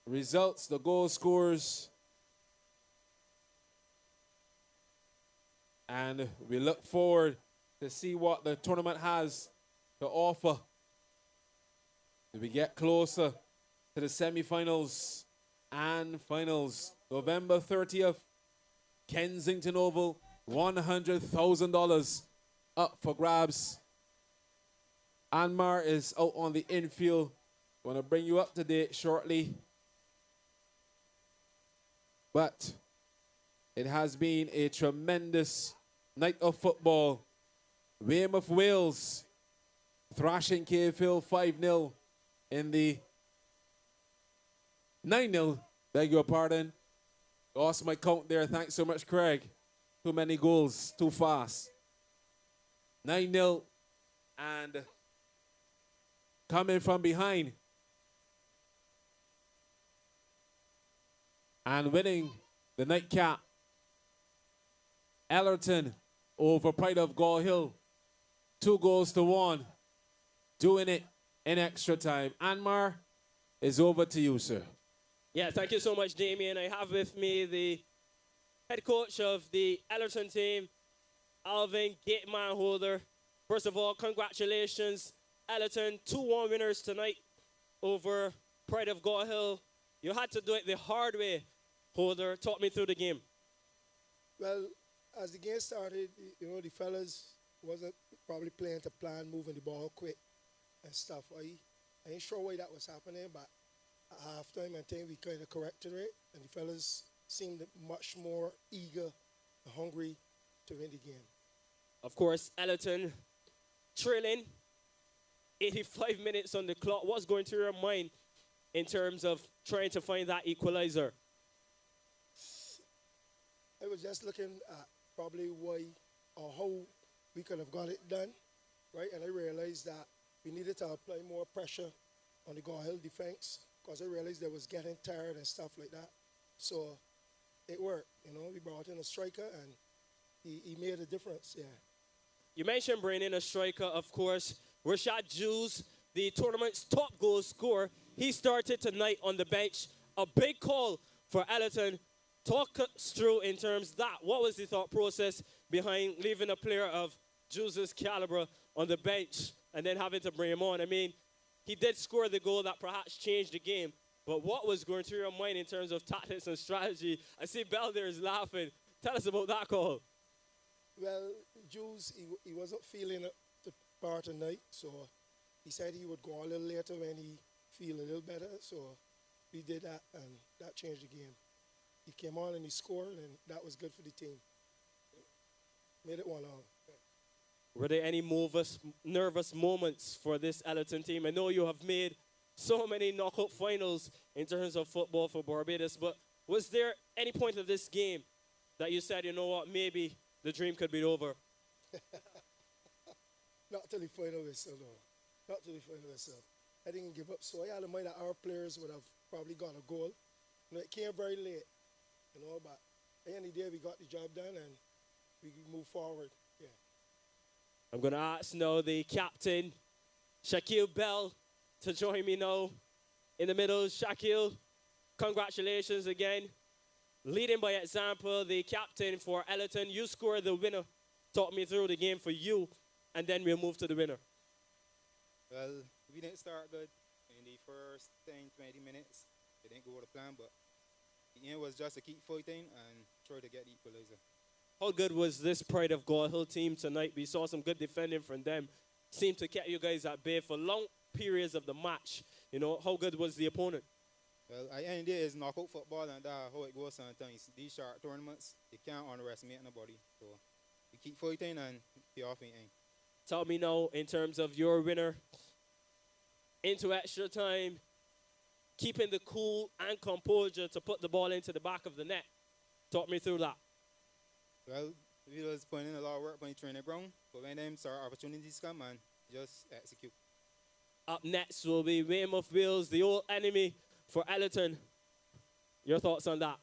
results, the goal scores. And we look forward to see what the tournament has to offer as we get closer to the semifinals and finals. November 30th, Kensington Oval, $100,000 up for grabs. Anmar is out on the infield. Going to bring you up to date shortly. But it has been a tremendous night of football. Wim of Wales thrashing KFL 5-0 in the 9-0, beg your pardon. Lost my count there. Thanks so much, Craig. Too many goals, too fast. 9-0 and coming from behind and winning the nightcap. Allerton over Pride of Gall Hill. 2-1. Doing it in extra time. Anmar, is over to you, sir. Yeah, thank you so much, Damien. I have with me the head coach of the Allerton team, Alvin Gateman Holder. First of all, congratulations, Allerton. 2-1 winners tonight over Pride of Gall Hill. You had to do it the hard way, Holder. Talk me through the game. Well, as the game started, you know, the fellas wasn't probably playing to plan, moving the ball quick and stuff. I ain't sure why that was happening, but at halftime, I think we kind of corrected it, and the fellas seemed much more eager and hungry to win the game. Of course, Allerton trailing, 85 minutes on the clock. What's going through your mind in terms of trying to find that equalizer? I was just looking at probably why or how we could have got it done, right? And I realized that we needed to apply more pressure on the Gall Hill defense, because I realized they was getting tired and stuff like that. So it worked, you know. We brought in a striker, and he made a difference, yeah. You mentioned bringing in a striker, of course. Rashad Jules, the tournament's top goal scorer. He started tonight on the bench. A big call for Allerton. Talk us through in terms of that. What was the thought process behind leaving a player of Jules' caliber on the bench and then having to bring him on? I mean, he did score the goal that perhaps changed the game. But what was going through your mind in terms of tactics and strategy? I see Bell there is laughing. Tell us about that call. Well, Jules, he wasn't feeling the part tonight, so he said he would go a little later when he feel a little better. So we did that, and that changed the game. He came on and he scored, and that was good for the team. Made it 1-1. Were there any nervous moments for this Allerton team? I know you have made so many knockout finals in terms of football for Barbados, but was there any point of this game that you said, you know what, maybe the dream could be over? Not till the final whistle, no. Not till the final whistle. I didn't give up, so I had in mind that our players would have probably got a goal. You know, it came very late, you know, but at the end of the day, we got the job done, and we moved forward, yeah. I'm going to ask now the captain, Shaquille Bell, to join me now. In the middle, Shaquille, congratulations again. Leading by example, the captain for Ellerton. You scored the winner. Talk me through the game for you, and then we'll move to the winner. Well, we didn't start good in the first 10, 20 minutes. It didn't go to plan, but the aim was just to keep fighting and try to get the equalizer. How good was this Pride of Gall Hill team tonight? We saw some good defending from them. Seemed to keep you guys at bay for long periods of the match. You know, how good was the opponent? Well, at the end of the day, it's knockout football, and that's how it goes sometimes. These short tournaments, you can't underestimate nobody. So you keep fighting and pay off in the end. Tell me now, in terms of your winner, into extra time, keeping the cool and composure to put the ball into the back of the net. Talk me through that. Well, we was putting in a lot of work on the training ground, but when them start opportunities come and just execute. Up next will be Weymouth Wales, the old enemy for Ellerton. Your thoughts on that?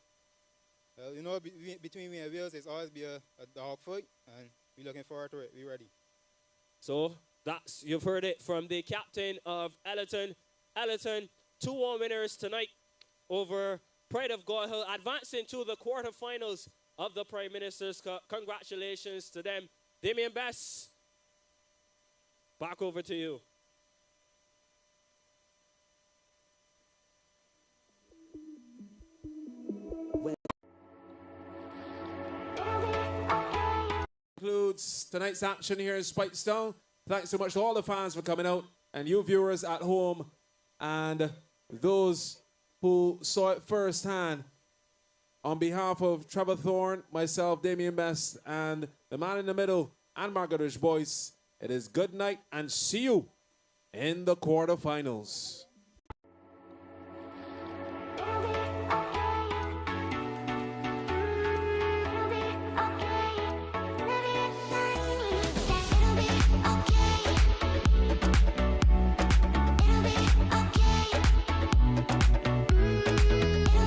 Well, you know, between me and Wales, it's always be a dog fight, and we're looking forward to it. We're ready. So you've heard it from the captain of Ellerton. Ellerton, 2-1 winners tonight over Pride of Gall Hill, advancing to the quarterfinals of the Prime Minister's Cup. Congratulations to them. Damien Bess, back over to you. Concludes tonight's action here in Spikestone. Thanks so much to all the fans for coming out, and you viewers at home, and those who saw it firsthand. On behalf of Trevor Thorne, myself, Damien Best, and the man in the middle, and Margaret Boyce, it is good night and see you in the quarterfinals.